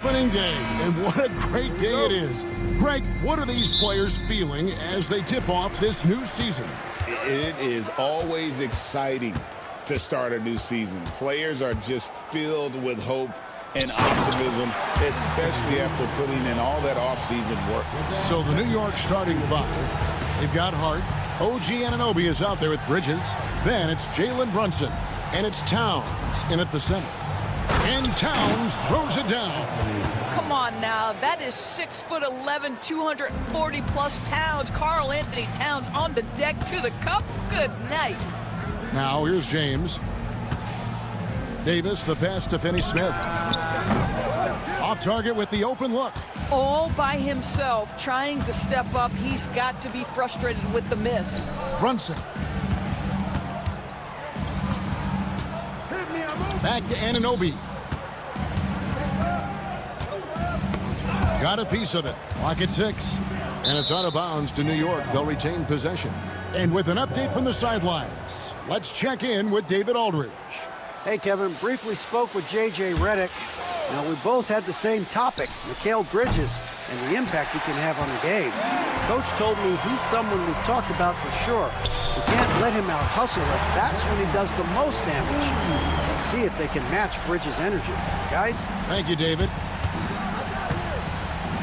Opening day, and what a great day it is. Greg, what are these players feeling as they tip off this new season? It is always exciting to start a new season. Players are just filled with hope and optimism, especially after putting in all that offseason work. So the New York starting five. They've got Hart. OG Anunoby is out there with Bridges. Then it's Jalen Brunson. And it's Towns in at the center. And Towns throws it down. Come on now, that is 6'11", 240-plus pounds. Karl Anthony Towns on the deck to the cup. Good night. Now here's James. Davis, the pass to Finney-Smith. Off target with the open look. All by himself, trying to step up. He's got to be frustrated with the miss. Brunson. Back to Anunoby. Got a piece of it. Clock at 6. And it's out of bounds to New York. They'll retain possession. And with an update from the sidelines, let's check in with David Aldridge. Hey, Kevin. Briefly spoke with J.J. Redick. Now, we both had the same topic, Mikal Bridges, and the impact he can have on the game. Coach told me he's someone we've talked about for sure. We can't let him out-hustle us. That's when he does the most damage. Let's see if they can match Bridges' energy. Guys? Thank you, David.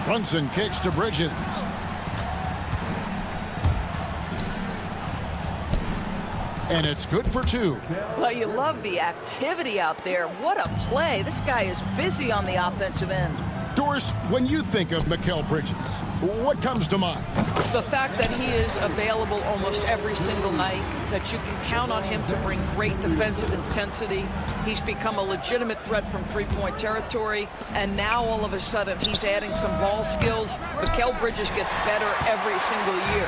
Brunson kicks to Bridges. And it's good for 2. Well, you love the activity out there. What a play. This guy is busy on the offensive end. Doris, when you think of Mikal Bridges, what comes to mind? The fact that he is available almost every single night, that you can count on him to bring great defensive intensity. He's become a legitimate threat from three-point territory, and now all of a sudden he's adding some ball skills. Mikal Bridges gets better every single year.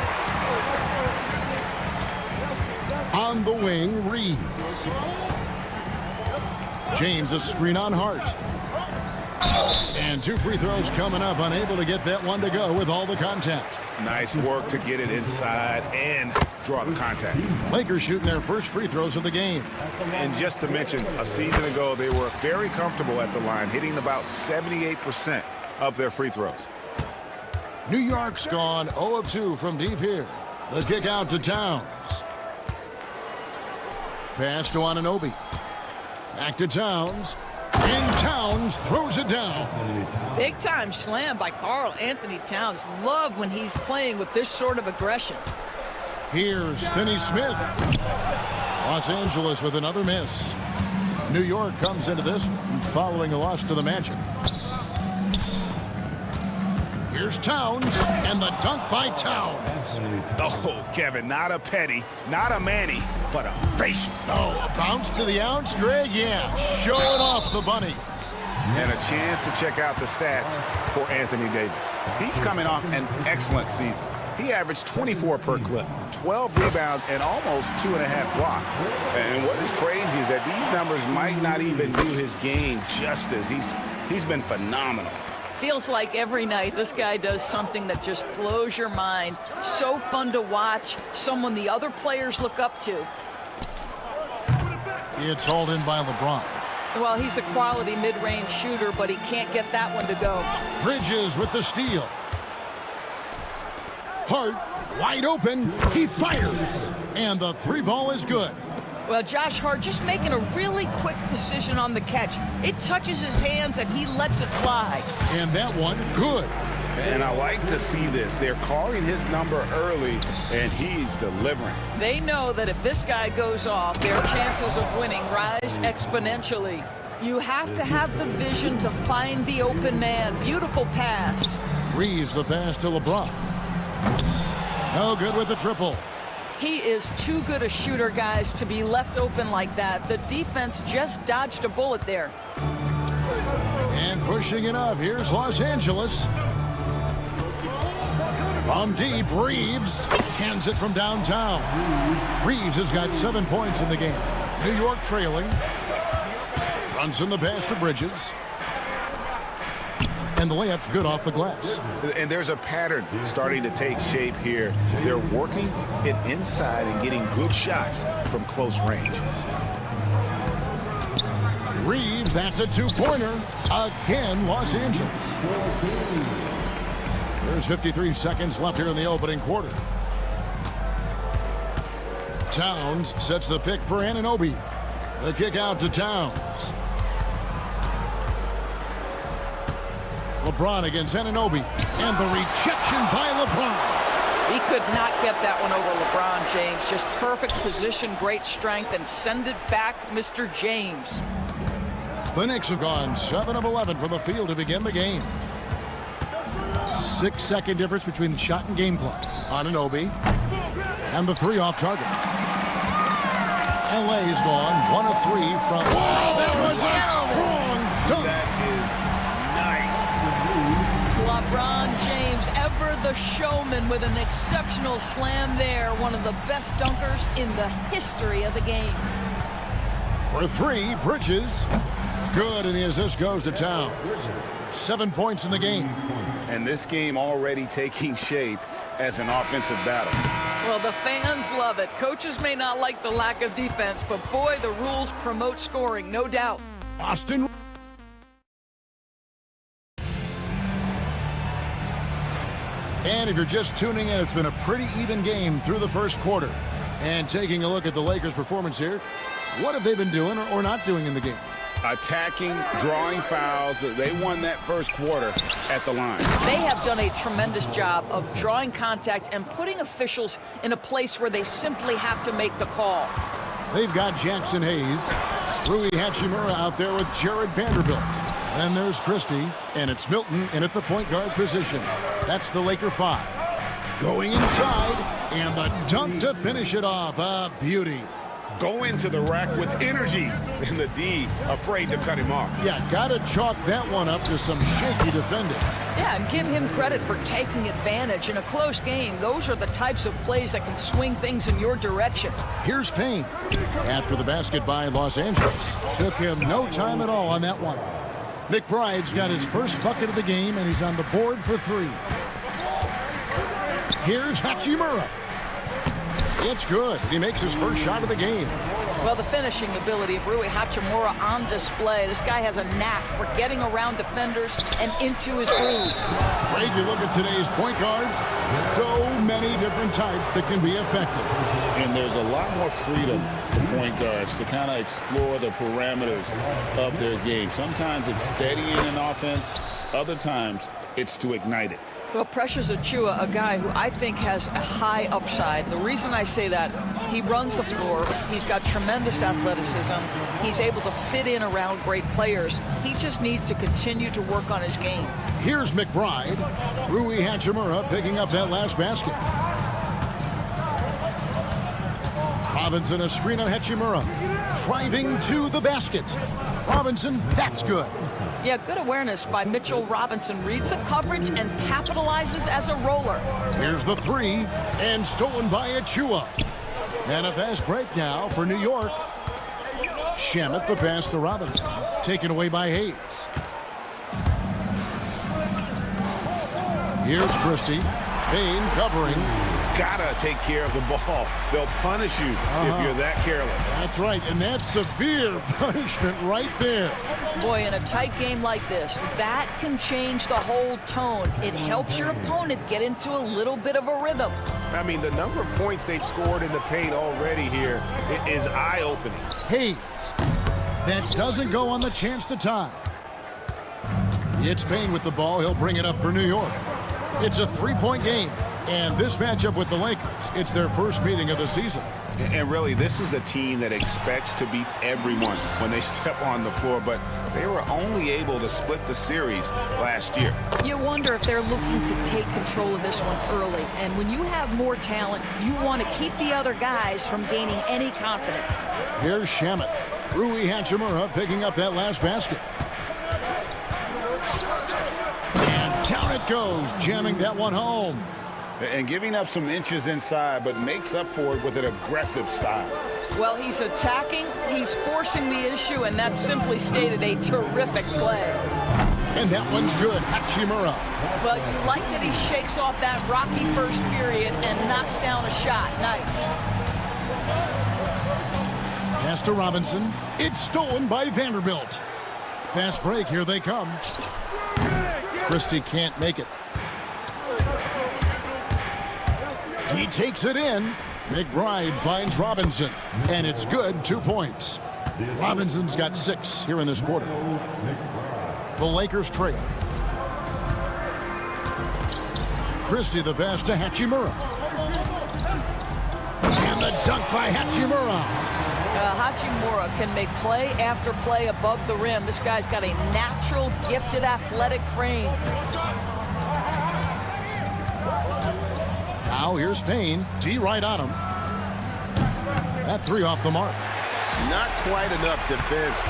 On the wing, Reeves. James, a screen on Hart. And 2 free throws coming up, unable to get that one to go with all the contact. Nice work to get it inside and draw the contact. Lakers shooting their first free throws of the game. And just to mention, a season ago, they were very comfortable at the line, hitting about 78% of their free throws. New York's gone 0 of 2 from deep here. The kick out to Towns. Pass to Anunoby. Back to Towns. And Towns throws it down. Big time slam by Karl Anthony Towns. Love when he's playing with this sort of aggression. Here's Finney-Smith. Los Angeles with another miss. New York comes into this one following a loss to the Magic. Here's Towns, and the dunk by Towns. Oh, Kevin, not a penny, not a Manny, but a facial. Oh, a bounce to the ounce, Greg? Yeah, showing off the bunnies. And a chance to check out the stats for Anthony Davis. He's coming off an excellent season. He averaged 24 per clip, 12 rebounds, and almost 2.5 blocks. And what is crazy is that these numbers might not even do his game justice. He's been phenomenal. Feels like every night this guy does something that just blows your mind. So fun to watch, someone the other players look up to. It's hauled in by LeBron. Well, he's a quality mid-range shooter, but he can't get that one to go. Bridges with the steal. Hart, wide open, he fires. And the 3 ball is good. Well, Josh Hart just making a really quick decision on the catch. It touches his hands and he lets it fly. And that one, good. And I like to see this. They're calling his number early, and he's delivering. They know that if this guy goes off, their chances of winning rise exponentially. You have to have the vision to find the open man. Beautiful pass. Reeves the pass to LeBron. No good with the triple. He is too good a shooter, guys, to be left open like that. The defense just dodged a bullet there. And pushing it up, here's Los Angeles. From deep, Reeves cans it from downtown. Reeves has got 7 points in the game. New York trailing. Runs in the pass to Bridges. And the layup's good off the glass. And there's a pattern starting to take shape here. They're working it inside and getting good shots from close range. Reeves, that's a two-pointer. Again, Los Angeles. There's 53 seconds left here in the opening quarter. Towns sets the pick for Anunoby. The kick out to Towns. LeBron against Anunoby. And the rejection by LeBron. He could not get that one over LeBron James. Just perfect position, great strength, and send it back, Mr. James. The Knicks have gone 7 of 11 from the field to begin the game. 6-second difference between the shot and game clock. Anunoby. And the three off target. LA's gone 1 of 3 from... Wow, that was a strong dunk. That is nice. LeBron James, ever the showman with an exceptional slam there. One of the best dunkers in the history of the game. For 3, Bridges. Good, and the assist goes to Town. 7 points in the game. And this game already taking shape as an offensive battle. Well, the fans love it. Coaches may not like the lack of defense, but boy, the rules promote scoring, no doubt. Austin. And if you're just tuning in, it's been a pretty even game through the first quarter. And taking a look at the Lakers' performance here, what have they been doing or not doing in the game? Attacking, drawing fouls. They won that first quarter at the line. They have done a tremendous job of drawing contact and putting officials in a place where they simply have to make the call. They've got Jackson Hayes, Rui Hachimura out there with Jared Vanderbilt. Then there's Christie, and it's Milton in at the point guard position. That's the Laker 5. Going inside, and the dunk to finish it off. A beauty. Go into the rack with energy, and the D afraid to cut him off. Yeah, gotta chalk that one up to some shaky defending. Yeah, and give him credit for taking advantage in a close game. Those are the types of plays that can swing things in your direction. Here's Payne. After the basket by Los Angeles. Took him no time at all on that one. McBride's got his first bucket of the game, and he's on the board for 3. Here's Hachimura. It's good. He makes his first shot of the game. Well, the finishing ability of Rui Hachimura on display. This guy has a knack for getting around defenders and into his groove. Greg, you look at today's point guards, so many different types that can be effective. And there's a lot more freedom for point guards to kind of explore the parameters of their game. Sometimes it's steadying an offense. Other times it's to ignite it. Well, Precious Achiuwa, a guy who I think has a high upside. The reason I say that, he runs the floor. He's got tremendous athleticism. He's able to fit in around great players. He just needs to continue to work on his game. Here's McBride. Rui Hachimura picking up that last basket. Robinson, a screen on Hachimura. Driving to the basket. Robinson, that's good. Yeah, good awareness by Mitchell Robinson. Reads the coverage and capitalizes as a roller. Here's the 3, and stolen by Achiuwa. And a fast break now for New York. Shamet the pass to Robinson. Taken away by Hayes. Here's Christie. Payne covering. Gotta take care of the ball. They'll punish you if you're that careless. That's right, and that's severe punishment right there. Boy, in a tight game like this, that can change the whole tone. It helps your opponent get into a little bit of a rhythm. I mean, the number of points they've scored in the paint already here is eye-opening. Hayes. That doesn't go on the chance to tie. It's Payne with the ball. He'll bring it up for New York. It's a 3-point game. And this matchup with the Lakers, it's their first meeting of the season. And really, this is a team that expects to beat everyone when they step on the floor, but they were only able to split the series last year. You wonder if they're looking to take control of this one early. And when you have more talent, you want to keep the other guys from gaining any confidence. Here's Shamet. Rui Hachimura picking up that last basket. And down it goes, jamming that one home. And giving up some inches inside, but makes up for it with an aggressive style. Well, he's attacking, he's forcing the issue, and that's simply stated a terrific play. And that one's good, Hachimura. Well, you like that he shakes off that rocky first period and knocks down a shot. Nice. Pass to Robinson. It's stolen by Vanderbilt. Fast break, here they come. Christie can't make it. He takes it in. McBride finds Robinson, and it's good, 2 points. Robinson's got 6 here in this quarter. The Lakers trail. Christie the pass to Hachimura. And the dunk by Hachimura. Hachimura can make play after play above the rim. This guy's got a natural, gifted, athletic frame. Now here's Payne. D right on him. That 3 off the mark. Not quite enough defense.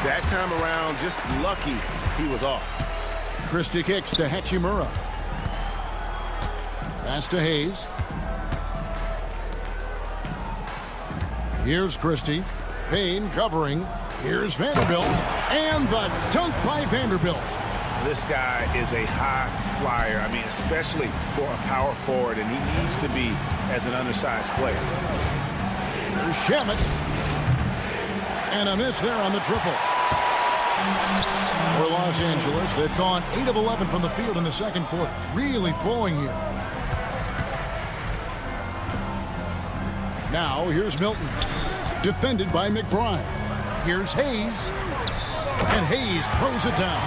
That time around, just lucky he was off. Christie kicks to Hachimura. Pass to Hayes. Here's Christie. Payne covering. Here's Vanderbilt. And the dunk by Vanderbilt. This guy is a high flyer. I mean, especially for a power forward, and he needs to be as an undersized player. Here's Shamet. And a miss there on the triple. For Los Angeles, they've gone 8 of 11 from the field in the second quarter. Really flowing here. Now, here's Milton. Defended by McBride. Here's Hayes. And Hayes throws it down.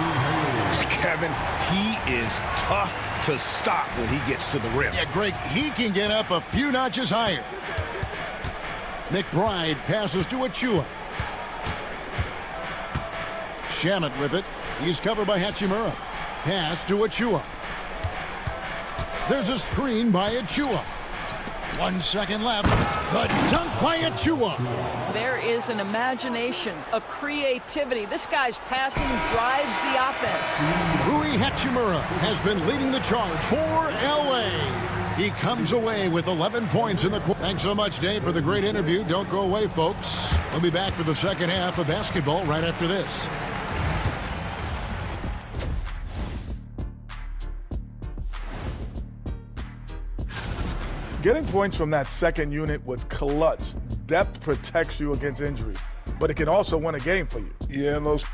Kevin, he is tough to stop when he gets to the rim. Yeah, Greg, he can get up a few notches higher. McBride passes to Achua. Shamet with it. He's covered by Hachimura. Pass to Achua. There's a screen by Achua. 1 second left. The dunk by Achua. There is an imagination, a creativity. This guy's passing drives the offense. Rui Hachimura has been leading the charge for LA. He comes away with 11 points in the quarter. Thanks so much, Dave, for the great interview. Don't go away, folks. We'll be back for the second half of basketball right after this. Getting points from that second unit was clutch. Depth protects you against injury, but it can also win a game for you. Yeah, most.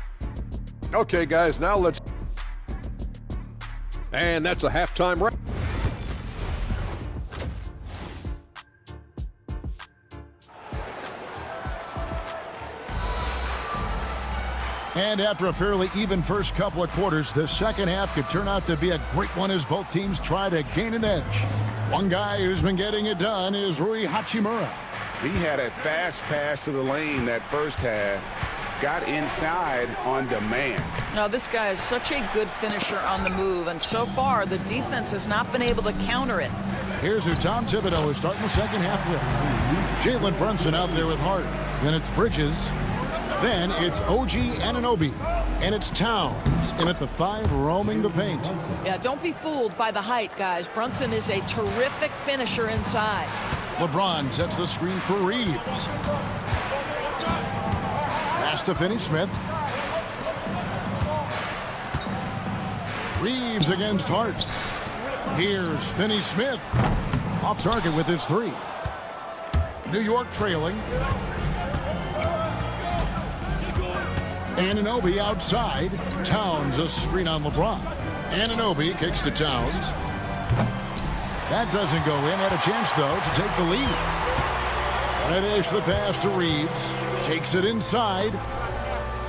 Okay, guys, now let's. And that's a halftime break. And after a fairly even first couple of quarters, the second half could turn out to be a great one as both teams try to gain an edge. One guy who's been getting it done is Rui Hachimura. He had a fast pass to the lane that first half. Got inside on demand. Now, this guy is such a good finisher on the move, and so far, the defense has not been able to counter it. Here's who Tom Thibodeau is starting the second half with. Jalen Brunson out there with Hart. Then it's Bridges. Then it's OG Anunoby. And it's Towns in at the 5, roaming the paint. Yeah, don't be fooled by the height, guys. Brunson is a terrific finisher inside. LeBron sets the screen for Reeves. Pass to Finney-Smith. Reeves against Hart. Here's Finney-Smith. Off target with his 3. New York trailing. Anunoby outside. Towns a screen on LeBron. Anunoby kicks to Towns. That doesn't go in. Had a chance, though, to take the lead. Reddish the pass to Reeves. Takes it inside.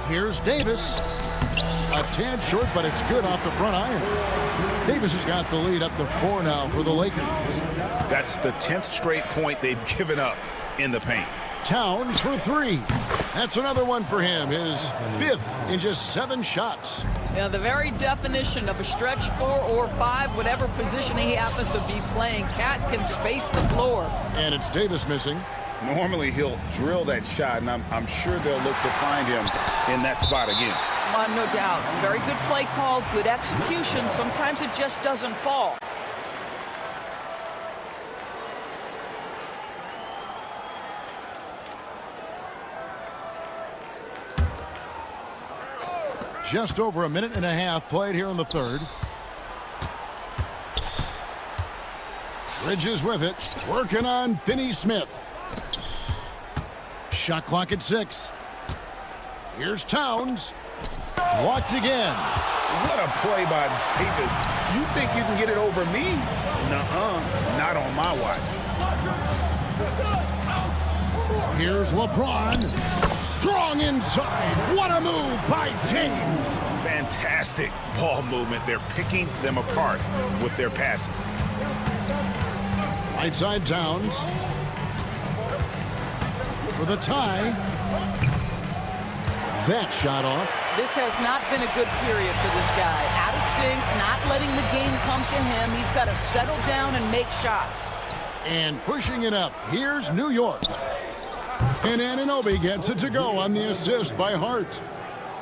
Here's Davis. A tad short, but it's good off the front iron. Davis has got the lead up to 4 now for the Lakers. That's the 10th straight point they've given up in the paint. Towns for 3. That's another one for him. His 5th in just 7 shots. Yeah, the very definition of a stretch 4 or 5, whatever position he happens to be playing, Cat can space the floor. And it's Davis missing. Normally he'll drill that shot, and I'm sure they'll look to find him in that spot again. No doubt. Very good play call, good execution. Sometimes it just doesn't fall. Just over a minute and a half played here in the third. Bridges with it, working on Finney-Smith. Shot clock at 6. Here's Towns. Blocked again. What a play by Davis. You think you can get it over me? Nuh-uh, not on my watch. Here's LeBron. Strong inside. What a move by James. Fantastic ball movement. They're picking them apart with their passing. Right side Towns. For the tie. That shot off. This has not been a good period for this guy. Out of sync, not letting the game come to him. He's got to settle down and make shots. And pushing it up. Here's New York. And Anunoby gets it to go on the assist by Hart.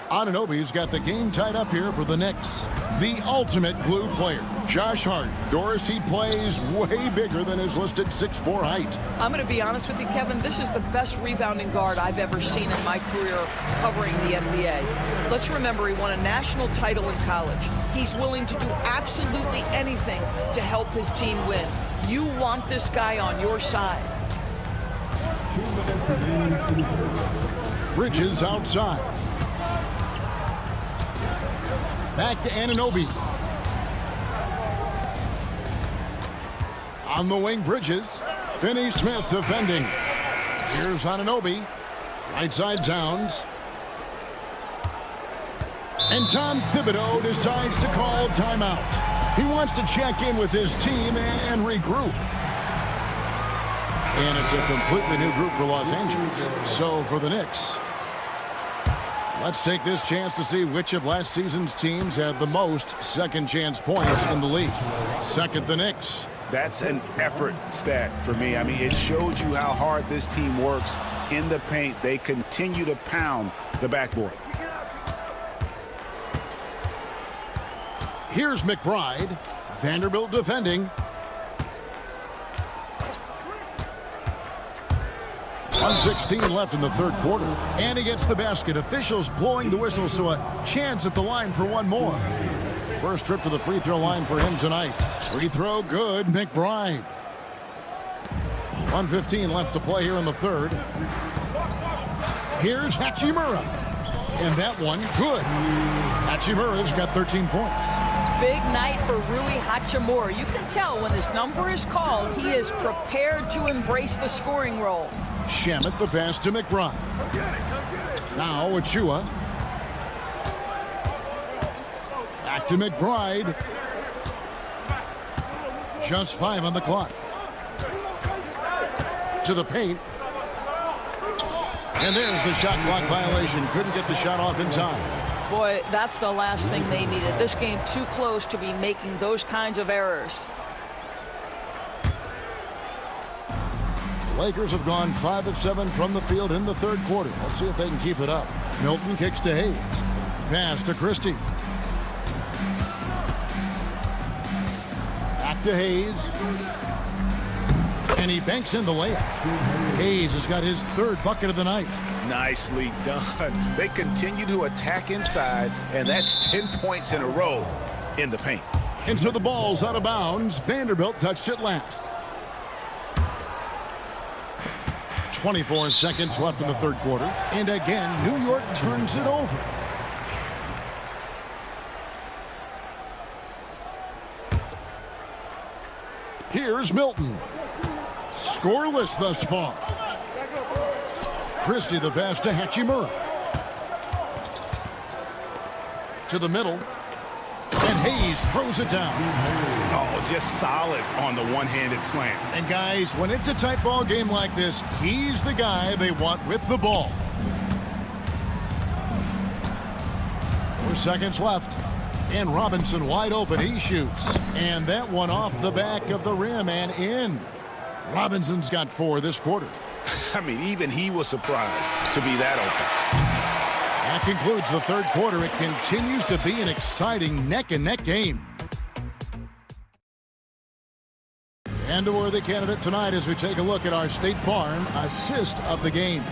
Anunoby's got the game tied up here for the Knicks. The ultimate glue player, Josh Hart. Doris, he plays way bigger than his listed 6'4" height. I'm going to be honest with you, Kevin. This is the best rebounding guard I've ever seen in my career covering the NBA. Let's remember, he won a national title in college. He's willing to do absolutely anything to help his team win. You want this guy on your side. Bridges outside. Back to Anunoby. On the wing, Bridges. Finney-Smith defending. Here's Anunoby. Right side Towns. And Tom Thibodeau decides to call timeout. He wants to check in with his team and regroup. And it's a completely new group for Los Angeles. So for the Knicks, let's take this chance to see which of last season's teams had the most second chance points in the league. Second, the Knicks. That's an effort stat for me. I mean, it shows you how hard this team works in the paint. They continue to pound the backboard. Here's McBride. Vanderbilt defending. 1:16 left in the third quarter. And he gets the basket. Officials blowing the whistle, so a chance at the line for one more. First trip to the free throw line for him tonight. Free throw good, McBride. 1:15 left to play here in the third. Here's Hachimura. And that one, good. Hachimura's got 13 points. Big night for Rui Hachimura. You can tell when his number is called, he is prepared to embrace the scoring role. Shamet the pass to McBride. Now Achua. Back to McBride. Just 5 on the clock. To the paint. And there's the shot clock violation. Couldn't get the shot off in time. Boy, that's the last thing they needed. This game too close to be making those kinds of errors. Lakers have gone 5 of 7 from the field in the third quarter. Let's see if they can keep it up. Milton kicks to Hayes. Pass to Christie. Back to Hayes. And he banks in the layup. Hayes has got his third bucket of the night. Nicely done. They continue to attack inside, and that's 10 points in a row in the paint. And so the ball's out of bounds. Vanderbilt touched it last. 24 seconds left in the third quarter. And again, New York turns it over. Here's Milton. Scoreless thus far. Christie the pass to Hachimura. To the middle. And Hayes throws it down. Oh, just solid on the one-handed slam. And guys, when it's a tight ball game like this, he's the guy they want with the ball. 4 seconds left. And Robinson wide open. He shoots. And that one off the back of the rim and in. Robinson's got 4 this quarter. I mean, even he was surprised to be that open. That concludes the third quarter. It continues to be an exciting neck-and-neck game. And a worthy candidate tonight as we take a look at our State Farm assist of the game.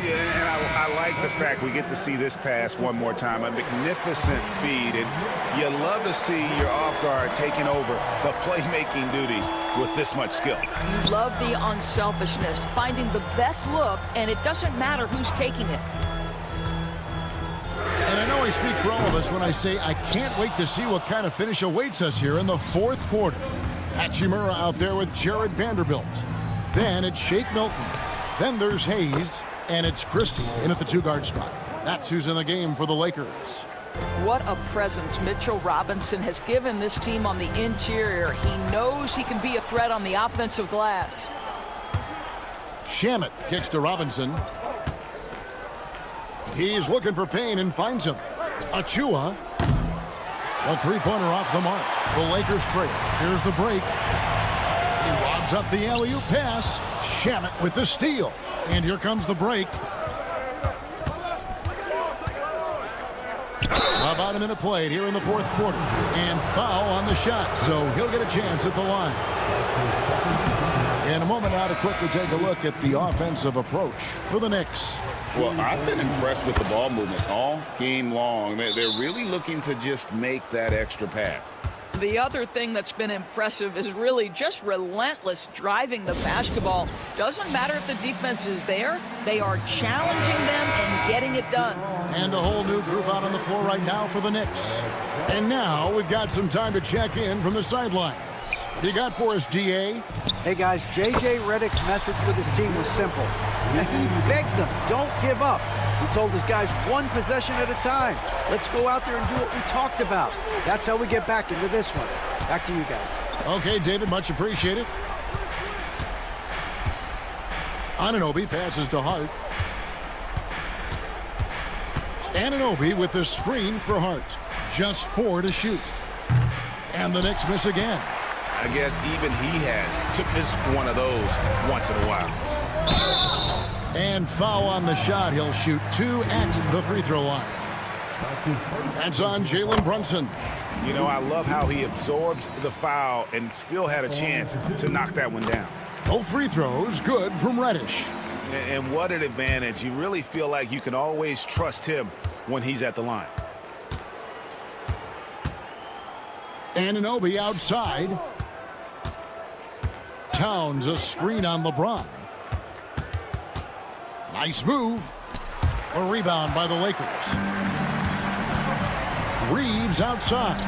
Yeah, and I like the fact we get to see this pass one more time. A magnificent feed, and you love to see your off guard taking over the playmaking duties with this much skill. You love the unselfishness, finding the best look, and it doesn't matter who's taking it. And I know I speak for all of us when I say I can't wait to see what kind of finish awaits us here in the fourth quarter. Hachimura out there with Jared Vanderbilt. Then it's Shake Milton. Then there's Hayes. And it's Christie in at the two-guard spot. That's who's in the game for the Lakers. What a presence Mitchell Robinson has given this team on the interior. He knows he can be a threat on the offensive glass. Shamet kicks to Robinson. He's looking for Payne and finds him. Achua. A three-pointer off the mark. The Lakers trail. Here's the break. He lobs up the alley-oop pass. Shamet with the steal. And here comes the break. About a minute played here in the fourth quarter. And foul on the shot, so he'll get a chance at the line. In a moment now to quickly take a look at the offensive approach for the Knicks. Well, I've been impressed with the ball movement all game long. They're really looking to just make that extra pass. The other thing that's been impressive is really just relentless driving the basketball. Doesn't matter if the defense is there, they are challenging them and getting it done. And a whole new group out on the floor right now for the Knicks. And now we've got some time to check in from the sidelines. You got for us, DA? Hey guys, J.J. Redick's message with his team was simple. And he begged them, don't give up. He told his guys one possession at a time. Let's go out there and do what we talked about. That's how we get back into this one. Back to you guys. Okay, David, much appreciated. Anunoby passes to Hart. Anunoby with the screen for Hart. Just 4 to shoot. And the Knicks miss again. I guess even he has to miss one of those once in a while. And foul on the shot. He'll shoot 2 at the free throw line. That's on Jalen Brunson. You know, I love how he absorbs the foul and still had a chance to knock that one down. Both free throws good from Reddish. And what an advantage. You really feel like you can always trust him when he's at the line. Anunoby outside. Towns a screen on LeBron. Nice move. A rebound by the Lakers. Reeves outside.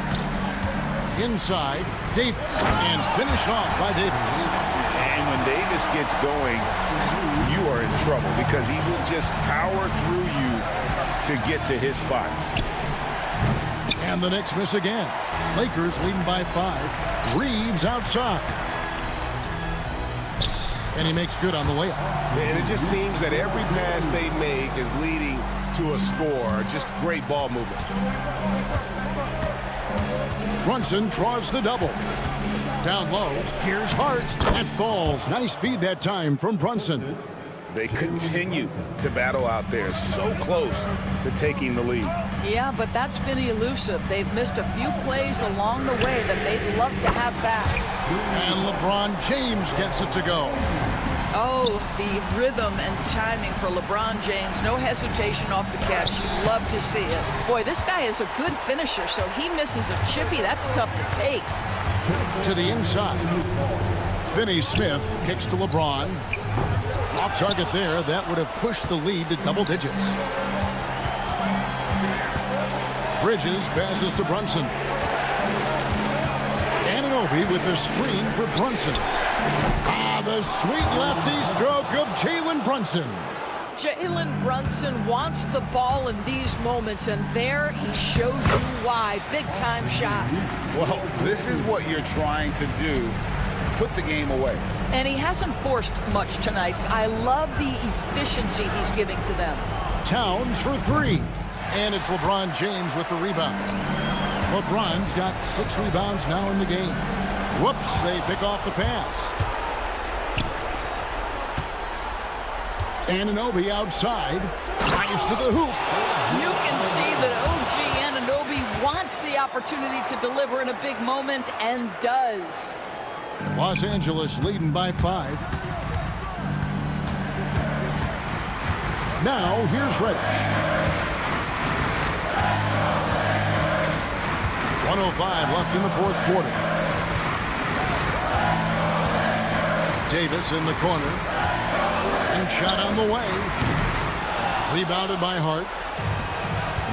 Inside, Davis. And finished off by Davis. And when Davis gets going, you are in trouble because he will just power through you to get to his spots. And the Knicks miss again. Lakers leading by 5. Reeves outside. And he makes good on the layup. And it just seems that every pass they make is leading to a score. Just great ball movement. Brunson draws the double. Down low, here's Hart, and falls. Nice feed that time from Brunson. They continue to battle out there, so close to taking the lead. Yeah, but that's been elusive. They've missed a few plays along the way that they'd love to have back. And LeBron James gets it to go. Oh, the rhythm and timing for LeBron James. No hesitation off the catch. You'd love to see it. Boy, this guy is a good finisher, so he misses a chippy. That's tough to take. To the inside. Finney-Smith kicks to LeBron. Off target there. That would have pushed the lead to double digits. Bridges passes to Brunson. Anunoby with the screen for Brunson. The sweet lefty stroke of Jalen Brunson. Jalen Brunson wants the ball in these moments, and there he shows you why. Big-time shot. Well, this is what you're trying to do. Put the game away. And he hasn't forced much tonight. I love the efficiency he's giving to them. Towns for 3. And it's LeBron James with the rebound. LeBron's got 6 rebounds now in the game. Whoops, they pick off the pass. Anunoby outside. Drives to the hoop. You can see that OG Anunoby wants the opportunity to deliver in a big moment and does. Los Angeles leading by 5. Now, here's Reddish. 1:05 left in the fourth quarter. Davis in the corner. And shot on the way. Rebounded by Hart.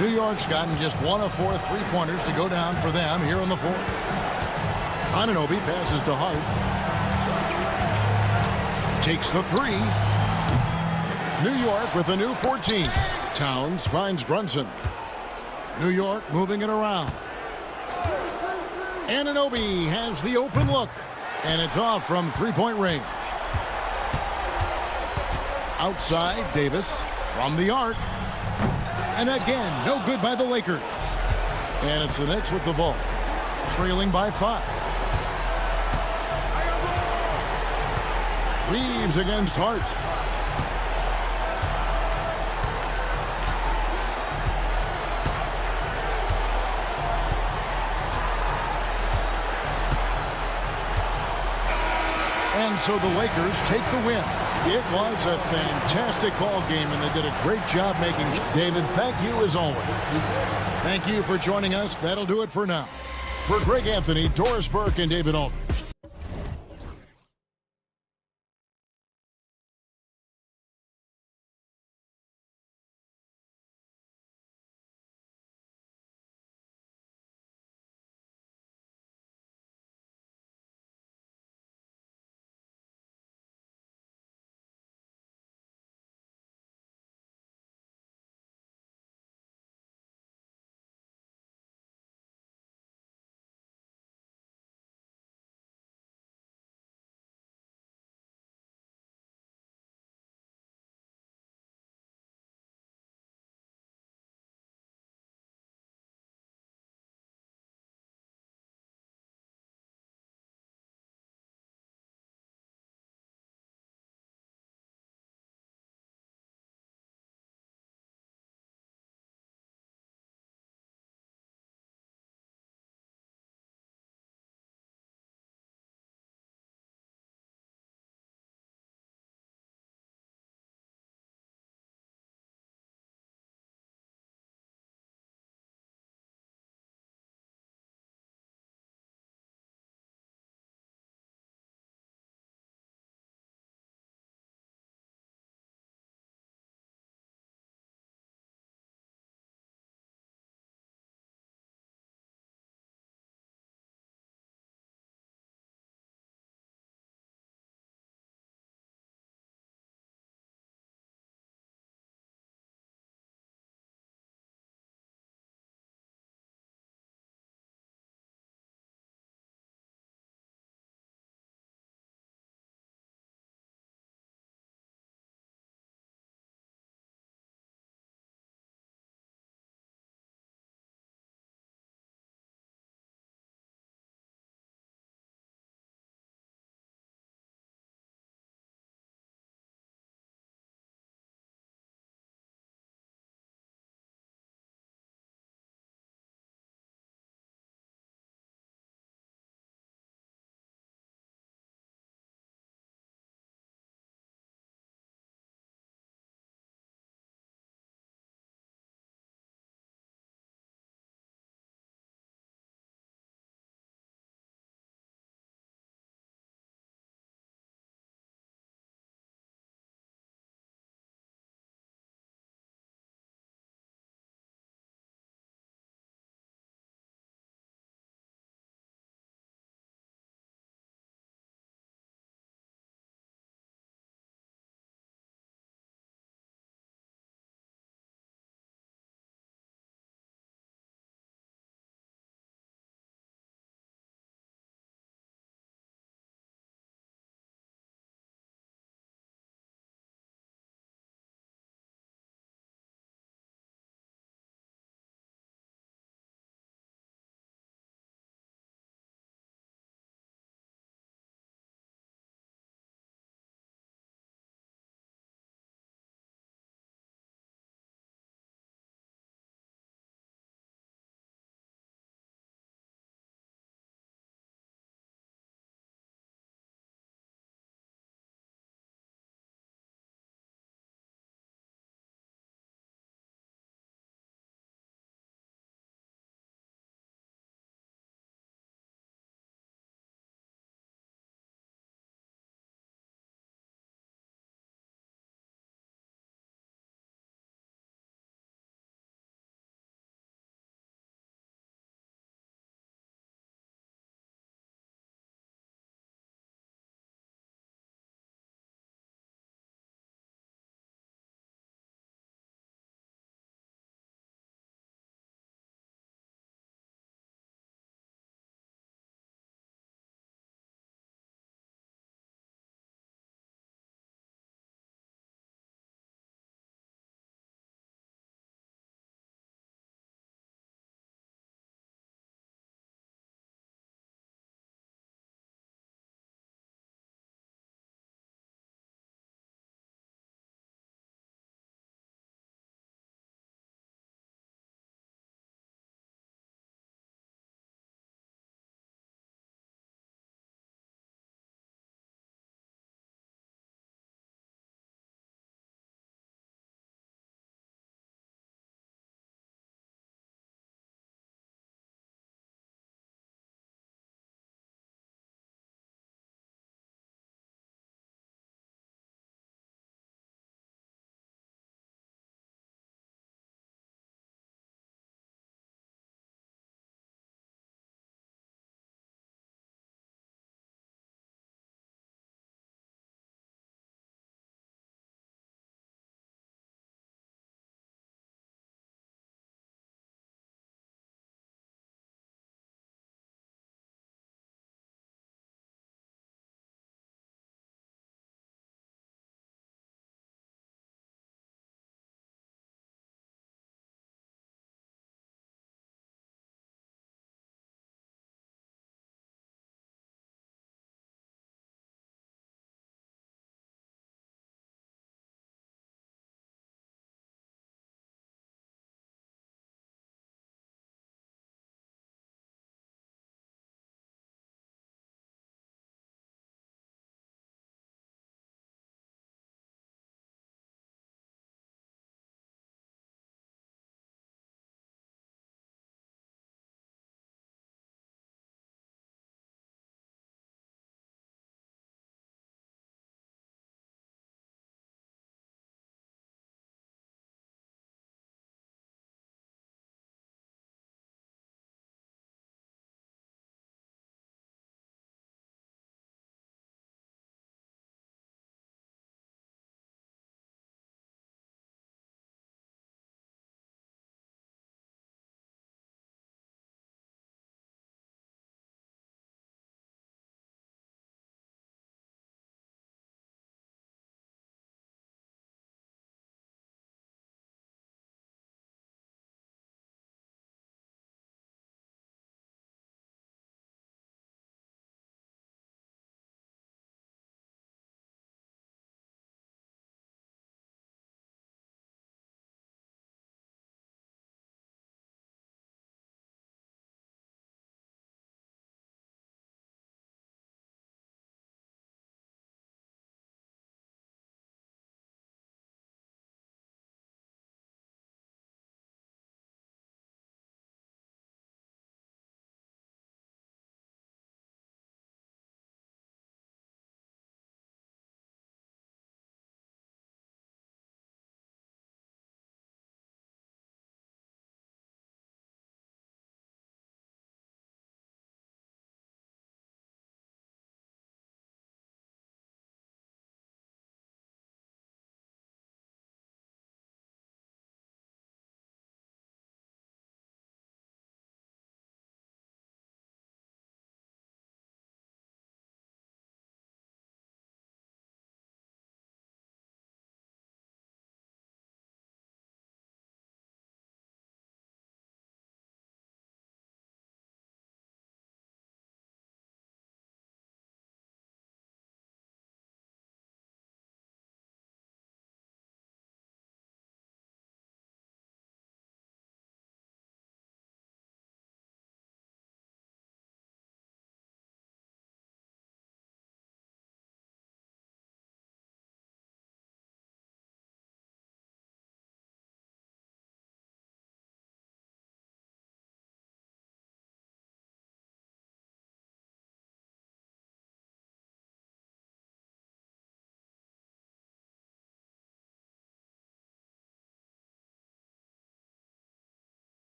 New York's gotten just 1 of 4 three-pointers to go down for them here in the fourth. Anunoby passes to Hart. Takes the three. New York with a new 14. Towns finds Brunson. New York moving it around. Anunoby has the open look. And it's off from three-point range. Outside, Davis from the arc. And again, no good by the Lakers. And it's the Knicks with the ball, trailing by 5. Reeves against Hart. And so the Lakers take the win. It was a fantastic ball game, and they did a great job making. David, thank you as always. Thank you for joining us. That'll do it for now. For Greg Anthony, Doris Burke, and David Aldridge.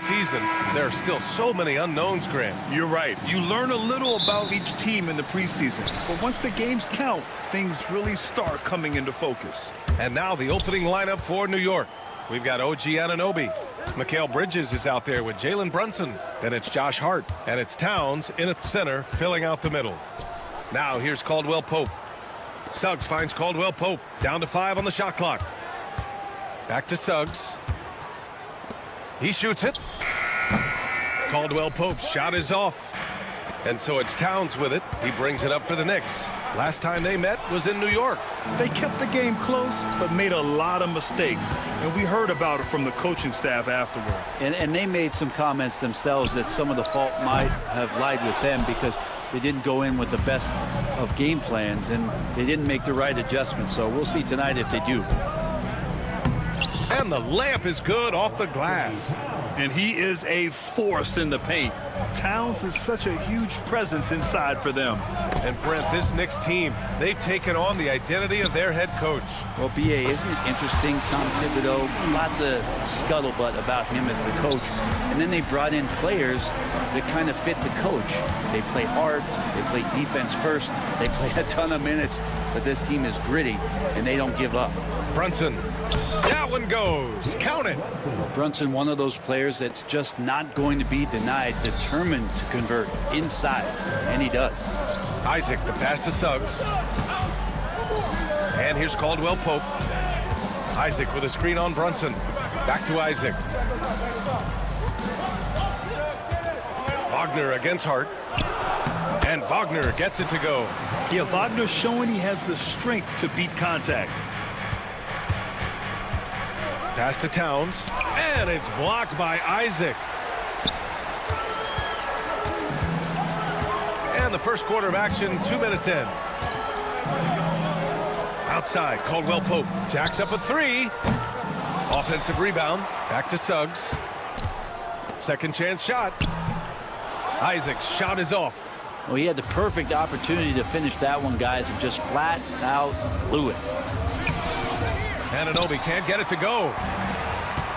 season, there are still so many unknowns, Grant. You're right. You learn a little about each team in the preseason. But once the games count, things really start coming into focus. And now the opening lineup for New York. We've got OG Anunoby. Mikal Bridges is out there with Jalen Brunson. Then it's Josh Hart. And it's Towns in at center, filling out the middle. Now here's Caldwell Pope. Suggs finds Caldwell Pope. Down to 5 on the shot clock. Back to Suggs. He shoots it. Caldwell Pope's shot is off. And so it's Towns with it. He brings it up for the Knicks. Last time they met was in New York. They kept the game close, but made a lot of mistakes. And we heard about it from the coaching staff afterward. And they made some comments themselves that some of the fault might have lied with them because they didn't go in with the best of game plans and they didn't make the right adjustments. So we'll see tonight if they do. And the layup is good off the glass. And he is a force in the paint. Towns is such a huge presence inside for them. And Brent, this Knicks team, they've taken on the identity of their head coach. Well, B.A., isn't it interesting? Tom Thibodeau, lots of scuttlebutt about him as the coach. And then they brought in players that kind of fit the coach. They play hard. They play defense first. They play a ton of minutes. But this team is gritty, and they don't give up. Brunson. That one goes. Count it. Well, Brunson, one of those players that's just not going to be denied, determined to convert inside, and he does. Isaac, the pass to Suggs. And here's Caldwell Pope. Isaac with a screen on Brunson. Back to Isaac. Wagner against Hart. And Wagner gets it to go. Yeah, Wagner's showing he has the strength to beat contact. Pass to Towns, and it's blocked by Isaac. And the first quarter of action, 2 minutes in. Outside, Caldwell Pope jacks up a 3. Offensive rebound, back to Suggs. Second chance shot. Isaac's shot is off. Well, he had the perfect opportunity to finish that one, guys, and just flat out blew it. Anunoby can't get it to go.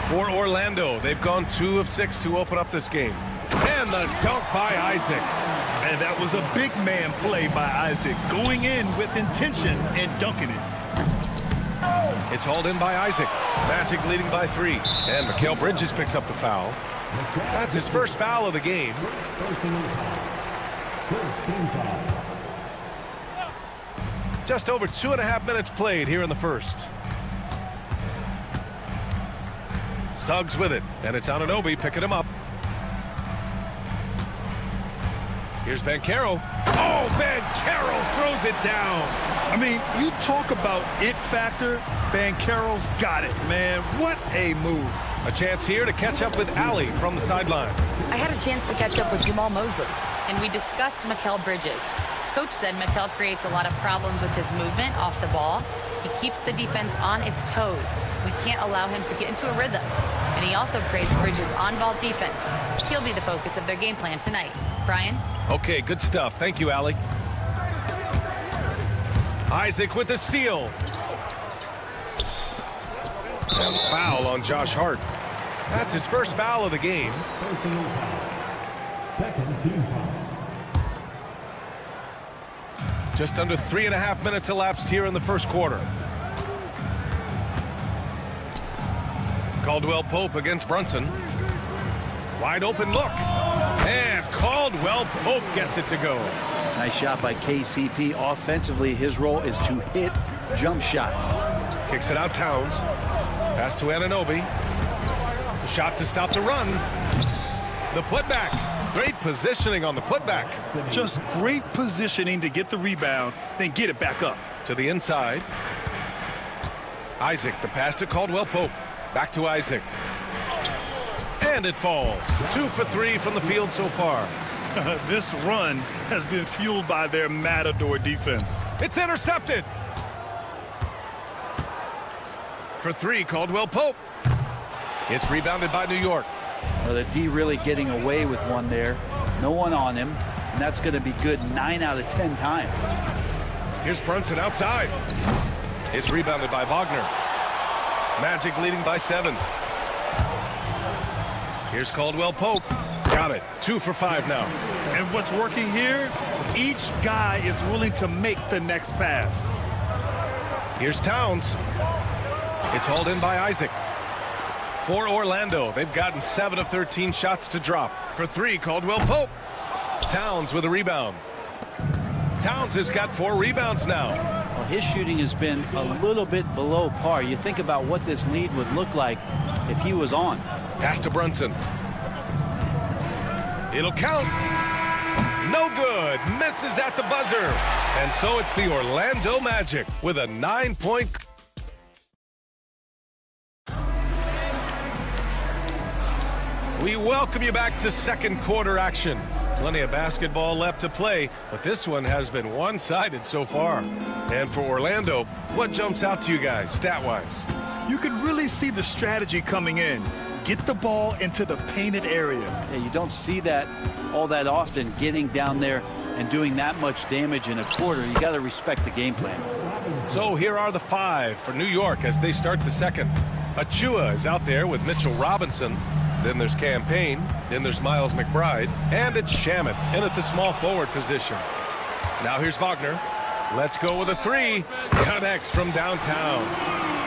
For Orlando, they've gone 2 of 6 to open up this game. And the dunk by Isaac. And that was a big man play by Isaac, going in with intention and dunking it. It's hauled in by Isaac. Magic leading by 3. And Mikal Bridges picks up the foul. That's his first foul of the game. Just over 2.5 minutes played here in the first. Suggs with it, and it's Anunoby picking him up. Here's Banchero. Oh, Banchero throws it down. I mean, you talk about it factor, Banchero's got it, man. What a move. A chance here to catch up with Allie from the sideline. I had a chance to catch up with Jamal Mosley, and we discussed Mikal Bridges. Coach said Mikal creates a lot of problems with his movement off the ball. He keeps the defense on its toes. We can't allow him to get into a rhythm. And he also praised Bridges' on-ball defense. He'll be the focus of their game plan tonight. Brian? Okay, good stuff. Thank you, Allie. Isaac with the steal. And foul on Josh Hart. That's his first foul of the game. Second team foul. Just under 3.5 minutes elapsed here in the first quarter. Caldwell Pope against Brunson. Wide open look. And Caldwell Pope gets it to go. Nice shot by KCP. Offensively, his role is to hit jump shots. Kicks it out Towns. Pass to Anunoby. The shot to stop the run. The putback. Great positioning on the putback. Just great positioning to get the rebound, then get it back up. To the inside. Isaac, the pass to Caldwell Pope. Back to Isaac. And it falls. 2 for 3 from the field so far. This run has been fueled by their Matador defense. It's intercepted. For 3, Caldwell Pope. It's rebounded by New York. Well, the D really getting away with one there. No one on him, and that's going to be good 9 out of 10 times. Here's Brunson outside. It's rebounded by Wagner. Magic leading by 7. Here's Caldwell Pope. Got it. 2 for 5 now. And what's working here? Each guy is willing to make the next pass. Here's Towns. It's hauled in by Isaac. For Orlando, they've gotten 7 of 13 shots to drop. For 3, Caldwell Pope. Towns with a rebound. Towns has got 4 rebounds now. Well, his shooting has been a little bit below par. You think about what this lead would look like if he was on. Pass to Brunson. It'll count. No good. Misses at the buzzer. And so it's the Orlando Magic with a 9-point. We welcome you back to second quarter action. Plenty of basketball left to play, but this one has been one-sided so far. And for Orlando, what jumps out to you guys, stat-wise? You can really see the strategy coming in. Get the ball into the painted area. Yeah, you don't see that all that often, getting down there and doing that much damage in a quarter. You got to respect the game plan. So here are the 5 for New York as they start the second. Achua is out there with Mitchell Robinson. Then there's Campaign. Then there's Miles McBride. And it's Shamet in at the small forward position. Now here's Wagner. Let's go with a 3. Connects from downtown.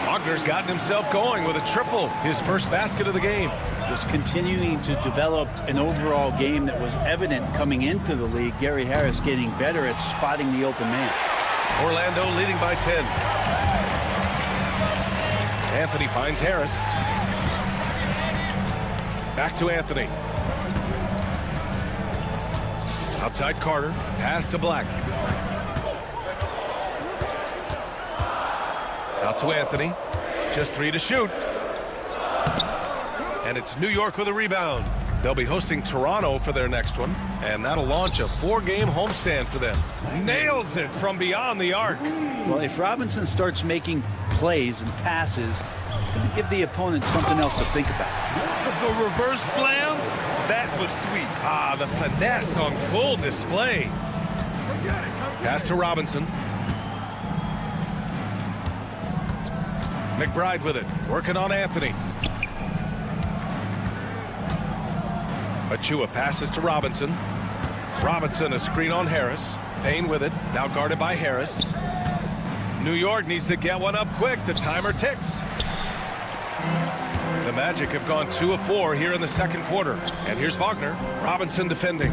Wagner's gotten himself going with a triple, his first basket of the game. Just continuing to develop an overall game that was evident coming into the league. Gary Harris getting better at spotting the open man. Orlando leading by 10. Anthony finds Harris. Back to Anthony. Outside Carter. Pass to Black. Out to Anthony. Just 3 to shoot. And it's New York with a rebound. They'll be hosting Toronto for their next one, and that'll launch a 4-game homestand for them. Nails it from beyond the arc. Well, if Robinson starts making plays and passes, it's going to give the opponent something else to think about. The reverse slam, that was sweet. Ah, the finesse on full display. Pass to Robinson. McBride with it, working on Anthony. Achua passes to Robinson. Robinson a screen on Harris. Payne with it, now guarded by Harris. New York needs to get one up quick. The timer ticks. The Magic have gone 2 of 4 here in the second quarter. And here's Wagner. Robinson defending.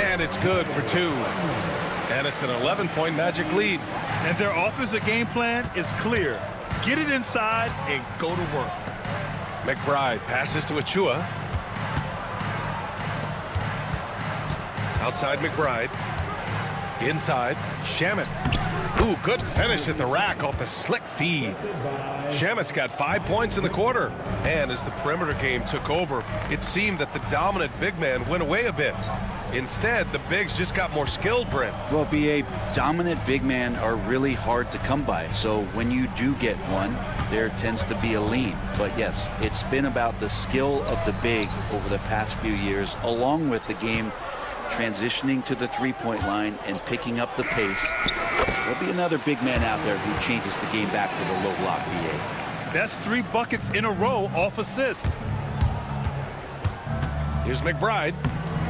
And it's good for 2. And it's an 11-point Magic lead. And their offensive game plan is clear. Get it inside and go to work. McBride passes to Achua. Outside McBride. Inside, Shamet. Ooh, good finish at the rack off the slick feed. Shamet's got 5 points in the quarter. And as the perimeter game took over, it seemed that the dominant big man went away a bit. Instead, the bigs just got more skilled, Brent. Well, BA, dominant big men are really hard to come by. So when you do get one, there tends to be a lean. But yes, it's been about the skill of the big over the past few years, along with the game transitioning to the three-point line and picking up the pace. There'll be another big man out there who changes the game back to the low block, BA. That's 3 buckets in a row off assist. Here's McBride.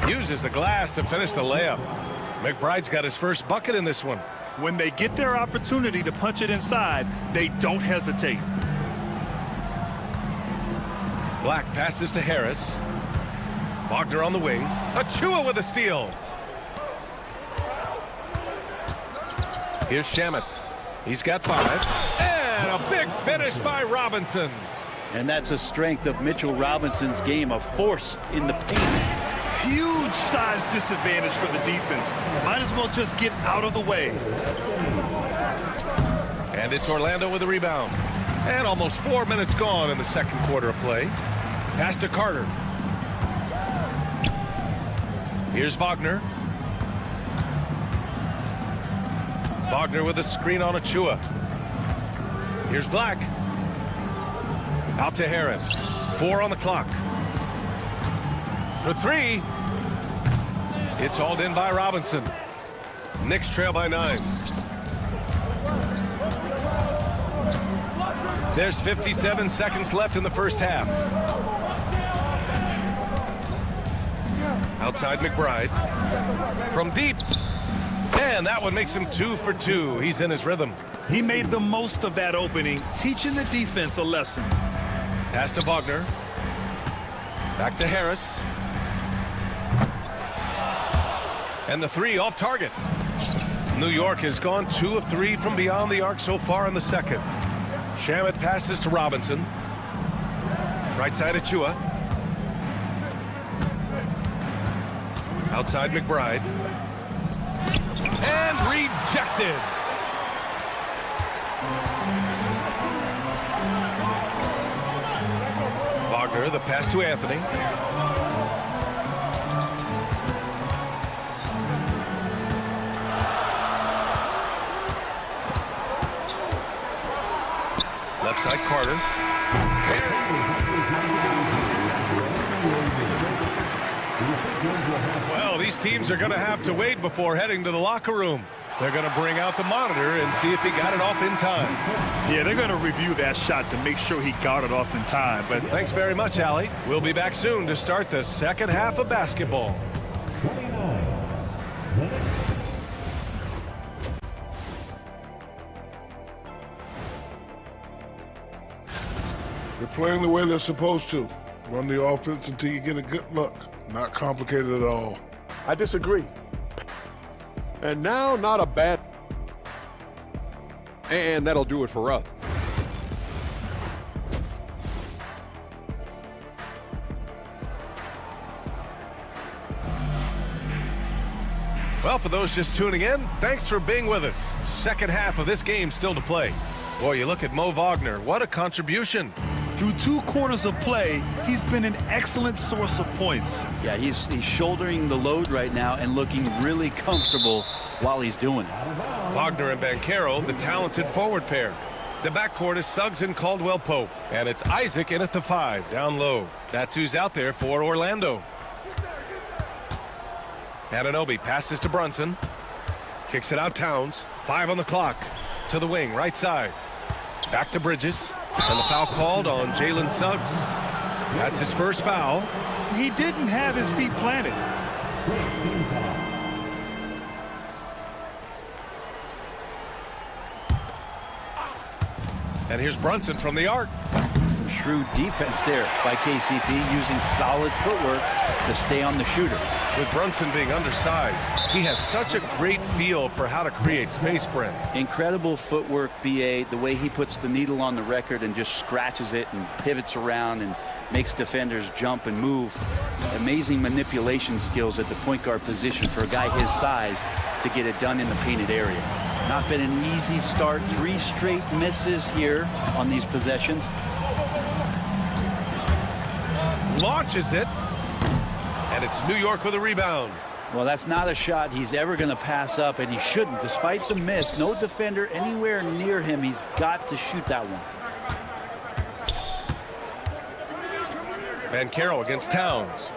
Uses the glass to finish the layup. McBride's got his first bucket in this one. When they get their opportunity to punch it inside, they don't hesitate. Black passes to Harris. Wagner on the wing. Achua with a steal. Here's Shamet. He's got 5. And a big finish by Robinson. And that's a strength of Mitchell Robinson's game, a force in the paint. Huge size disadvantage for the defense. Might as well just get out of the way. And it's Orlando with a rebound. And almost 4 minutes gone in the second quarter of play. Pass to Carter. Here's Wagner. Wagner with a screen on Achua. Here's Black. Out to Harris. 4 on the clock. For 3. It's hauled in by Robinson. Knicks trail by 9. There's 57 seconds left in the first half. Outside McBride. From deep. And that one makes him 2 for 2. He's in his rhythm. He made the most of that opening, teaching the defense a lesson. Pass to Wagner. Back to Harris. And the three off target. New York has gone 2 of 3 from beyond the arc so far in the second. Shamet passes to Robinson. Right side of Chua. Outside McBride. And rejected. Wagner, the pass to Anthony. Left side Carter. Well, these teams are going to have to wait before heading to the locker room. They're going to bring out the monitor and see if he got it off in time. Yeah, they're going to review that shot to make sure he got it off in time. But thanks very much, Allie. We'll be back soon to start the second half of basketball. They're playing the way they're supposed to. Run the offense until you get a good look. Not complicated at all. I disagree. And now, not a bad... And that'll do it for us. Well, for those just tuning in, thanks for being with us. Second half of this game still to play. Boy, you look at Mo Wagner. What a contribution. through 2 quarters of play, he's been an excellent source of points. Yeah, he's shouldering the load right now and looking really comfortable while he's doing it. Wagner and Banchero, the talented forward pair. The backcourt is Suggs and Caldwell-Pope. And it's Isaac in at the 5, down low. That's who's out there for Orlando. Anunoby passes to Brunson. Kicks it out Towns. 5 on the clock. To the wing, right side. Back to Bridges. And the foul called on Jalen Suggs. That's his first foul. He didn't have his feet planted. And here's Brunson from the arc. Some shrewd defense there by KCP, using solid footwork to stay on the shooter. With Brunson being undersized, he has such a great feel for how to create space, Brent. Incredible footwork, BA, the way he puts the needle on the record and just scratches it and pivots around and makes defenders jump and move. Amazing manipulation skills at the point guard position for a guy his size to get it done in the painted area. Not been an easy start. 3 straight misses here on these possessions. Launches it. And it's New York with a rebound. Well, that's not a shot he's ever going to pass up, and he shouldn't. Despite the miss, no defender anywhere near him. He's got to shoot that one. Banchero against Towns.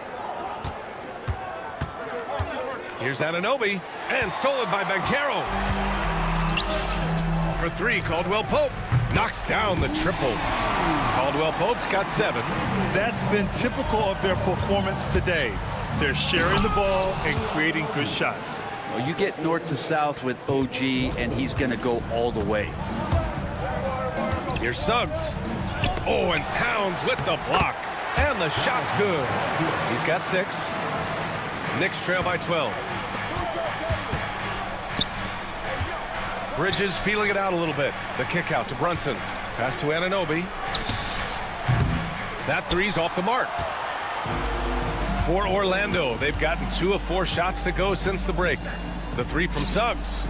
Here's Anunoby, and stolen by Banchero. For 3, Caldwell-Pope knocks down the triple. Caldwell-Pope's got 7. That's been typical of their performance today. They're sharing the ball and creating good shots. Well, you get north to south with OG, and he's going to go all the way. Here's Suggs. Oh, and Towns with the block. And the shot's good. He's got 6. Knicks trail by 12. Bridges feeling it out a little bit. The kick out to Brunson. Pass to Anunoby. That 3's off the mark. For Orlando, they've gotten 2 of 4 shots to go since the break. The 3 from Suggs.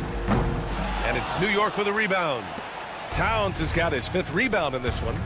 And it's New York with a rebound. Towns has got his 5th rebound in this one.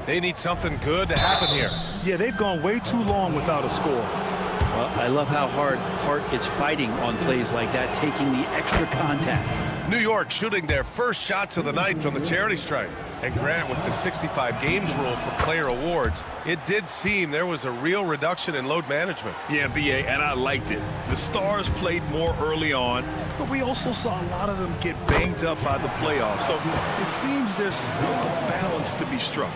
They need something good to happen here. Yeah, they've gone way too long without a score. Well, I love how hard Hart is fighting on plays like that, taking the extra contact. New York shooting their first shots of the night from the charity stripe. And Grant, with the 65 games rule for player awards, it did seem there was a real reduction in load management. Yeah, BA, and I liked it. The stars played more early on, but we also saw a lot of them get banged up by the playoffs. So it seems there's still a balance to be struck.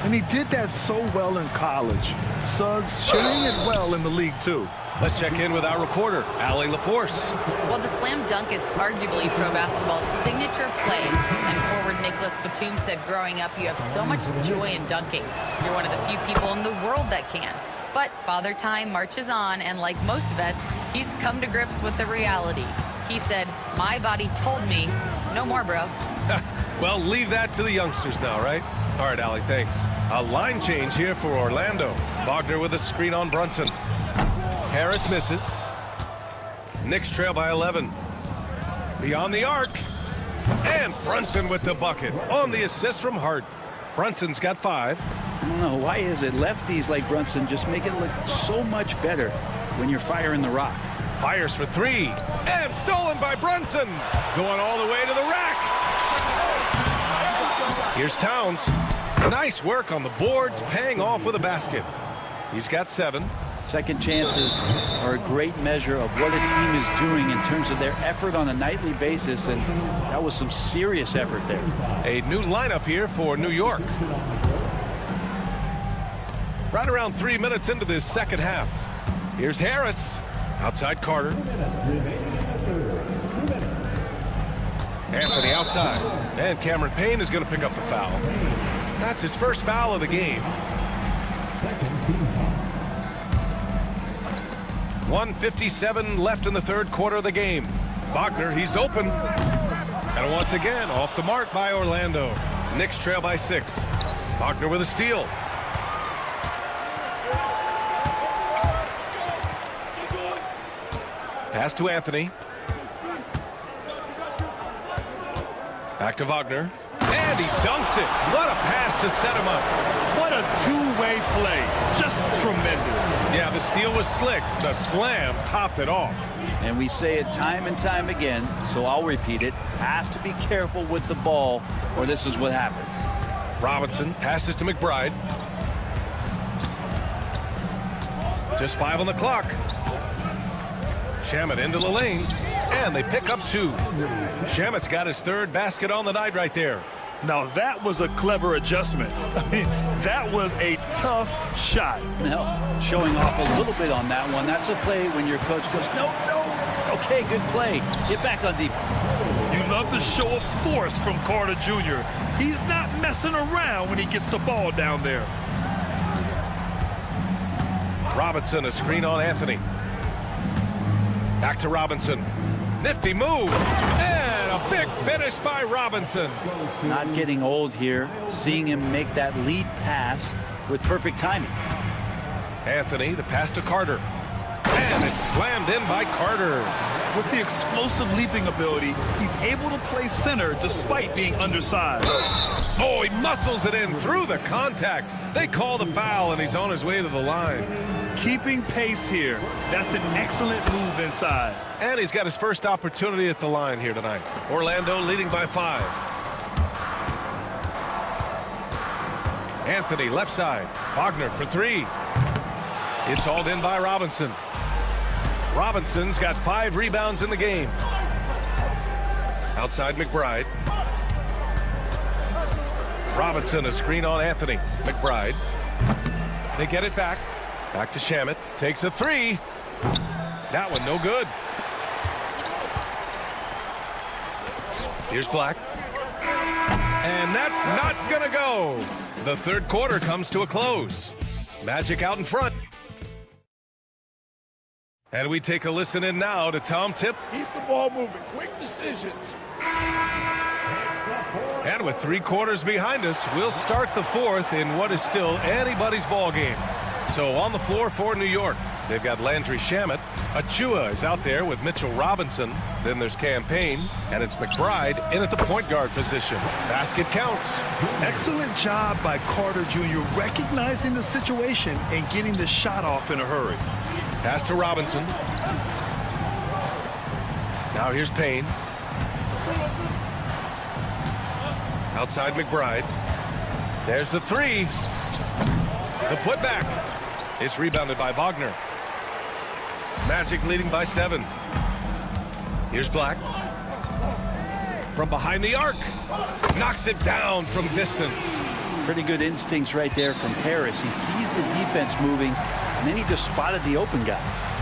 And he did that so well in college. Suggs sharing it well in the league, too. Let's check in with our reporter, Allie LaForce. Well, the slam dunk is arguably pro basketball's signature play. And forward Nicholas Batum said growing up, you have so much joy in dunking. You're one of the few people in the world that can. But Father Time marches on, and like most vets, he's come to grips with the reality. He said, my body told me, no more, bro. Well, leave that to the youngsters now, right? All right, Allie, thanks. A line change here for Orlando. Wagner with a screen on Brunson. Harris misses. Knicks trail by 11. Beyond the arc. And Brunson with the bucket on the assist from Hart. Brunson's got 5. I don't know, why is it lefties like Brunson just make it look so much better when you're firing the rock? Fires for 3. And stolen by Brunson. Going all the way to the rack. Here's Towns. Nice work on the boards, paying off with a basket. He's got 7. Second chances are a great measure of what a team is doing in terms of their effort on a nightly basis, and that was some serious effort there. A new lineup here for New York. Right around 3 minutes into this second half. Here's Harris. Outside Carter. Anthony outside. And Cameron Payne is going to pick up the foul. That's his first foul of the game. 1:57 left in the third quarter of the game. Wagner, he's open. And once again, off the mark by Orlando. Knicks trail by 6. Wagner with a steal. Pass to Anthony. Back to Wagner. And he dunks it. What a pass to set him up. What a two-way play. Just tremendous. Yeah, the steal was slick. The slam topped it off. And we say it time and time again, so I'll repeat it. Have to be careful with the ball, or this is what happens. Robinson passes to McBride. Just 5 on the clock. Shamet into the lane, and they pick up 2. Shamet's got his 3rd basket on the night right there. Now that was a clever adjustment. I mean, that was a tough shot. Now, showing off a little bit on that one. That's a play when your coach goes, no. Okay, good play. Get back on defense. You love the show of force from Carter Jr. He's not messing around when he gets the ball down there. Robinson, a screen on Anthony. Back to Robinson. Nifty move. And a big finish by Robinson. Not getting old here. Seeing him make that lead pass with perfect timing. Anthony, the pass to Carter. And it's slammed in by Carter. With the explosive leaping ability, he's able to play center despite being undersized. Oh, he muscles it in through the contact. They call the foul, and he's on his way to the line. Keeping pace here. That's an excellent move inside. And he's got his first opportunity at the line here tonight. Orlando leading by 5. Anthony left side. Wagner for 3. It's hauled in by Robinson. Robinson's got 5 rebounds in the game. Outside McBride. Robinson, a screen on Anthony. McBride. They get it back. Back to Shamet. Takes a 3. That one no good. Here's Black. And that's not gonna go. The third quarter comes to a close. Magic out in front. And we take a listen in now to Tom Tip. Keep the ball moving. Quick decisions. And with 3 quarters behind us, we'll start the fourth in what is still anybody's ball game. So on the floor for New York, they've got Landry Shamet. Achua is out there with Mitchell Robinson. Then there's Cam Payne, and it's McBride in at the point guard position. Basket counts. Excellent job by Carter Jr. recognizing the situation and getting the shot off in a hurry. Pass to Robinson. Now here's Payne. Outside McBride. There's the 3. The putback. It's rebounded by Wagner. Magic leading by 7. Here's Black. From behind the arc. Knocks it down from distance. Pretty good instincts right there from Harris. He sees the defense moving, and then he just spotted the open guy.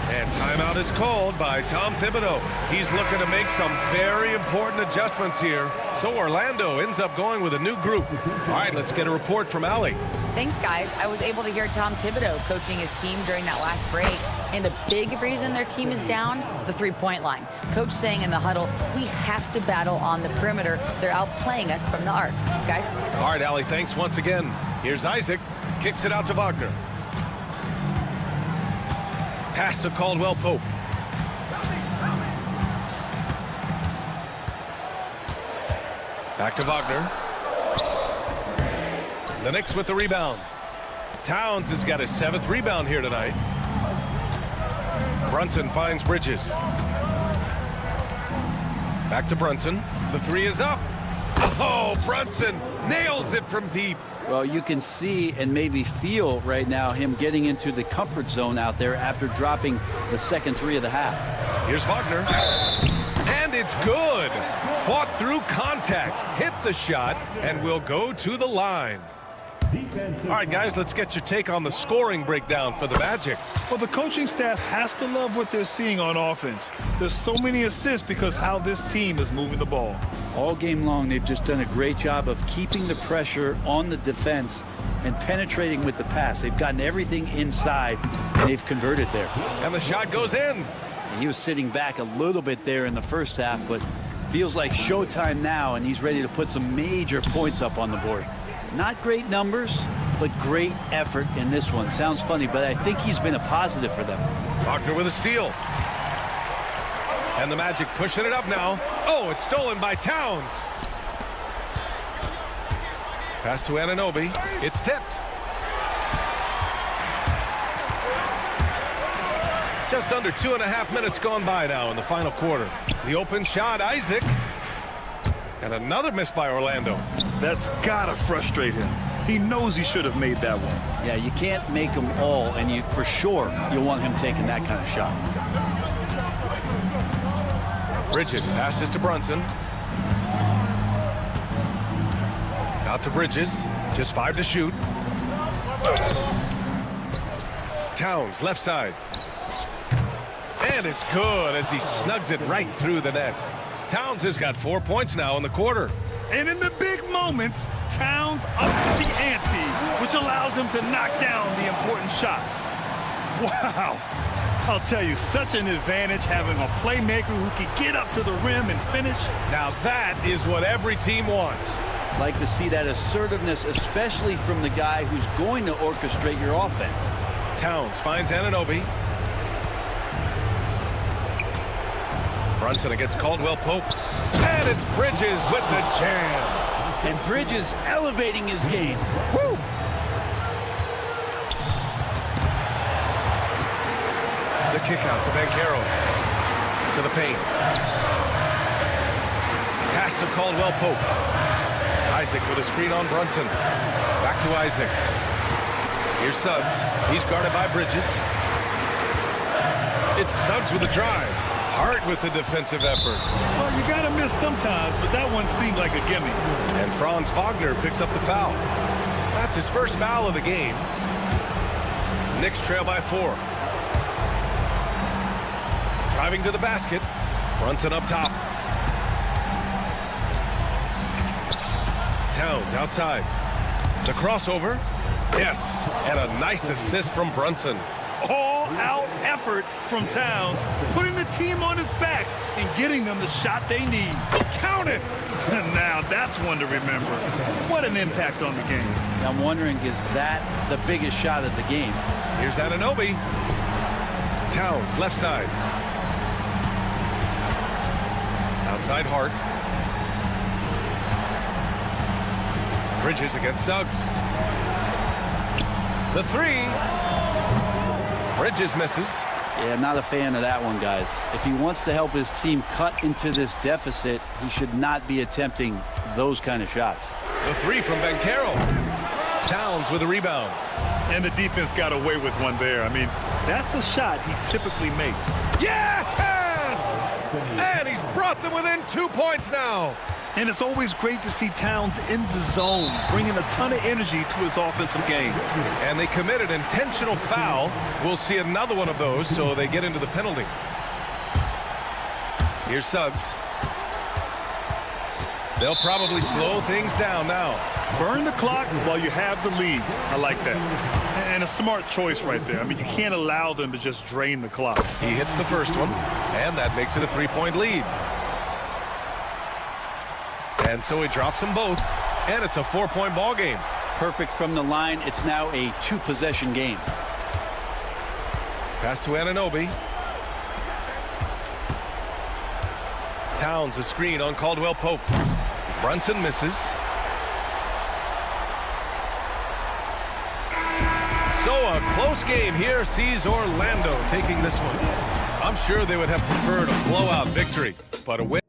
And timeout is called by Tom Thibodeau. He's looking to make some very important adjustments here. So Orlando ends up going with a new group. All right, let's get a report from Allie. Thanks, guys. I was able to hear Tom Thibodeau coaching his team during that last break. And a big reason their team is down, the three-point line. Coach saying in the huddle, we have to battle on the perimeter. They're outplaying us from the arc. Guys? All right, Allie, thanks once again. Here's Isaac. Kicks it out to Wagner. Pass to Caldwell Pope. Back to Wagner. The Knicks with the rebound. Towns has got his 7th rebound here tonight. Brunson finds Bridges. Back to Brunson. The three is up. Oh, Brunson nails it from deep. Well, you can see and maybe feel right now him getting into the comfort zone out there after dropping the second three of the half. Here's Wagner. And it's good. Fought through contact, hit the shot, and will go to the line. All right, guys, let's get your take on the scoring breakdown for the Magic. Well, the coaching staff has to love what they're seeing on offense. There's so many assists because how this team is moving the ball. All game long, they've just done a great job of keeping the pressure on the defense and penetrating with the pass. They've gotten everything inside, and they've converted there. And the shot goes in. He was sitting back a little bit there in the first half, but feels like showtime now, and he's ready to put some major points up on the board. Not great numbers, but great effort in this one. Sounds funny, but I think he's been a positive for them. Wagner with a steal. And the Magic pushing it up now. Oh, it's stolen by Towns. Pass to Anunoby. It's tipped. Just under 2.5 minutes gone by now in the final quarter. The open shot, Isaac. And another miss by Orlando. That's gotta frustrate him. He knows he should have made that one. Yeah, you can't make them all, and for sure you'll want him taking that kind of shot. Bridges passes to Brunson. Out to Bridges. Just 5 to shoot. Towns, left side. And it's good as he snugs it right through the net. Towns has got 4 points now in the quarter. And in the big moments, Towns ups the ante, which allows him to knock down the important shots. Wow. I'll tell you, such an advantage having a playmaker who can get up to the rim and finish. Now that is what every team wants. Like to see that assertiveness, especially from the guy who's going to orchestrate your offense. Towns finds Anunoby. Brunson against Caldwell Pope. And it's Bridges with the jam. And Bridges elevating his game. Woo! The kick out to Banchero. To the paint. Pass to Caldwell Pope. Isaac with a screen on Brunson. Back to Isaac. Here's Suggs. He's guarded by Bridges. It's Suggs with a drive. Hart with the defensive effort. Well, you gotta miss sometimes, but that one seemed like a gimme. And Franz Wagner picks up the foul. That's his first foul of the game. Knicks trail by 4. Driving to the basket. Brunson up top. Towns outside. The crossover. Yes. And a nice assist from Brunson. All-out effort from Towns, putting the team on his back and getting them the shot they need. Count it! Now that's one to remember. What an impact on the game. I'm wondering, is that the biggest shot of the game? Here's Anunoby. Towns, left side. Outside Hart. Bridges against Suggs. The three. Bridges misses. Yeah, not a fan of that one, guys. If he wants to help his team cut into this deficit, he should not be attempting those kind of shots. The three from Banchero. Towns with a rebound. And the defense got away with one there. I mean, that's a shot he typically makes. Yes! And he's brought them within 2 points now. And it's always great to see Towns in the zone, bringing a ton of energy to his offensive game. And they committed intentional foul. We'll see another one of those, so they get into the penalty. Here's Suggs. They'll probably slow things down now. Burn the clock while you have the lead. I like that. And a smart choice right there. I mean, you can't allow them to just drain the clock. He hits the first one, and that makes it a 3-point lead. And so he drops them both, and it's a 4-point ball game. Perfect from the line. It's now a 2-possession game. Pass to Anunoby. Towns a screen on Caldwell Pope. Brunson misses. So a close game here sees Orlando taking this one. I'm sure they would have preferred a blowout victory, but a win.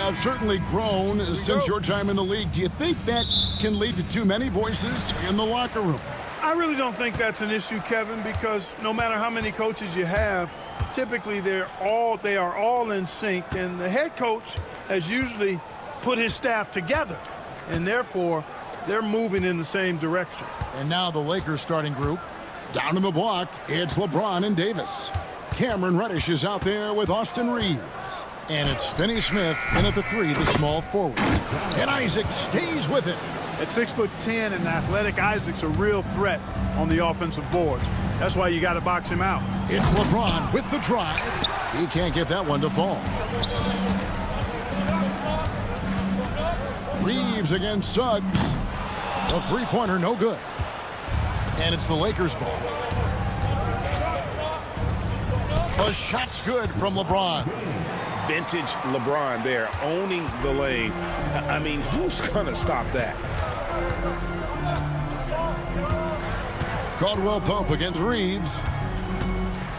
have certainly grown since your time in the league. Do you think that can lead to too many voices in the locker room? I really don't think that's an issue, Kevin, because no matter how many coaches you have, typically they are all in sync, and the head coach has usually put his staff together, and therefore they're moving in the same direction. And now the Lakers starting group. Down in the block, it's LeBron and Davis. Cameron Reddish is out there with Austin Reeves. And it's Finney Smith in at the 3, the small forward. And Isaac stays with it. At 6'10" and athletic, Isaac's a real threat on the offensive boards. That's why you got to box him out. It's LeBron with the drive. He can't get that one to fall. Reeves against Suggs. The three-pointer, no good. And it's the Lakers' ball. The shot's good from LeBron. Vintage LeBron there, owning the lane. I mean, who's going to stop that? Caldwell Pope against Reeves.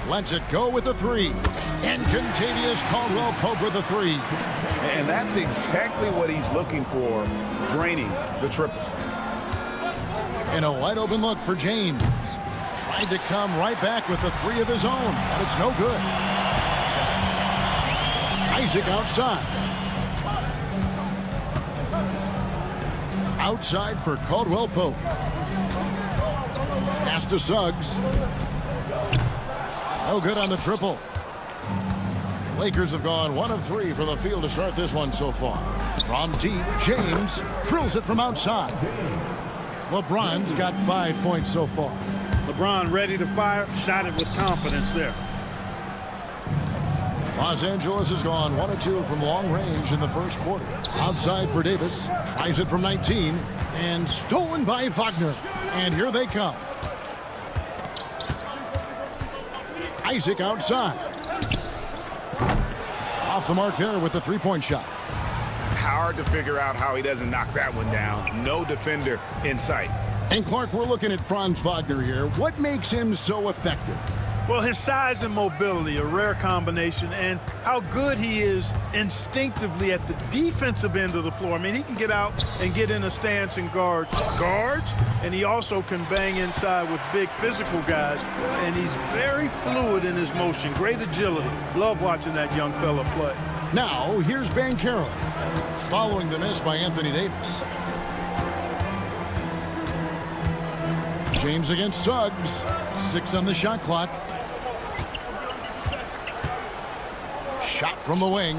Lets it go with a 3. And Contavious Caldwell Pope with a 3. And that's exactly what he's looking for, draining the triple. And a wide open look for James. Tried to come right back with the 3 of his own, but it's no good. Isaac outside. Outside for Caldwell Pope. Pass to Suggs. No good on the triple. Lakers have gone 1 of 3 from the field to start this one so far. From deep, James drills it from outside. LeBron's got 5 points so far. LeBron ready to fire, shot it with confidence there. Los Angeles has gone 1 of 2 from long range in the first quarter. Outside for Davis, tries it from 19, and stolen by Wagner. And here they come. Isaac outside. Off the mark there with the three-point shot. Hard to figure out how he doesn't knock that one down. No defender in sight. And Clark, we're looking at Franz Wagner here. What makes him so effective? Well, his size and mobility, a rare combination, and how good he is instinctively at the defensive end of the floor. I mean, he can get out and get in a stance and guards, and he also can bang inside with big physical guys, and he's very fluid in his motion, great agility. Love watching that young fella play. Now, here's Banchero, following the miss by Anthony Davis. James against Suggs, 6 on the shot clock. Shot from the wing,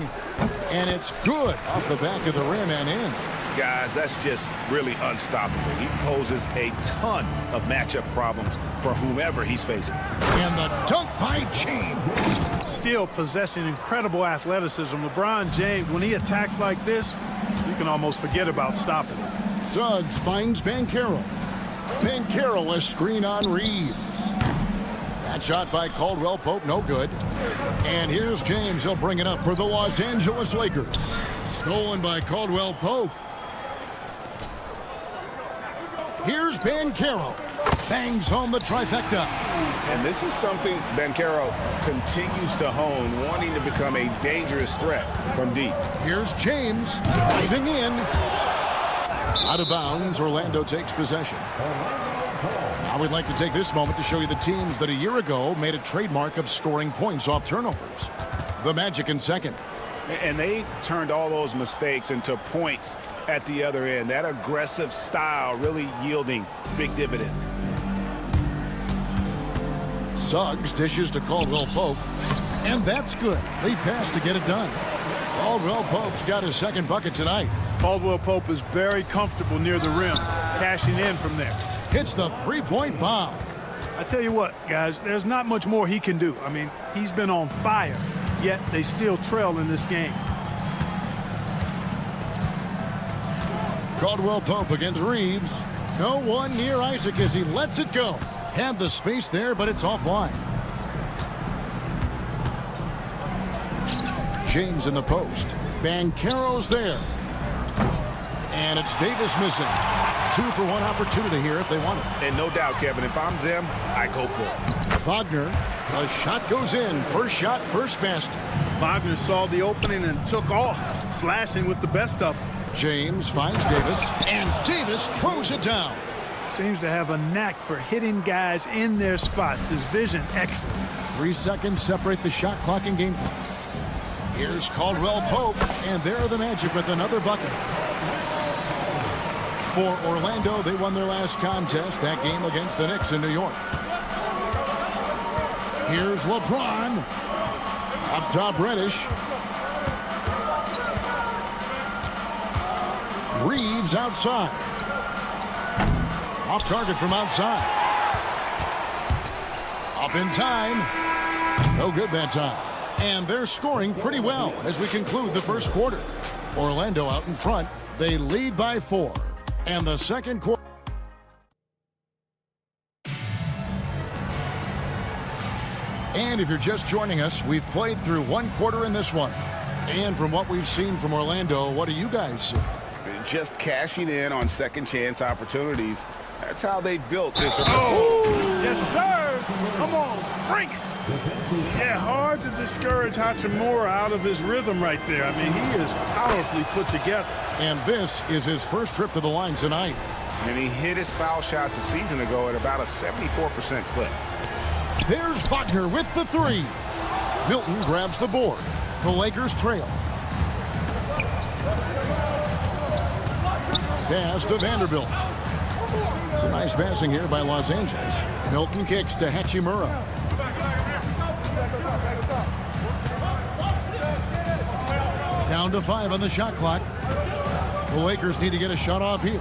and it's good off the back of the rim and in. Guys, that's just really unstoppable. He poses a ton of matchup problems for whomever he's facing. And the dunk by James. Still possessing incredible athleticism. LeBron James, when he attacks like this, you can almost forget about stopping him. Suggs finds Banchero. Banchero a screen on Reeves. That shot by Caldwell Pope, no good. And here's James. He'll bring it up for the Los Angeles Lakers. Stolen by Caldwell Pope. Here's Banchero. Bangs home the trifecta. And this is something Banchero continues to hone, wanting to become a dangerous threat from deep. Here's James diving in. Out of bounds, Orlando takes possession. Now we'd like to take this moment to show you the teams that a year ago made a trademark of scoring points off turnovers. The Magic in second. And they turned all those mistakes into points at the other end. That aggressive style really yielding big dividends. Suggs dishes to Caldwell Pope. And that's good. Lead pass to get it done. Caldwell Pope's got his second bucket tonight. Caldwell Pope is very comfortable near the rim, cashing in from there. Hits the three-point bomb. I tell you what, guys, there's not much more he can do. I mean, he's been on fire, yet they still trail in this game. Caldwell Pope against Reeves. No one near Isaac as he lets it go. Had the space there, but it's offline. James in the post. Banchero's there. And it's Davis missing. 2-for-1 opportunity here if they want it. And no doubt, Kevin, if I'm them, I go for it. Wagner, a shot goes in. First shot, first basket. Wagner saw the opening and took off, slashing with the best of them. James finds Davis, and Davis throws it down. Seems to have a knack for hitting guys in their spots. His vision excellent. 3 seconds separate the shot clock and game clock. Here's Caldwell Pope, and there the Magic with another bucket. For Orlando, they won their last contest, that game against the Knicks in New York. Here's LeBron. Up top, Reddish. Reeves outside. Off target from outside. Up in time. No good that time. And they're scoring pretty well as we conclude the first quarter. Orlando out in front. They lead by 4. And the second quarter. And if you're just joining us, we've played through 1 quarter in this one. And from what we've seen from Orlando, what do you guys see? Just cashing in on second chance opportunities. That's how they built this. Oh, yes, sir. Come on, bring it. Yeah, hard to discourage Hachimura out of his rhythm right there. I mean, he is powerfully put together. And this is his first trip to the line tonight. And he hit his foul shots a season ago at about a 74% clip. There's Wagner with the 3. Milton grabs the board. The Lakers trail. Pass to Vanderbilt. Some nice passing here by Los Angeles. Milton kicks to Hachimura. Down to 5 on the shot clock. The Lakers need to get a shot off here.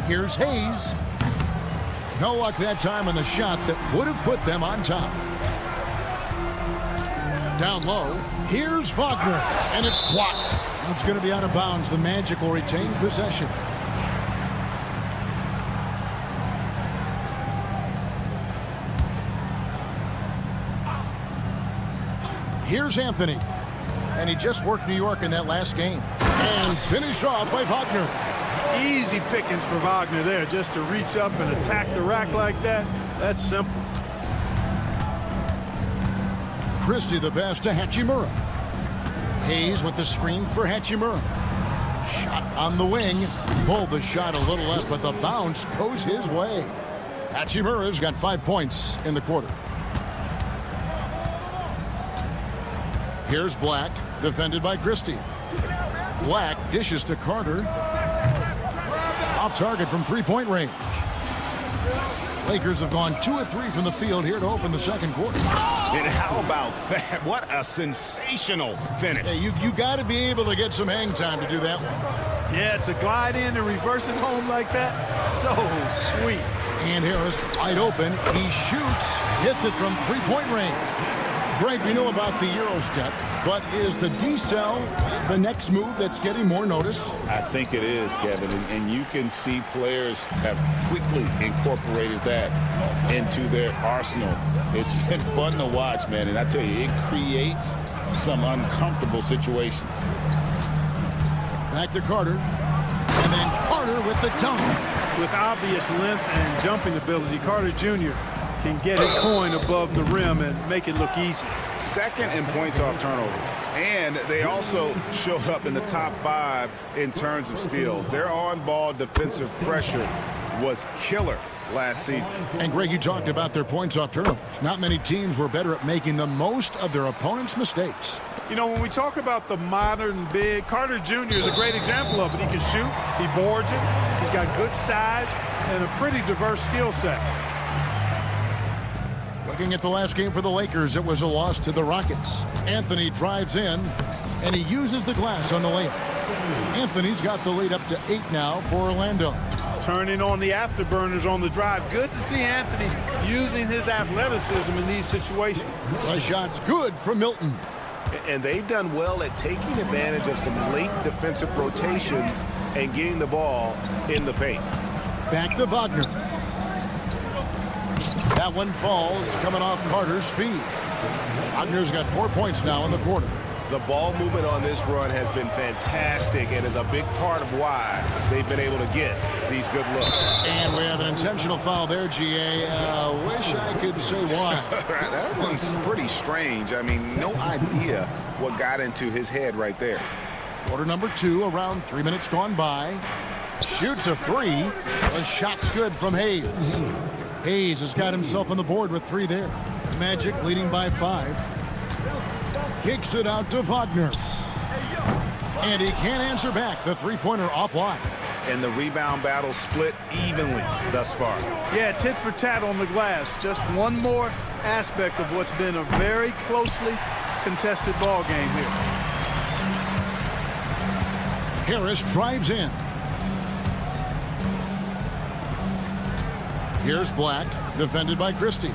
Here's Hayes. No luck that time on the shot that would have put them on top. Down low. Here's Wagner. And it's blocked. It's going to be out of bounds. The Magic will retain possession. Here's Anthony. And he just worked New York in that last game. And finished off by Wagner. Easy pickings for Wagner there, just to reach up and attack the rack like that. That's simple. Christie the pass to Hachimura. Hayes with the screen for Hachimura. Shot on the wing. Pulled the shot a little left, but the bounce goes his way. Hachimura's got 5 points in the quarter. Here's Black, defended by Christie. Black dishes to Carter. Off target from 3-point range. Lakers have gone 2 of 3 from the field here to open the second quarter. And how about that? What a sensational finish. Hey, you got to be able to get some hang time to do that one. Yeah, to glide in and reverse it home like that, so sweet. And Harris wide open. He shoots, hits it from 3-point range. Greg, we know about the Euro step, but is the decel the next move that's getting more notice? I think it is, Kevin, and you can see players have quickly incorporated that into their arsenal. It's been fun to watch, man, and I tell you, it creates some uncomfortable situations. Back to Carter, and then Carter with the dunk. With obvious length and jumping ability, Carter Jr. can get a coin above the rim and make it look easy. Second in points off turnover. And they also showed up in the top 5 in terms of steals. Their on-ball defensive pressure was killer last season. And Greg, you talked about their points off turnovers. Not many teams were better at making the most of their opponent's mistakes. You know, when we talk about the modern big, Carter Jr. is a great example of it. He can shoot, he boards it, he's got good size and a pretty diverse skill set. Looking at the last game for the Lakers, it was a loss to the Rockets. Anthony drives in, and he uses the glass on the layup. Anthony's got the lead up to 8 now for Orlando. Turning on the afterburners on the drive. Good to see Anthony using his athleticism in these situations. The shot's good from Milton. And they've done well at taking advantage of some late defensive rotations and getting the ball in the paint. Back to Wagner. That one falls, coming off Carter's feet. Wagner's got 4 points now in the quarter. The ball movement on this run has been fantastic and is a big part of why they've been able to get these good looks. And we have an intentional foul there, GA. Wish I could say why. That one's pretty strange. I mean, no idea what got into his head right there. Quarter number 2, around 3 minutes gone by. Shoots a 3. The shot's good from Hayes. Hayes has got himself on the board with 3 there. Magic leading by 5. Kicks it out to Wagner. And he can't answer back. The three-pointer offline. And the rebound battle split evenly thus far. Yeah, tit for tat on the glass. Just one more aspect of what's been a very closely contested ball game here. Harris drives in. Here's Black, defended by Christie.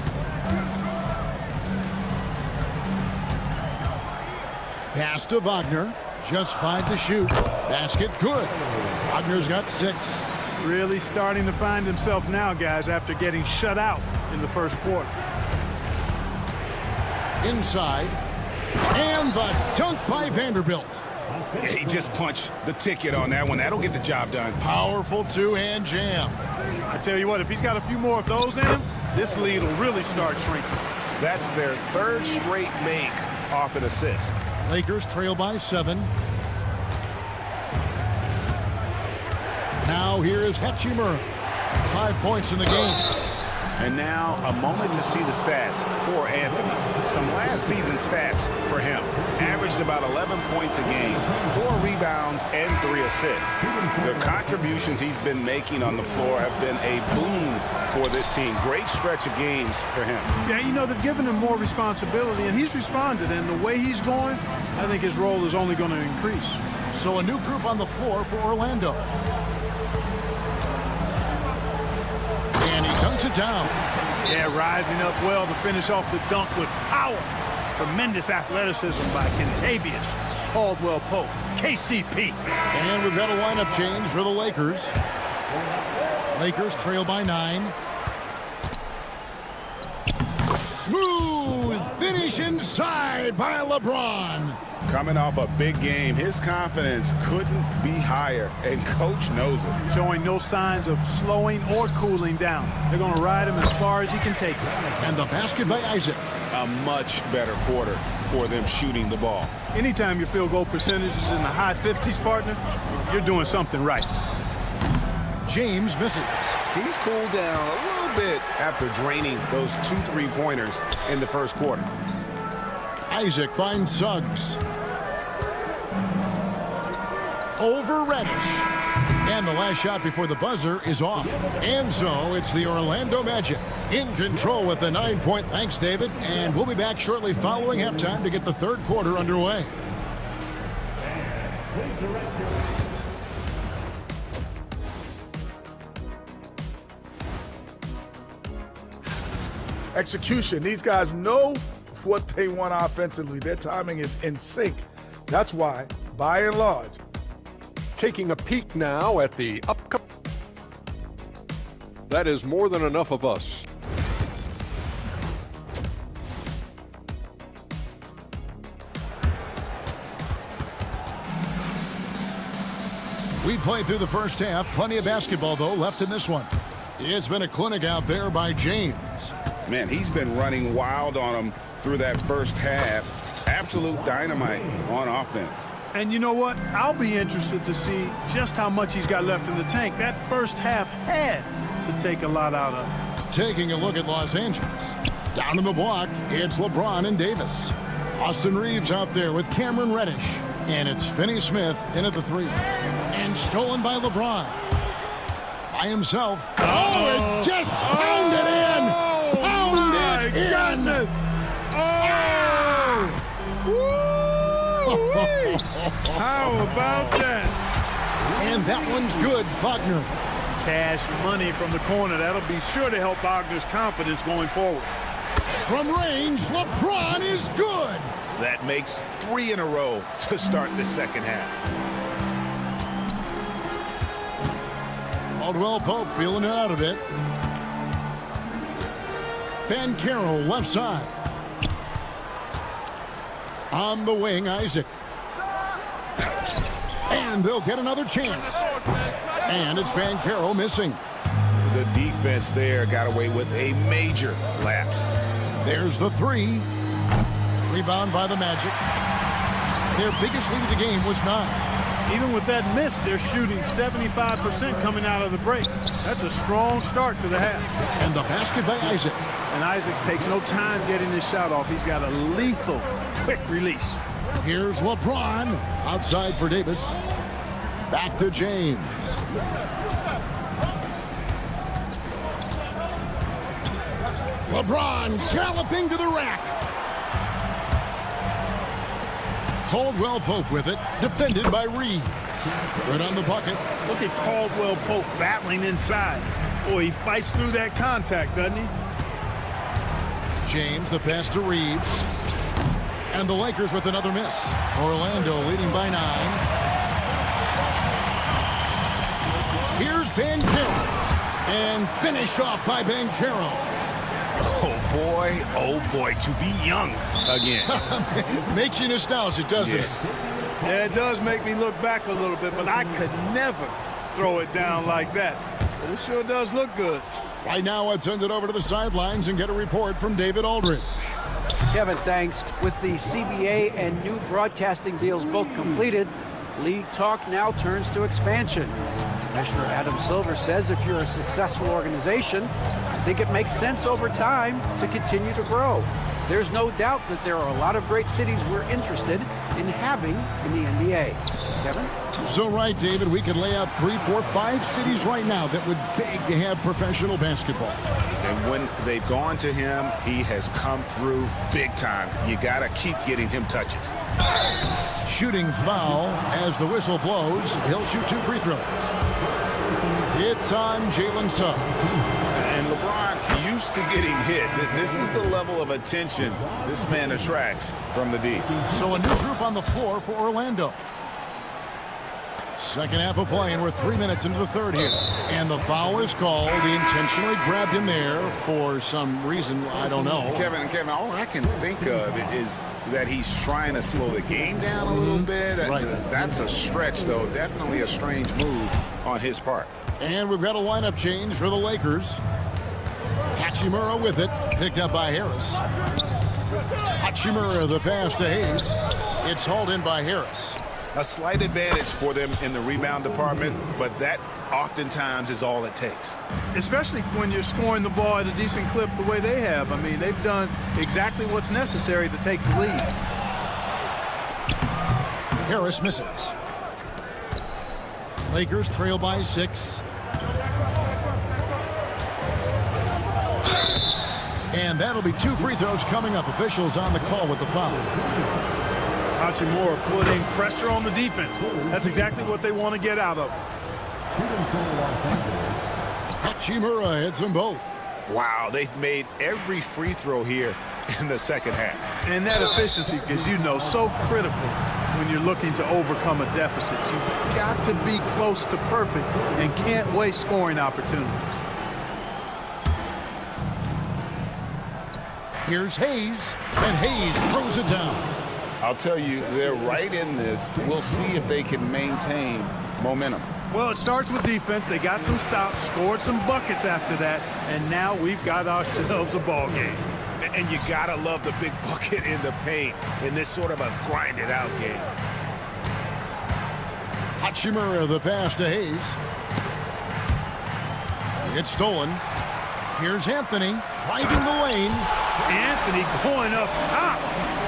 Pass to Wagner. Just 5 to shoot. Basket good. Wagner's got 6. Really starting to find himself now, guys, after getting shut out in the first quarter. Inside. And the dunk by Vanderbilt. Yeah, he just punched the ticket on that one. That'll get the job done. Powerful two-hand jam. I tell you what, if he's got a few more of those in him, this lead will really start shrinking. That's their 3rd straight make off an assist. Lakers trail by 7. Now here is Hachimura. 5 points in the game. And now a moment to see the stats for Anthony. Some last season stats for him. Averaged about 11 points a game, 4 rebounds, and 3 assists. The contributions he's been making on the floor have been a boon for this team. Great stretch of games for him. Yeah, you know, they've given him more responsibility, and he's responded. And the way he's going, I think his role is only going to increase. So a new group on the floor for Orlando. And he dunks it down. Yeah, rising up well to finish off the dunk with power. Tremendous athleticism by Kentavious Caldwell-Pope, KCP. And we've got a lineup change for the Lakers. Lakers trail by 9. Smooth finish inside by LeBron. Coming off a big game, his confidence couldn't be higher, and coach knows it. Showing no signs of slowing or cooling down. They're going to ride him as far as he can take them. And the basket by Isaac. A much better quarter for them shooting the ball. Anytime your field goal percentage is in the high 50s, partner, you're doing something right. James misses. He's cooled down a little bit after draining those 2 3-pointers in the first quarter. Isaac finds Suggs. Over Reddish. And the last shot before the buzzer is off. And so it's the Orlando Magic in control with the 9-point. Thanks, David. And we'll be back shortly following halftime to get the third quarter underway. Execution. These guys know what they want offensively. Their timing is in sync. That's why, by and large, taking a peek now at the upcoming. That is more than enough of us. We played through the first half. Plenty of basketball, though, left in this one. It's been a clinic out there by James. Man, he's been running wild on them through that first half. Absolute dynamite on offense. And you know what? I'll be interested to see just how much he's got left in the tank. That first half had to take a lot out of him. Taking a look at Los Angeles. Down in the block, it's LeBron and Davis. Austin Reeves out there with Cameron Reddish. And it's Finney Smith in at the 3. And stolen by LeBron. By himself. Oh, it just pounded in! Pounded in! Goodness. How about that? And that one's good, Wagner. Cash money from the corner. That'll be sure to help Wagner's confidence going forward. From range, LeBron is good. That makes 3 in a row to start the second half. Caldwell-Pope feeling it out a bit. Ben Carroll left side. On the wing, Isaac. And they'll get another chance. And it's Bancaro missing. The defense there got away with a major lapse. There's the three. Rebound by the Magic. Their biggest lead of the game was 9. Even with that miss, they're shooting 75% coming out of the break. That's a strong start to the half. And the basket by Isaac. And Isaac takes no time getting his shot off. He's got a lethal, quick release. Here's LeBron. Outside for Davis. Back to James. LeBron galloping to the rack. Caldwell Pope with it, defended by Reed. Good on the bucket. Look at Caldwell Pope battling inside. Boy, he fights through that contact, doesn't he? James, the pass to Reeves. And the Lakers with another miss. Orlando leading by 9. Here's Bancaro. And finished off by Bancaro. Oh boy, to be young again. Makes you nostalgic, doesn't it? Yeah, it does make me look back a little bit, but I could never throw it down like that. But it sure does look good. Right now, let's send it over to the sidelines and get a report from David Aldridge. Kevin, thanks. With the CBA and new broadcasting deals both completed, league talk now turns to expansion. Commissioner Adam Silver says if you're a successful organization, I think it makes sense over time to continue to grow. There's no doubt that there are a lot of great cities we're interested in having in the NBA. Kevin? So right, David, we could lay out 3, 4, 5 cities right now that would beg to have professional basketball. And when they've gone to him, he has come through big time. You got to keep getting him touches. Shooting foul as the whistle blows. He'll shoot 2 free throws. It's on Jalen Suggs. And LeBron used to getting hit. This is the level of attention this man attracts from the D. So a new group on the floor for Orlando. Second half of play, and we're 3 minutes into the third here. And the foul is called. He intentionally grabbed him there for some reason, I don't know. Kevin, all I can think of is that he's trying to slow the game down a little bit. Right. That's a stretch, though. Definitely a strange move on his part. And we've got a lineup change for the Lakers. Hachimura with it, picked up by Harris. Hachimura, the pass to Hayes. It's hauled in by Harris. A slight advantage for them in the rebound department, but that oftentimes is all it takes. Especially when you're scoring the ball at a decent clip the way they have. I mean, they've done exactly what's necessary to take the lead. Harris misses. Lakers trail by 6. And that'll be 2 free throws coming up. Officials on the call with the foul. Hachimura putting pressure on the defense. That's exactly what they want to get out of. Hachimura hits them both. Wow, they've made every free throw here in the second half. And that efficiency, as you know, so critical when you're looking to overcome a deficit. You've got to be close to perfect and can't waste scoring opportunities. Here's Hayes, and Hayes throws it down. I'll tell you, they're right in this. We'll see if they can maintain momentum. Well, it starts with defense. They got some stops, scored some buckets after that, and now we've got ourselves a ball game. And you gotta love the big bucket in the paint in this sort of a grinded-out game. Hachimura, the pass to Hayes. It's stolen. Here's Anthony, driving the lane. Anthony going up top.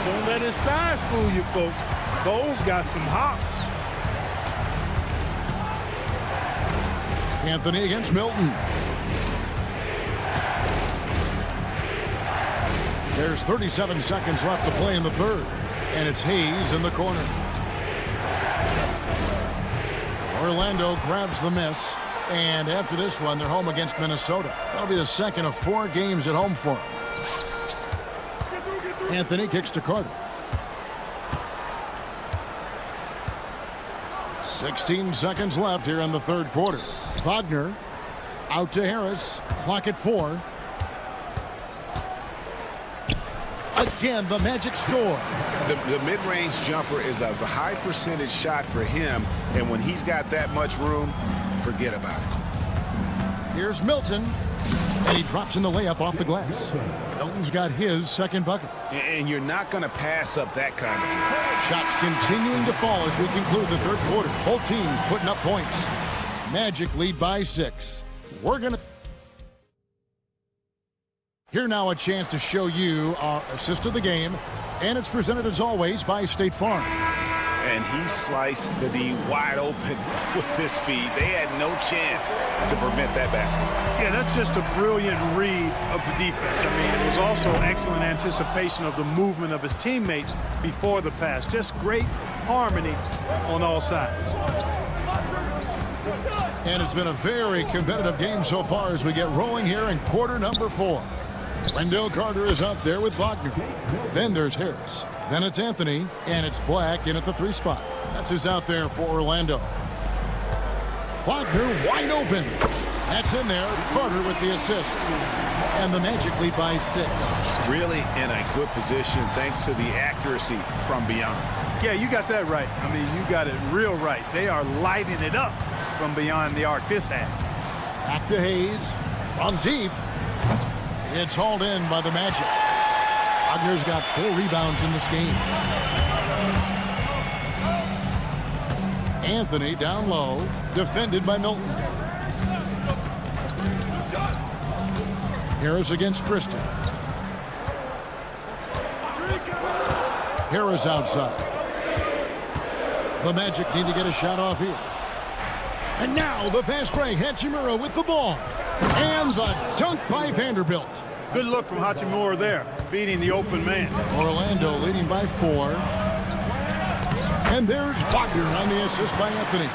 Don't let his size fool you, folks. Cole's got some hops. Anthony against Milton. There's 37 seconds left to play in the third. And it's Hayes in the corner. Orlando grabs the miss. And after this one, they're home against Minnesota. That'll be the second of 4 games at home for them. Anthony kicks to Carter. 16 seconds left here in the third quarter. Wagner out to Harris. Clock at 4. Again, the Magic score. The mid-range jumper is a high percentage shot for him, and when he's got that much room, forget about it. Here's Milton, and he drops in the layup off the glass. Milton's got his second bucket. And you're not going to pass up that kind of. Shots continuing to fall as we conclude the third quarter. Both teams putting up points. Magic lead by 6. We're going to... Here now a chance to show you our assist of the game, and it's presented as always by State Farm. And he sliced the D wide open with his feed. They had no chance to prevent that basket. Yeah, that's just a brilliant read of the defense. I mean, it was also excellent anticipation of the movement of his teammates before the pass. Just great harmony on all sides. And it's been a very competitive game so far as we get rolling here in quarter number 4. Wendell Carter is up there with Wagner. Then there's Harris. Then it's Anthony, and it's Black in at the 3 spot. That's who's out there for Orlando. Wagner wide open. That's in there. Carter with the assist. And the Magic lead by 6. Really in a good position thanks to the accuracy from beyond. Yeah, you got that right. I mean, you got it real right. They are lighting it up from beyond the arc this half. Back to Hayes. From deep. It's hauled in by the Magic. Wagner's got 4 rebounds in this game. Anthony down low, defended by Milton. Harris against Christian. Harris outside. The Magic need to get a shot off here. And now the fast break. Hachimura with the ball. And the dunk by Vanderbilt. Good look from Hachimura there, feeding the open man. Orlando leading by 4. And there's Wagner on the assist by Anthony.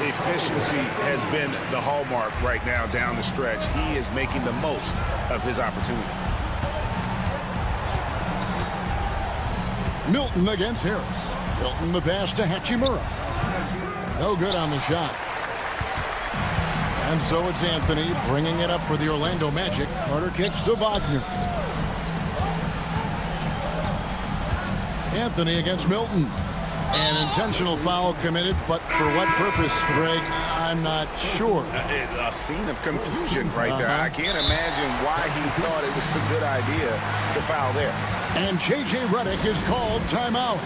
Efficiency has been the hallmark right now down the stretch. He is making the most of his opportunity. Milton against Harris. Milton the pass to Hachimura. No good on the shot. And so it's Anthony bringing it up for the Orlando Magic. Carter kicks to Wagner. Anthony against Milton. An intentional foul committed, but for what purpose, Greg, I'm not sure. A scene of confusion right there. I can't imagine why he thought it was a good idea to foul there. And J.J. Redick is called timeout.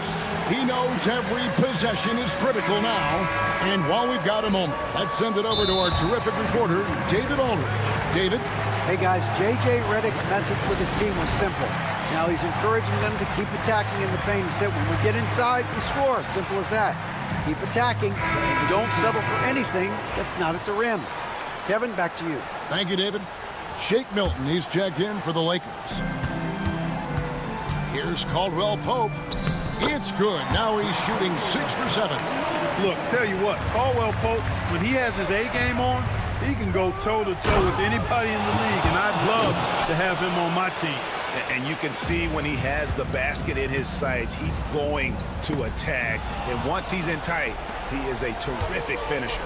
He knows every possession is critical now. And while we've got a moment, let's send it over to our terrific reporter, David Aldridge. David? Hey guys, J.J. Redick's message with his team was simple. Now he's encouraging them to keep attacking in the paint. He said, when we get inside, we score. Simple as that. Keep attacking. If you don't settle for anything that's not at the rim. Kevin, back to you. Thank you, David. Shake Milton, he's checked in for the Lakers. Here's Caldwell Pope. It's good. Now he's shooting 6 for 7. Look, tell you what, Caldwell Pope, when he has his A game on, he can go toe-to-toe with anybody in the league, and I'd love to have him on my team. And you can see when he has the basket in his sights, he's going to attack. And once he's in tight, he is a terrific finisher.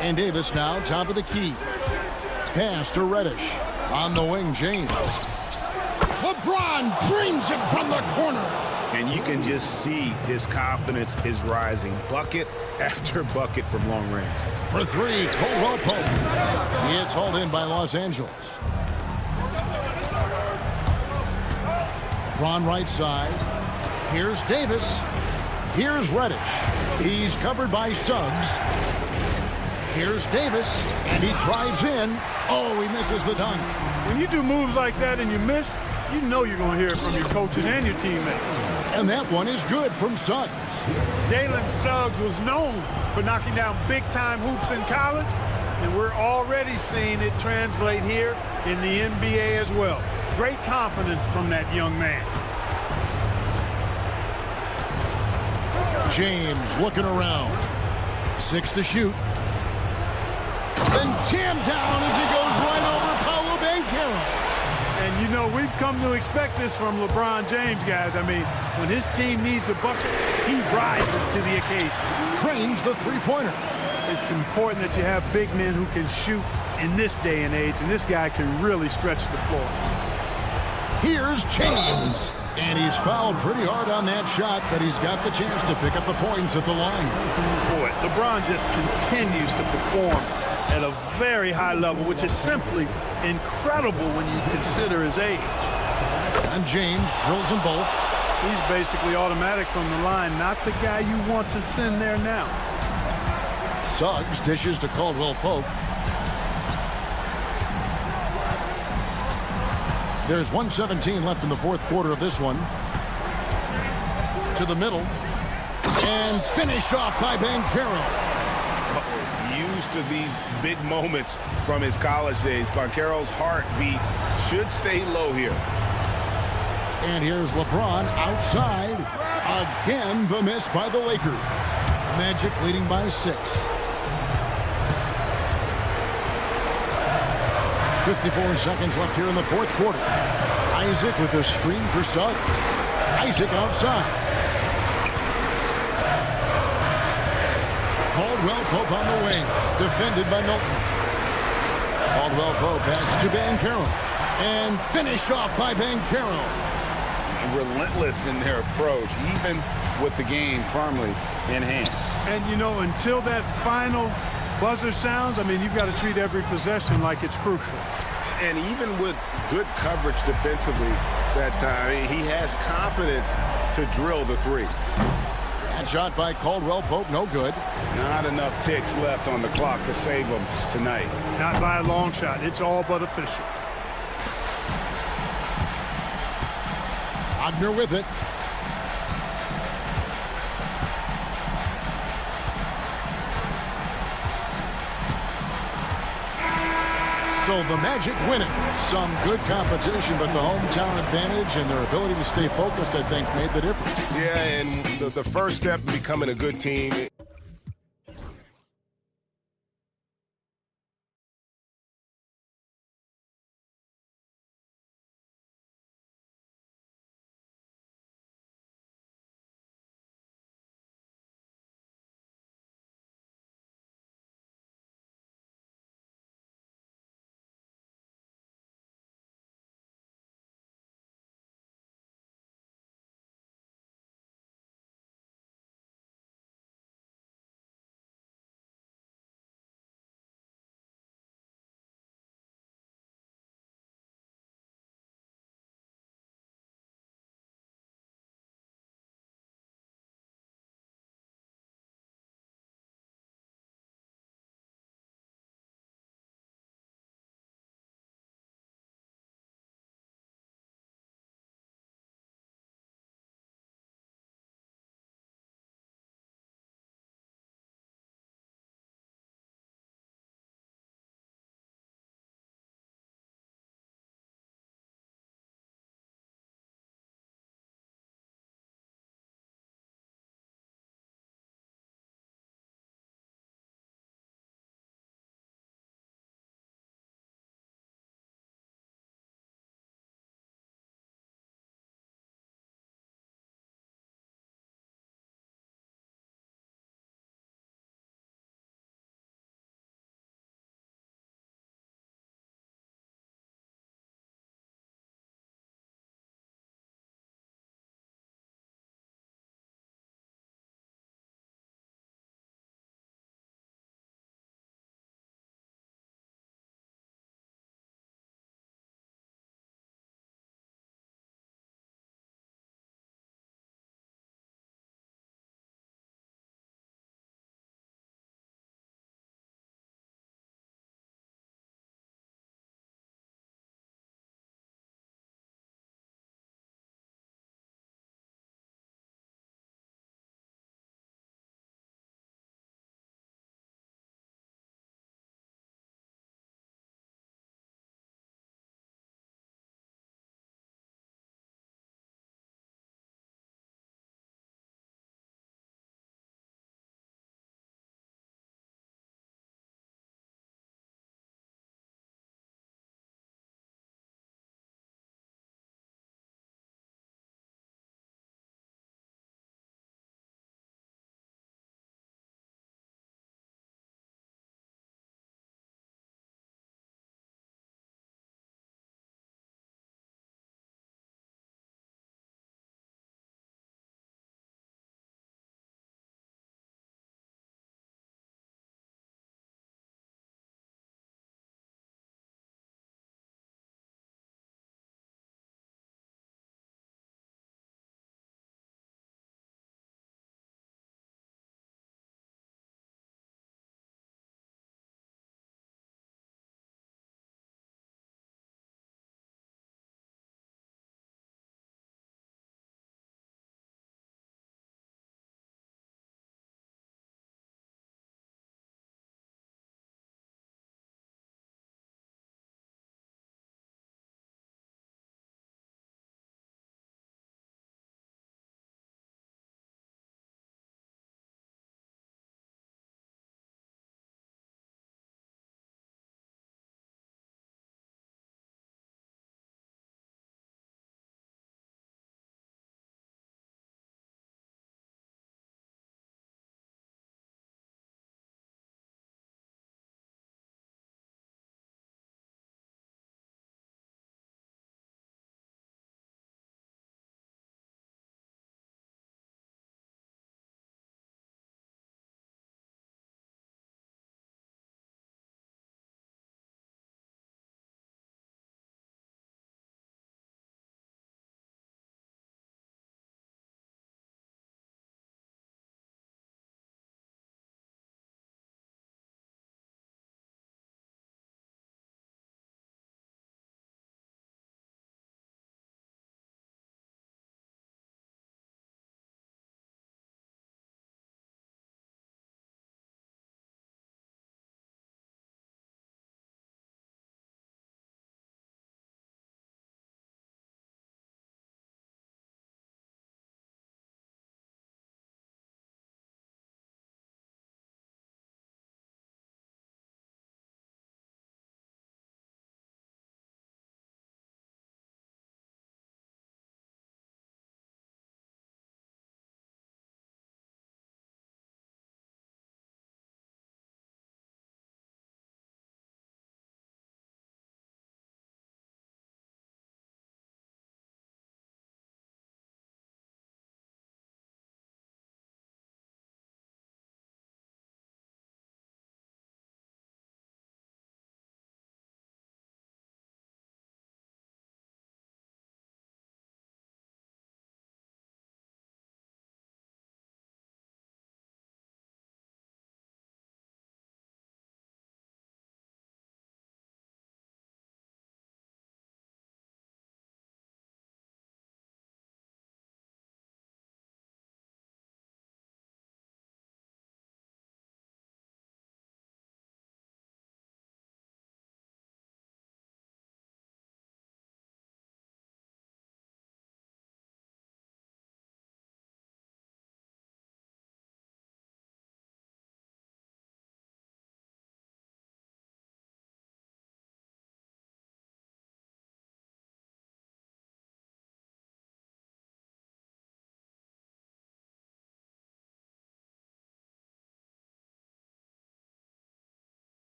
And Davis now top of the key. Pass to Reddish. On the wing, James. LeBron brings it from the corner. And you can just see his confidence is rising. Bucket after bucket from long range. For 3, Caldwell Pope. It's hauled in by Los Angeles. LeBron right side. Here's Davis. Here's Reddish. He's covered by Suggs. Here's Davis, and he drives in. Oh, he misses the dunk. When you do moves like that and you miss, you know you're going to hear it from your coaches and your teammates. And that one is good from Suggs. Jalen Suggs was known for knocking down big-time hoops in college, and we're already seeing it translate here in the NBA as well. Great confidence from that young man. James looking around. 6 to shoot. Then jammed down as he goes right over Paolo Banchero. And, you know, we've come to expect this from LeBron James, guys. I mean, when his team needs a bucket, he rises to the occasion. Trains the three-pointer. It's important that you have big men who can shoot in this day and age, and this guy can really stretch the floor. Here's James. And he's fouled pretty hard on that shot, but he's got the chance to pick up the points at the line. Boy, LeBron just continues to perform at a very high level, which is simply incredible when you consider his age. And James drills them both. He's basically automatic from the line, not the guy you want to send there now. Suggs dishes to Caldwell Pope. There's 1:17 left in the fourth quarter of this one. To the middle. And finished off by Banchero. Used to these big moments from his college days. Banchero's heartbeat should stay low here. And here's LeBron outside. Again, the miss by the Lakers. Magic leading by 6. 54 seconds left here in the fourth quarter. Isaac with the screen for Suggs. Isaac outside. Caldwell Pope on the wing. Defended by Milton. Caldwell Pope passes to Banchero. And finished off by Banchero. Relentless in their approach, even with the game firmly in hand. And, you know, until that final buzzer sounds, I mean, you've got to treat every possession like it's crucial. And even with good coverage defensively that time, he has confidence to drill the three. And shot by Caldwell Pope, no good. Not enough ticks left on the clock to save him tonight. Not by a long shot. It's all but official. Wagner with it. So the Magic win it. Some good competition, but the hometown advantage and their ability to stay focused, I think, made the difference. Yeah, and the first step in becoming a good team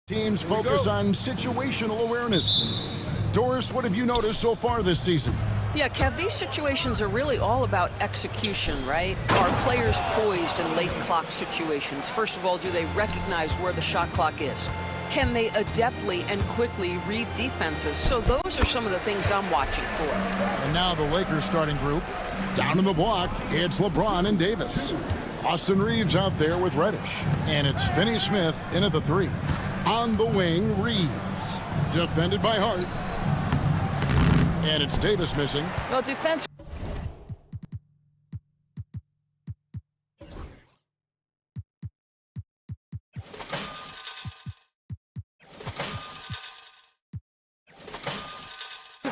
Teams focus on situational awareness. Doris, what have you noticed so far this season? Yeah, Kev, these situations are really all about execution, right? Are players poised in late clock situations? First of all, do they recognize where the shot clock is? Can they adeptly and quickly read defenses? So those are some of the things I'm watching for. And now the Lakers starting group. Down in the block, it's LeBron and Davis. Austin Reeves out there with Reddish. And it's Finney-Smith in at the 3. On the wing, Reeves. Defended by Hart. And it's Davis missing. Well, defense.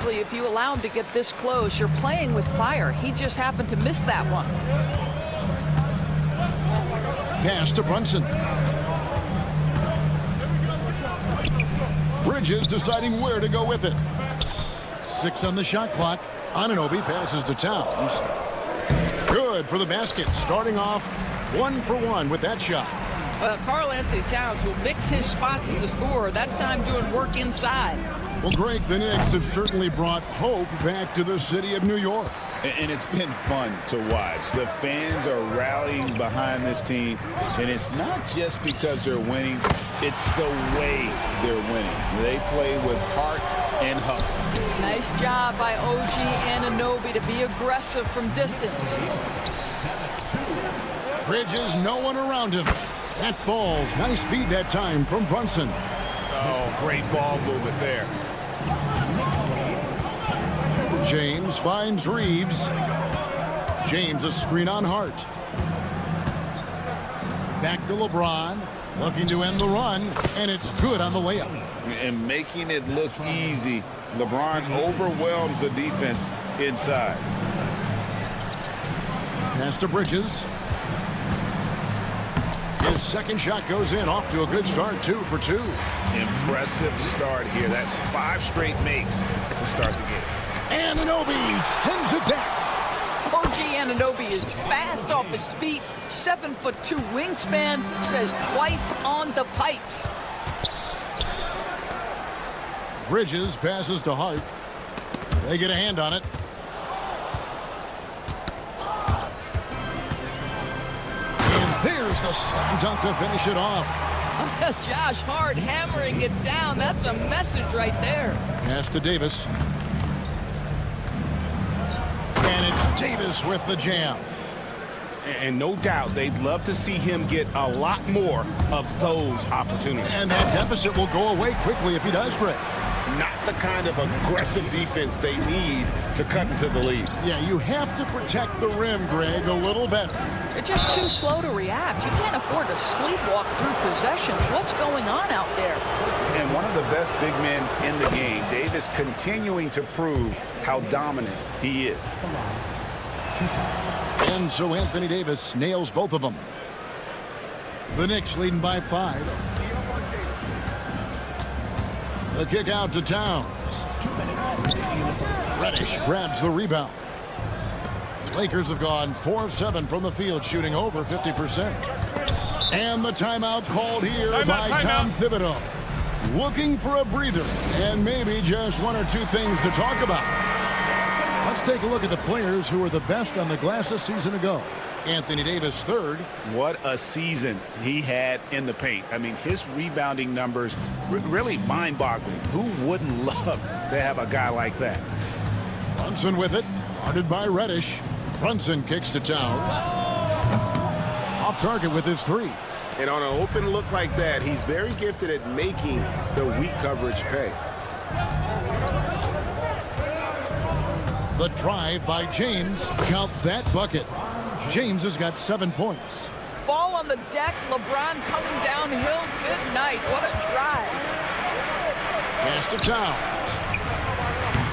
If you allow him to get this close, you're playing with fire. He just happened to miss that one. Pass to Brunson. Bridges deciding where to go with it. 6 on the shot clock. Anunoby passes to Towns. Good for the basket. Starting off 1 for 1 with that shot. Karl Anthony Towns will mix his spots as a scorer, that time doing work inside. Well, Greg, the Knicks have certainly brought hope back to the city of New York. And it's been fun to watch. The fans are rallying behind this team, and it's not just because they're winning, it's the way they're winning. They play with heart and hustle. Nice job by OG Anunoby to be aggressive from distance. Bridges, no one around him. That falls. Nice speed that time from Brunson. Oh, great ball movement there. James finds Reeves. James a screen on Hart. Back to LeBron. Looking to end the run, and it's good on the layup. And making it look easy, LeBron overwhelms the defense inside. Pass to Bridges. His second shot goes in, off to a good start, 2 for 2. Impressive start here. That's 5 straight makes to start the game. Anunoby sends it back. OG Anunoby is fast off his feet, 7'2" wingspan, says twice on the pipes. Bridges passes to Hart. They get a hand on it. And there's the slam dunk to finish it off. Josh Hart hammering it down. That's a message right there. Pass to Davis. And it's Davis with the jam. And no doubt they'd love to see him get a lot more of those opportunities. And that deficit will go away quickly if he does, Greg. Not the kind of aggressive defense they need to cut into the lead. Yeah, you have to protect the rim, Greg, a little better. They're just too slow to react. You can't afford to sleepwalk through possessions. What's going on out there? And one of the best big men in the game, Davis, continuing to prove how dominant he is. And so Anthony Davis nails both of them. The Knicks leading by 5. The kick out to Towns. Reddish grabs the rebound. Lakers have gone 4 of 7 from the field, shooting over 50%. And the timeout called here by Tom Thibodeau. Looking for a breather and maybe just 1 or 2 things to talk about. Let's take a look at the players who were the best on the glass a season ago. Anthony Davis, 3rd. What a season he had in the paint. I mean, his rebounding numbers really mind-boggling. Who wouldn't love to have a guy like that? Brunson with it, guarded by Reddish. Brunson kicks to Towns. Off target with his 3. And on an open look like that, he's very gifted at making the weak coverage pay. The drive by James. Count that bucket. James has got 7 points. Ball on the deck. LeBron coming downhill. Good night. What a drive. Pass to Towns.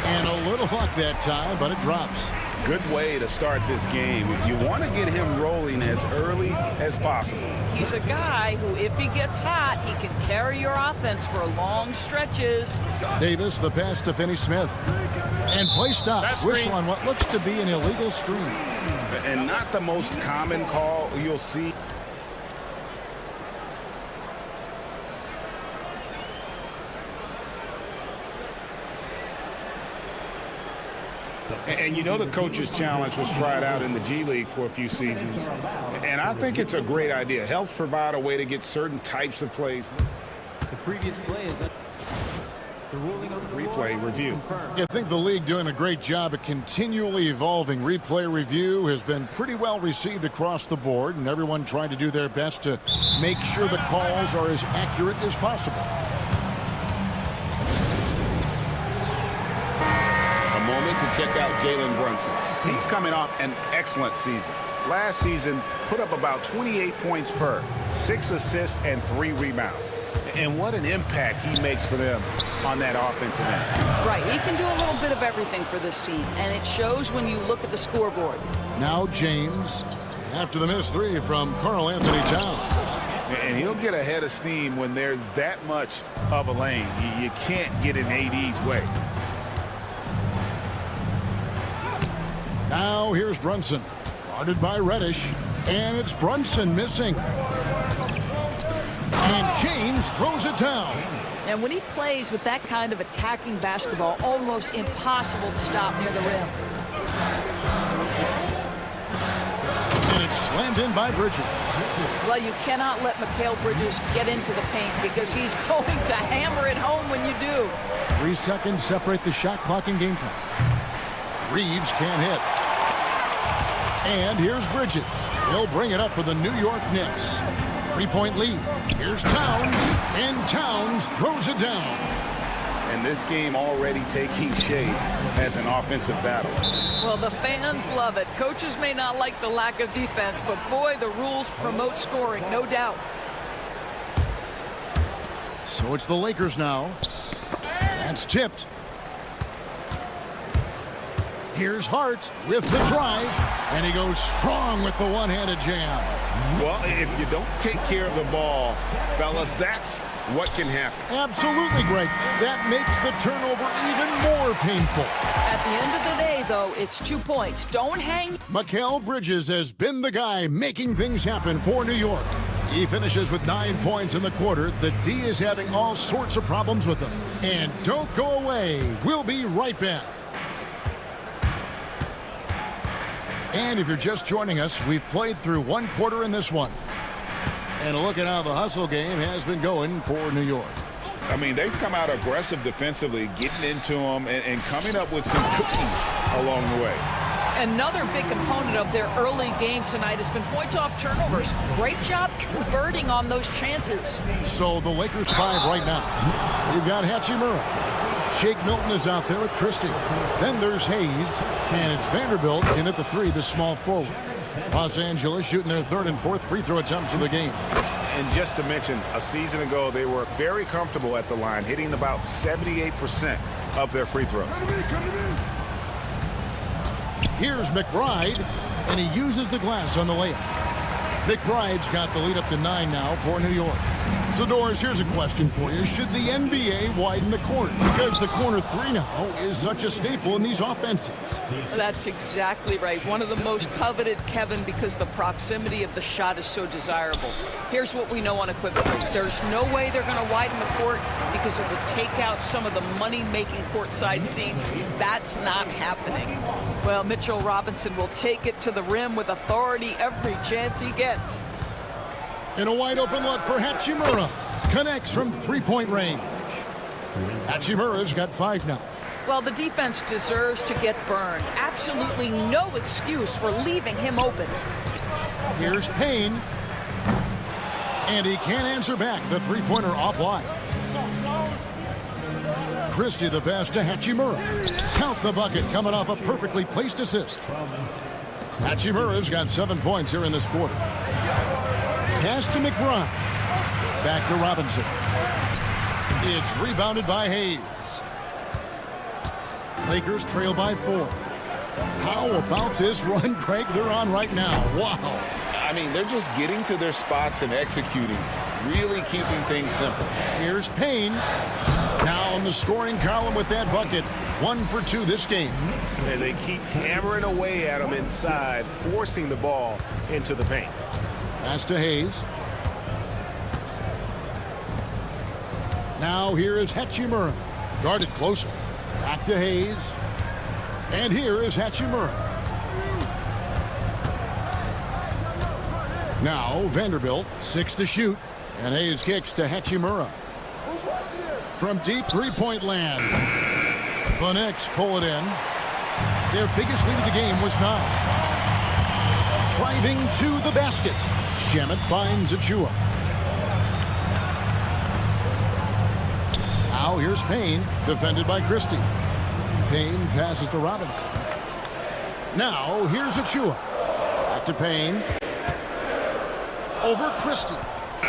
And a little luck that time, but it drops. Good way to start this game. You want to get him rolling as early as possible. He's a guy who, if he gets hot, he can carry your offense for long stretches. Davis, the pass to Finney-Smith. And play stops. Whistle on what looks to be an illegal screen. And not the most common call you'll see. And you know the coach's challenge was tried out in the G League for a few seasons. And I think it's a great idea. It helps provide a way to get certain types of plays. The previous play is the ruling on the replay review. I think the league doing a great job at continually evolving. Replay review has been pretty well received across the board, and everyone trying to do their best to make sure the calls are as accurate as possible. A moment to check out Jalen Brunson. He's coming off an excellent season. Last season, put up about 28 points per, 6 assists, and 3 rebounds. And what an impact he makes for them on that offensive end. Right, he can do a little bit of everything for this team, and it shows when you look at the scoreboard. Now James, after the missed three from Karl Anthony Towns. And he'll get ahead of steam when there's that much of a lane. You can't get in AD's way. Now here's Brunson, guarded by Reddish, and it's Brunson missing. And James throws it down. And when he plays with that kind of attacking basketball, almost impossible to stop near the rim. And it's slammed in by Bridges. Well, you cannot let Mikal Bridges get into the paint because he's going to hammer it home when you do. 3 seconds separate the shot clock and game clock. Reeves can't hit. And here's Bridges. He'll bring it up for the New York Knicks. 3-point lead. Here's Towns, and Towns throws it down. And this game already taking shape as an offensive battle. Well, the fans love it. Coaches may not like the lack of defense, but boy, the rules promote scoring, no doubt. So it's the Lakers now. That's tipped. Here's Hart with the drive, and he goes strong with the one-handed jam. Well, if you don't take care of the ball, fellas, that's what can happen. Absolutely, Greg. That makes the turnover even more painful. At the end of the day, though, it's 2 points. Don't hang. Mikal Bridges has been the guy making things happen for New York. He finishes with 9 points in the quarter. The D is having all sorts of problems with him. And don't go away. We'll be right back. And if you're just joining us, we've played through 1 quarter in this one. And look at how the hustle game has been going for New York. I mean, they've come out aggressive defensively, getting into them and coming up with some cookies along the way. Another big component of their early game tonight has been points off turnovers. Great job converting on those chances. So the Lakers 5 right now. We've got Hachimura. Shake Milton is out there with Christie. Then there's Hayes, and it's Vanderbilt in at the 3, the small forward. Los Angeles shooting their 3rd and 4th free throw attempts of the game. And just to mention, a season ago, they were very comfortable at the line, hitting about 78% of their free throws. Here's McBride, and he uses the glass on the layup. McBride's got the lead up to 9 now for New York. So, Doris, here's a question for you. Should the NBA widen the court? Because the corner 3 now is such a staple in these offenses. That's exactly right. One of the most coveted, Kevin, because the proximity of the shot is so desirable. Here's what we know unequivocally. There's no way they're going to widen the court because it would take out some of the money-making courtside seats. That's not happening. Well, Mitchell Robinson will take it to the rim with authority every chance he gets. And a wide open look for Hachimura. Connects from 3-point range. Hachimura's got 5 now. Well, the defense deserves to get burned. Absolutely no excuse for leaving him open. Here's Payne. And he can't answer back. The 3-pointer offline. Christie the pass to Hachimura. Count the bucket coming off a perfectly placed assist. Hachimura's got 7 points here in this quarter. Pass to McBride. Back to Robinson. It's rebounded by Hayes. Lakers trail by 4. How about this run, Craig, they're on right now? Wow. I mean, they're just getting to their spots and executing, really keeping things simple. Here's Payne. Now on the scoring column with that bucket. 1 for 2 this game. And they keep hammering away at him inside, forcing the ball into the paint. Pass to Hayes. Now here is Hachimura. Guarded closer. Back to Hayes. And here is Hachimura. Now Vanderbilt, 6 to shoot. And Hayes kicks to Hachimura. From deep three-point land. The Knicks pull it in. Their biggest lead of the game was 9. Driving to the basket. Shamet finds Achua. Now here's Payne, defended by Christie. Payne passes to Robinson. Now here's Achua. Back to Payne. Over Christie.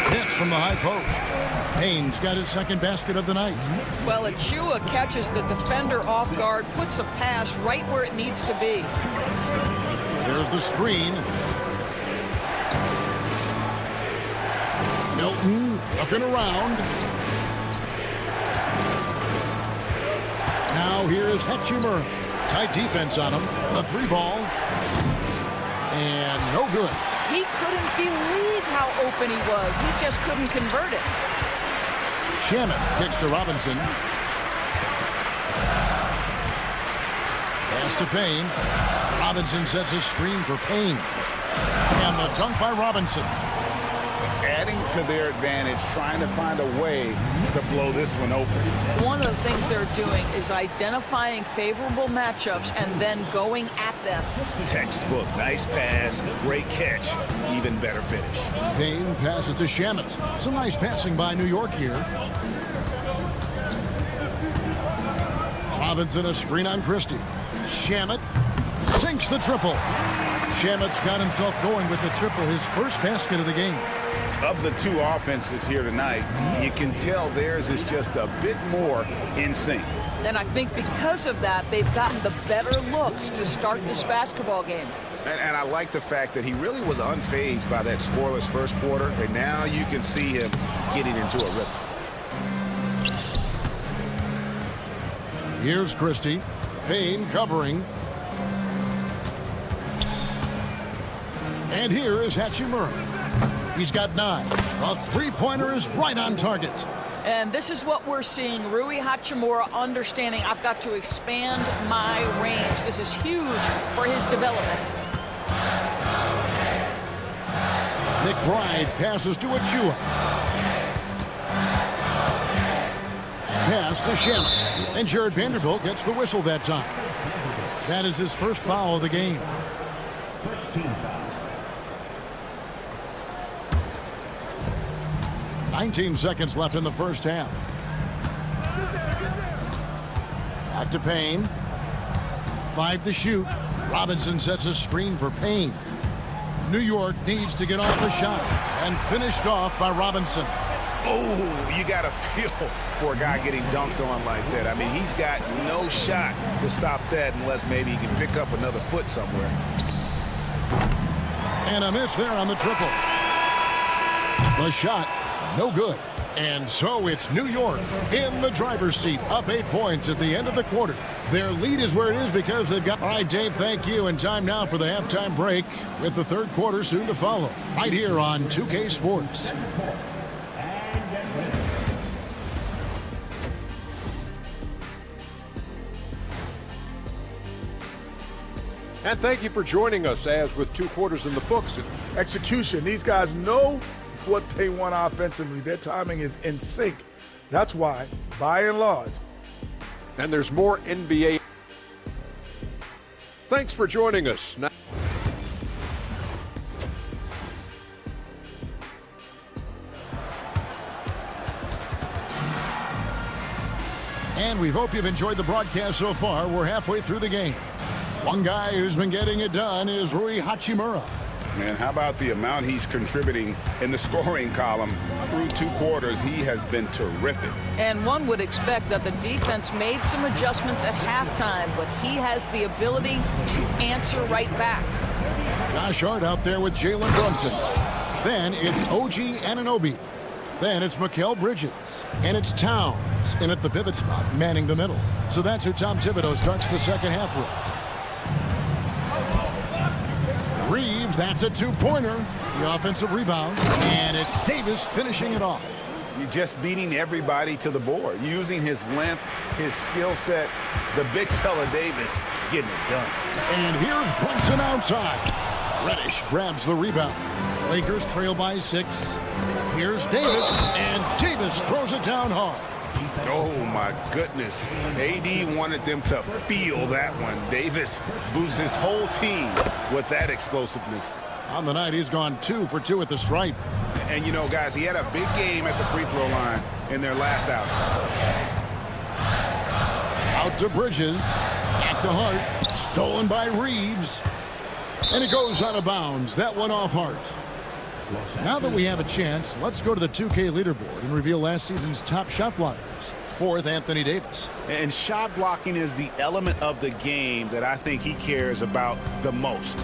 Hits from the high post. Payne's got his second basket of the night. Well, Achua catches the defender off guard, puts a pass right where it needs to be. There's the screen. Milton looking around. Now here's Hachimura. Tight defense on him. A 3-ball. And no good. He couldn't believe how open he was. He just couldn't convert it. Shamet kicks to Robinson. Pass to Payne. Robinson sets a screen for Payne. And the dunk by Robinson. Adding to their advantage, trying to find a way to blow this one open. One of the things they're doing is identifying favorable matchups and then going at them. Textbook, nice pass, great catch, even better finish. Payne passes to Shamet. Some nice passing by New York here. Robinson a screen on Christie. Shamet sinks the triple. Shamet's got himself going with the triple, his first basket of the game. Of the two offenses here tonight, you can tell theirs is just a bit more in sync. And I think because of that, they've gotten the better looks to start this basketball game. And I like the fact that he really was unfazed by that scoreless first quarter, and now you can see him getting into a rhythm. Here's Christie. Payne covering. And here is Hachimura. He's got 9. A three-pointer is right on target. And this is what we're seeing. Rui Hachimura understanding I've got to expand my range. This is huge for his development. McBride passes to Achua. Pass to Shamet. And Jared Vanderbilt gets the whistle that time. That is his first foul of the game. First team foul. 19 seconds left in the first half. Back to Payne. 5 to shoot. Robinson sets a screen for Payne. New York needs to get off the shot. And finished off by Robinson. Oh, you got to feel for a guy getting dunked on like that. I mean, he's got no shot to stop that unless maybe he can pick up another foot somewhere. And a miss there on the triple. The shot, no good. And so it's New York in the driver's seat, up 8 points at the end of the quarter. Their lead is where it is because they've got... All right, Dave, thank you. And time now for the halftime break with the third quarter soon to follow. Right here on 2K Sports. And thank you for joining us as with 2 quarters in the books. Execution. These guys know what they want offensively. Their timing is in sync. That's why, by and large. And there's more NBA. Thanks for joining us. Now and we hope you've enjoyed the broadcast so far. We're halfway through the game. One guy who's been getting it done is Rui Hachimura. Man, how about the amount he's contributing in the scoring column through 2 quarters? He has been terrific. And one would expect that the defense made some adjustments at halftime, but he has the ability to answer right back. Josh Hart out there with Jalen Brunson. Then it's OG Anunoby. Then it's Mikal Bridges. And it's Towns in at the pivot spot, manning the middle. So that's who Tom Thibodeau starts the second half with. Reeves, that's a 2-pointer. The offensive rebound. And it's Davis finishing it off. You're just beating everybody to the board, using his length, his skill set. The big fella Davis getting it done. And here's Brunson outside. Reddish grabs the rebound. Lakers trail by 6. Here's Davis, and Davis throws it down hard. Oh, my goodness. AD wanted them to feel that one. Davis boosts his whole team with that explosiveness. On the night, he's gone 2 for 2 at the stripe. And, you know, guys, he had a big game at the free throw line in their last out. Out to Bridges. Back to Hart. Stolen by Reeves. And it goes out of bounds. That one off Hart. Now that we have a chance, let's go to the 2K leaderboard and reveal last season's top shot blockers. 4th, Anthony Davis. And shot blocking is the element of the game that I think he cares about the most.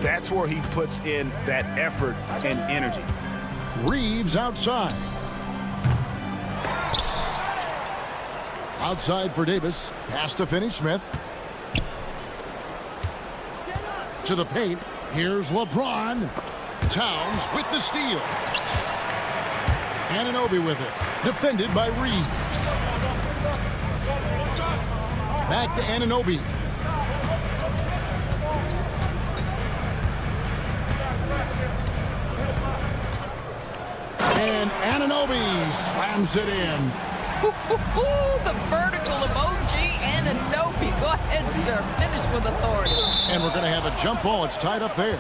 That's where he puts in that effort and energy. Reeves outside. Outside for Davis. Pass to Finney-Smith. To the paint. Here's LeBron. Towns with the steal. Anunoby with it. Defended by Reeves. Back to Anunoby. And Anunoby slams it in. The vertical emoji, Anunoby. Go ahead, sir. Finish with authority. And we're going to have a jump ball. It's tied up there.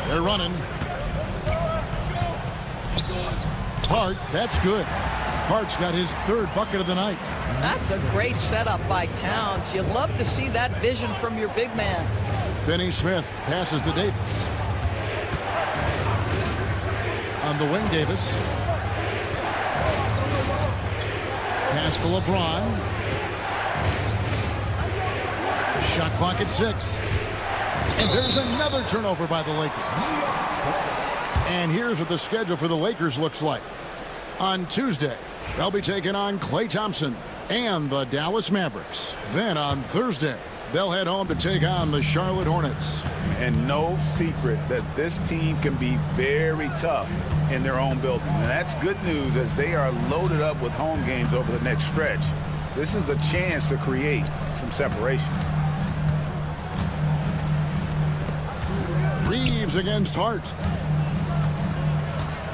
They're running. Hart, that's good. Hart's got his 3rd bucket of the night. That's a great setup by Towns. You love to see that vision from your big man. Finney-Smith passes to Davis. On the wing, Davis. Pass to LeBron. Shot clock at 6. And there's another turnover by the Lakers. And here's what the schedule for the Lakers looks like. On Tuesday, they'll be taking on Klay Thompson and the Dallas Mavericks. Then on Thursday, they'll head home to take on the Charlotte Hornets. And no secret that this team can be very tough in their own building. And that's good news as they are loaded up with home games over the next stretch. This is a chance to create some separation. Reeves against Hart.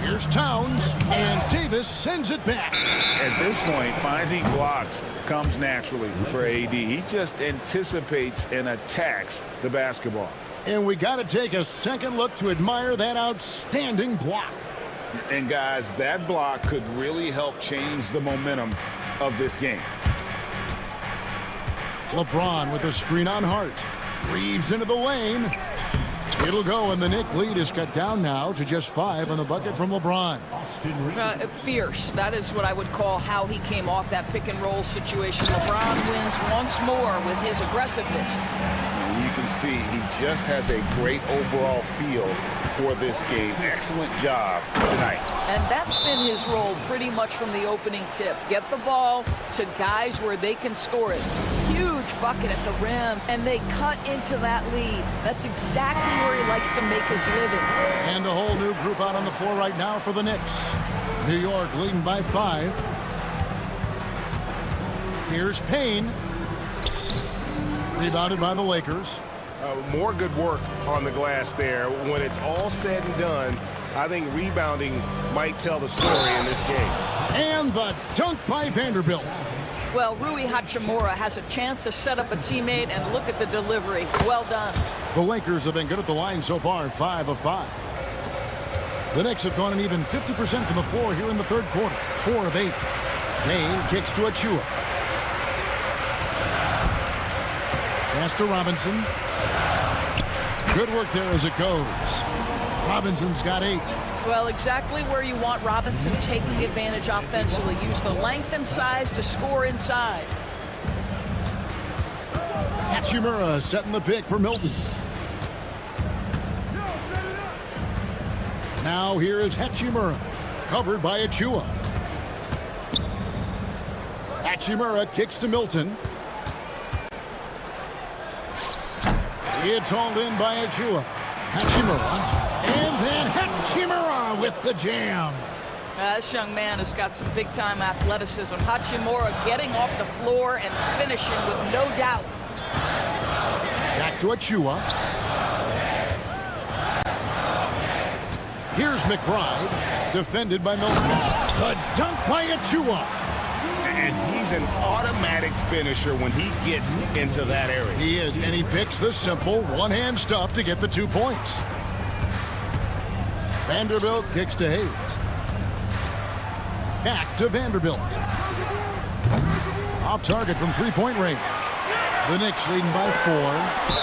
Here's Towns, and Davis sends it back. At this point, finding blocks comes naturally for AD. He just anticipates and attacks the basketball. And we got to take a second look to admire that outstanding block. And guys, that block could really help change the momentum of this game. LeBron with a screen on Hart. Reeves into the lane. It'll go, and the Knicks lead is cut down now to just 5 on the bucket from LeBron. Fierce. That is what I would call how he came off that pick-and-roll situation. LeBron wins once more with his aggressiveness. And you can see he just has a great overall feel for this game. Excellent job tonight. And that's been his role pretty much from the opening tip. Get the ball to guys where they can score it. Huge bucket at the rim, and they cut into that lead. That's exactly where he likes to make his living. And a whole new group out on the floor right now for the Knicks. New York leading by 5. Here's Payne. Rebounded by the Lakers. More good work on the glass there. When it's all said and done, I think rebounding might tell the story in this game. And the dunk by Vanderbilt. Well, Rui Hachimura has a chance to set up a teammate, and look at the delivery. Well done. The Lakers have been good at the line so far, 5 of 5. The Knicks have gone an even 50% from the floor here in the 3rd quarter, 4 of 8. Payne kicks to Achua. Pass to Robinson. Good work there as it goes. Robinson's got 8. Well, exactly where you want Robinson taking advantage offensively. Use the length and size to score inside. Hachimura setting the pick for Milton. Now here is Hachimura, covered by Achua. Hachimura kicks to Milton. It's hauled in by Achua. Hachimura. And then Hachimura with the jam. This young man has got some big-time athleticism. Hachimura getting off the floor and finishing with no doubt. Back to Achua. Here's McBride, defended by Milton. The dunk by Achua. And he's an automatic finisher when he gets into that area. He is, and he picks the simple one-hand stuff to get the 2 points. Vanderbilt kicks to Hayes. Back to Vanderbilt. Off target from three-point range. The Knicks leading by 4.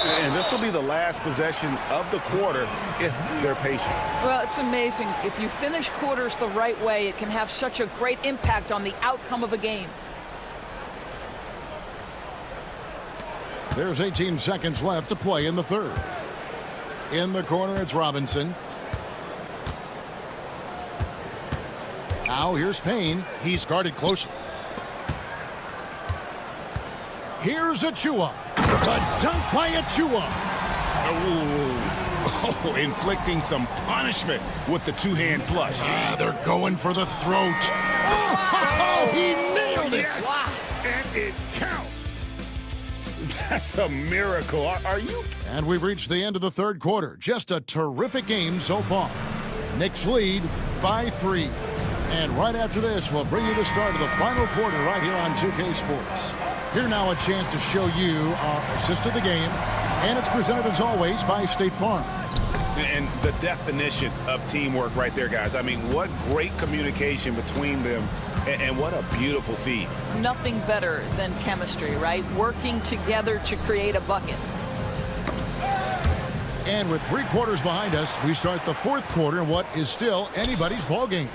And this will be the last possession of the quarter if they're patient. Well, it's amazing. If you finish quarters the right way, it can have such a great impact on the outcome of a game. There's 18 seconds left to play in the third. In the corner, it's Robinson. Now here's Payne. He's guarded closely. Here's Achua. The dunk by Achua. Oh, inflicting some punishment with the two-hand flush. They're going for the throat. Oh, he nailed it. Yes. Wow. And it counts. That's a miracle. Are you? And we've reached the end of the third quarter. Just a terrific game so far. Knicks lead by 3. And right after this, we'll bring you the start of the final quarter right here on 2K Sports. Here now a chance to show you our assist of the game. And it's presented as always by State Farm. And the definition of teamwork right there, guys. I mean, what great communication between them, and what a beautiful feed. Nothing better than chemistry, right? Working together to create a bucket. And with 3 quarters behind us, we start the fourth quarter in what is still anybody's ball game.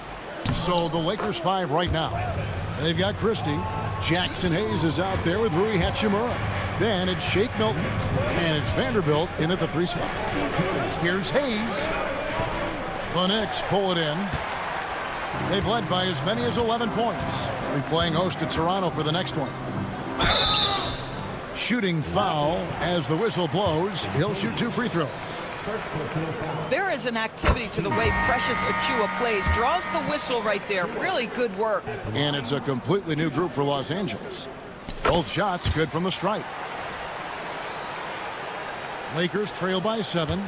So the Lakers 5 right now. They've got Christie. Jackson Hayes is out there with Rui Hachimura. Then it's Shake Milton. And it's Vanderbilt in at the 3 spot. Here's Hayes. The Knicks pull it in. They've led by as many as 11 points. They'll be playing host to Toronto for the next one. Shooting foul as the whistle blows. He'll shoot 2 free throws. There is an activity to the way Precious Achua plays. Draws the whistle right there. Really good work. And it's a completely new group for Los Angeles. Both shots good from the stripe. Lakers trail by 7.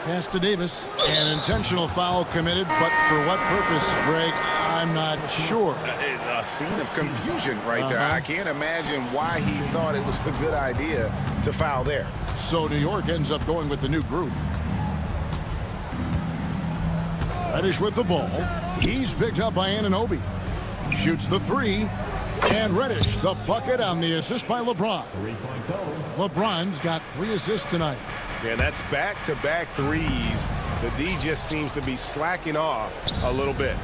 Pass to Davis. An intentional foul committed, but for what purpose, Greg, I'm not sure. A scene of confusion right there. I can't imagine why he thought it was a good idea to foul there. So New York ends up going with the new group. Reddish with the ball. He's picked up by Anunoby. Shoots the 3. And Reddish, the bucket on the assist by LeBron. LeBron's got 3 assists tonight. Yeah, that's back-to-back threes. The D just seems to be slacking off a little bit.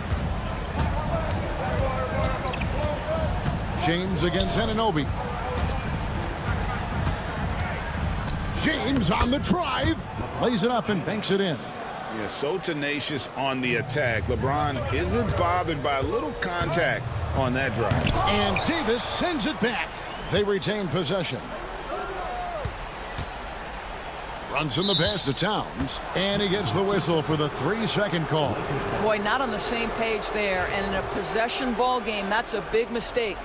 James against Anunoby. James on the drive. Lays it up and banks it in. Yeah, so tenacious on the attack. LeBron isn't bothered by a little contact on that drive. And Davis sends it back. They retain possession. Runs in the pass to Towns. And he gets the whistle for the 3-second call. Boy, not on the same page there. And in a possession ball game, that's a big mistake.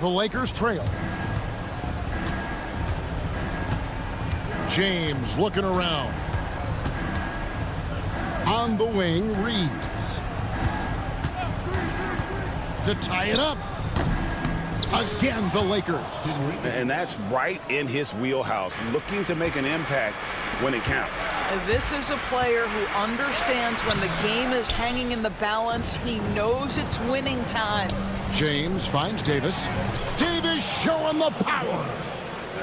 The Lakers trail. James looking around. On the wing, Reeves. To tie it up. Again, the Lakers. And that's right in his wheelhouse, looking to make an impact when it counts. This is a player who understands when the game is hanging in the balance. He knows it's winning time. James finds Davis. Davis showing the power.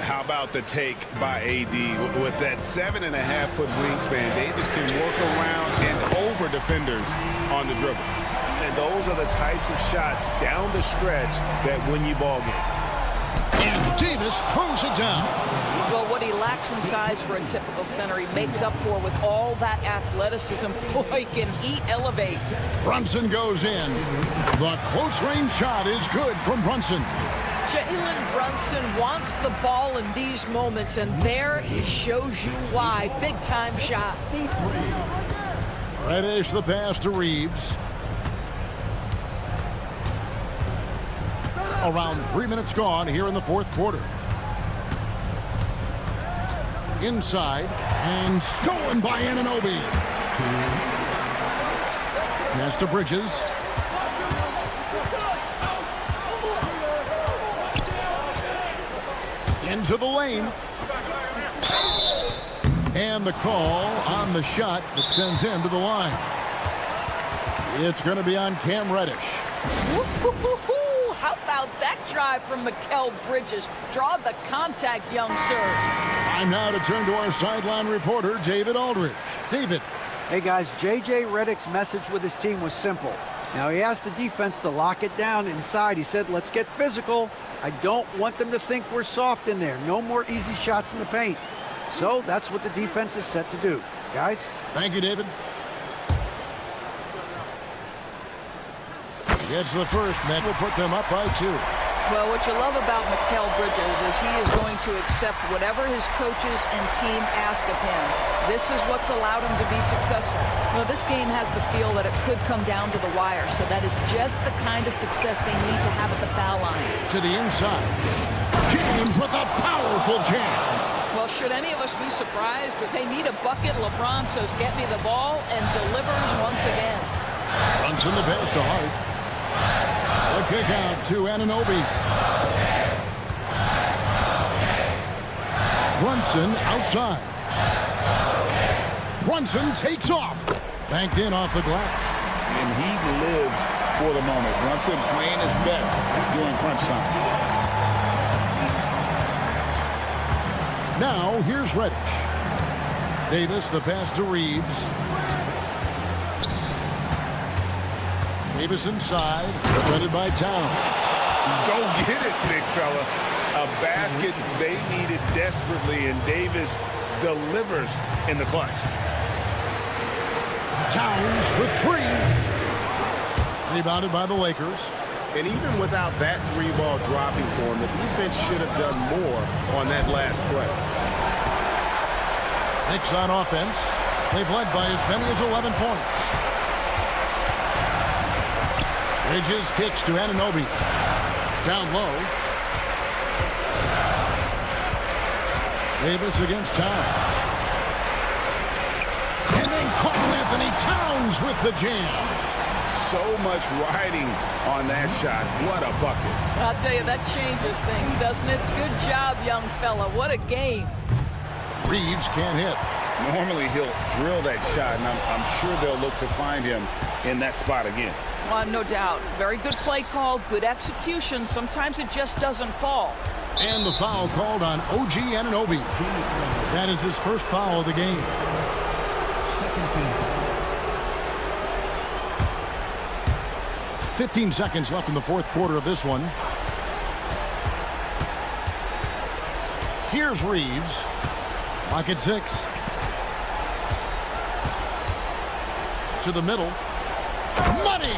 How about the take by AD? With that 7.5-foot wingspan, Davis can work around and over defenders on the dribble. And those are the types of shots down the stretch that win you ball games. And Davis throws it down. Well, what he lacks lacks in size for a typical center, he makes up for with all that athleticism. Boy, can he elevate. Brunson goes in. The close-range shot is good from Brunson. Jalen Brunson wants the ball in these moments, and there he shows you why. Big-time shot. Reddish the pass to Reeves. Around 3 minutes gone here in the fourth quarter. Inside, and stolen by Anunoby. Pass to Bridges. Into the lane. And the call on the shot that sends him to the line. It's going to be on Cam Reddish. How about that drive from Mikal Bridges? Draw the contact, young sir. Time now to turn to our sideline reporter, David Aldridge. David. Hey, guys, J.J. Redick's message with his team was simple. Now, he asked the defense to lock it down inside. He said, let's get physical. I don't want them to think we're soft in there. No more easy shots in the paint. So that's what the defense is set to do. Guys? Thank you, David. Gets the first, and that will put them up by 2. Well, what you love about Mikal Bridges is he is going to accept whatever his coaches and team ask of him. This is what's allowed him to be successful. Well, this game has the feel that it could come down to the wire, so that is just the kind of success they need to have at the foul line. To the inside. James with a powerful jam. Well, should any of us be surprised? If they need a bucket, LeBron says, get me the ball, and delivers once again. Runs in the pass to Hart. The kick out to Anunoby. Brunson outside. Brunson takes off. Banked in off the glass. And he lives for the moment. Brunson playing his best during crunch time. Now, here's Reddish. Davis, the pass to Reeves. Davis inside, defended by Towns. Go get it, big fella. A basket they needed desperately, and Davis delivers in the clutch. Towns for 3. Rebounded by the Lakers. And even without that 3-ball dropping for him, the defense should have done more on that last play. Knicks on offense. They've led by as many as 11 points. Bridges kicks to Anunoby. Down low. Davis against Towns. And then Karl-Anthony Towns with the jam. So much riding on that shot. What a bucket. I'll tell you, that changes things, doesn't it? Good job, young fella. What a game. Reeves can't hit. Normally he'll drill that shot, and I'm sure they'll look to find him in that spot again. No doubt. Very good play call, good execution. Sometimes it just doesn't fall. And the foul called on OG Anunoby. That is his first foul of the game. 15 seconds left in the fourth quarter of this one. Here's Reeves. Lock at 6. To the middle. Money!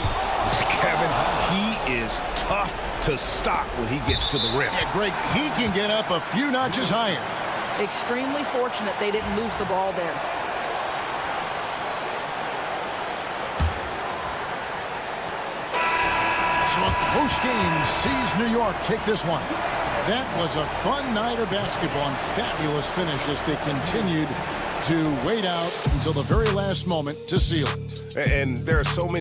Kevin, he is tough to stop when he gets to the rim. Yeah, Greg, he can get up a few notches higher. Extremely fortunate they didn't lose the ball there. So a close game sees New York take this one. That was a fun night of basketball and fabulous finish as they continued to wait out until the very last moment to seal it. And there are so many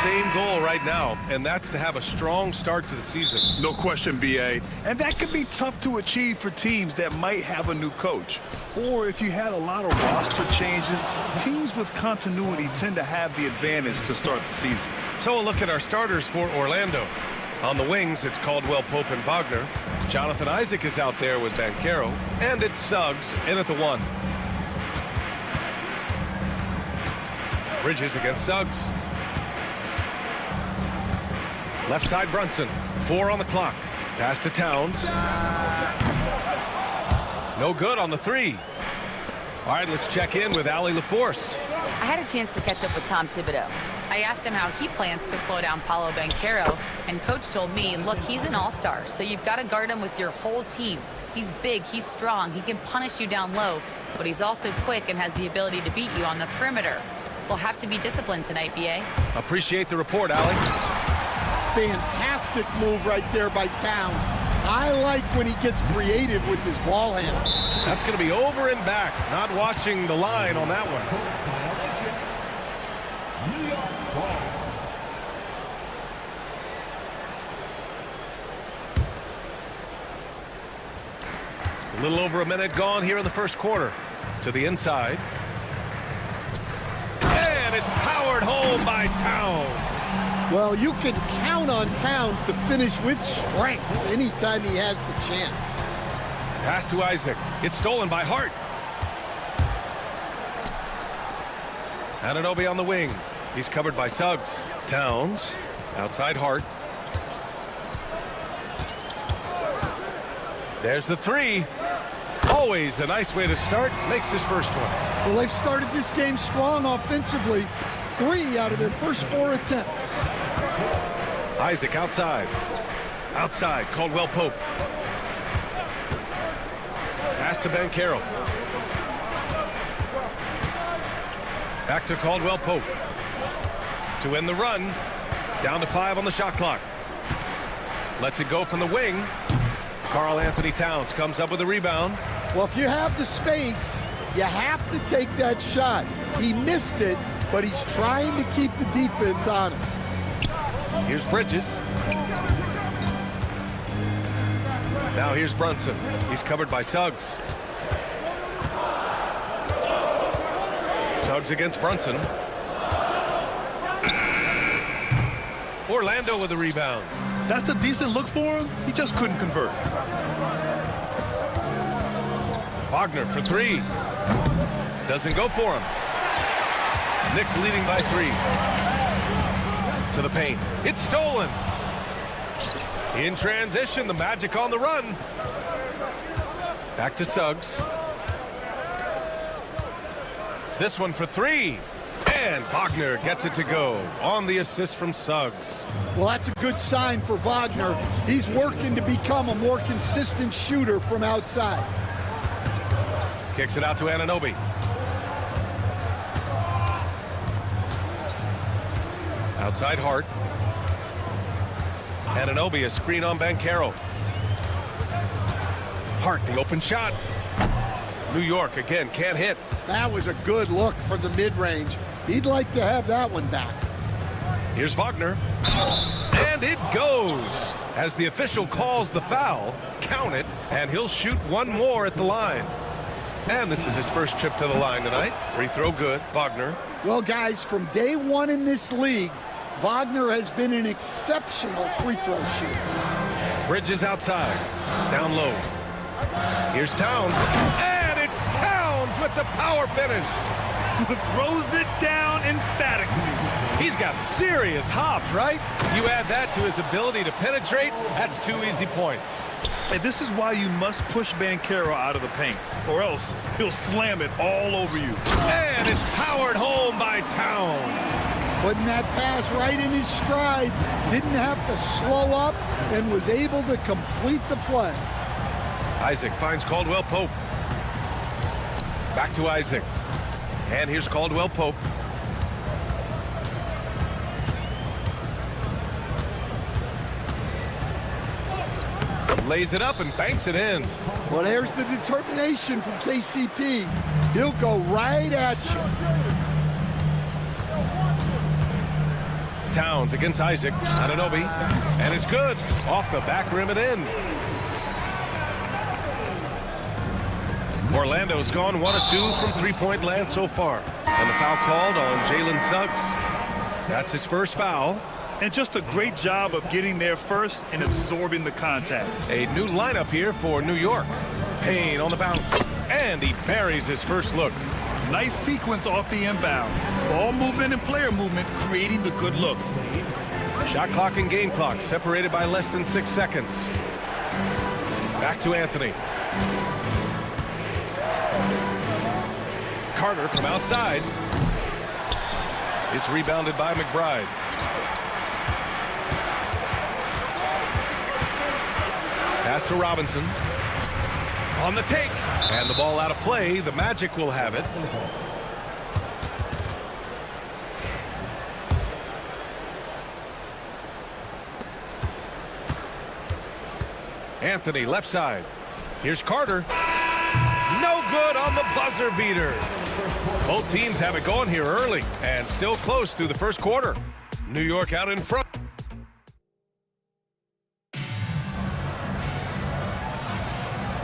same goal right now, and that's to have a strong start to the season. No question, BA. And that could be tough to achieve for teams that might have a new coach. Or if you had a lot of roster changes, teams with continuity tend to have the advantage to start the season. So we'll look at our starters for Orlando. On the wings, it's Caldwell Pope and Wagner. Jonathan Isaac is out there with Banchero. And it's Suggs in at the 1. Bridges against Suggs. Left side Brunson. 4 on the clock. Pass to Towns. No good on the 3. All right, let's check in with Allie LaForce. I had a chance to catch up with Tom Thibodeau. I asked him how he plans to slow down Paolo Banchero, and Coach told me, look, he's an all-star, so you've got to guard him with your whole team. He's big, he's strong, he can punish you down low, but he's also quick and has the ability to beat you on the perimeter. We'll have to be disciplined tonight, BA. Appreciate the report, Allie. Fantastic move right there by Towns. I like when he gets creative with his ball handle. That's going to be over and back. Not watching the line on that one. A little over a minute gone here in the first quarter. To the inside. And it's powered home by Towns. Well, you can count on Towns to finish with strength anytime he has the chance. Pass to Isaac. It's stolen by Hart. Anunoby on the wing. He's covered by Suggs. Towns. Outside Hart. There's the 3. Always a nice way to start. Makes his first one. Well, they've started this game strong offensively. 3 out of their first 4 attempts. Isaac outside. Outside, Caldwell Pope. Pass to Banchero. Back to Caldwell Pope. To end the run. Down to 5 on the shot clock. Lets it go from the wing. Karl Anthony Towns comes up with a rebound. Well, if you have the space, you have to take that shot. He missed it, but he's trying to keep the defense honest. Here's Bridges. Now here's Brunson. He's covered by Suggs. Suggs against Brunson. Orlando with a rebound. That's a decent look for him. He just couldn't convert. Wagner for 3. Doesn't go for him. Knicks leading by 3. To the paint. It's stolen. In transition, the Magic on the run. Back to Suggs. This one for 3. And Wagner gets it to go on the assist from Suggs. Well, that's a good sign for Wagner. He's working to become a more consistent shooter from outside. Kicks it out to Anunoby. Outside Hart. Anunoby, a screen on Banchero. Hart, the open shot. New York again can't hit. That was a good look from the mid-range. He'd like to have that one back. Here's Wagner. And it goes. As the official calls the foul, count it, and he'll shoot one more at the line. And this is his first trip to the line tonight. Free throw good. Wagner. Well, guys, from day one in this league, Wagner has been an exceptional free throw shooter. Bridges outside. Down low. Here's Towns. And it's Towns with the power finish. Throws it down emphatically. He's got serious hops, right? You add that to his ability to penetrate, that's 2 easy points. And this is why you must push Banchero out of the paint, or else he'll slam it all over you. And it's powered home by Towns. Putting that pass right in his stride. Didn't have to slow up and was able to complete the play. Isaac finds Caldwell Pope. Back to Isaac. And here's Caldwell Pope. Lays it up and banks it in. Well, there's the determination from KCP. He'll go right at you. Towns against Isaac. Anunoby. And it's good. Off the back rim and in. Orlando's gone 1 of 2 from three-point land so far. And the foul called on Jalen Suggs. That's his first foul. And just a great job of getting there first and absorbing the contact. A new lineup here for New York. Payne on the bounce. And he buries his first look. Nice sequence off the inbound. Ball movement and player movement creating the good look. Shot clock and game clock separated by less than 6 seconds. Back to Anthony. Carter from outside. It's rebounded by McBride. Pass to Robinson. On the take. And the ball out of play. The Magic will have it. Anthony left side. Here's Carter. No good on the buzzer beater. Both teams have it going here early and still close through the first quarter. New York out in front.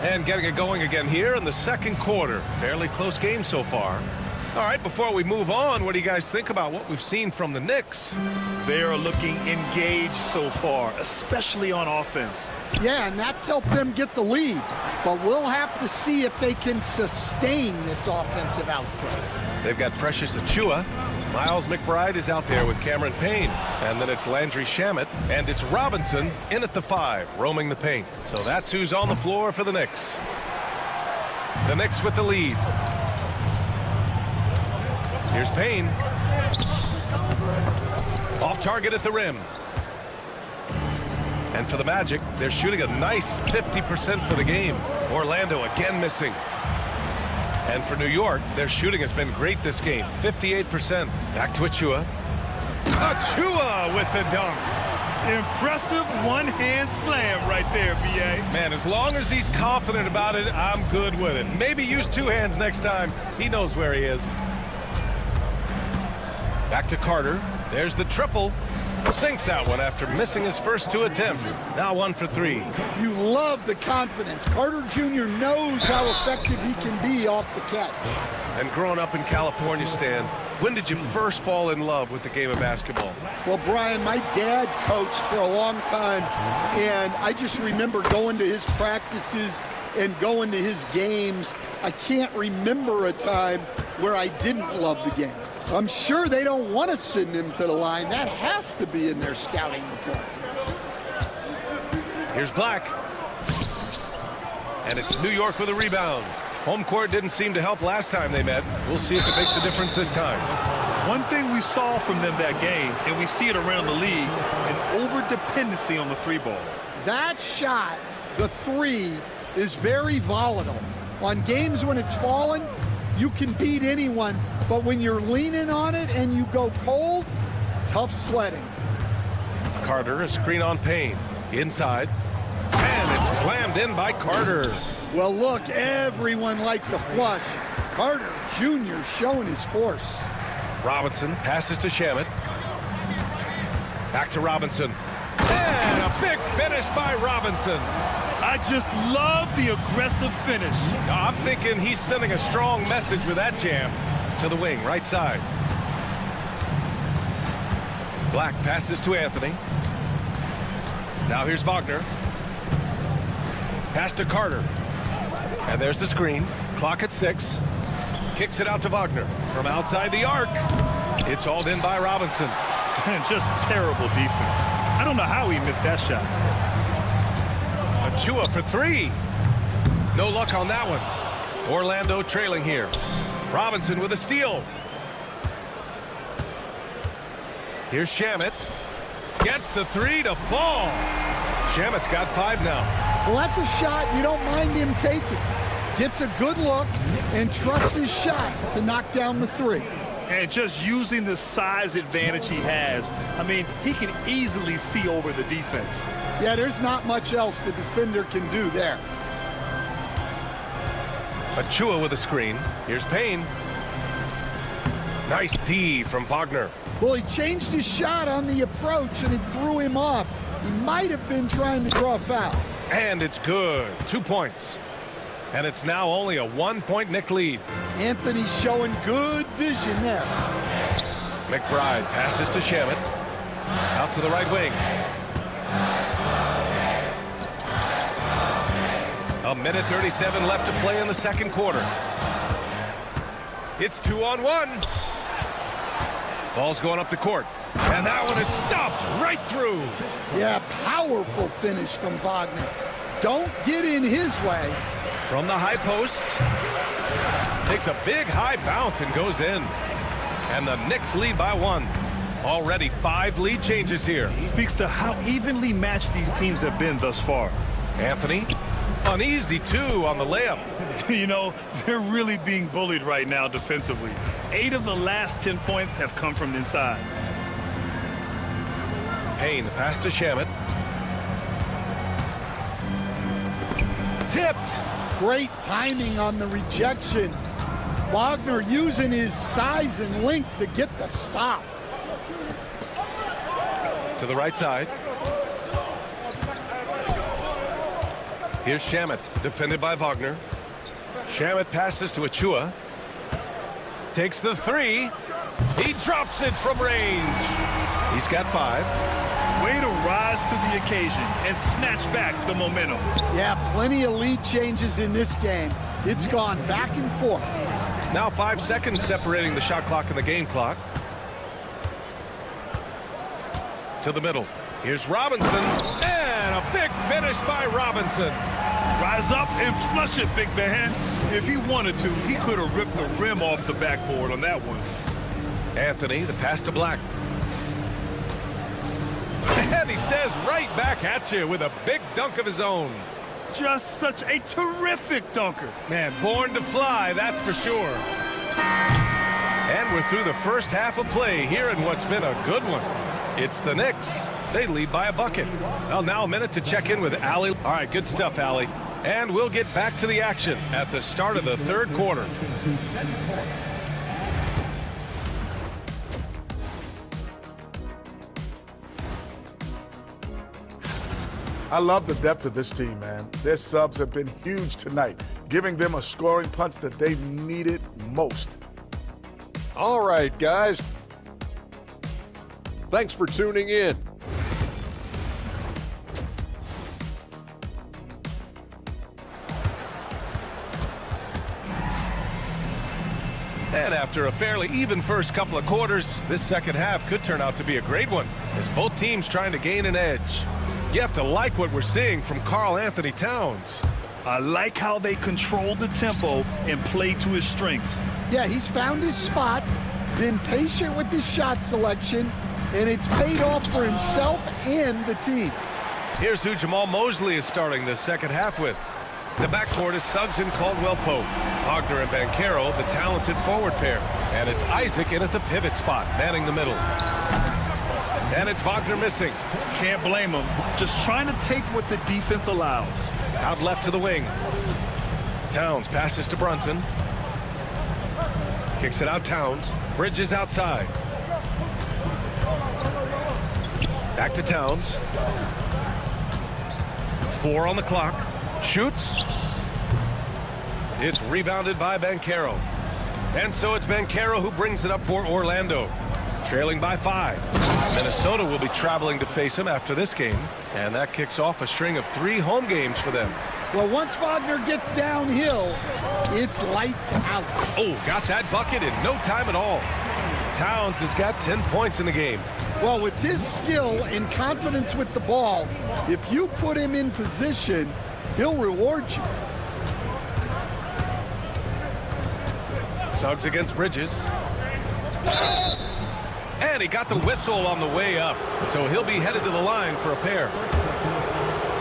And getting it going again here in the second quarter. Fairly close game so far. All right, before we move on, what do you guys think about what we've seen from the Knicks? They're looking engaged so far, especially on offense. Yeah, and that's helped them get the lead. But we'll have to see if they can sustain this offensive output. They've got Precious Achiuwa. Miles McBride is out there with Cameron Payne. And then it's Landry Shamet. And it's Robinson in at the 5, roaming the paint. So that's who's on the floor for the Knicks. The Knicks with the lead. Here's Payne. Off target at the rim. And for the Magic, they're shooting a nice 50% for the game. Orlando again missing. And for New York, their shooting has been great this game, 58%. Back to Achiuwa. Achiuwa with the dunk. Impressive one-hand slam right there, B.A. Man, as long as he's confident about it, I'm good with it. Maybe use 2 hands next time. He knows where he is. Back to Carter. There's the triple. Sinks that one after missing his first 2 attempts. Now 1 for 3. You love the confidence. Carter Jr. knows how effective he can be off the catch. And growing up in California, Stan, when did you first fall in love with the game of basketball? Well, Brian, my dad coached for a long time, and I just remember going to his practices and going to his games. I can't remember a time where I didn't love the game. I'm sure they don't want to send him to the line. That has to be in their scouting report. Here's Black. And it's New York with a rebound. Home court didn't seem to help last time they met. We'll see if it makes a difference this time. One thing we saw from them that game, and we see it around the league, an over-dependency on the 3-ball. That shot, the 3, is very volatile. On games when it's falling, you can beat anyone. But when you're leaning on it and you go cold, tough sledding. Carter, a screen on Payne. Inside. And it's slammed in by Carter. Well, look, everyone likes a flush. Carter Jr. showing his force. Robinson passes to Shamet. Back to Robinson. And a big finish by Robinson. I just love the aggressive finish. I'm thinking he's sending a strong message with that jam. To the wing, right side. Black passes to Anthony. Now here's Wagner. Pass to Carter. And there's the screen. Clock at 6. Kicks it out to Wagner. From outside the arc. It's hauled in by Robinson. Just terrible defense. I don't know how he missed that shot. Achiuwa for 3. No luck on that one. Orlando trailing here. Robinson with a steal. Here's Shamet. Gets the 3 to fall. Shamet's got 5 now. Well, that's a shot you don't mind him taking. Gets a good look and trusts his shot to knock down the 3. And just using the size advantage he has, I mean, he can easily see over the defense. Yeah, there's not much else the defender can do there. Achiuwa with a screen. Here's Payne. Nice D from Wagner. Well, he changed his shot on the approach, and it threw him off. He might have been trying to draw a foul. And it's good. 2 points. And it's now only a 1-point Knick lead. Anthony's showing good vision there. McBride passes to Shamet. Out to the right wing. A minute 37 left to play in the second quarter. It's 2-on-1. Ball's going up the court. And that one is stuffed right through. Yeah, powerful finish from Wagner. Don't get in his way. From the high post. Takes a big high bounce and goes in. And the Knicks lead by 1. Already 5 lead changes here. Speaks to how evenly matched these teams have been thus far. Anthony, an easy 2 on the layup. You know, they're really being bullied right now defensively. 8 of the last 10 points have come from inside. Payne, the pass to Shamet. Tipped. Great timing on the rejection. Wagner using his size and length to get the stop. To the right side. Here's Shamet, defended by Wagner. Shamet passes to Achua. Takes the 3. He drops it from range. He's got 5. Way to rise to the occasion and snatch back the momentum. Yeah, plenty of lead changes in this game. It's gone back and forth. Now 5 seconds separating the shot clock and the game clock. To the middle. Here's Robinson. And a big finish by Robinson. Rise up and flush it, big man. If he wanted to, he could have ripped the rim off the backboard on that one. Anthony, the pass to Black. And he says right back at you with a big dunk of his own. Just such a terrific dunker. Man, born to fly, that's for sure. And we're through the first half of play here in what's been a good one. It's the Knicks. They lead by a bucket. Well, now a minute to check in with Allie. All right, good stuff, Allie. And we'll get back to the action at the start of the third quarter. I love the depth of this team, man. Their subs have been huge tonight, giving them a scoring punch that they've needed most. All right, guys. Thanks for tuning in. And after a fairly even first couple of quarters, this second half could turn out to be a great one, as both teams trying to gain an edge. You have to like what we're seeing from Karl Anthony Towns. I like how they control the tempo and play to his strengths. Yeah, he's found his spots, been patient with his shot selection, and it's paid off for himself and the team. Here's who Jamal Mosley is starting the second half with. The backcourt is Suggs and Caldwell-Pope. Wagner and Banchero, the talented forward pair. And it's Isaac in at the pivot spot, manning the middle. And it's Wagner missing. Can't blame him. Just trying to take what the defense allows. Out left to the wing. Towns passes to Brunson. Kicks it out Towns. Bridges outside. Back to Towns. 4 on the clock. Shoots. It's rebounded by Banchero. And so it's Banchero who brings it up for Orlando. Trailing by 5. Minnesota will be traveling to face him after this game. And that kicks off a string of 3 home games for them. Well, once Wagner gets downhill, it's lights out. Oh, got that bucket in no time at all. Towns has got 10 points in the game. Well, with his skill and confidence with the ball, if you put him in position, he'll reward you. Suggs against Bridges. And he got the whistle on the way up. So he'll be headed to the line for a pair.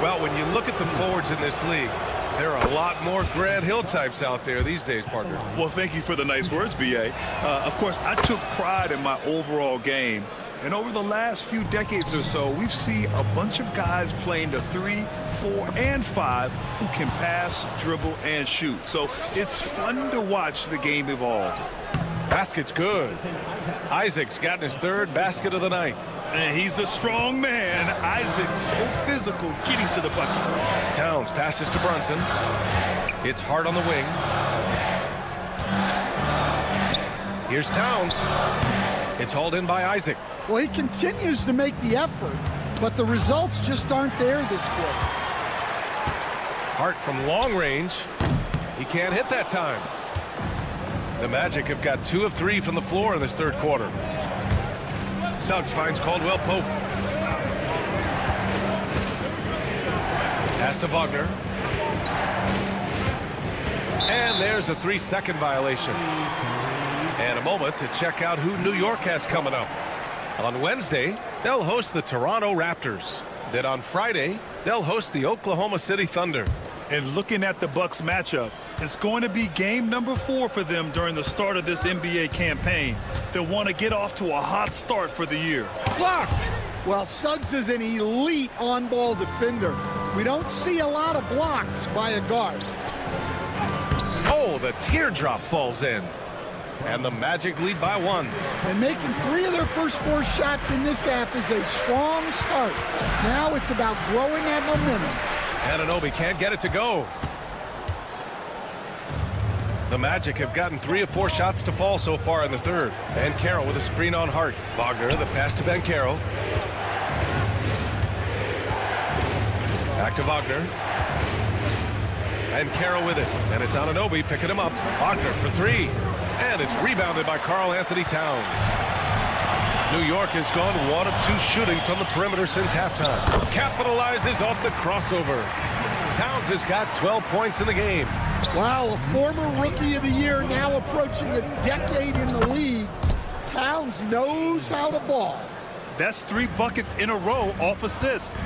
Well, when you look at the forwards in this league, there are a lot more Grant Hill types out there these days, partner. Well, thank you for the nice words, B.A. Of course, I took pride in my overall game. And over the last few decades or so, we've seen a bunch of guys playing the 3, 4, and 5 who can pass, dribble, and shoot. So it's fun to watch the game evolve. Basket's good. Isaac's gotten his third basket of the night. And he's a strong man. Isaac's so physical getting to the bucket. Towns passes to Brunson. It's Hart on the wing. Here's Towns. It's hauled in by Isaac. Well, he continues to make the effort, but the results just aren't there this quarter. Hart from long range. He can't hit that time. The Magic have got 2 of 3 from the floor in this third quarter. Suggs finds Caldwell Pope. Pass to Wagner. And there's a 3-second violation. And a moment to check out who New York has coming up. On Wednesday, they'll host the Toronto Raptors. Then on Friday, they'll host the Oklahoma City Thunder. And looking at the Bucks matchup, it's going to be game number 4 for them during the start of this NBA campaign. They'll want to get off to a hot start for the year. Blocked! Well, Suggs is an elite on-ball defender. We don't see a lot of blocks by a guard. Oh, the teardrop falls in. And the Magic lead by 1. And making 3 of their first 4 shots in this half is a strong start. Now it's about growing that momentum. Anunoby can't get it to go. The Magic have gotten 3 of 4 shots to fall so far in the third. Banchero with a screen on Hart. Wagner, the pass to Banchero. Back to Wagner. Banchero with it. And it's Anunoby picking him up. Wagner for 3. And it's rebounded by Karl Anthony Towns. New York has gone 1 of 2 shooting from the perimeter since halftime. Capitalizes off the crossover. Towns has got 12 points in the game. Wow, a former Rookie of the Year now approaching a decade in the league. Towns knows how to ball. That's 3 buckets in a row off assist.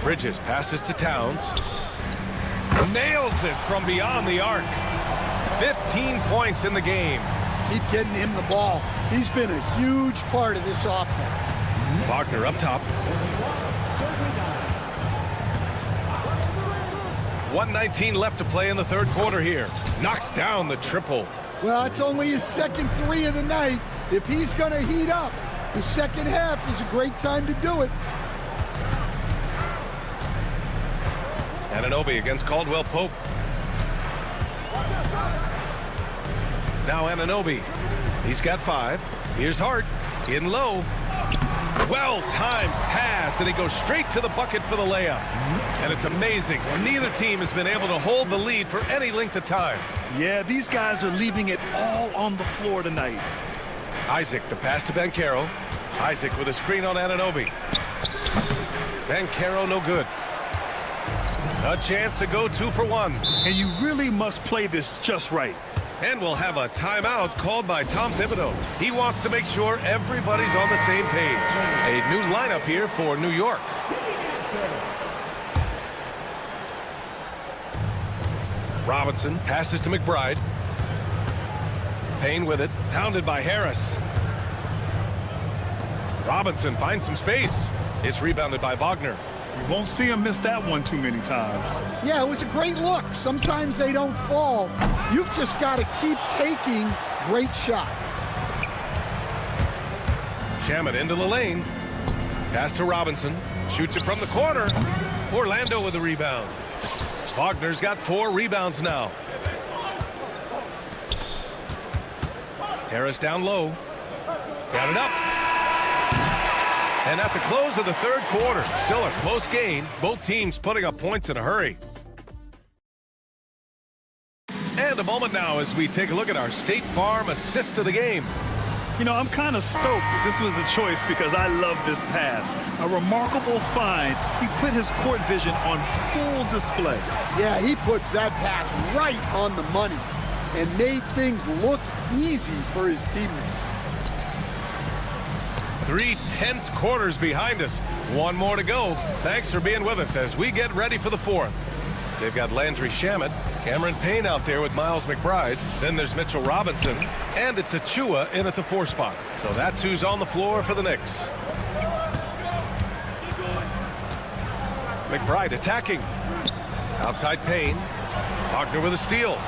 Bridges passes to Towns. Nails it from beyond the arc. 15 points in the game. Keep getting him the ball. He's been a huge part of this offense. Wagner up top. 1:19 left to play in the third quarter here. Knocks down the triple. Well, it's only his second 3 of the night. If he's going to heat up, the second half is a great time to do it. Anunoby against Caldwell Pope. Now Anunoby. He's got 5. Here's Hart. In low. Well-timed pass, and he goes straight to the bucket for the layup. And it's amazing. Neither team has been able to hold the lead for any length of time. Yeah, these guys are leaving it all on the floor tonight. Isaac, the pass to Banchero. Isaac with a screen on Anunoby. Banchero no good. A chance to go 2 for 1. And you really must play this just right. And we'll have a timeout called by Tom Thibodeau. He wants to make sure everybody's on the same page. A new lineup here for New York. Robinson passes to McBride. Payne with it, pounded by Harris. Robinson finds some space. It's rebounded by Wagner. You won't see him miss that one too many times. Yeah, it was a great look. Sometimes they don't fall. You've just got to keep taking great shots. Shamet into the lane. Pass to Robinson. Shoots it from the corner. Orlando with the rebound. Wagner's got 4 rebounds now. Harris down low. Got it up. And at the close of the third quarter, still a close game. Both teams putting up points in a hurry. And a moment now as we take a look at our State Farm assist of the game. You know, I'm kind of stoked that this was a choice because I love this pass. A remarkable find. He put his court vision on full display. Yeah, he puts that pass right on the money and made things look easy for his teammates. 3 tense quarters behind us. 1 more to go. Thanks for being with us as we get ready for the 4th. They've got Landry Shamet, Cameron Payne out there with Miles McBride. Then there's Mitchell Robinson, and it's Achua in at the 4 spot. So that's who's on the floor for the Knicks. McBride attacking. Outside Payne. Wagner with a steal.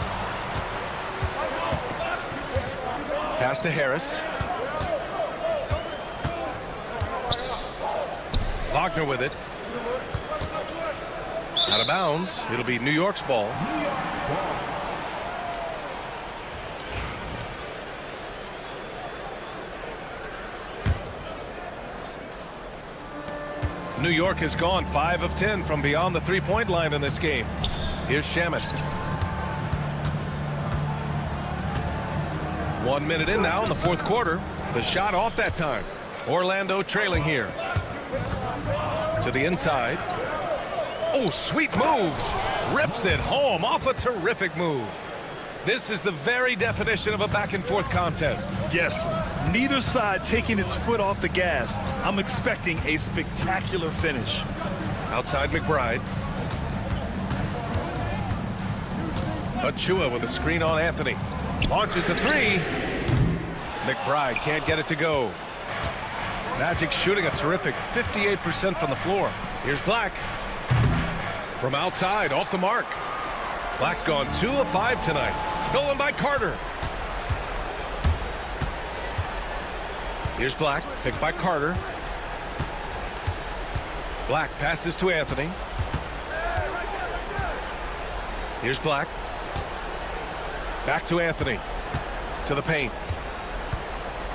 Pass to Harris. Wagner with it. Out of bounds. It'll be New York's ball. New York has gone 5 of 10 from beyond the three-point line in this game. Here's Shaman. 1 minute in now in the fourth quarter. The shot off that time. Orlando trailing here. To the inside. Oh, sweet move. Rips it home off a terrific move. This is the very definition of a back-and-forth contest. Yes, neither side taking its foot off the gas. I'm expecting a spectacular finish. Outside McBride. Achua with a screen on Anthony. Launches a three. McBride can't get it to go. Magic shooting a terrific 58% from the floor. Here's Black. From outside, off the mark. Black's gone 2 of 5 tonight. Stolen by Carter. Here's Black, picked by Carter. Black passes to Anthony. Here's Black. Back to Anthony. To the paint.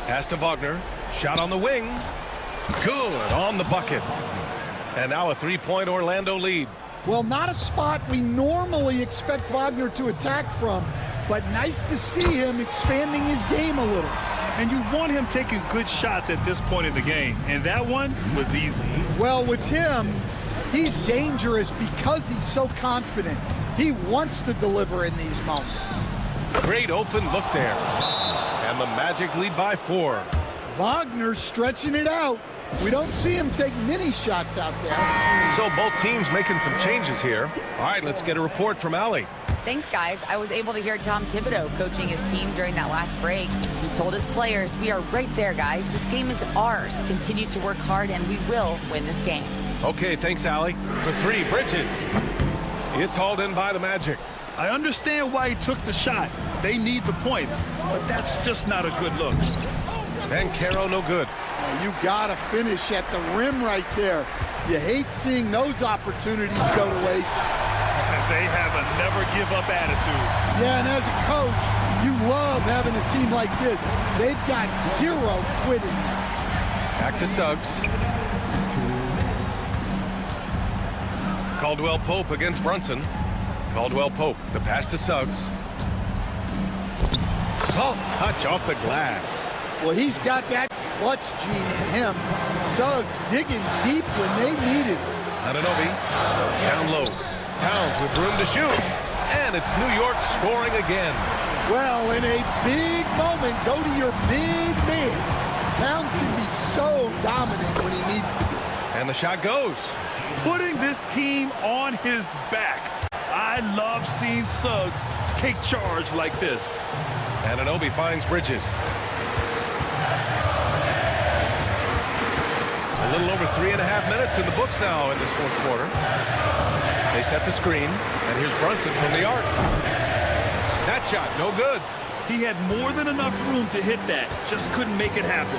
Pass to Wagner. Shot on the wing. Good on the bucket. And now a three-point Orlando lead. Well, not a spot we normally expect Wagner to attack from, but nice to see him expanding his game a little. And you want him taking good shots at this point in the game, and that one was easy. Well, with him, he's dangerous because he's so confident. He wants to deliver in these moments. Great open look there. And the Magic lead by 4. Wagner's stretching it out. We don't see him take many shots out there. So both teams making some changes here. All right, let's get a report from Allie. Thanks, guys. I was able to hear Tom Thibodeau coaching his team during that last break. He told his players, we are right there, guys. This game is ours. Continue to work hard, and we will win this game. Okay, thanks, Allie. For 3, Bridges. It's hauled in by the Magic. I understand why he took the shot. They need the points, but that's just not a good look. And Caro, no good. You gotta finish at the rim right there. You hate seeing those opportunities go to waste. They have a never-give-up attitude. Yeah, and as a coach, you love having a team like this. They've got 0 quitting. Back to Suggs. Caldwell Pope against Brunson. Caldwell Pope, the pass to Suggs. Soft touch off the glass. Well, he's got that clutch gene in him. Suggs digging deep when they need it. Anunoby down low. Towns with room to shoot. And it's New York scoring again. Well, in a big moment, go to your big man. Towns can be so dominant when he needs to be. And the shot goes. Putting this team on his back. I love seeing Suggs take charge like this. Anunoby finds Bridges. A little over 3.5 minutes in the books now in this fourth quarter. They set the screen, and here's Brunson from the arc. That shot, no good. He had more than enough room to hit that, just couldn't make it happen.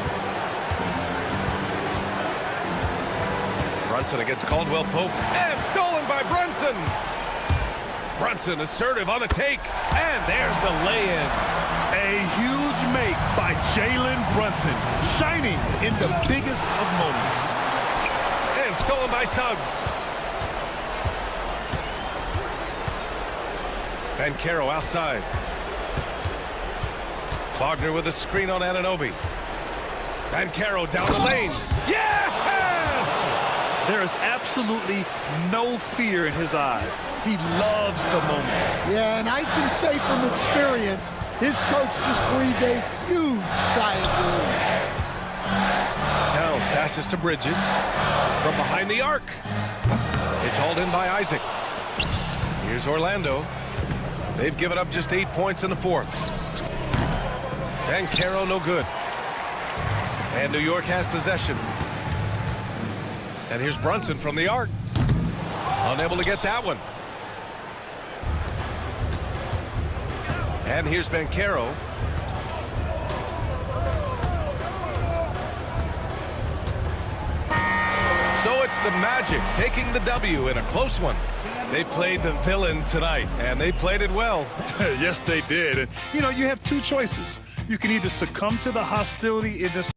Brunson against Caldwell Pope, and stolen by Brunson. Brunson assertive on the take, and there's the lay-in. A huge make by Jalen Brunson, shining in the biggest of moments. And stolen by Suggs. Caro outside. Wagner with a screen on Anunoby. Caro down the lane. Yes! There is absolutely no fear in his eyes. He loves the moment. Yeah, and I can say from experience, his coach just breathed a huge sigh of relief. Towns passes to Bridges from behind the arc. It's hauled in by Isaac. Here's Orlando. They've given up just 8 points in the fourth. Caro no good. And New York has possession. And here's Brunson from the arc. Unable to get that one. And here's Caro. So it's the Magic taking the W in a close one. They played the villain tonight, and they played it well. Yes, they did. And, you know, you have two choices. You can either succumb to the hostility in this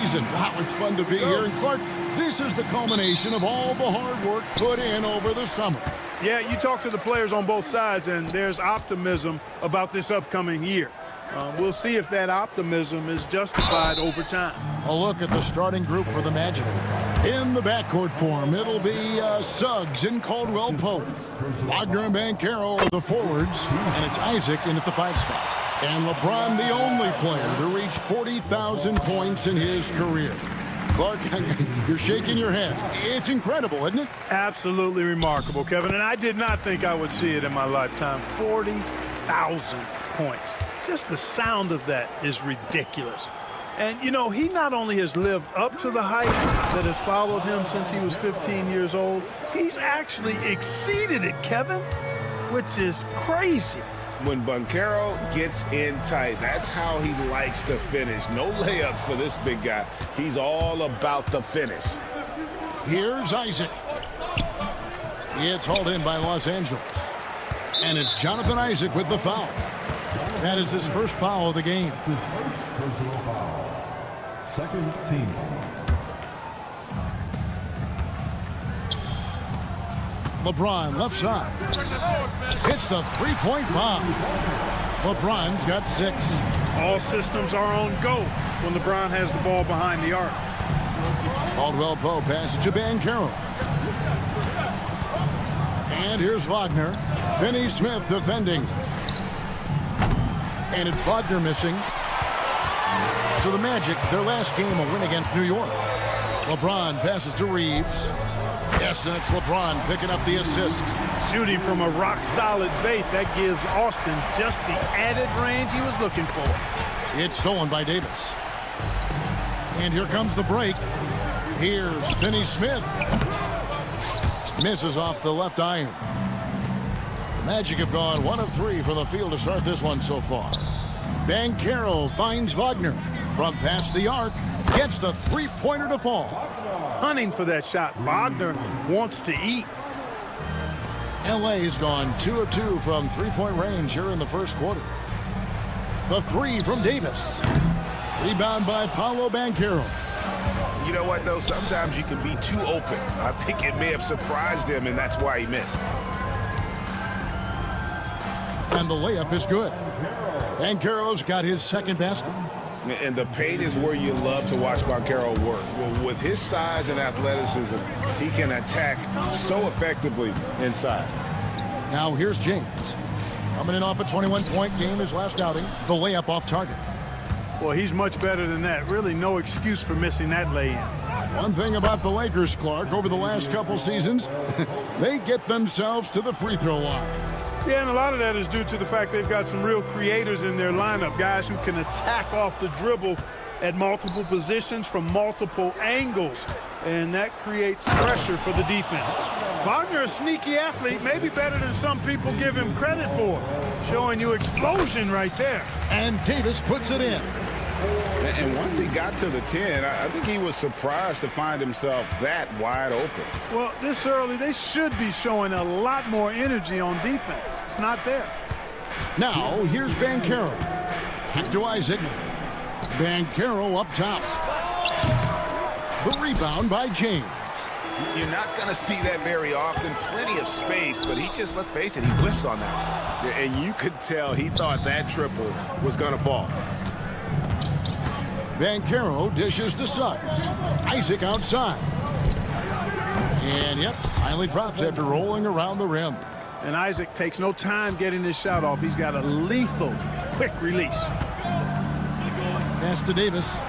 season. Wow, it's fun to be here. And Clark, this is the culmination of all the hard work put in over the summer. Yeah, you talk to the players on both sides, and there's optimism about this upcoming year. We'll see if that optimism is justified over time. A look at the starting group for the Magic. In the backcourt form, it'll be Suggs and Caldwell Pope. Wagner and Banchero are the forwards, and it's Isaac in at the 5 spot. And LeBron, the only player to reach 40,000 points in his career. Clark, you're shaking your head. It's incredible, isn't it? Absolutely remarkable, Kevin, and I did not think I would see it in my lifetime. 40,000 points. Just the sound of that is ridiculous. And, you know, he not only has lived up to the hype that has followed him since he was 15 years old, he's actually exceeded it, Kevin, which is crazy. When Banchero gets in tight, that's how he likes to finish. No layups for this big guy. He's all about the finish. Here's Isaac. It's hauled in by Los Angeles. And it's Jonathan Isaac with the foul. That is his first foul of the game. Personal foul. Second team. LeBron left side. Hits the three-point bomb. LeBron's got 6. All systems are on go when LeBron has the ball behind the arc. Caldwell Pope passes to Banchero. And here's Wagner. Finney Smith defending. And it's Wagner missing. So the Magic, their last game, a win against New York. LeBron passes to Reeves. Yes, and it's LeBron picking up the assist. Shooting from a rock-solid base, that gives Austin just the added range he was looking for. It's stolen by Davis. And here comes the break. Here's Finney Smith. Misses off the left iron. The Magic have gone 1 of 3 from the field to start this one so far. Banchero finds Wagner. From past the arc, gets the three-pointer to fall. Hunting for that shot. Wagner wants to eat. LA's gone 2 of 2 from three-point range here in the first quarter. The 3 from Davis. Rebound by Paolo Banchero. You know what, though? Sometimes you can be too open. I think it may have surprised him, and that's why he missed. And the layup is good. Banchero's got his second basket. And the paint is where you love to watch Banchero work. Well, with his size and athleticism, he can attack so effectively inside. Now here's James. Coming in off a 21-point game his last outing. The layup off target. Well, he's much better than that. Really no excuse for missing that lay-in. One thing about the Lakers, Clark, over the last couple seasons, they get themselves to the free throw line. Yeah, and a lot of that is due to the fact they've got some real creators in their lineup, guys who can attack off the dribble at multiple positions from multiple angles, and that creates pressure for the defense. Wagner, a sneaky athlete, maybe better than some people give him credit for, showing you explosion right there. And Davis puts it in. And once he got to the 10, I think he was surprised to find himself that wide open. Well, this early, they should be showing a lot more energy on defense. It's not there. Now, here's Banchero. Back to Isaac. Banchero up top. The rebound by James. You're not going to see that very often. Plenty of space, but he just, let's face it, he whiffs on that. Yeah, and you could tell he thought that triple was going to fall. Banchero dishes to Suggs. Isaac outside. And yep, finally drops after rolling around the rim. And Isaac takes no time getting his shot off. He's got a lethal, quick release. Pass to Davis.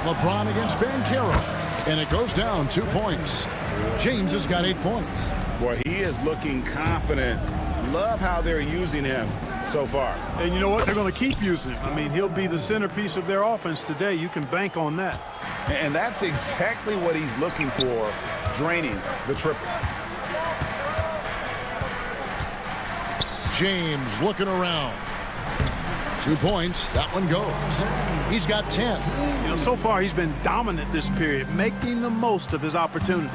LeBron against Banchero. And it goes down 2 points. James has got 8 points. Boy, he is looking confident. Love how they're using him so far. And you know what? They're going to keep using him. I mean, he'll be the centerpiece of their offense today. You can bank on that. And that's exactly what he's looking for, draining the triple. James looking around. 2 points. That one goes. He's got 10. You know, so far he's been dominant this period, making the most of his opportunities.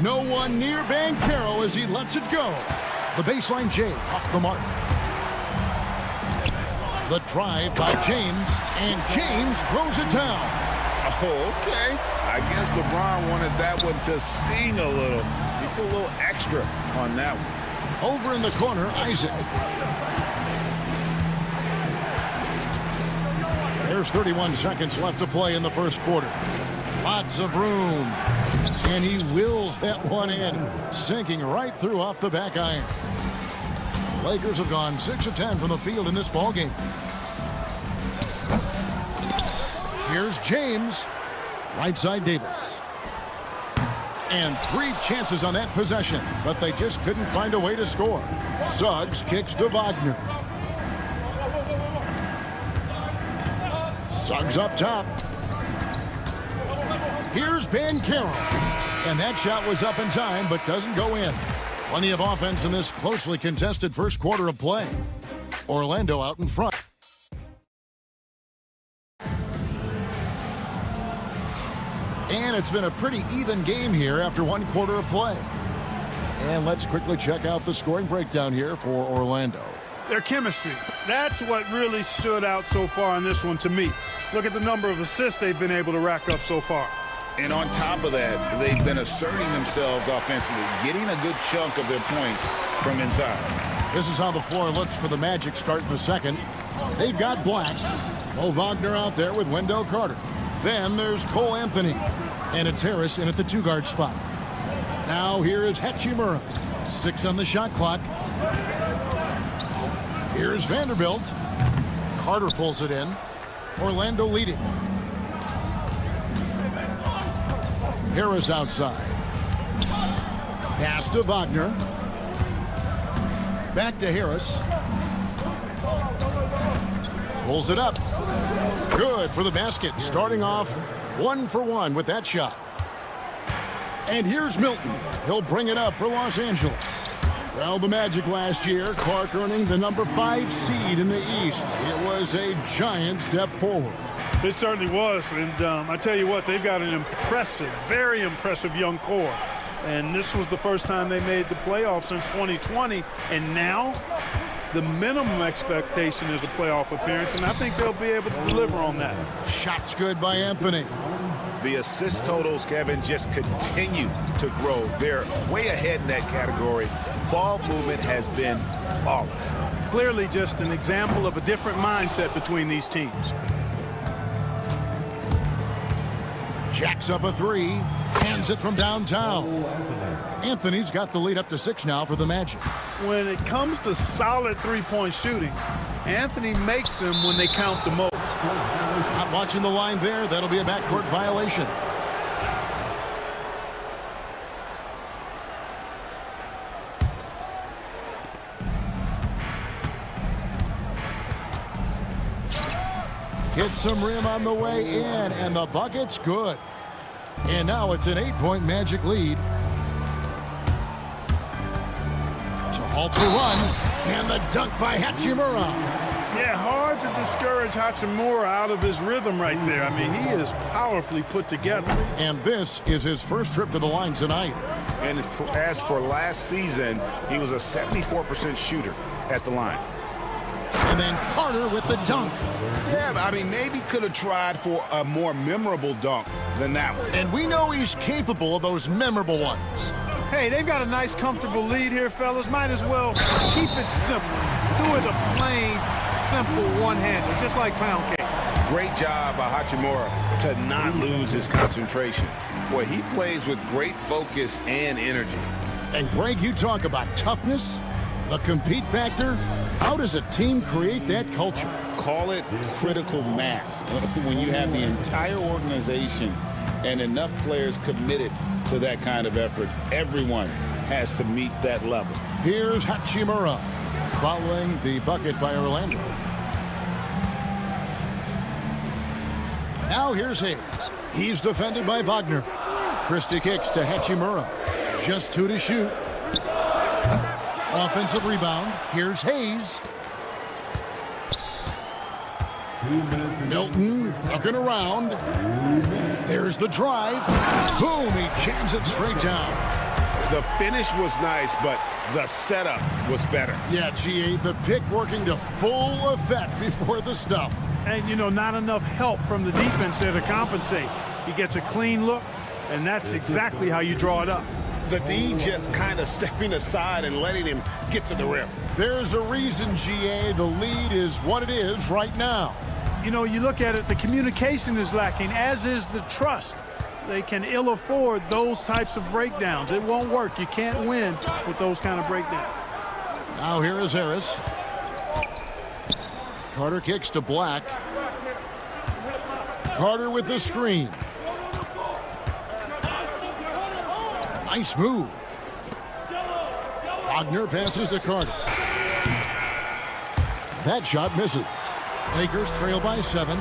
No one near Banchero as he lets it go. The baseline J off the mark. The drive by James, and James throws it down. Oh, okay. I guess LeBron wanted that one to sting a little. He put a little extra on that one. Over in the corner, Isaac. There's 31 seconds left to play in the first quarter. Lots of room. And he wills that one in, sinking right through off the back iron. Lakers have gone 6 of 10 from the field in this ballgame. Here's James. Right side Davis. And 3 chances on that possession, but they just couldn't find a way to score. Suggs kicks to Wagner. Suggs up top. Here's Ben Carroll. And that shot was up in time, but doesn't go in. Plenty of offense in this closely contested first quarter of play. Orlando out in front. And it's been a pretty even game here after 1 quarter of play. And let's quickly check out the scoring breakdown here for Orlando. Their chemistry. That's what really stood out so far in this one to me. Look at the number of assists they've been able to rack up so far. And on top of that, they've been asserting themselves offensively, getting a good chunk of their points from inside. This is how the floor looks for the Magic start in the second. They've got Black. Mo Wagner out there with Wendell Carter. Then there's Cole Anthony. And it's Harris in at the 2-guard spot. Now here is Hachimura. 6 on the shot clock. Here's Vanderbilt. Carter pulls it in. Orlando leading. Harris outside. Pass to Wagner. Back to Harris. Pulls it up. Good for the basket. Starting off 1 for 1 with that shot. And here's Milton. He'll bring it up for Los Angeles. Well, the Magic last year, Clark earning the number 5 seed in the East. It was a giant step forward. It certainly was, and I tell you what, they've got an impressive, very impressive young core. And this was the first time they made the playoffs since 2020, and now the minimum expectation is a playoff appearance, and I think they'll be able to deliver on that. Shots good by Anthony. The assist totals, Kevin, just continue to grow. They're way ahead in that category. Ball movement has been flawless. Clearly just an example of a different mindset between these teams. Jacks up a 3, hands it from downtown. Anthony's got the lead up to 6 now for the Magic. When it comes to solid three-point shooting, Anthony makes them when they count the most. Not watching the line there. That'll be a backcourt violation. Hits some rim on the way in, and the bucket's good. And now it's an 8-point Magic lead. To halt the run, and the dunk by Hachimura. Yeah, hard to discourage Hachimura out of his rhythm right there. I mean, he is powerfully put together. And this is his first trip to the line tonight. And as for last season, he was a 74% shooter at the line. And then Carter with the dunk. Yeah, I mean, maybe could have tried for a more memorable dunk than that one. And we know he's capable of those memorable ones. Hey, they've got a nice, comfortable lead here, fellas. Might as well keep it simple. Do it a plain, simple one-hander, just like pound cake. Great job by Hachimura to not lose his concentration. Boy, he plays with great focus and energy. And Greg, you talk about toughness, the compete factor. How does a team create that culture? Call it critical mass. When you have the entire organization and enough players committed to that kind of effort, everyone has to meet that level. Here's Hachimura following the bucket by Orlando. Now here's Hayes. He's defended by Wagner. Christie kicks to Hachimura. Just 2 to shoot. Offensive rebound. Here's Hayes. Milton looking around. There's the drive. Boom, he jams it straight down. The finish was nice, but the setup was better. Yeah, GA, the pick working to full effect before the stuff. And, you know, not enough help from the defense there to compensate. He gets a clean look, and that's exactly how you draw it up. The D just kind of stepping aside and letting him get to the rim. There's a reason, GA, the lead is what it is right now. You know, you look at it, the communication is lacking, as is the trust. They can ill afford those types of breakdowns. It won't work. You can't win with those kind of breakdowns. Now here is Harris. Carter kicks to Black. Carter with the screen. Nice move. Wagner passes to Carter. That shot misses. Lakers trail by 7.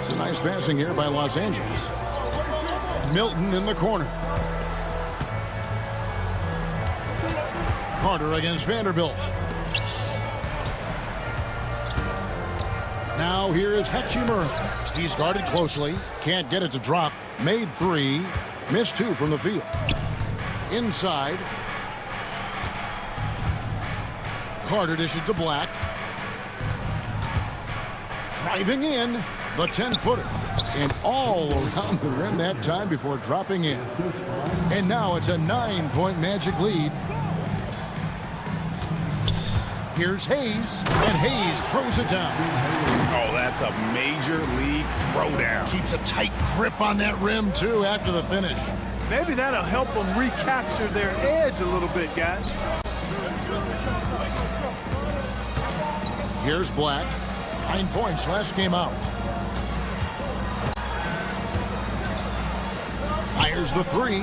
It's a nice passing here by Los Angeles. Milton in the corner. Carter against Vanderbilt. Now here is Hachimura. He's guarded closely. Can't get it to drop. Made 3. Missed 2 from the field. Inside. Carter dishes to Black. Driving in. The 10-footer. And all around the rim that time before dropping in. And now it's a 9-point Magic lead. Here's Hayes, and Hayes throws it down. Oh, that's a major league throwdown. Keeps a tight grip on that rim, too, after the finish. Maybe that'll help them recapture their edge a little bit, guys. Here's Black. 9 points last game out. Fires the 3.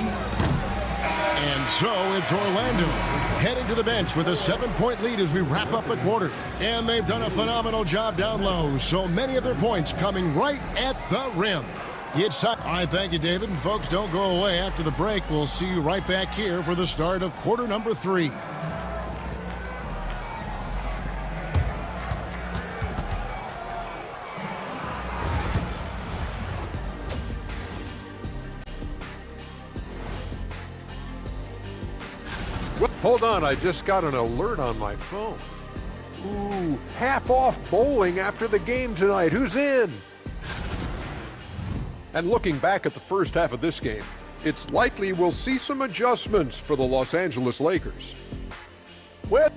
And so it's Orlando heading to the bench with a 7-point lead as we wrap up the quarter. And they've done a phenomenal job down low. So many of their points coming right at the rim. It's time. All right, thank you, David. And folks, don't go away. After the break, we'll see you right back here for the start of quarter number 3. Hold on, I just got an alert on my phone. Ooh, half off bowling after the game tonight. Who's in? And looking back at the first half of this game, it's likely we'll see some adjustments for the Los Angeles Lakers. Well,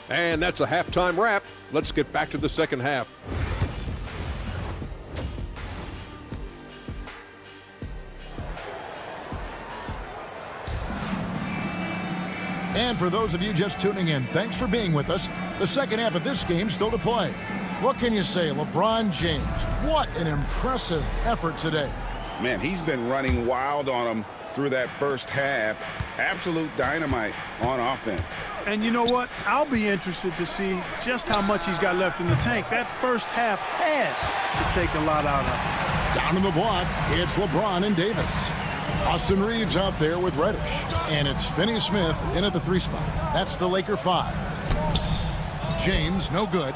and that's a halftime wrap. Let's get back to the second half. And for those of you just tuning in, thanks for being with us. The second half of this game still to play. What can you say, LeBron James? What an impressive effort today. Man, he's been running wild on them through that first half. Absolute dynamite on offense. And you know what? I'll be interested to see just how much he's got left in the tank. That first half had to take a lot out of him. Down in the block, it's LeBron and Davis. Austin Reeves out there with Reddish. And it's Finney-Smith in at the 3 spot. That's the Laker 5. James, no good.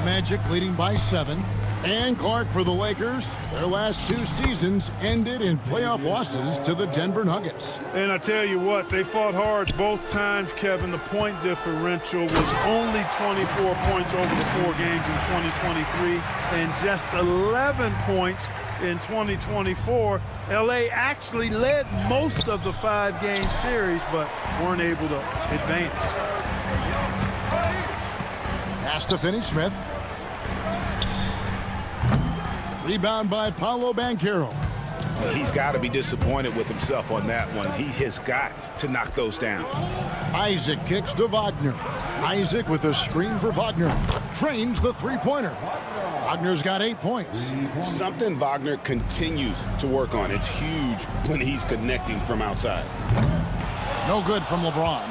Magic leading by 7. And Clark for the Lakers. Their last 2 seasons ended in playoff losses to the Denver Nuggets. And I tell you what, they fought hard both times, Kevin. The point differential was only 24 points over the 4 games in 2023 and just 11 points in 2024. LA actually led most of the 5-game series, but weren't able to advance. Pass to Finney-Smith. Rebound by Paolo Banchero. He's got to be disappointed with himself on that one. He has got to knock those down. Isaac kicks to Wagner. Isaac with a screen for Wagner. Trains the 3-pointer. Wagner's got 8 points. Something Wagner continues to work on. It's huge when he's connecting from outside. No good from LeBron.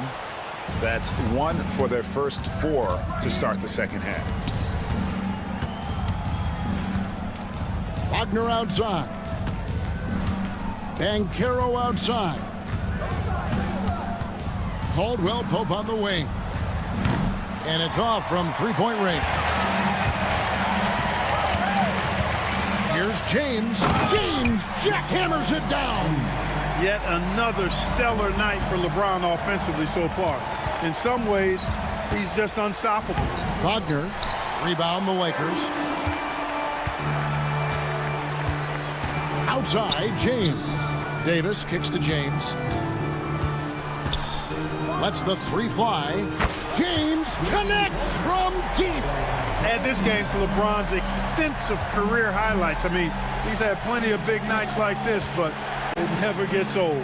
That's 1 for their first 4 to start the second half. Wagner outside. Banchero outside. Caldwell Pope on the wing. And it's off from 3-point range. Here's James. James jackhammers it down. Yet another stellar night for LeBron offensively so far. In some ways, he's just unstoppable. Wagner, rebound the Lakers. Outside, James. Davis kicks to James. Lets the three fly. James connects from deep. Add this game to LeBron's extensive career highlights. I mean, he's had plenty of big nights like this, but it never gets old.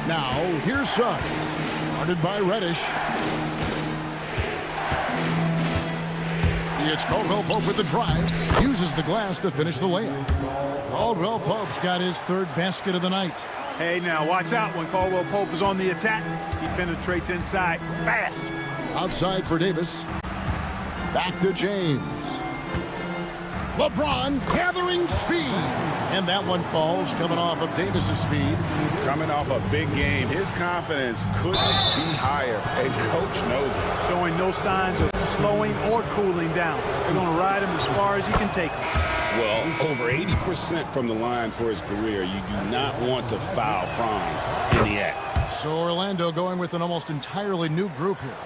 Now, here's Suggs. Guarded by Reddish. It's Caldwell Pope with the drive. Uses the glass to finish the layup. Caldwell Pope's got his third basket of the night. Hey, now watch out when Caldwell Pope is on the attack. He penetrates inside fast. Outside for Davis. Back to James. LeBron gathering speed. And that one falls coming off of Davis's feed. Coming off a big game, his confidence couldn't be higher, and coach knows it. Showing no signs of slowing or cooling down. They're going to ride him as far as he can take him. Well, over 80% from the line for his career. You do not want to foul Franz in the act. So Orlando going with an almost entirely new group here.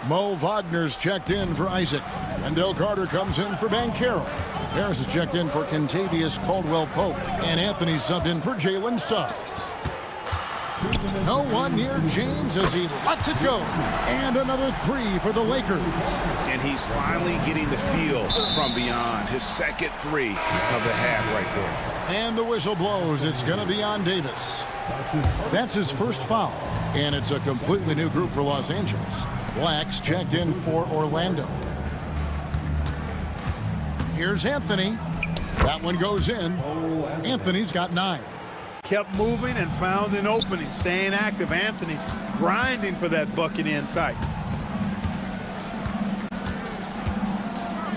Mo Wagner's checked in for Isaac. Wendell Carter comes in for Banchero. Harris is checked in for Kentavious Caldwell-Pope. And Anthony subbed in for Jalen Suggs. No one near James as he lets it go. And another three for the Lakers. And he's finally getting the feel from beyond. His second three of the half right there. And the whistle blows. It's going to be on Davis. That's his first foul. And it's a completely new group for Los Angeles. Black's checked in for Orlando. Here's Anthony. That one goes in. Anthony's got 9. Kept moving and found an opening. Staying active. Anthony grinding for that bucket inside.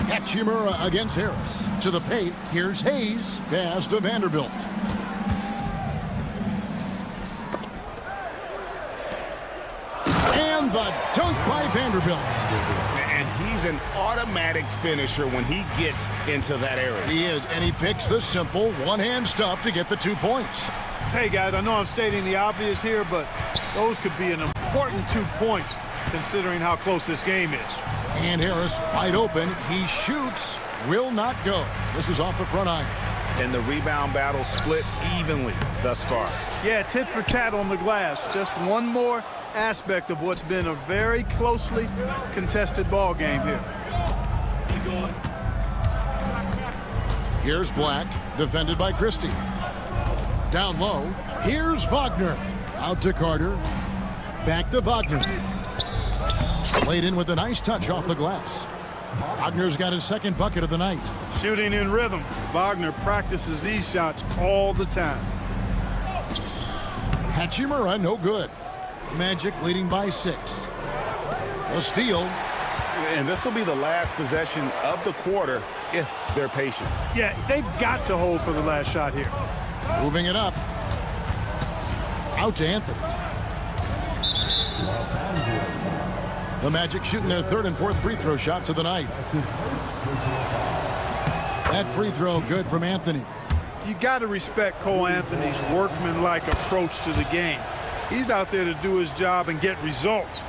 Hachimura against Harris. To the paint. Here's Hayes. Pass to Vanderbilt. And the dunk by Vanderbilt. And he's an automatic finisher when he gets into that area. He is, and he picks the simple one-hand stuff to get the 2 points. Hey, guys, I know I'm stating the obvious here, but those could be an important 2 points considering how close this game is. And Harris wide open. He shoots. Will not go. This is off the front iron. And the rebound battle split evenly thus far. Yeah, tit for tat on the glass. Just one more aspect of what's been a very closely contested ball game here. Here's Black, defended by Christie. Down low, here's Wagner. Out to Carter. Back to Wagner. Played in with a nice touch off the glass. Wagner's got his second bucket of the night. Shooting in rhythm. Wagner practices these shots all the time. Hachimura, no good. Magic leading by 6. A steal. And this will be the last possession of the quarter if they're patient. Yeah, they've got to hold for the last shot here. Moving it up. Out to Anthony. The Magic shooting their third and fourth free throw shots of the night. That free throw good from Anthony. You got to respect Cole Anthony's workmanlike approach to the game. He's out there to do his job and get results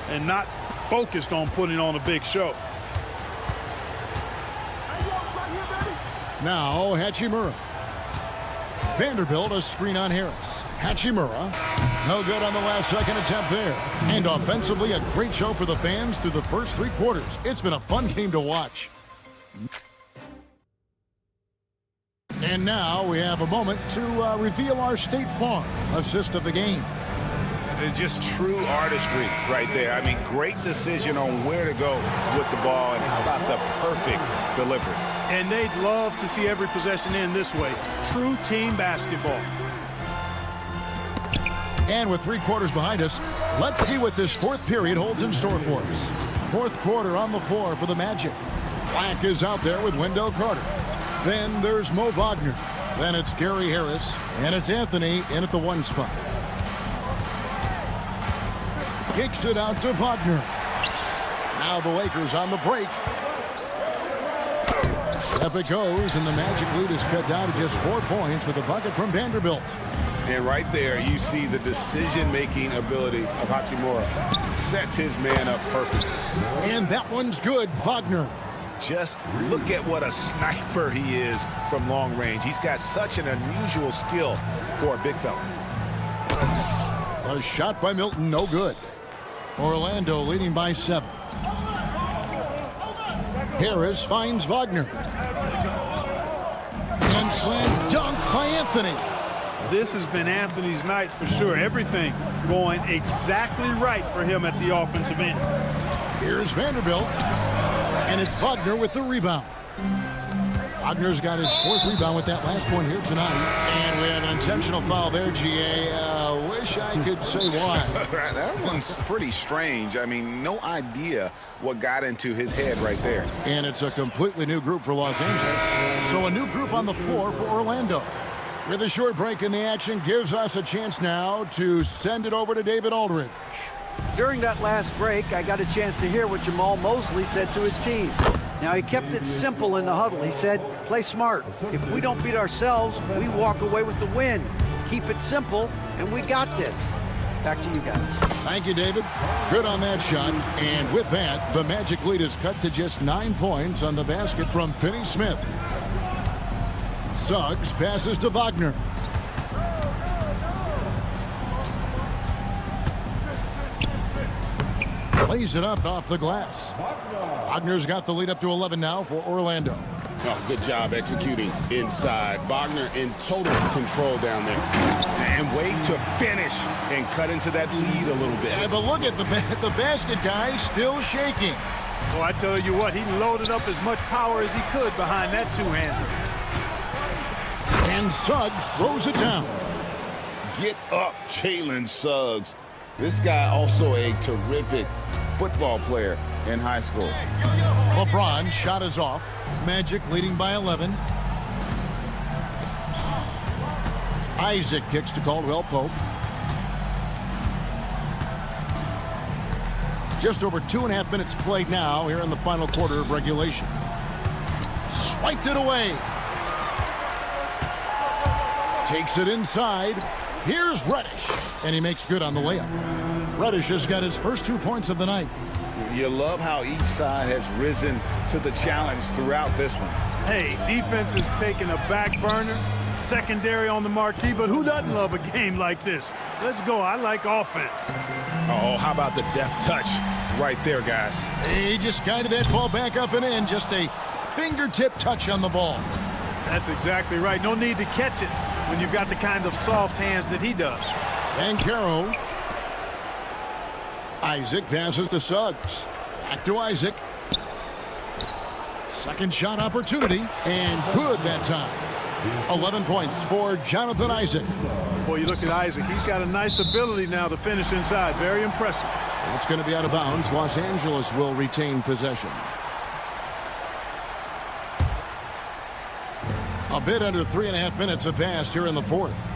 and not focused on putting on a big show. Now Hachimura. Vanderbilt, a screen on Harris. Hachimura, no good on the last second attempt there. And offensively, a great show for the fans through the first 3 quarters. It's been a fun game to watch. And now we have a moment to reveal our State Farm assist of the game. Just true artistry right there. I mean, great decision on where to go with the ball, and how about the perfect delivery. And they'd love to see every possession end this way. True team basketball. And with 3 quarters behind us, let's see what this 4th period holds in store for us. 4th quarter on the floor for the Magic. Black is out there with Wendell Carter. Then there's Mo Wagner. Then it's Gary Harris. And it's Anthony in at the 1 spot. Kicks it out to Wagner. Now the Lakers on the break. Up it goes, and the Magic lead is cut down to just 4 points with a bucket from Vanderbilt. And right there, you see the decision-making ability of Hachimura. Sets his man up perfectly. And that one's good, Wagner. Just look at what a sniper he is from long range. He's got such an unusual skill for a big fella. A shot by Milton, no good. Orlando leading by 7. Harris finds Wagner. And slam dunk by Anthony. This has been Anthony's night for sure. Everything going exactly right for him at the offensive end. Here's Vanderbilt. And it's Wagner with the rebound. Wagner's got his 4th rebound with that last one here tonight. And we have an intentional foul there, GA. Wish I could say why. That one's pretty strange. I mean, no idea what got into his head right there. And it's a completely new group for Los Angeles. So a new group on the floor for Orlando. With a short break in the action, gives us a chance now to send it over to David Aldridge. During that last break, I got a chance to hear what Jamal Mosley said to his team. Now, he kept it simple in the huddle. He said, play smart. If we don't beat ourselves, we walk away with the win. Keep it simple, and we got this. Back to you guys. Thank you, David. Good on that shot. And with that, the Magic lead is cut to just 9 points on the basket from Finney Smith. Suggs passes to Wagner. Lays it up off the glass. Wagner's got the lead up to 11 now for Orlando. Oh, good job executing inside. Wagner in total control down there. And way to finish and cut into that lead a little bit. Yeah, but look at the basket guy still shaking. Well, I tell you what, he loaded up as much power as he could behind that two-hander. And Suggs throws it down. Get up, Jalen Suggs. This guy also a terrific football player in high school. LeBron shot is off. Magic leading by 11. Isaac kicks to Caldwell Pope. Just over 2.5 minutes played now here in the final quarter of regulation. Swiped it away. Takes it inside. Here's Reddish. And he makes good on the layup. Reddish has got his first 2 points of the night. You love how each side has risen to the challenge throughout this one. Hey, defense is taking a back burner, secondary on the marquee, but who doesn't love a game like this? Let's go. I like offense. Oh, how about the deft touch right there, guys? He just guided that ball back up and in. Just a fingertip touch on the ball. That's exactly right. No need to catch it when you've got the kind of soft hands that he does. And Caro. Isaac passes to Suggs. Back to Isaac. Second shot opportunity, and good that time. 11 points for Jonathan Isaac. Boy, you look at Isaac. He's got a nice ability now to finish inside. Very impressive. That's going to be out of bounds. Los Angeles will retain possession. A bit under 3.5 minutes have passed here in the fourth.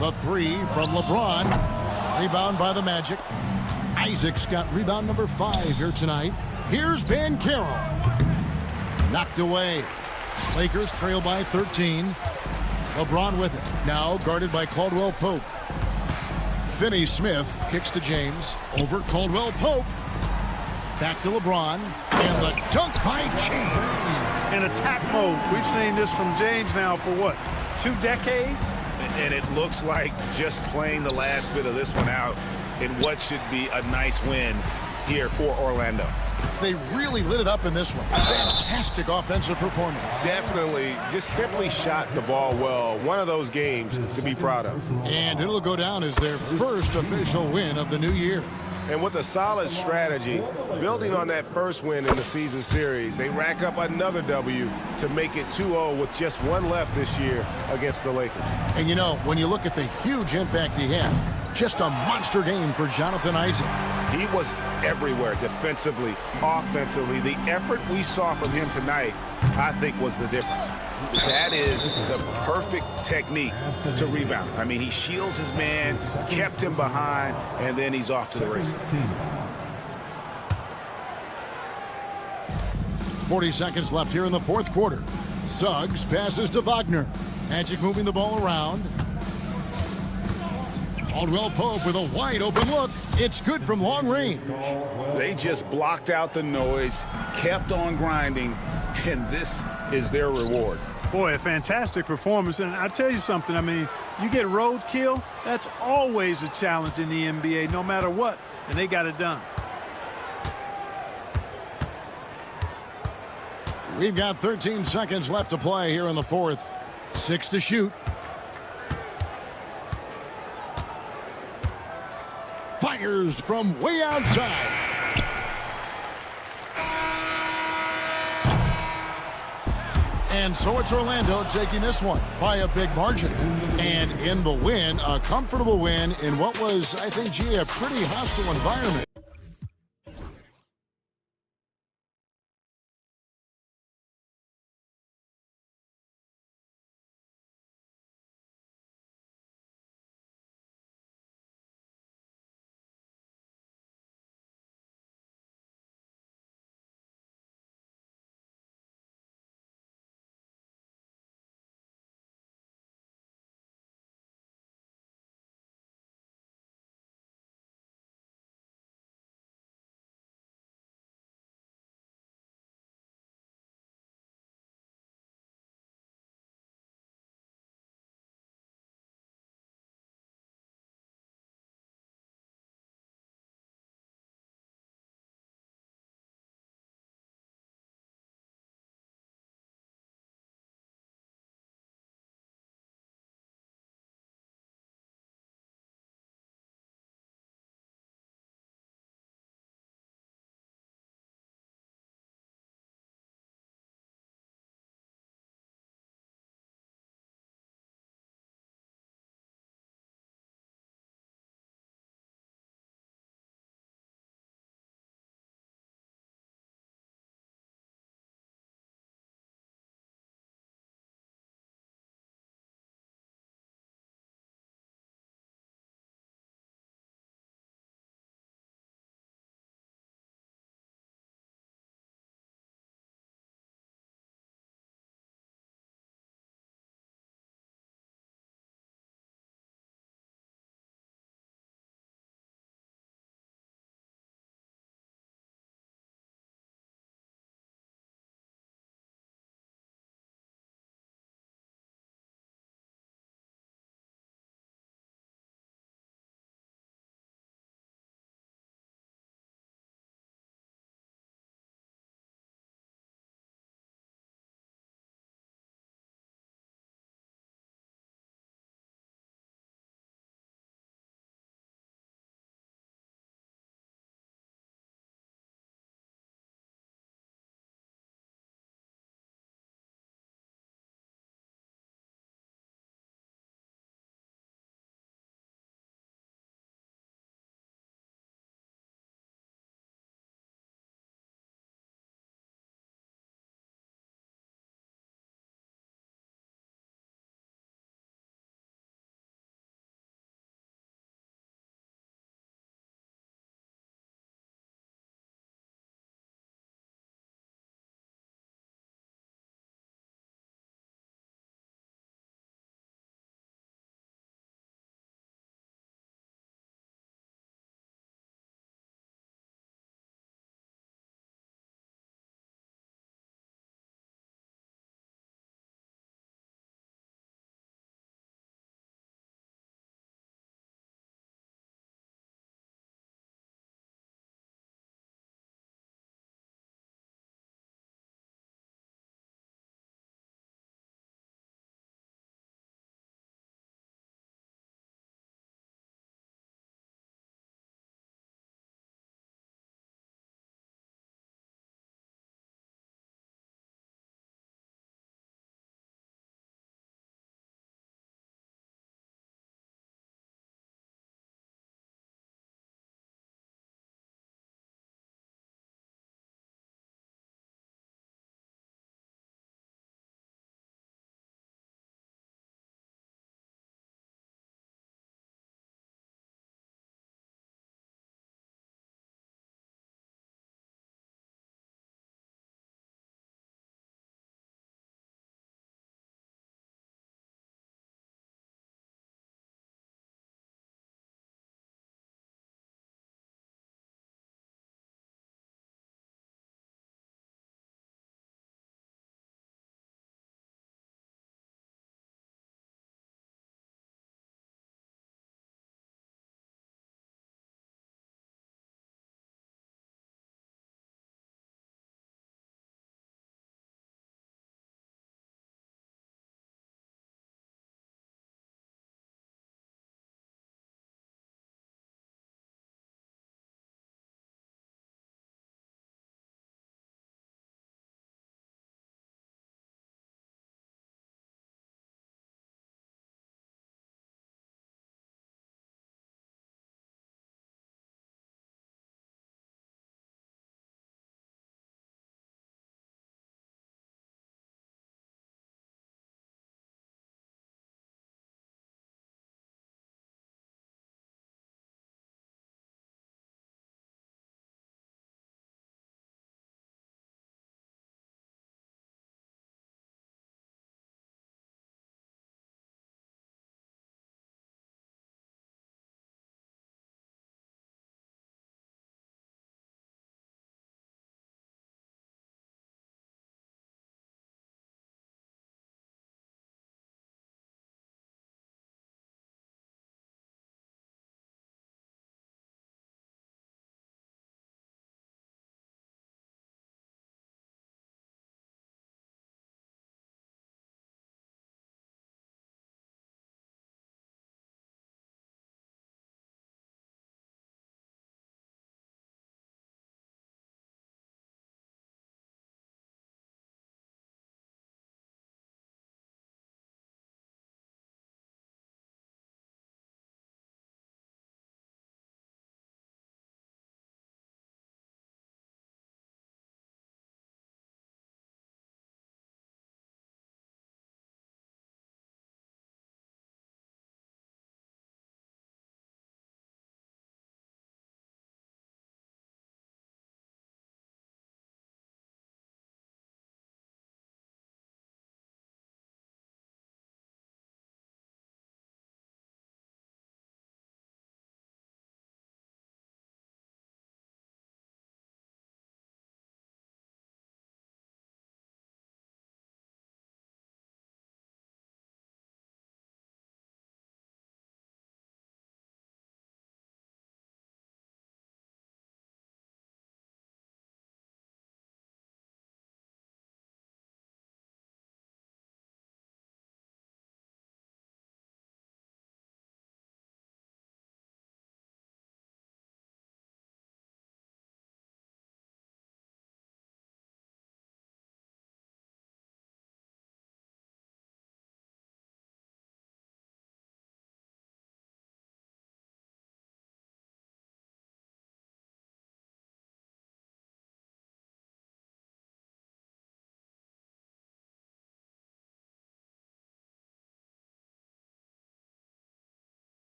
The three from LeBron. Rebound by the Magic. Isaac's got rebound number 5 here tonight. Here's Bancaro. Knocked away. Lakers trail by 13. LeBron with it. Now guarded by Caldwell Pope. Finney Smith kicks to James. Over Caldwell Pope. Back to LeBron. And the dunk by James. In attack mode. We've seen this from James now for what? 2 decades? And it looks like just playing the last bit of this one out in what should be a nice win here for Orlando. They really lit it up in this one. Fantastic offensive performance. Definitely just simply shot the ball well. One of those games to be proud of. And it'll go down as their first official win of the new year. And with a solid strategy, building on that first win in the season series, they rack up another W to make it 2-0 with just one left this year against the Lakers. And you know, when you look at the huge impact he had, just a monster game for Jonathan Isaac. He was everywhere defensively, offensively. The effort we saw from him tonight, I think, was the difference. That is the perfect technique to rebound. I mean, he shields his man, kept him behind, and then he's off to the races. 40 seconds left here in the fourth quarter. Suggs passes to Wagner. Magic moving the ball around. Caldwell Pope with a wide open look. It's good from long range. They just blocked out the noise, kept on grinding, and this is their reward. Boy, a fantastic performance. And I tell you something, I mean, you get roadkill, that's always a challenge in the NBA, no matter what, and they got it done. We've got 13 seconds left to play here in the fourth. 6 to shoot. Fires from way outside. And so it's Orlando taking this one by a big margin. And in the win, a comfortable win in what was, I think, a pretty hostile environment.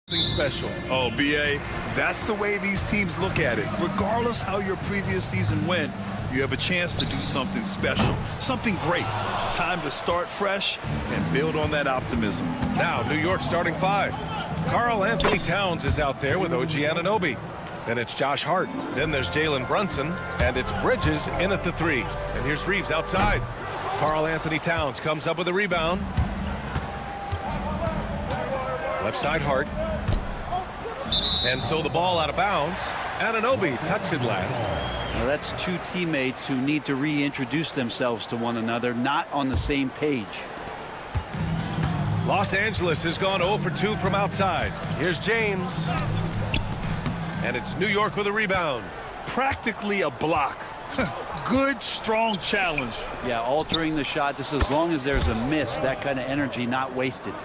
Something special. Oh, B.A., that's the way these teams look at it. Regardless how your previous season went, you have a chance to do something special, something great. Time to start fresh and build on that optimism. Now, New York starting five. Karl Anthony Towns is out there with OG Anunoby. Then it's Josh Hart. Then there's Jalen Brunson. And it's Bridges in at the three. And here's Reeves outside. Karl Anthony Towns comes up with a rebound. Left side Hart. And so the ball out of bounds. Anunoby touched it last. Now that's two teammates who need to reintroduce themselves to one another, not on the same page. Los Angeles has gone 0 for 2 from outside. Here's James. And it's New York with a rebound. Practically a block. Good, strong challenge. Yeah, altering the shot just as long as there's a miss, that kind of energy not wasted.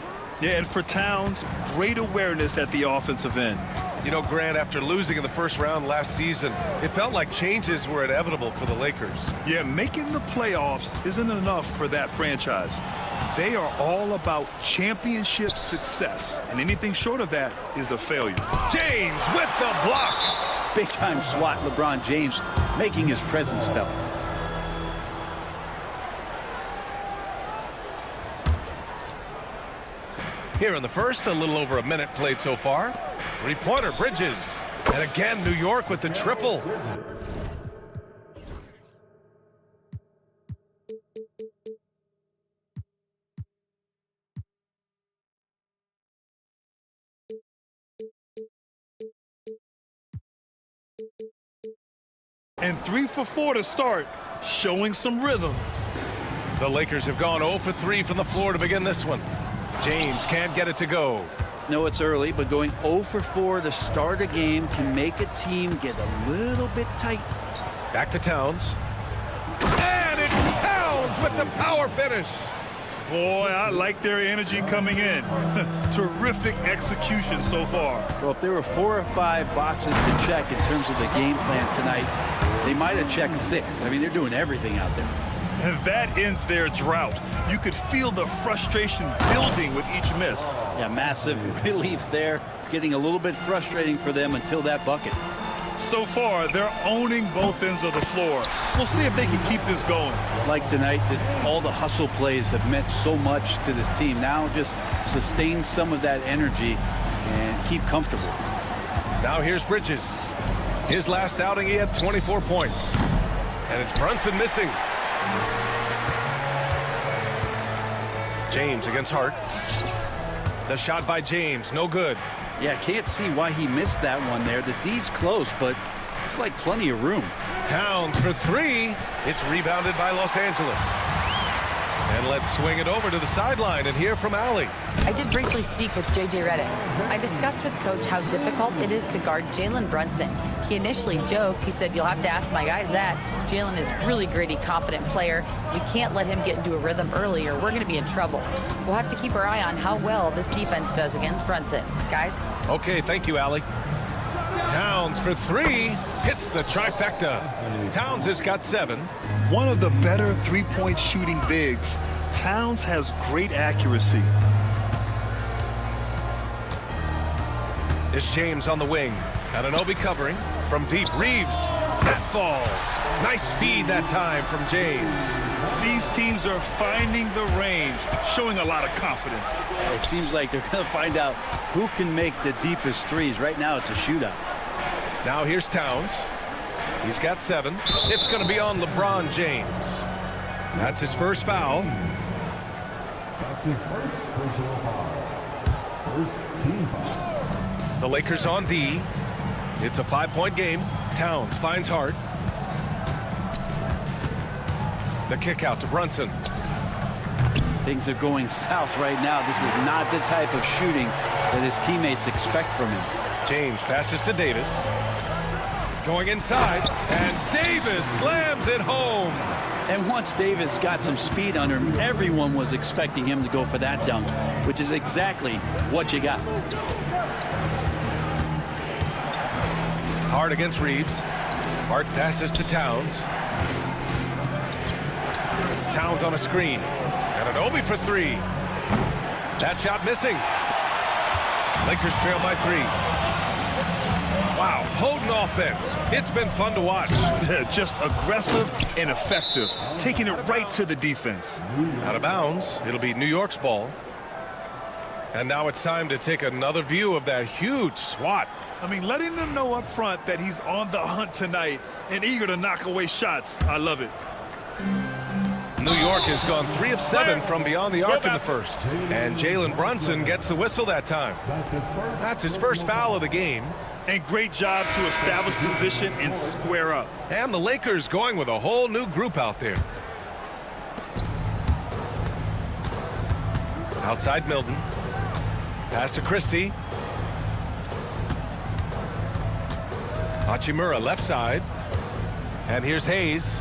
Yeah, and for Towns, great awareness at the offensive end. You know, Grant, after losing in the first round last season, it felt like changes were inevitable for the Lakers. Yeah, making the playoffs isn't enough for that franchise. They are all about championship success, and anything short of that is a failure. James with the block. Big-time swat, LeBron James making his presence felt. Here in the first, a little over a minute played so far. Three-pointer, Bridges. And again, New York with the triple. And 3 for 4 to start, showing some rhythm. The Lakers have gone 0 for 3 from the floor to begin this one. James can't get it to go. No, it's early, but going 0 for 4 to start a game can make a team get a little bit tight. Back to Towns. And it's Towns with the power finish. Boy, I like their energy coming in. Terrific execution so far. Well, if there were 4 or 5 boxes to check in terms of the game plan tonight, they might have checked 6. I mean, they're doing everything out there. And that ends their drought. You could feel the frustration building with each miss. Yeah, massive relief there. Getting a little bit frustrating for them until that bucket. So far, they're owning both ends of the floor. We'll see if they can keep this going. Like tonight, that all the hustle plays have meant so much to this team. Now just sustain some of that energy and keep comfortable. Now here's Bridges. His last outing, he had 24 points. And it's Brunson missing. James against Hart. The shot by James, no good. Yeah, can't see why he missed that one there. The D's close, but looks like plenty of room. Towns for 3. It's rebounded by Los Angeles. And let's swing it over to the sideline and hear from Allie. I did briefly speak with J.J. Redick. I discussed with Coach how difficult it is to guard Jalen Brunson. He initially joked. He said, you'll have to ask my guys that. Jalen is a really gritty, confident player. We can't let him get into a rhythm early or we're going to be in trouble. We'll have to keep our eye on how well this defense does against Brunson. Guys? Okay, thank you, Allie. Towns for 3. Hits the trifecta. Towns has got 7. One of the better three-point shooting bigs. Towns has great accuracy. It's James on the wing. Anunoby covering. From deep, Reeves. That falls. Nice feed that time from James. These teams are finding the range, showing a lot of confidence. It seems like they're going to find out who can make the deepest threes. Right now, it's a shootout. Now here's Towns. He's got 7. It's going to be on LeBron James. That's his first foul. That's his first personal foul. First team foul. The Lakers on D. It's a 5-point game. Towns finds Hart. The kick out to Brunson. Things are going south right now. This is not the type of shooting that his teammates expect from him. James passes to Davis. Going inside, and Davis slams it home. And once Davis got some speed under him, everyone was expecting him to go for that dunk, which is exactly what you got. Hart against Reeves. Hart passes to Towns. Towns on a screen. And Anunoby for 3. That shot missing. Lakers trail by 3. Wow, potent offense. It's been fun to watch. Just aggressive and effective, taking it right to the defense. Out of bounds, it'll be New York's ball. And now it's time to take another view of that huge swat. I mean, letting them know up front that he's on the hunt tonight and eager to knock away shots. I love it. New York has gone 3 of 7 from beyond the arc in the first. And Jalen Brunson gets the whistle that time. That's his first foul of the game. And great job to establish position and square up. And the Lakers going with a whole new group out there. Outside Milton. Pass to Christie. Hachimura left side. And here's Hayes.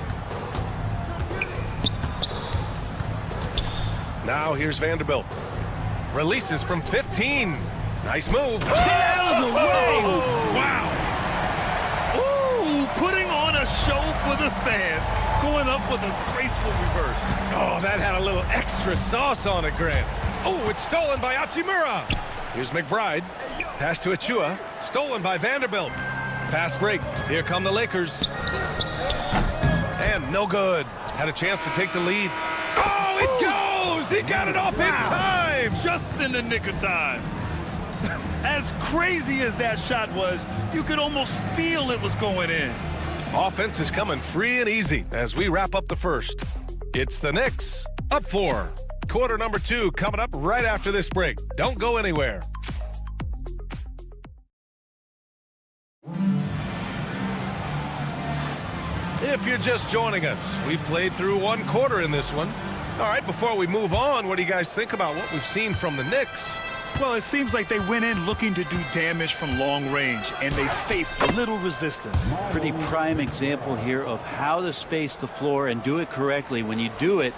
Now here's Vanderbilt. Releases from 15. Nice move. Get out of the way! Wow! Ooh, putting on a show for the fans. Going up with a graceful reverse. Oh, that had a little extra sauce on it, Grant. Oh, it's stolen by Hachimura. Here's McBride. Pass to Achua. Stolen by Vanderbilt. Fast break. Here come the Lakers. And no good. Had a chance to take the lead. Oh, it goes! He got it off in time! Just in the nick of time. As crazy as that shot was, you could almost feel it was going in. Offense is coming free and easy as we wrap up the first. It's the Knicks up 4. Quarter number 2 coming up right after this break. Don't go anywhere. If you're just joining us, we played through 1 quarter in this one. All right, before we move on, what do you guys think about what we've seen from the Knicks? Well, it seems like they went in looking to do damage from long range, and they faced little resistance. Pretty prime example here of how to space the floor and do it correctly. When you do it,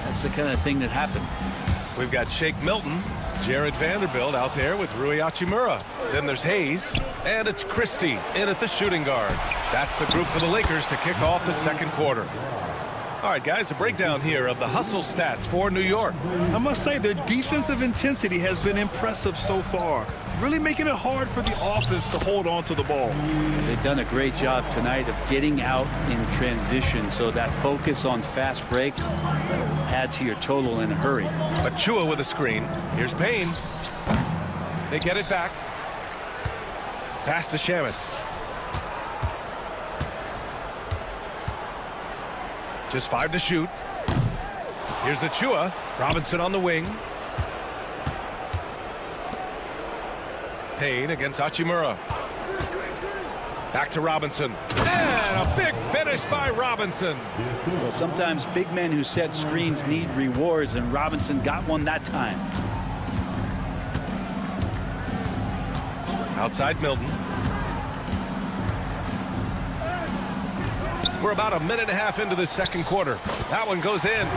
that's the kind of thing that happens. We've got Shake Milton, Jared Vanderbilt out there with Rui Hachimura. Then there's Hayes, and it's Christie in at the shooting guard. That's the group for the Lakers to kick off the second quarter. All right, guys, a breakdown here of the hustle stats for New York. I must say their defensive intensity has been impressive so far, really making it hard for the offense to hold on to the ball. They've done a great job tonight of getting out in transition, so that focus on fast break will add to your total in a hurry. Achua with a screen. Here's Payne. They get it back. Pass to Shaman. Just 5 to shoot. Here's Achua. Robinson on the wing. Payne against Hachimura. Back to Robinson. And a big finish by Robinson. Well, sometimes big men who set screens need rewards, and Robinson got one that time. Outside Milton. We're about a minute and a half into the second quarter. That one goes in.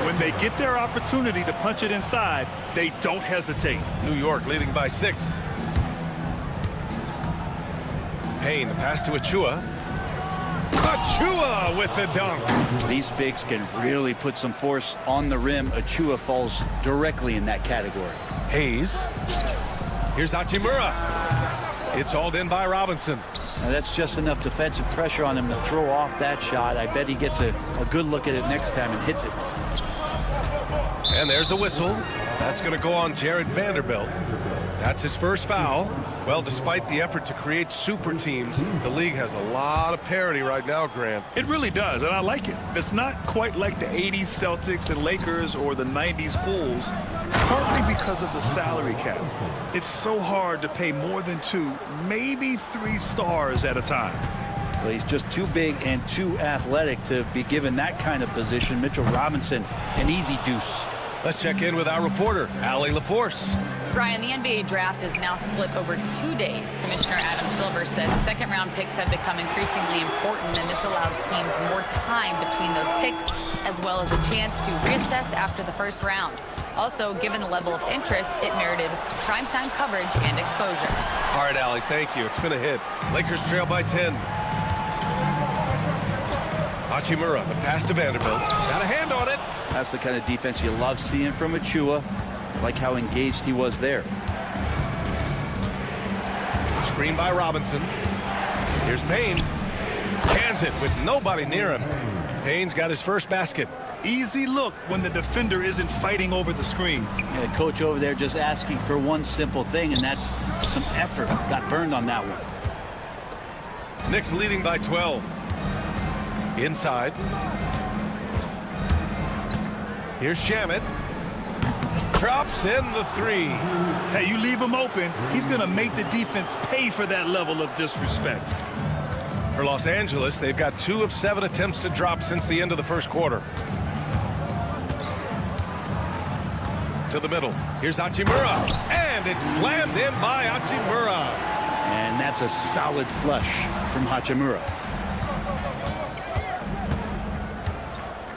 When they get their opportunity to punch it inside, they don't hesitate. New York leading by 6. Payne, the pass to Achua. Achua with the dunk. These bigs can really put some force on the rim. Achua falls directly in that category. Hayes. Here's Hachimura. It's hauled in by Robinson. Now that's just enough defensive pressure on him to throw off that shot. I bet he gets a good look at it next time and hits it. And there's a whistle. That's going to go on Jared Vanderbilt. That's his first foul. Well, despite the effort to create super teams, the league has a lot of parity right now, Grant. It really does, and I like it. It's not quite like the 80s Celtics and Lakers or the 90s Bulls, partly because of the salary cap. It's so hard to pay more than 2, maybe 3 stars at a time. Well, he's just too big and too athletic to be given that kind of position. Mitchell Robinson, an easy deuce. Let's check in with our reporter, Allie LaForce. Brian, the NBA draft is now split over 2 days. Commissioner Adam Silver said second-round picks have become increasingly important, and this allows teams more time between those picks, as well as a chance to reassess after the first round. Also, given the level of interest, it merited primetime coverage and exposure. All right, Allie, thank you. It's been a hit. Lakers trail by 10. Hachimura, the pass to Vanderbilt. Got a hand on it. That's the kind of defense you love seeing from Achua. I like how engaged he was there. Screen by Robinson. Here's Payne. Cans it with nobody near him. Payne's got his first basket. Easy look when the defender isn't fighting over the screen. Yeah, coach over there just asking for one simple thing, and that's some effort. Got burned on that one. Knicks leading by 12. Inside. Here's Shamet. Drops in the three. Hey, you leave him open, he's going to make the defense pay for that level of disrespect. For Los Angeles, they've got 2 of 7 attempts to drop since the end of the first quarter. To the middle. Here's Hachimura. And it's slammed in by Hachimura. And that's a solid flush from Hachimura.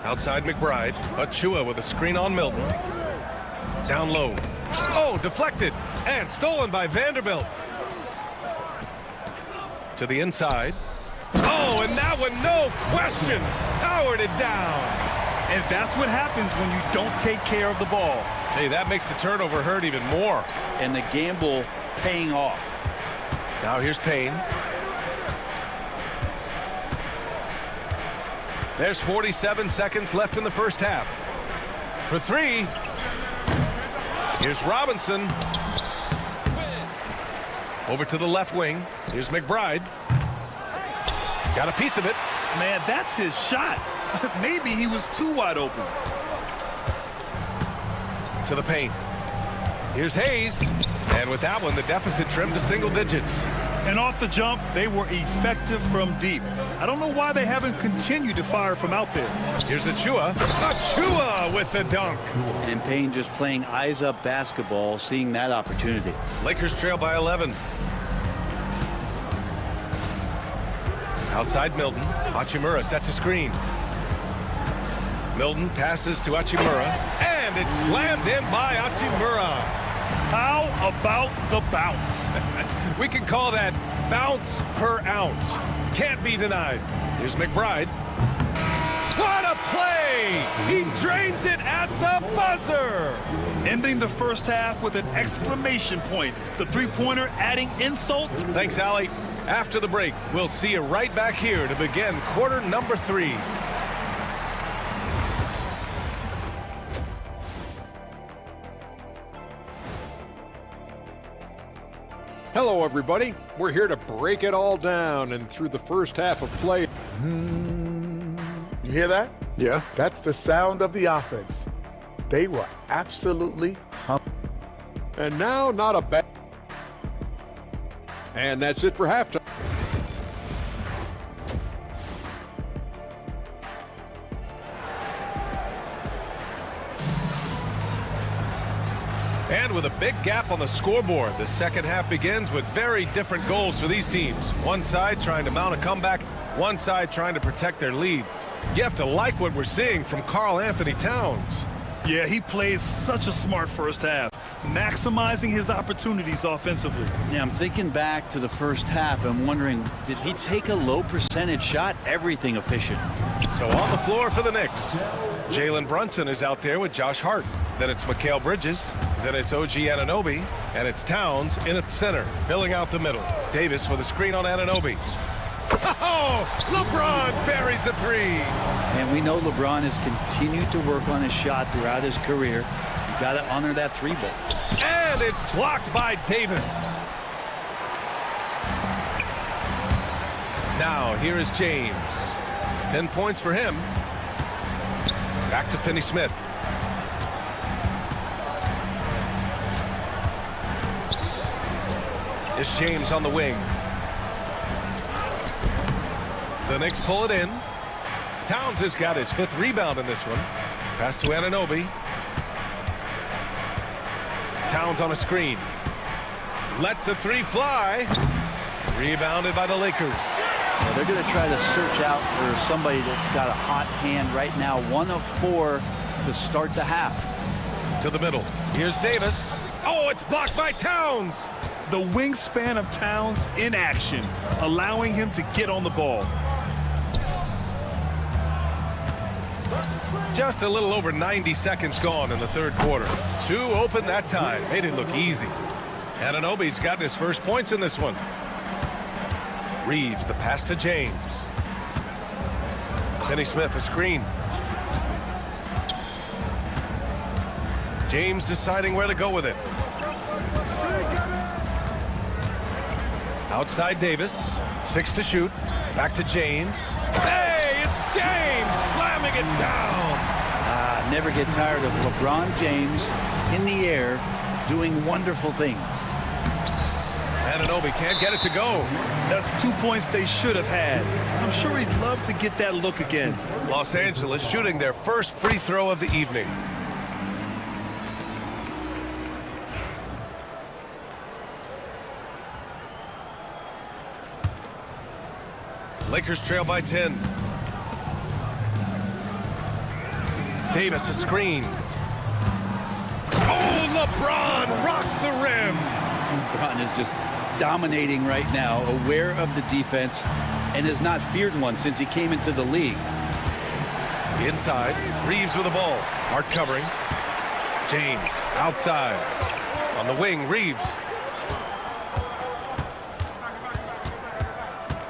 Outside McBride. Achua with a screen on Milton. Down low. Oh, deflected. And stolen by Vanderbilt. To the inside. Oh, and that one, no question, powered it down. And that's what happens when you don't take care of the ball. Hey, that makes the turnover hurt even more. And the gamble paying off. Now here's Payne. There's 47 seconds left in the first half. For 3. Here's Robinson. Over to the left wing. Here's McBride. Got a piece of it. Man, that's his shot. Maybe he was too wide open. To the paint. Here's Hayes. And with that one, the deficit trimmed to single digits. And off the jump, they were effective from deep. I don't know why they haven't continued to fire from out there. Here's Achua. Achua with the dunk. And Payne just playing eyes-up basketball, seeing that opportunity. Lakers trail by 11. Outside Milton. Hachimura sets a screen. Milton passes to Hachimura. And it's slammed in by Hachimura. How about the bounce? We can call that bounce per ounce. Can't be denied. Here's McBride. What a play! He drains it at the buzzer! Ending the first half with an exclamation point. The three-pointer adding insult. Thanks, Allie. After the break, we'll see you right back here to begin quarter number 3. Hello, everybody. We're here to break it all down and through the first half of play. You hear that? Yeah. That's the sound of the offense. They were absolutely humble. And now, not a bad. And that's it for halftime. And with a big gap on the scoreboard, the second half begins with very different goals for these teams. One side trying to mount a comeback, one side trying to protect their lead. You have to like what we're seeing from Karl Anthony Towns. Yeah, he plays such a smart first half, maximizing his opportunities offensively. Yeah, I'm thinking back to the first half. I'm wondering, did he take a low percentage shot? Everything efficient. So on the floor for the Knicks, Jalen Brunson is out there with Josh Hart. Then it's Mikal Bridges. Then it's OG Anunoby. And it's Towns in at center, filling out the middle. Davis with a screen on Anunoby. Oh, LeBron buries the 3. And we know LeBron has continued to work on his shot throughout his career. You got to honor that 3-ball. And it's blocked by Davis. Now here is James. 10 points for him. Back to Finney-Smith. It's James on the wing. The Knicks pull it in. Towns has got his 5th rebound in this one. Pass to Anunoby. Towns on a screen. Lets the 3 fly. Rebounded by the Lakers. Well, they're going to try to search out for somebody that's got a hot hand right now. 1 of 4 to start the half. To the middle. Here's Davis. Oh, it's blocked by Towns. The wingspan of Towns in action, allowing him to get on the ball. Just a little over 90 seconds gone in the third quarter. 2 open that time. Made it look easy. Anunoby's gotten his first points in this one. Reeves, the pass to James. Finney Smith, a screen. James deciding where to go with it. Outside Davis, 6 to shoot. Back to James. Hey, it's James slamming it down. Never get tired of LeBron James in the air doing wonderful things. Anunoby can't get it to go. That's 2 points they should have had. I'm sure he'd love to get that look again. Los Angeles shooting their first free throw of the evening. Lakers trail by 10. Davis, a screen. Oh, LeBron rocks the rim. LeBron is just dominating right now, aware of the defense, and has not feared one since he came into the league. Inside, Reeves with the ball. Hard covering. James outside. On the wing, Reeves.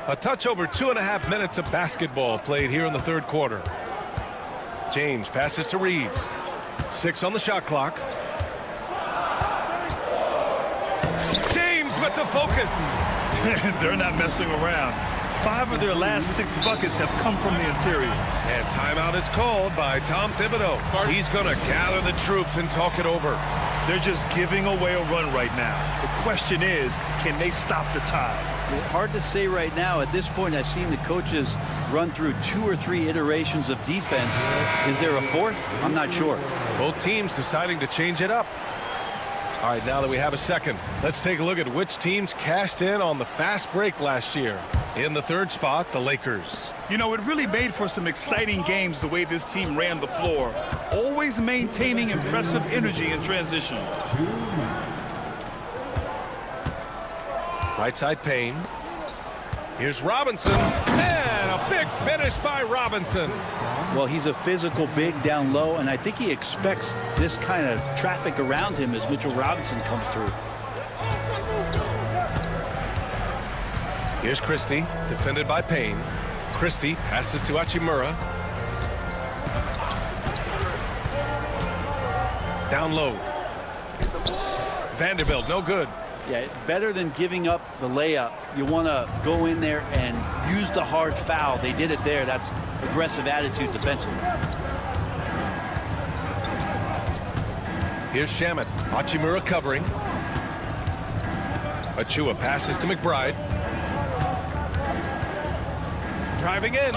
A touch over 2.5 minutes of basketball played here in the third quarter. James passes to Reeves. 6 on the shot clock. James with the focus. They're not messing around. 5 of their last 6 buckets have come from the interior. And timeout is called by Tom Thibodeau. He's going to gather the troops and talk it over. They're just giving away a run right now. The question is, can they stop the tide? Hard to say right now. At this point, I've seen the coaches run through 2 or 3 iterations of defense. Is there a fourth? I'm not sure. Both teams deciding to change it up. All right, now that we have a second, let's take a look at which teams cashed in on the fast break last year. In the third spot, the Lakers. You know, it really made for some exciting games the way this team ran the floor, always maintaining impressive energy in transition. Right side Payne. Here's Robinson. And a big finish by Robinson. Well, he's a physical big down low, and I think he expects this kind of traffic around him as Mitchell Robinson comes through. Here's Christie, defended by Payne. Christie passes to Hachimura. Down low. Vanderbilt, no good. Yeah, better than giving up the layup. You want to go in there and use the hard foul. They did it there. That's aggressive attitude defensively. Here's Shamet. Hachimura covering. Achua passes to McBride. Driving in.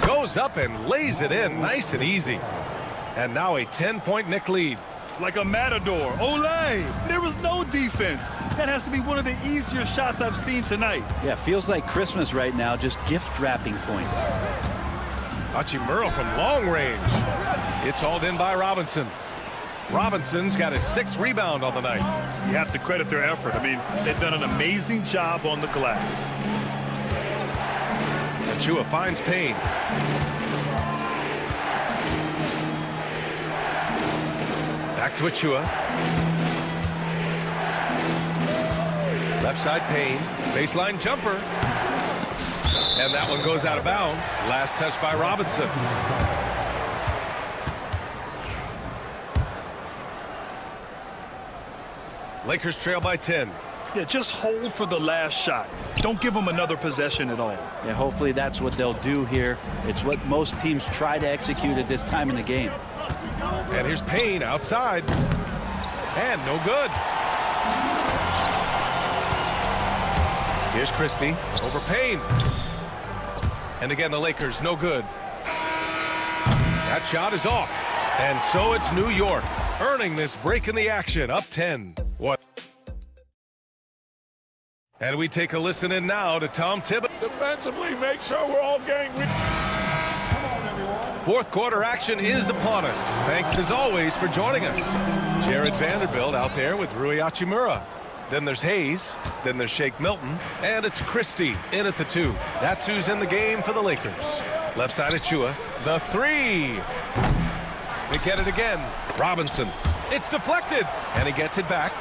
Goes up and lays it in. Nice and easy. And now a 10-point Knick lead. Like a matador. Olay! There was no defense. That has to be one of the easier shots I've seen tonight. Yeah, feels like Christmas right now, just gift wrapping points. Hachimura from long range. It's hauled in by Robinson. Robinson's got his 6th rebound on the night. You have to credit their effort. I mean, they've done an amazing job on the glass. Achua finds Payne. Back to Achua. Left side Payne. Baseline jumper. And that one goes out of bounds. Last touch by Robinson. Lakers trail by 10. Yeah, just hold for the last shot. Don't give them another possession at all. Yeah, hopefully that's what they'll do here. It's what most teams try to execute at this time in the game. And here's Payne outside. And no good. Here's Christie over Payne. And again, the Lakers, no good. That shot is off. And so it's New York, earning this break in the action, up 10. What? And we take a listen in now to Tom Thibodeau. Defensively, make sure we're all getting... Fourth quarter action is upon us. Thanks as always for joining us. Jared Vanderbilt out there with Rui Hachimura. Then there's Hayes. Then there's Shake Milton. And it's Christie in at the 2. That's who's in the game for the Lakers. Left side Achua. The 3. They get it again. Robinson. It's deflected. And he gets it back.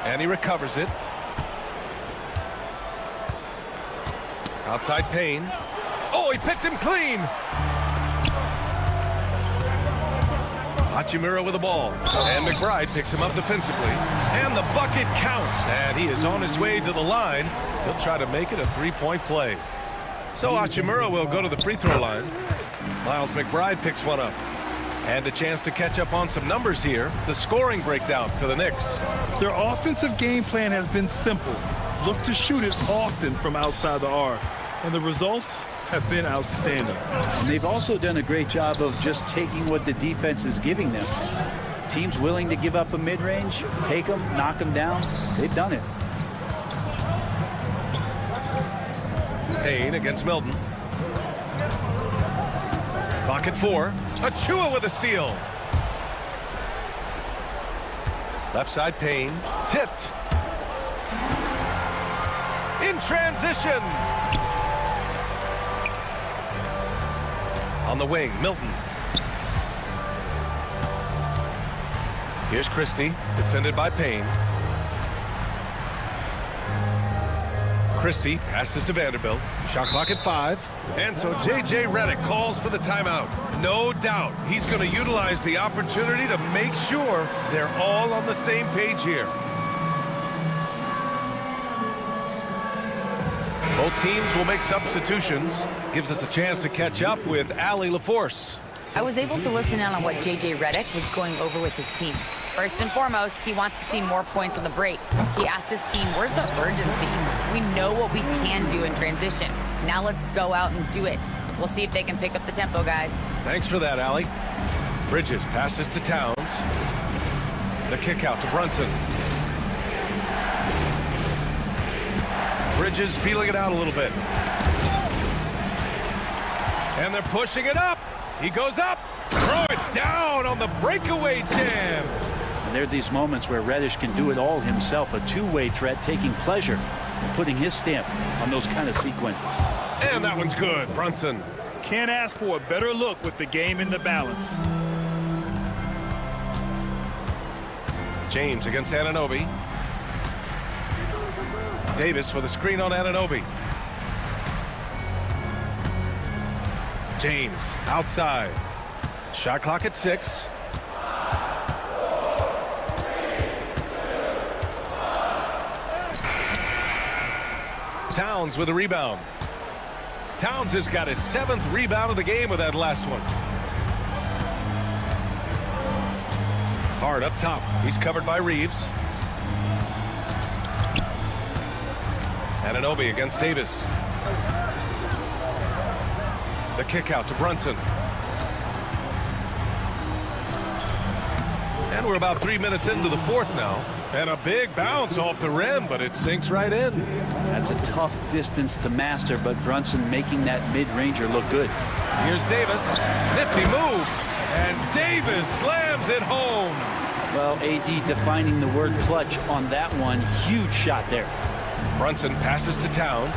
And he recovers it. Outside Payne. Oh, he picked him clean. Hachimura with the ball. And McBride picks him up defensively. And the bucket counts. And he is on his way to the line. He'll try to make it a three-point play. So Hachimura will go to the free throw line. Miles McBride picks one up. And a chance to catch up on some numbers here. The scoring breakdown for the Knicks. Their offensive game plan has been simple. Look to shoot it often from outside the arc. And the results have been outstanding. And they've also done a great job of just taking what the defense is giving them. Teams willing to give up a mid-range, take them, knock them down. They've done it. Payne against Milton. Clock at 4. Achua with a steal. Left side Payne. Tipped. In transition. On the wing, Milton. Here's Christie, defended by Payne. Christie passes to Vanderbilt. Shot clock at 5. And so J.J. Redick calls for the timeout. No doubt he's going to utilize the opportunity to make sure they're all on the same page here. Both teams will make substitutions. Gives us a chance to catch up with Allie LaForce. I was able to listen in on what J.J. Redick was going over with his team. First and foremost, he wants to see more points on the break. He asked his team, where's the urgency? We know what we can do in transition. Now let's go out and do it. We'll see if they can pick up the tempo, guys. Thanks for that, Allie. Bridges passes to Towns. The kick out to Brunson. Bridges feeling it out a little bit. And they're pushing it up. He goes up. Throw it down on the breakaway jam. And there are these moments where Reddish can do it all himself. A two-way threat, taking pleasure in putting his stamp on those kind of sequences. And that one's good. Brunson. Can't ask for a better look with the game in the balance. James against Anunoby. Davis with a screen on Anunoby. James outside. Shot clock at 6. Towns with a rebound. Towns has got his 7th rebound of the game with that last one. Hard up top. He's covered by Reeves. Anunoby against Davis. The kick out to Brunson. And we're about 3 minutes into the fourth now. And a big bounce off the rim, but it sinks right in. That's a tough distance to master, but Brunson making that mid-ranger look good. Here's Davis. Nifty move. And Davis slams it home. Well, AD defining the word clutch on that one. Huge shot there. Brunson passes to Towns.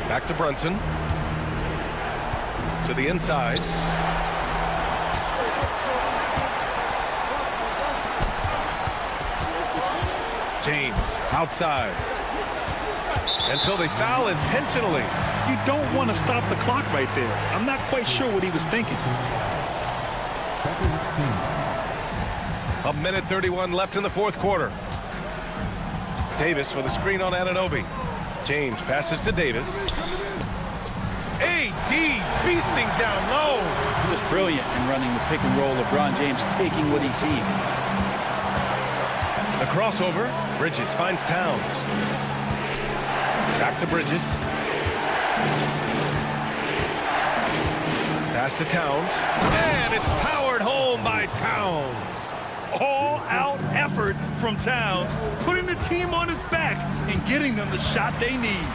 Back to Brunson. To the inside. James outside. And so they foul intentionally. You don't want to stop the clock right there. I'm not quite sure what he was thinking. A minute 31 left in the fourth quarter. Davis with a screen on Anunoby. James passes to Davis. AD beasting down low. He was brilliant in running the pick and roll. LeBron James taking what he sees. The crossover. Bridges finds Towns. Back to Bridges. Pass to Towns. And it's powered home by Towns. All-out effort from Towns, putting the team on his back and getting them the shot they need.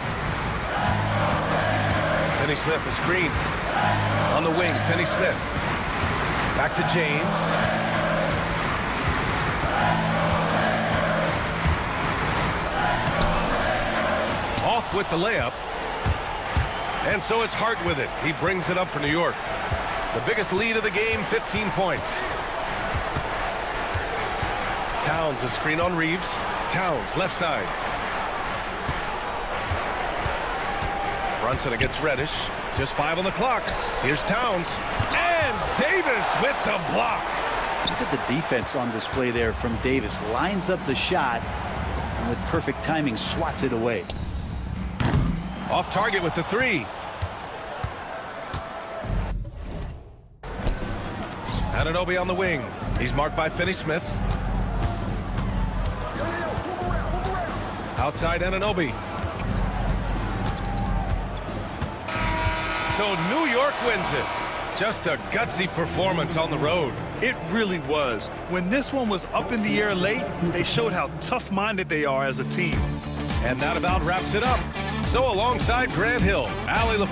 Finney Smith, a screen. On the wing, Finney Smith. Back to James. Off with the layup. And so it's Hart with it. He brings it up for New York. The biggest lead of the game, 15 points. Towns, a screen on Reeves. Towns, left side. Brunson against Reddish. Just 5 on the clock. Here's Towns. And Davis with the block. Look at the defense on display there from Davis. Lines up the shot and with perfect timing swats it away. Off target with the 3. Anunoby on the wing. He's marked by Finney-Smith. Outside Anunoby. So New York wins it. Just a gutsy performance on the road. It really was. When this one was up in the air late, they showed how tough-minded they are as a team. And that about wraps it up. So alongside Grant Hill, Allie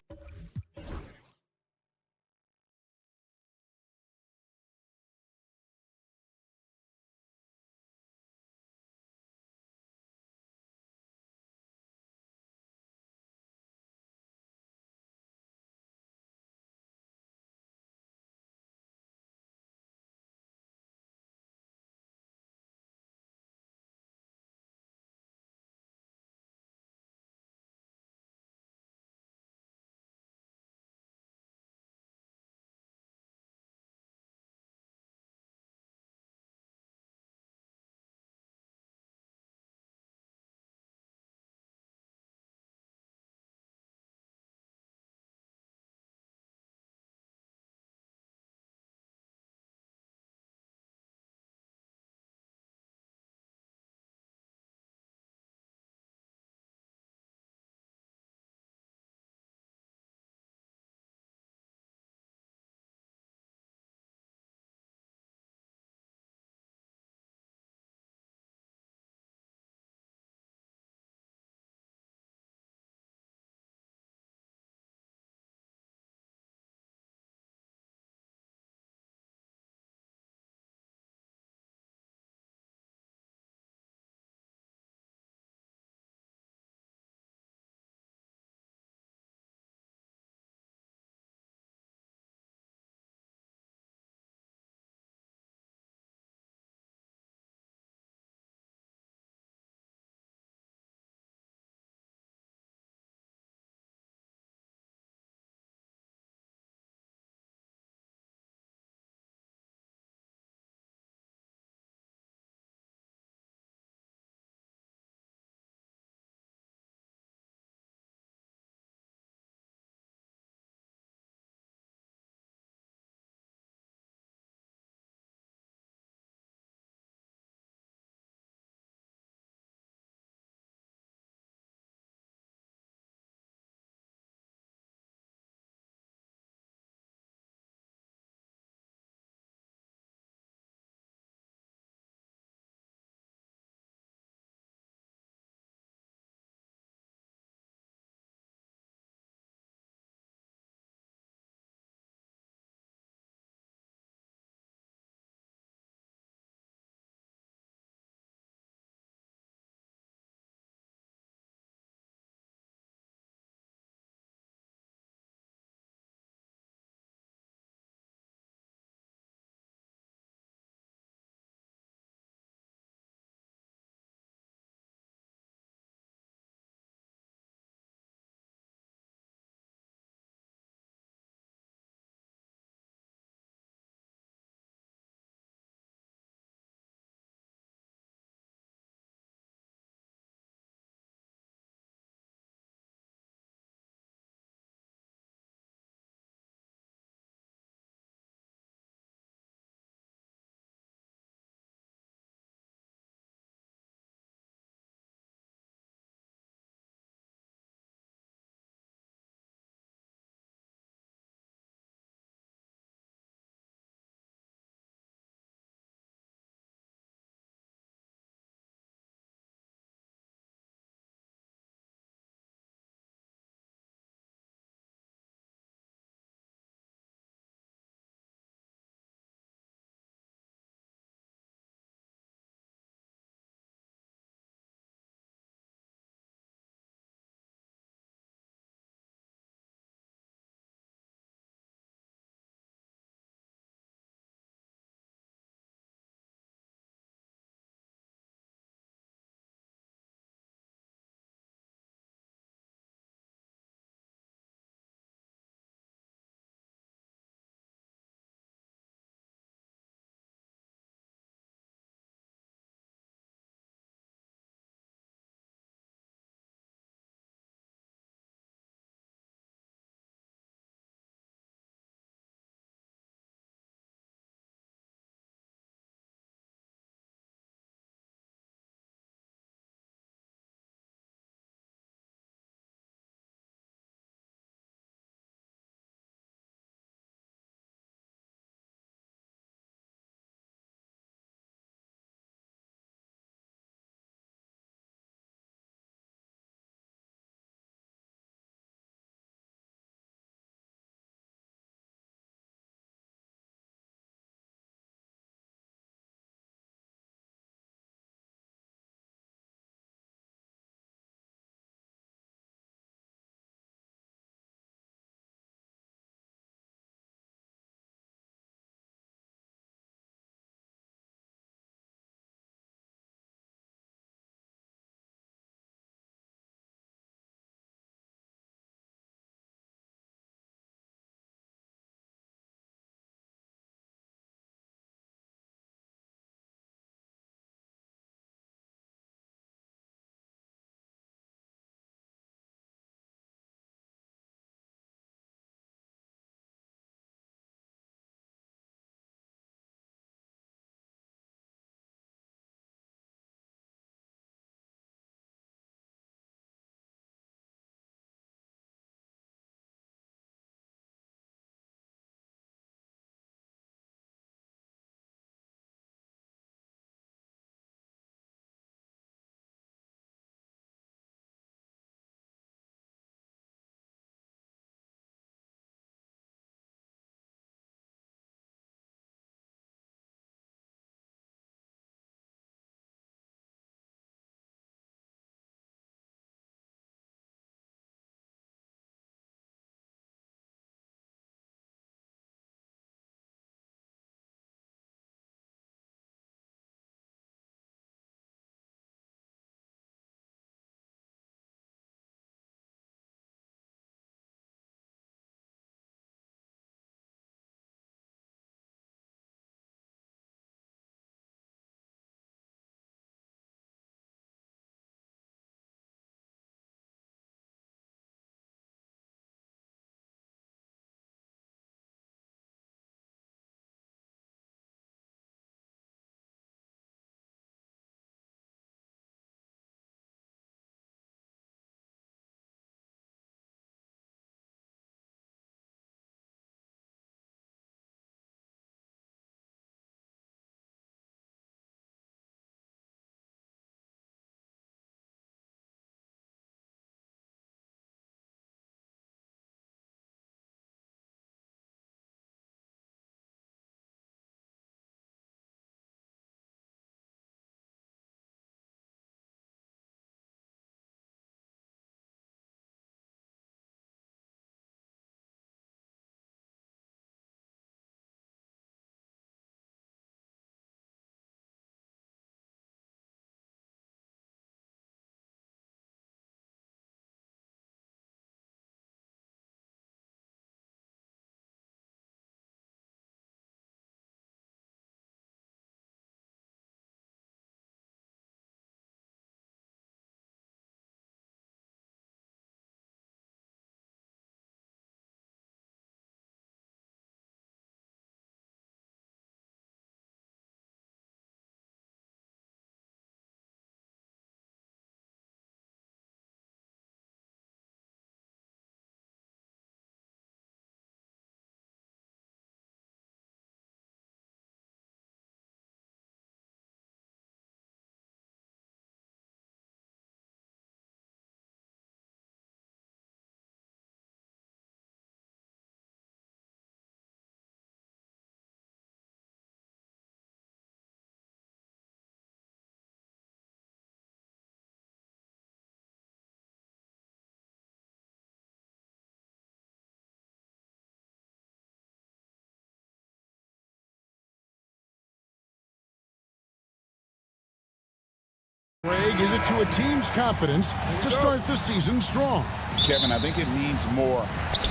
Greg, is it to a team's confidence to start the season strong? Kevin, I think it means more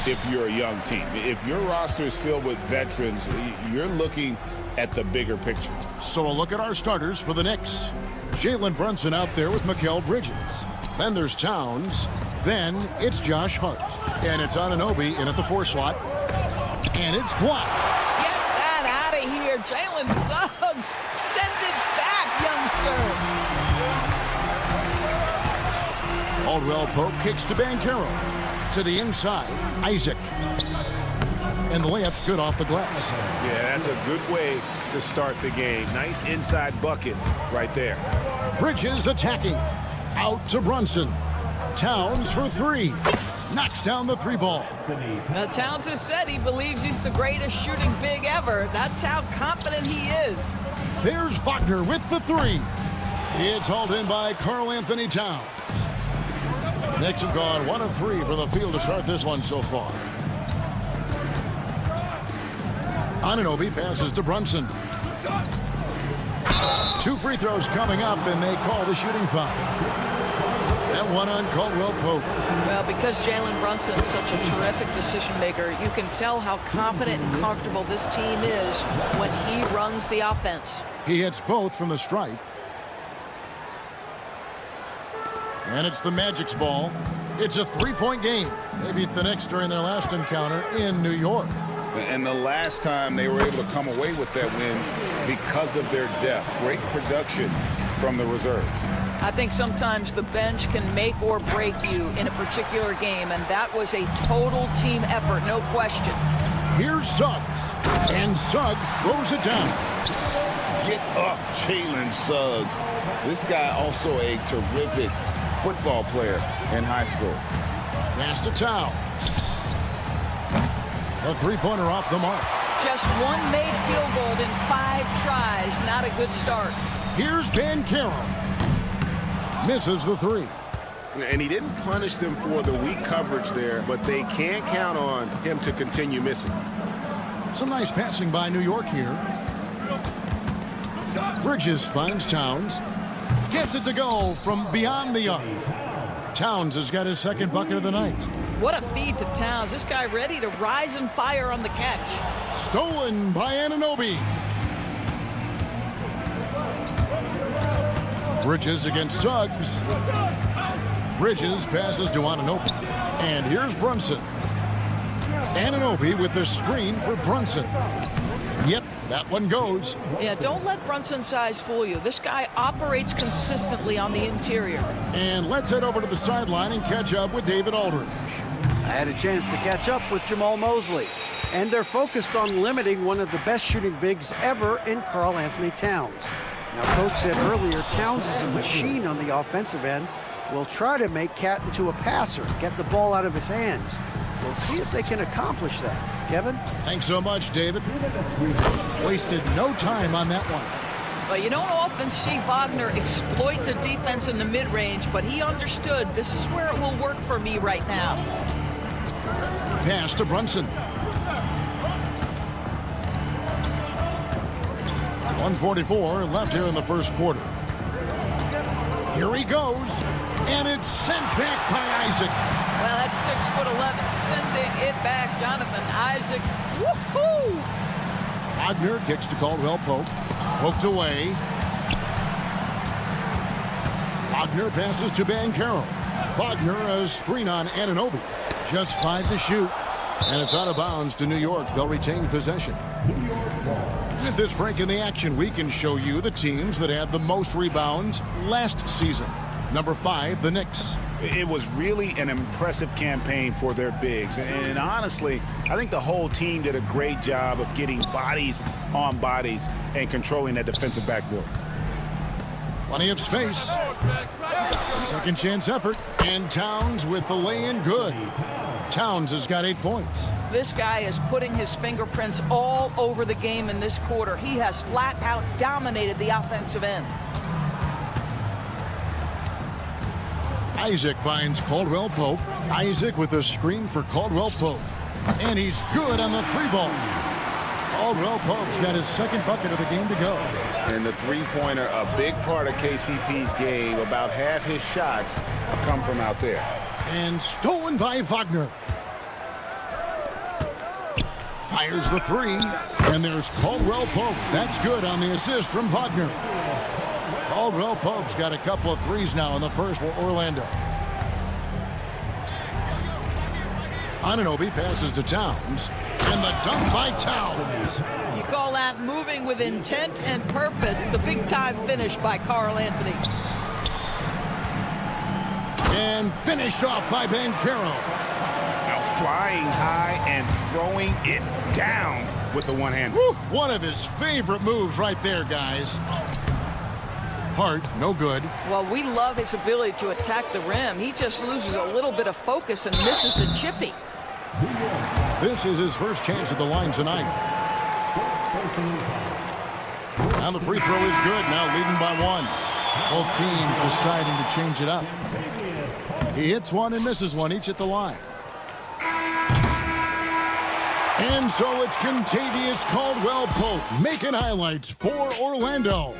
if you're a young team. If your roster is filled with veterans, you're looking at the bigger picture. So a look at our starters for the Knicks. Jalen Brunson out there with Mikal Bridges. Then there's Towns. Then it's Josh Hart. And it's Anunoby in at the 4 slot. And it's blocked. Get that out of here. Jalen Suggs, send it back, young sir. Caldwell Pope kicks to Banchero. To the inside, Isaac. And the layup's good off the glass. Yeah, that's a good way to start the game. Nice inside bucket right there. Bridges attacking. Out to Brunson. Towns for 3. Knocks down the 3 ball. Now, Towns has said he believes he's the greatest shooting big ever. That's how confident he is. There's Wagner with the 3. It's hauled in by Karl Anthony Towns. Knicks have gone 1 of 3 from the field to start this one so far. Anunoby passes to Brunson. 2 free throws coming up, and they call the shooting foul. That one on Caldwell Pope. Well, because Jalen Brunson is such a terrific decision maker, you can tell how confident and comfortable this team is when he runs the offense. He hits both from the stripe. And it's the Magic's ball. It's a 3-point game. They beat the Knicks during their last encounter in New York. And the last time they were able to come away with that win because of their depth. Great production from the reserves. I think sometimes the bench can make or break you in a particular game, and that was a total team effort, no question. Here's Suggs, and Suggs throws it down. Get up, Jalen Suggs. This guy also a terrific football player in high school. Pass to Towns. A 3-pointer off the mark. Just 1 made field goal in 5 tries. Not a good start. Here's Banchero. Misses the 3. And he didn't punish them for the weak coverage there, but they can't count on him to continue missing. Some nice passing by New York here. Bridges finds Towns. Gets it to go from beyond the arc. Towns has got his 2nd bucket of the night. What a feed to Towns. This guy ready to rise and fire on the catch. Stolen by Anunoby. Bridges against Suggs. Bridges passes to Anunoby. And here's Brunson. Anunoby with the screen for Brunson. Yep, that one goes. Yeah, don't let Brunson's size fool you. This guy operates consistently on the interior. And let's head over to the sideline and catch up with David Aldridge. I had a chance to catch up with Jamal Mosley, and they're focused on limiting one of the best shooting bigs ever in Karl Anthony Towns. Now, Coach said earlier, Towns is a machine on the offensive end. Will try to make Cat into a passer, get the ball out of his hands. We'll see if they can accomplish that. Kevin? Thanks so much, David. Wasted no time on that one. Well, you don't often see Wagner exploit the defense in the mid-range, but he understood this is where it will work for me right now. Pass to Brunson. 1:44 left here in the first quarter. Here he goes, and it's sent back by Isaac. Well, that's 6'11", sending it back, Jonathan Isaac. Woohoo! Wagner kicks to Caldwell Pope. Poked away. Wagner passes to Banchero. Wagner a screen on Anunoby. Just 5 to shoot. And it's out of bounds to New York. They'll retain possession. With this break in the action, we can show you the teams that had the most rebounds last season. Number 5, the Knicks. It was really an impressive campaign for their bigs. And honestly, I think the whole team did a great job of getting bodies on bodies and controlling that defensive backboard. Plenty of space. A second chance effort. And Towns with the lay-in good. Towns has got 8 points. This guy is putting his fingerprints all over the game in this quarter. He has flat out dominated the offensive end. Isaac finds Caldwell Pope. Isaac with a screen for Caldwell Pope. And he's good on the 3 ball. Caldwell Pope's got his second bucket of the game to go. And the three-pointer, a big part of KCP's game. About half his shots come from out there. And stolen by Wagner. Fires the three, and there's Caldwell Pope. That's good on the assist from Wagner. Caldwell Pope's got a couple of threes now in the first for Orlando. Anunoby passes to Towns, and the dunk by Towns. You call that moving with intent and purpose. The big-time finish by Karl Anthony. And finished off by Banchero. Now flying high and throwing it down with the one-hand. One of his favorite moves right there, guys. Hart, no good. Well, we love his ability to attack the rim. He just loses a little bit of focus and misses the chippy. This is his first chance at the line tonight. And the free throw is good, now leading by one. Both teams deciding to change it up. He hits one and misses one, each at the line. And so it's Kentavious Caldwell Pope making highlights for Orlando.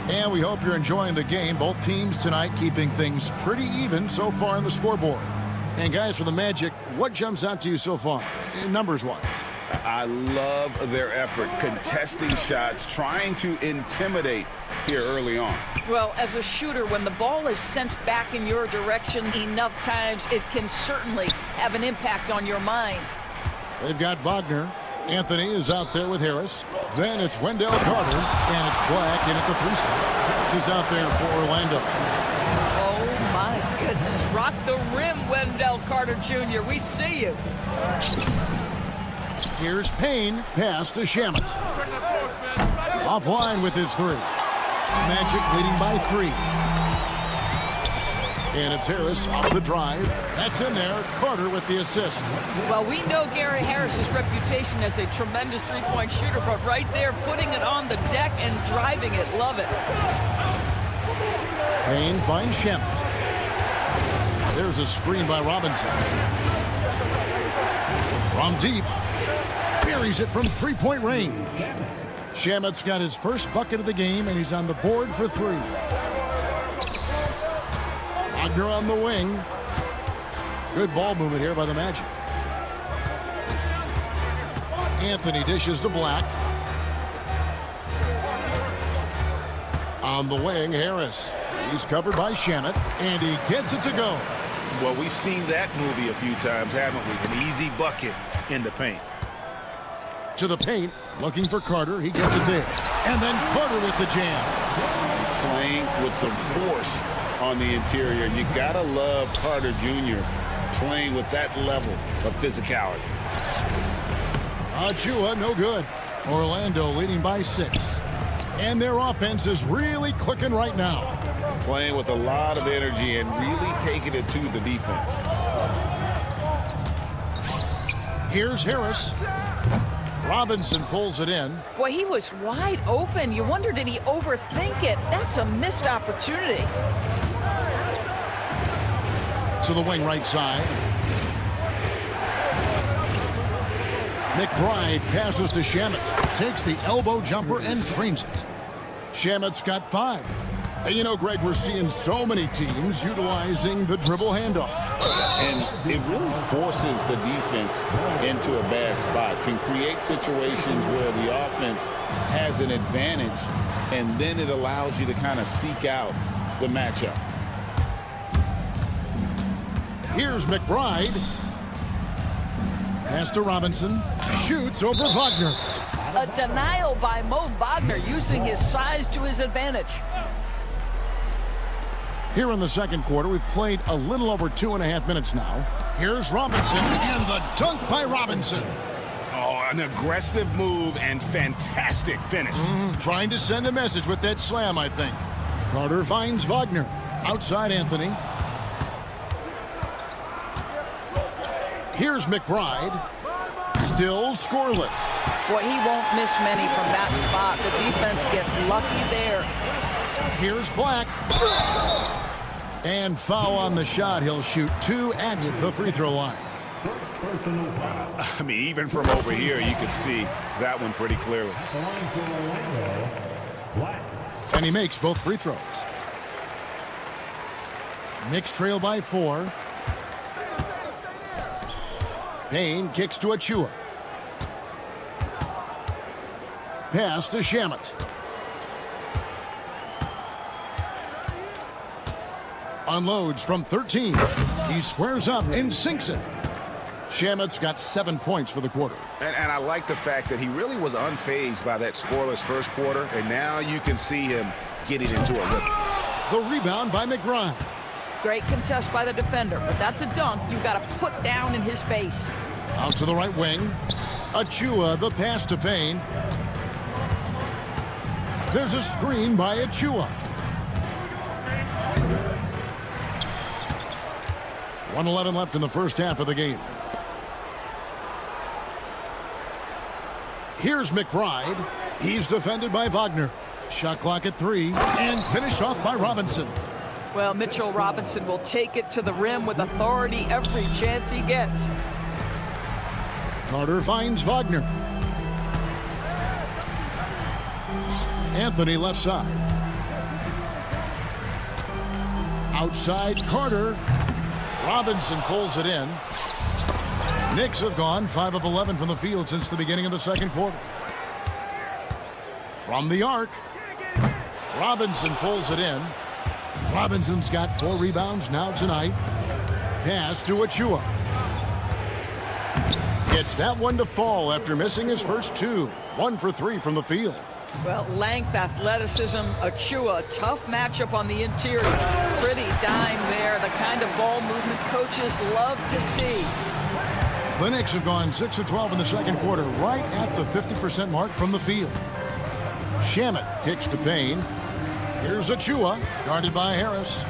And we hope you're enjoying the game. Both teams tonight keeping things pretty even so far on the scoreboard. And guys, for the Magic, what jumps out to you so far, numbers-wise? I love their effort, contesting shots, trying to intimidate here early on. Well, as a shooter, when the ball is sent back in your direction enough times, it can certainly have an impact on your mind. They've got Wagner. Anthony is out there with Harris. Then it's Wendell Carter, and it's Black in at the three spot. This is out there for Orlando. Oh, my goodness. Rock the rim, Wendell Carter Jr. We see you. Here's Payne, pass to Shamet. Offline with his three. Magic leading by 3. And it's Harris off the drive. That's in there. Carter with the assist. Well, we know Gary Harris's reputation as a tremendous three-point shooter, but right there, putting it on the deck and driving it. Love it. Payne finds Shamet. There's a screen by Robinson. From deep. Buries it from three-point range. Shamet's got his first bucket of the game, and he's on the board for 3. Wagner on the wing. Good ball movement here by the Magic. Anthony dishes to Black. On the wing, Harris. He's covered by Shamet, and he gets it to go. Well, we've seen that movie a few times, haven't we? An easy bucket in the paint. To the paint, looking for Carter. He gets it there. And then Carter with the jam. Playing with some force on the interior. You gotta love Carter Jr. playing with that level of physicality. Achua, no good. Orlando leading by 6. And their offense is really clicking right now. Playing with a lot of energy and really taking it to the defense. Here's Harris. Robinson pulls it in. Boy, he was wide open. You wonder, did he overthink it? That's a missed opportunity. To the wing right side. McBride passes to Shamet. Takes the elbow jumper and drains it. Shamet's got 5. And you know, Greg, we're seeing so many teams utilizing the dribble handoff. And it really forces the defense into a bad spot. Can create situations where the offense has an advantage, and then it allows you to kind of seek out the matchup. Here's McBride. Pass to Robinson. Shoots over Wagner. A denial by Mo Wagner, using his size to his advantage. Here in the second quarter, we've played a little over 2.5 minutes now. Here's Robinson, and the dunk by Robinson. Oh, an aggressive move and fantastic finish. Trying to send a message with that slam, I think. Carter finds Wagner. Outside Anthony. Here's McBride. Still scoreless. Boy, he won't miss many from that spot. The defense gets lucky there. Here's Black. And foul on the shot. He'll shoot 2 at the free throw line. I mean, even from over here, you can see that one pretty clearly. And he makes both free throws. Knicks trail by 4. Payne kicks to Achua. Pass to Shamet. Unloads from 13. He squares up and sinks it. Shamet's got 7 points for the quarter. And I like the fact that he really was unfazed by that scoreless first quarter, and now you can see him getting into a rhythm. The rebound by McBride. Great contest by the defender, but that's a dunk you've got to put down in his face. Out to the right wing. Achua, the pass to Payne. There's a screen by Achua. 1:11 left in the first half of the game. Here's McBride. He's defended by Wagner. Shot clock at 3 and finished off by Robinson. Well, Mitchell Robinson will take it to the rim with authority every chance he gets. Carter finds Wagner. Anthony left side. Outside Carter. Robinson pulls it in. Knicks have gone 5 of 11 from the field since the beginning of the second quarter. From the arc. Robinson pulls it in. Robinson's got 4 rebounds now tonight. Pass to Achua. Gets that one to fall after missing his first 2. 1 for 3 from the field. Well, length, athleticism, Achua, tough matchup on the interior. Pretty dime there, the kind of ball movement coaches love to see. The Knicks have gone 6 of 12 in the second quarter, right at the 50% mark from the field. Shamet kicks to Payne. Here's Achua, guarded by Harris.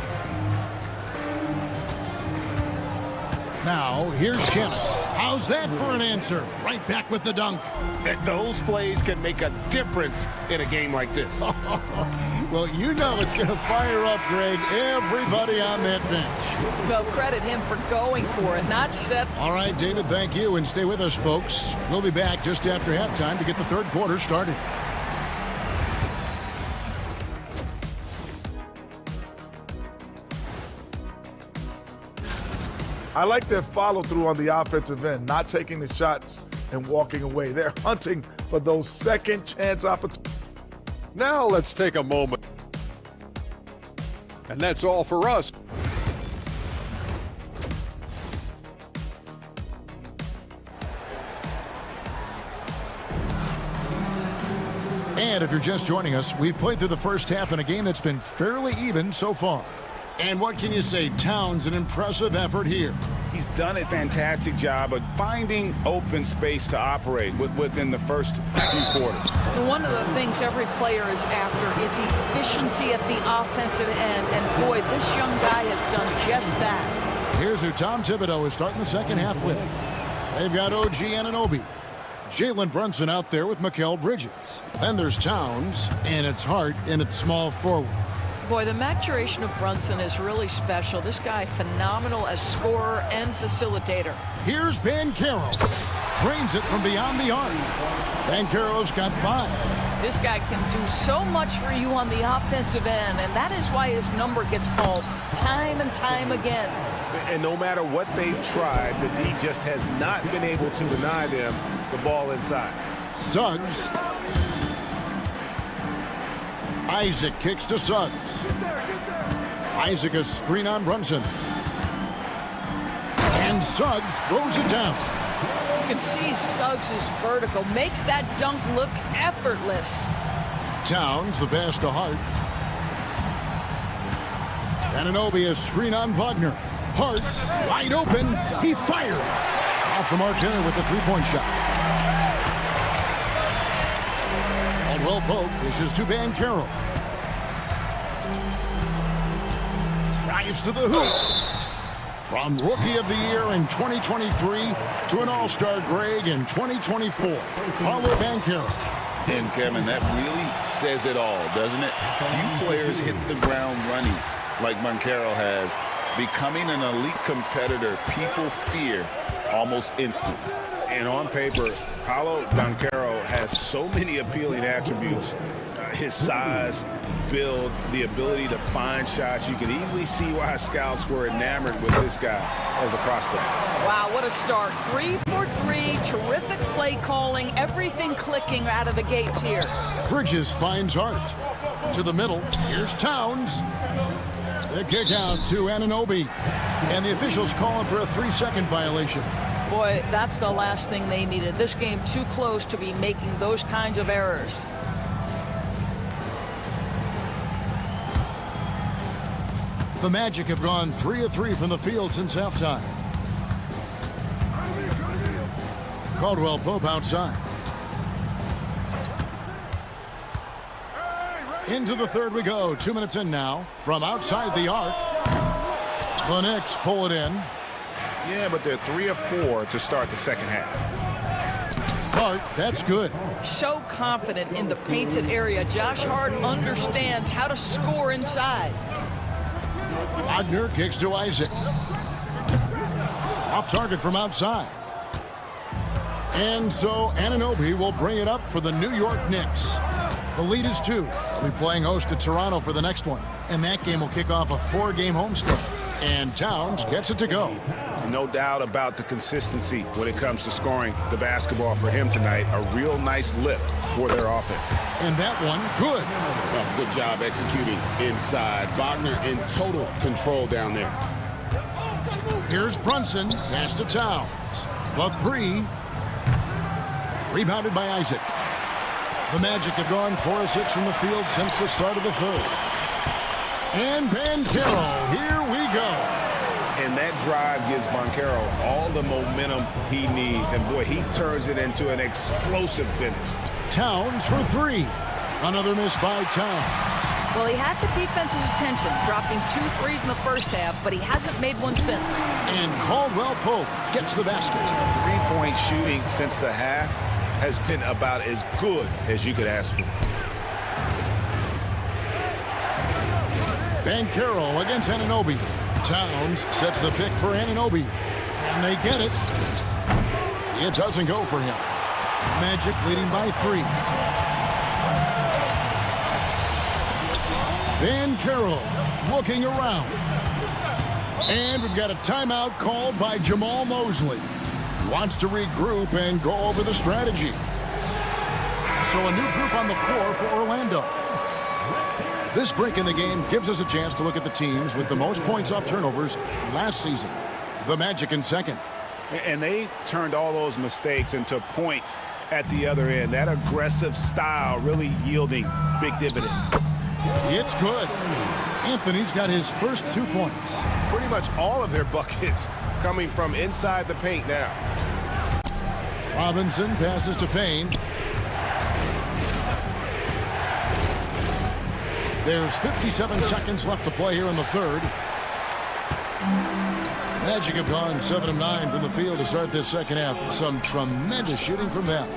Now, here's Shamet. How's that for an answer? Right back with the dunk. Those plays can make a difference in a game like this. Well, you know it's going to fire up, Greg, everybody on that bench. Well, credit him for going for it, not set. All right, David, thank you, and stay with us, folks. We'll be back just after halftime to get the third quarter started. I like their follow-through on the offensive end, not taking the shots and walking away. They're hunting for those second-chance opportunities. Now let's take a moment. And that's all for us. And if you're just joining us, we've played through the first half in a game that's been fairly even so far. And what can you say? Towns, an impressive effort here. He's done a fantastic job of finding open space to operate within the first few quarters. One of the things every player is after is efficiency at the offensive end. And boy, this young guy has done just that. Here's who Tom Thibodeau is starting the second half with. They've got OG Anunoby. Jalen Brunson out there with Mikal Bridges. Then there's Towns, and it's Hart in its small forward. Boy, the maturation of Brunson is really special. This guy, phenomenal as scorer and facilitator. Here's Banchero. Drains it from beyond the arc. Banchero's got 5. This guy can do so much for you on the offensive end, and that is why his number gets called time and time again. And no matter what they've tried, the D just has not been able to deny them the ball inside. Suggs. Isaac kicks to Suggs. Isaac a screen on Brunson. And Suggs throws it down. You can see Suggs is vertical. Makes that dunk look effortless. Towns the pass to Hart. Anunoby a screen on Wagner. Hart wide open. He fires. Off the mark there with the three-point shot. Caldwell Pope dishes to Banchero. Drives to the hoop. From Rookie of the Year in 2023 to an All-Star Greg in 2024. Paulo Banchero. And Kevin, that really says it all, doesn't it? Few players hit the ground running like Banchero has, becoming an elite competitor, people fear almost instantly. And on paper, Paolo Banchero has so many appealing attributes. His size, build, the ability to find shots. You can easily see why scouts were enamored with this guy as a prospect. Wow, what a start. 3 for 3, terrific play calling, everything clicking out of the gates here. Bridges finds Hart. To the middle, here's Towns. The kick out to Anunoby. And the officials calling for a 3-second violation. Boy, that's the last thing they needed. This game too close to be making those kinds of errors. The Magic have gone 3 of 3 from the field since halftime. Caldwell Pope outside. Into the third we go. 2 minutes in now. From outside the arc. The Knicks pull it in. Yeah, but they're 3 of 4 to start the second half. Hart, that's good. So confident in the painted area. Josh Hart understands how to score inside. Wagner kicks to Isaac. Off target from outside. And so Anunoby will bring it up for the New York Knicks. The lead is 2. They'll be playing host to Toronto for the next one. And that game will kick off a 4-game homestand. And Towns gets it to go. No doubt about the consistency when it comes to scoring the basketball for him tonight. A real nice lift for their offense. And that one, good. Oh, good job executing inside. Wagner in total control down there. Here's Brunson. Pass to Towns. The 3. Rebounded by Isaac. The Magic have gone 4 of 6 from the field since the start of the third. And Banchero, here we go. And that drive gives Banchero all the momentum he needs. And boy, he turns it into an explosive finish. Towns for 3. Another miss by Towns. Well, he had the defense's attention, dropping 2 threes in the first half, but he hasn't made one since. And Caldwell Pope gets the basket. 3-point shooting since the half has been about as good as you could ask for. Banchero against Anunoby. Towns sets the pick for Anunoby. Can they get it? It doesn't go for him. Magic leading by 3. Banchero looking around. And we've got a timeout called by Jamal Mosley. Wants to regroup and go over the strategy. So a new group on the floor for Orlando. This break in the game gives us a chance to look at the teams with the most points off turnovers last season. The Magic in second. And they turned all those mistakes into points at the other end. That aggressive style really yielding big dividends. It's good. Anthony's got his first 2 points. Pretty much all of their buckets coming from inside the paint now. Robinson passes to Payne. There's 57 seconds left to play here in the third. Magic have gone 7 of 9 from the field to start this second half. Some tremendous shooting from them.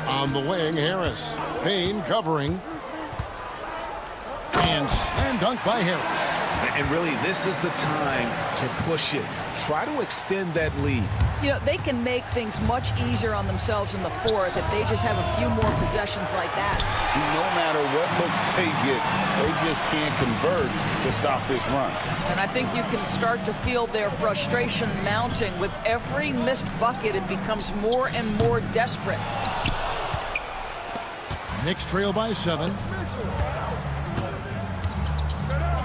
On the wing, Harris. Payne covering. And slam dunk by Harris. And really, this is the time to push it. Try to extend that lead. You know, they can make things much easier on themselves in the fourth if they just have a few more possessions like that. No matter what looks they get, they just can't convert to stop this run. And I think you can start to feel their frustration mounting. With every missed bucket, it becomes more and more desperate. Knicks trail by 7.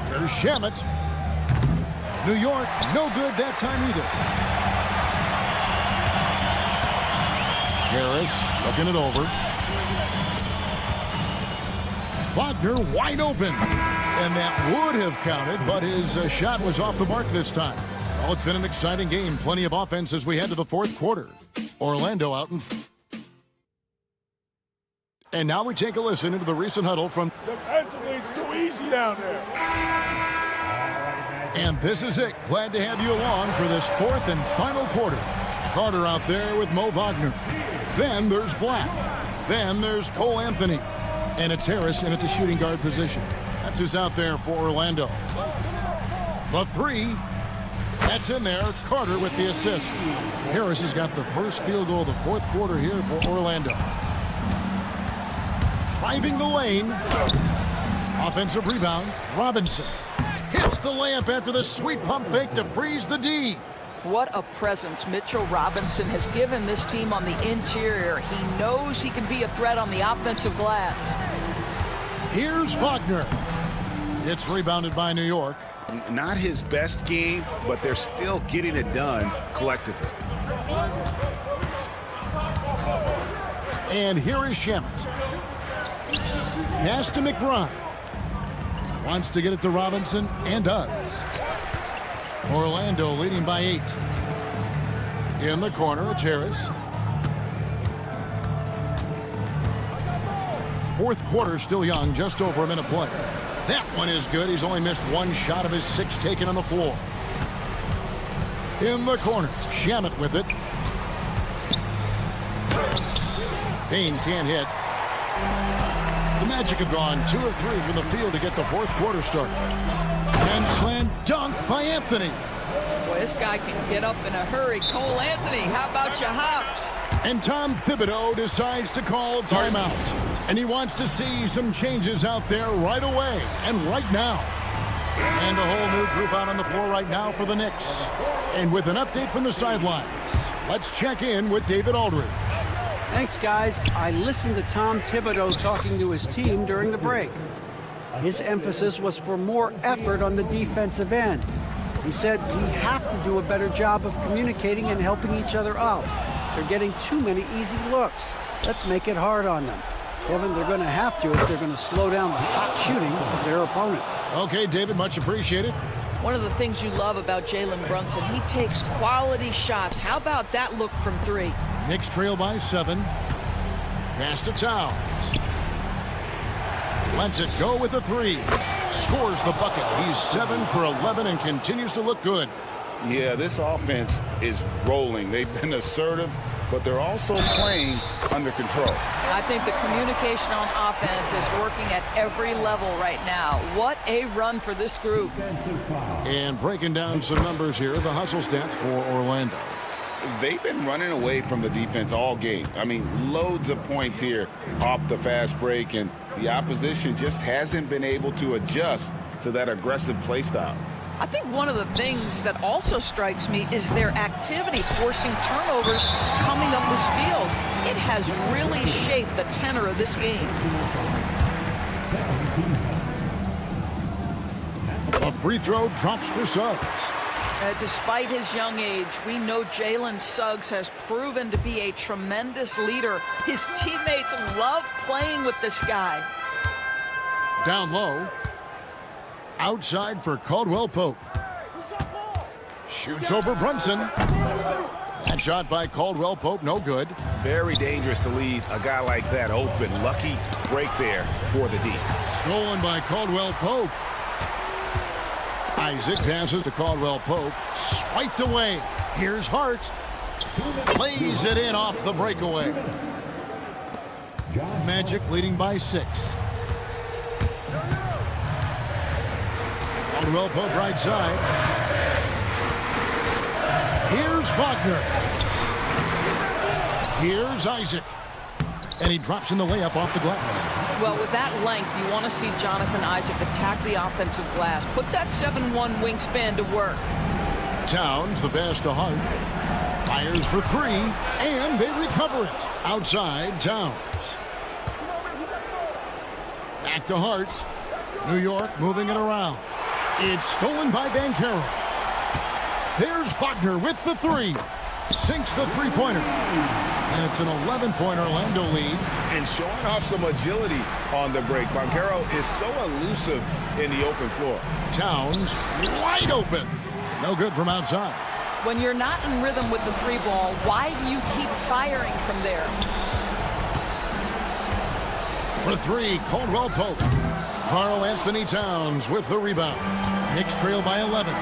Here's Shamet. New York, no good that time either. Harris looking it over. Wagner wide open. And that would have counted, but his shot was off the mark this time. Well, it's been an exciting game. Plenty of offense as we head to the fourth quarter. Orlando out in... And now we take a listen into the recent huddle from... Defensively, it's too easy down there. And this is it. Glad to have you along for this fourth and final quarter. Carter out there with Mo Wagner. Then there's Black. Then there's Cole Anthony. And it's Harris in at the shooting guard position. That's who's out there for Orlando. The three. That's in there. Carter with the assist. Harris has got the first field goal of the fourth quarter here for Orlando. Driving the lane. Offensive rebound. Robinson hits the layup after the sweet pump fake to freeze the D. What a presence Mitchell Robinson has given this team on the interior. He knows he can be a threat on the offensive glass. Here's Wagner. It's rebounded by New York. Not his best game, but they're still getting it done collectively. And here is Shamet. Pass to McBride. Wants to get it to Robinson, and does. Orlando leading by 8. In the corner, it's Harris. Fourth quarter still young, just over a minute play. That one is good. He's only missed one shot of his 6 taken on the floor. In the corner, Shamet with it. Payne can't hit. The Magic have gone 2 of 3 from the field to get the fourth quarter started. And slam dunk by Anthony. Boy, this guy can get up in a hurry. Cole Anthony, how about your hops? And Tom Thibodeau decides to call timeout. And he wants to see some changes out there right away and right now. And a whole new group out on the floor right now for the Knicks. And with an update from the sidelines, let's check in with David Aldridge. Thanks, guys. I listened to Tom Thibodeau talking to his team during the break. His emphasis was for more effort on the defensive end. He said we have to do a better job of communicating and helping each other out. They're getting too many easy looks. Let's make it hard on them. Kevin, they're going to have to if they're going to slow down the hot shooting of their opponent. Okay, David, much appreciated. One of the things you love about Jalen Brunson, he takes quality shots. How about that look from 3? Knicks trail by 7. Pass to Towns. Lets it go with a 3. Scores the bucket. He's 7 for 11 and continues to look good. Yeah, this offense is rolling. They've been assertive, but they're also playing under control. I think the communication on offense is working at every level right now. What a run for this group. And breaking down some numbers here, the hustle stats for Orlando. They've been running away from the defense all game. I mean, loads of points here off the fast break, and the opposition just hasn't been able to adjust to that aggressive play style. I think one of the things that also strikes me is their activity, forcing turnovers, coming up with steals. It has really shaped the tenor of this game. A free throw drops for Suggs. Despite his young age, we know Jalen Suggs has proven to be a tremendous leader. His teammates love playing with this guy. Down low. Outside for Caldwell Pope. Shoots over Brunson. That shot by Caldwell Pope, no good. Very dangerous to leave a guy like that open. Lucky break there for the D. Stolen by Caldwell Pope. Isaac passes to Caldwell Pope. Swiped away. Here's Hart. Plays it in off the breakaway. Magic leading by 6. Caldwell Pope right side. Here's Wagner. Here's Isaac. And he drops in the layup off the glass. Well, with that length, you want to see Jonathan Isaac attack the offensive glass. Put that 7-1 wingspan to work. Towns, the pass to Hart. Fires for 3, and they recover it. Outside, Towns. Back to Hart. New York moving it around. It's stolen by Banchero. There's Wagner with the 3. Sinks the three-pointer. And it's an 11-point Orlando lead. And showing off some agility on the break. Banchero is so elusive in the open floor. Towns wide open. No good from outside. When you're not in rhythm with the 3-ball, why do you keep firing from there? For 3, Caldwell Pope. Karl Anthony Towns with the rebound. Knicks trail by 11.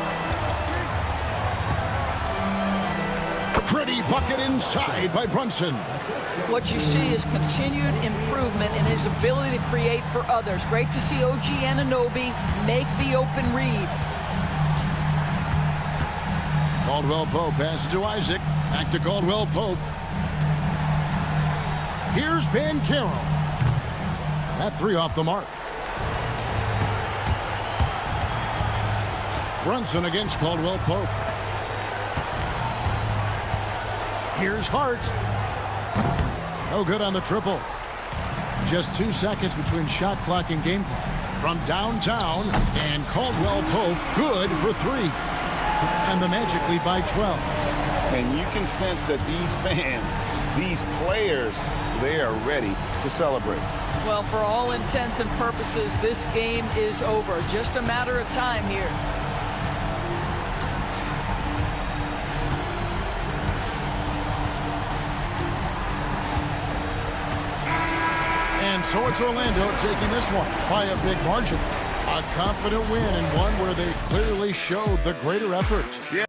Pretty bucket inside by Brunson. What you see is continued improvement in his ability to create for others. Great to see OG Anunoby make the open read. Caldwell Pope passes to Isaac. Back to Caldwell Pope. Here's Ben Carroll. That three off the mark. Brunson against Caldwell Pope. Here's Hart. No good on the triple. Just 2 seconds between shot clock and game clock. From downtown, and Caldwell Pope good for three. And the Magic lead by 12. And you can sense that these fans, these players, they are ready to celebrate. Well, for all intents and purposes, this game is over. Just a matter of time here. And so it's Orlando taking this one by a big margin. A confident win, and one where they clearly showed the greater effort. Yeah.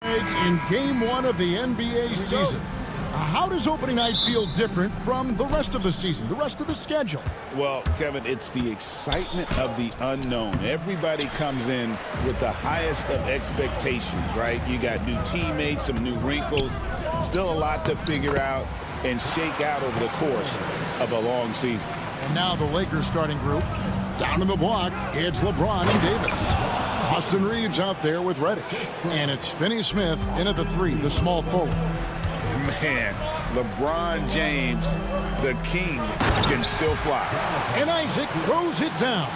In game one of the NBA season, how does opening night feel different from the rest of the season, the rest of the schedule? Well, Kevin, it's the excitement of the unknown. Everybody comes in with the highest of expectations, right? You got new teammates, some new wrinkles, still a lot to figure out and shake out over the course of a long season. And now the Lakers starting group. Down in the block, it's LeBron and Davis. Austin Reeves out there with Reddish. And it's Finney Smith in at the three, the small forward. Man, LeBron James, the king, can still fly. And Isaac throws it down.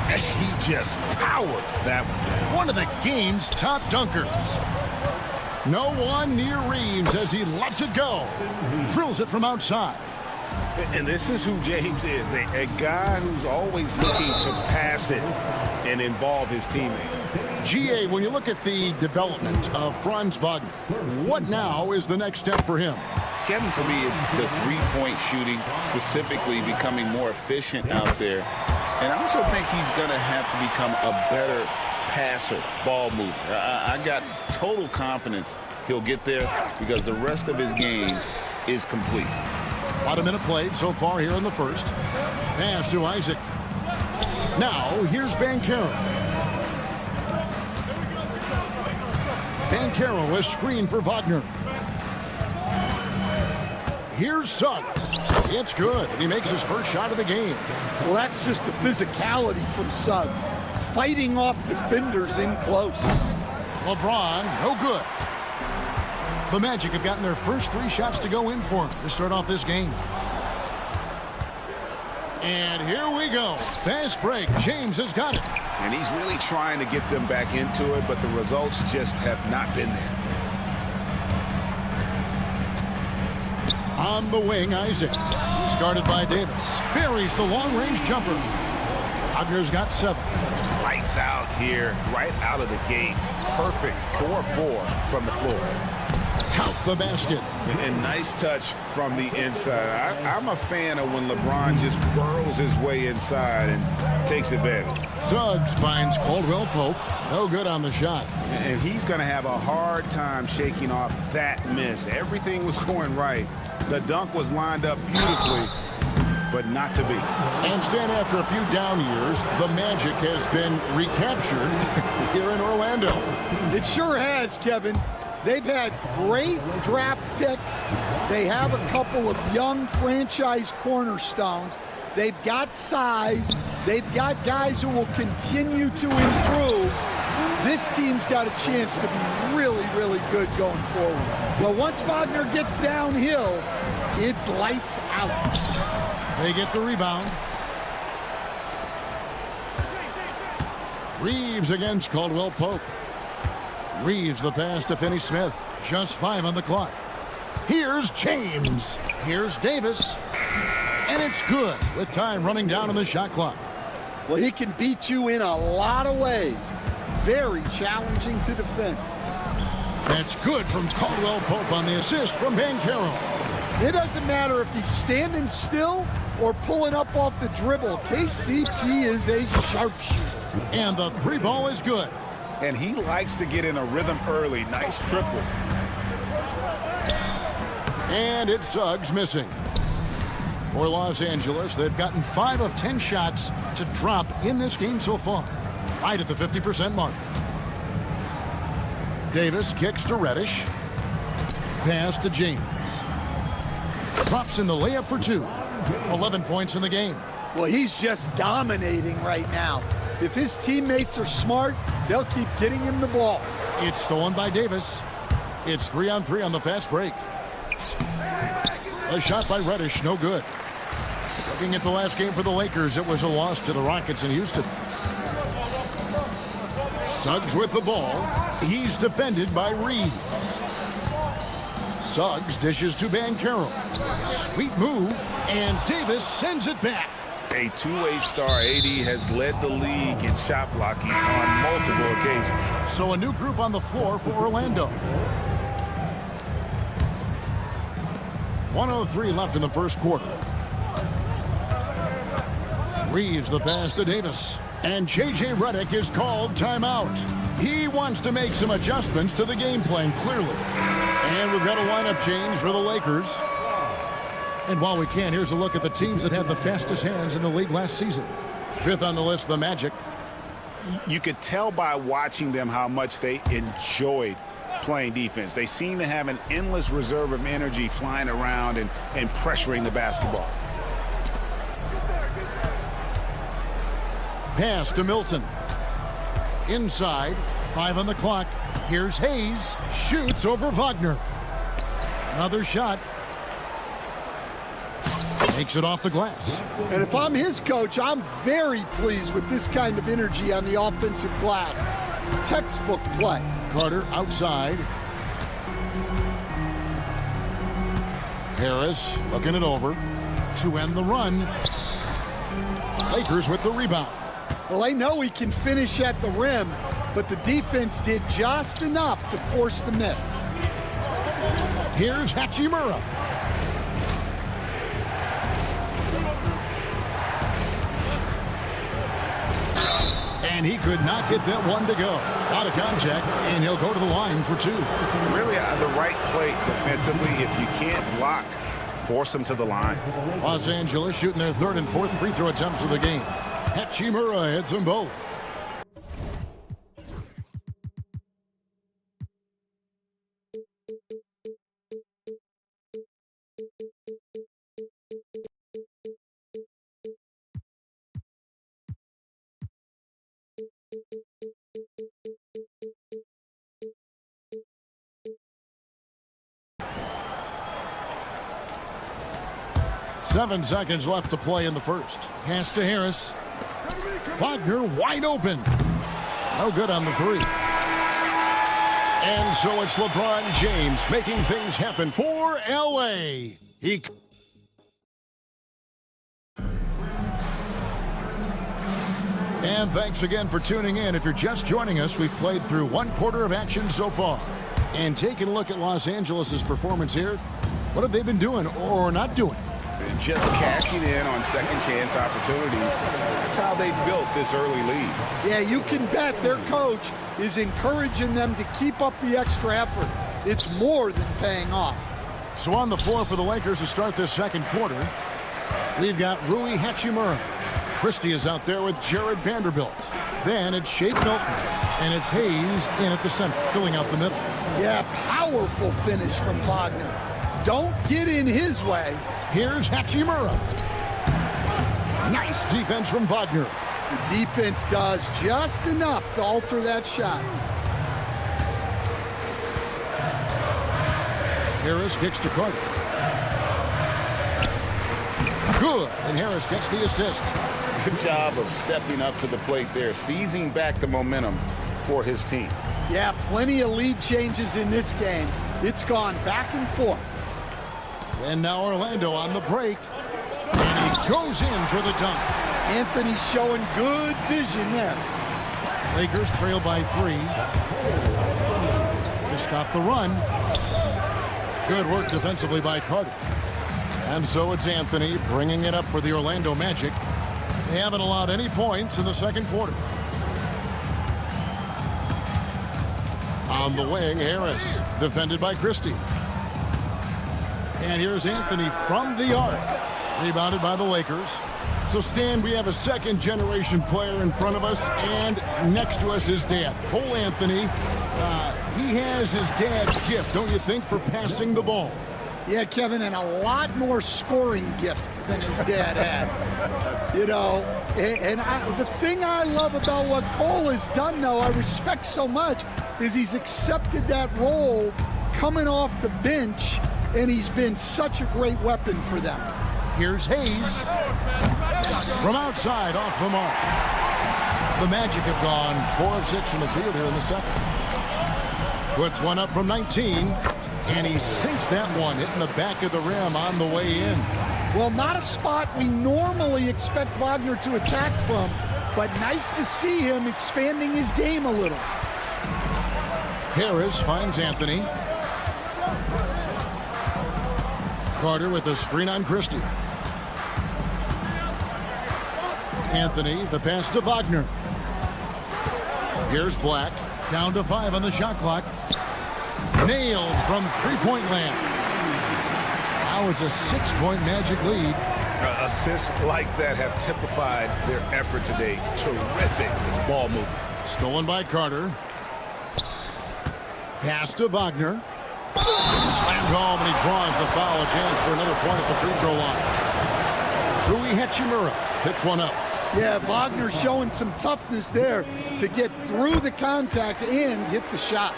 He just powered that one down. One of the game's top dunkers. No one near Reeves as he lets it go. Drills it from outside. And this is who James is, a guy who's always looking to pass it and involve his teammates. GA, when you look at the development of Franz Wagner, what now is the next step for him? Kevin, for me, it's the three-point shooting, specifically becoming more efficient out there. And I also think he's going to have to become a better passer, ball mover. I got total confidence he'll get there because the rest of his game is complete. About a minute played so far here in the first. Pass to Isaac. Now, here's Banchero. Banchero is screened for Wagner. Here's Suggs. It's good, and he makes his first shot of the game. Well, that's just the physicality from Suggs. Fighting off defenders in close. LeBron, no good. The Magic have gotten their first three shots to go in for him to start off this game. And here we go. Fast break. James has got it. And he's really trying to get them back into it, but the results just have not been there. On the wing, Isaac. He's guarded by Davis. Buries the long-range jumper. Wagner's got 7. Lights out here, right out of the gate. Perfect 4-4 from the floor. Count the basket. And nice touch from the inside. I'm a fan of when LeBron just burrows his way inside and takes advantage. Suggs finds Caldwell Pope. No good on the shot. And he's going to have a hard time shaking off that miss. Everything was going right. The dunk was lined up beautifully, but not to be. And Stan, after a few down years, the Magic has been recaptured here in Orlando. It sure has, Kevin. They've had great draft picks. They have a couple of young franchise cornerstones. They've got size. They've got guys who will continue to improve. This team's got a chance to be really, really good going forward. But once Wagner gets downhill, it's lights out. They get the rebound. Reeves against Caldwell Pope. Reeves the pass to Finney Smith. Just 5 on the clock. Here's James. Here's Davis. And it's good with time running down on the shot clock. Well, he can beat you in a lot of ways. Very challenging to defend. That's good from Caldwell Pope on the assist from Banchero. It doesn't matter if he's standing still or pulling up off the dribble. KCP is a sharpshooter. And the 3 ball is good. And he likes to get in a rhythm early. Nice triple. And it's Suggs missing. For Los Angeles, they've gotten 5 of 10 shots to drop in this game so far. Right at the 50% mark. Davis kicks to Reddish. Pass to James. Drops in the layup for 2. 11 points in the game. Well, he's just dominating right now. If his teammates are smart, they'll keep getting him the ball. It's stolen by Davis. It's 3-on-3 on the fast break. A shot by Reddish, no good. Looking at the last game for the Lakers, it was a loss to the Rockets in Houston. Suggs with the ball. He's defended by Reed. Suggs dishes to Banchero. Sweet move, and Davis sends it back. A two-way star, AD has led the league in shot blocking on multiple occasions. So a new group on the floor for Orlando. 1:03 left in the first quarter. Reeves the pass to Davis. And J.J. Redick is called timeout. He wants to make some adjustments to the game plan, clearly. And we've got a lineup change for the Lakers. And while we can, here's a look at the teams that had the fastest hands in the league last season. Fifth on the list, the Magic. You could tell by watching them how much they enjoyed playing defense. They seem to have an endless reserve of energy flying around and pressuring the basketball. Pass to Milton. Inside, 5 on the clock. Here's Hayes. Shoots over Wagner. Another shot. Takes it off the glass. And if I'm his coach, I'm very pleased with this kind of energy on the offensive glass. Textbook play. Carter outside. Harris looking it over to end the run. Lakers with the rebound. Well, they know he can finish at the rim, but the defense did just enough to force the miss. Here's Hachimura. And he could not get that one to go. Out of contact, and he'll go to the line for 2. Really the right play defensively. If you can't block, force them to the line. Los Angeles shooting their 3rd and 4th free throw attempts of the game. Hachimura hits them both. Seven seconds left to play in the first. Pass to Harris. Wagner wide open. No good on the 3. And so it's LeBron James making things happen for L.A. And thanks again for tuning in. If you're just joining us, we've played through 1/4 of action so far. And taking a look at Los Angeles' performance here, what have they been doing or not doing? Just cashing in on second chance opportunities. That's how they built this early lead. Yeah, you can bet their coach is encouraging them to keep up the extra effort. It's more than paying off. So on the floor for the Lakers to start this second quarter, we've got Rui Hachimura. Christie is out there with Jared Vanderbilt. Then it's Shake Milton, and it's Hayes in at the center, filling out the middle. Yeah, powerful finish from Wagner. Don't get in his way. Here's Hachimura. Nice defense from Wagner. The defense does just enough to alter that shot. Harris kicks to Carter. Good, and Harris gets the assist. Good job of stepping up to the plate there, seizing back the momentum for his team. Yeah, plenty of lead changes in this game. It's gone back and forth. And now Orlando on the break. And he goes in for the dunk. Anthony's showing good vision there. Lakers trail by 3. To stop the run. Good work defensively by Carter. And so it's Anthony bringing it up for the Orlando Magic. They haven't allowed any points in the second quarter. On the wing, Harris, defended by Christie. And here's Anthony from the arc. Rebounded by the Lakers. So, Stan, we have a second-generation player in front of us, and next to us is Dad. Cole Anthony, he has his dad's gift, don't you think, for passing the ball? Yeah, Kevin, and a lot more scoring gift than his dad had. You know, the thing I love about what Cole has done, though, I respect so much, is he's accepted that role coming off the bench, and he's been such a great weapon for them. Here's Hayes. From outside, off the mark. The Magic have gone 4 of 6 from the field here in the second. Puts one up from 19, and he sinks that one, hitting the back of the rim on the way in. Well, not a spot we normally expect Wagner to attack from, but nice to see him expanding his game a little. Harris finds Anthony. Carter with a screen on Christie. Anthony, the pass to Wagner. Here's Black, down to 5 on the shot clock. Nailed from three-point land. Now it's a 6-point Magic lead. Assists like that have typified their effort today. Terrific ball movement. Stolen by Carter. Pass to Wagner. Slammed home, and he draws the foul. A chance for another point at the free throw line. Rui Hachimura picks one up. Yeah, Wagner showing some toughness there to get through the contact and hit the shot.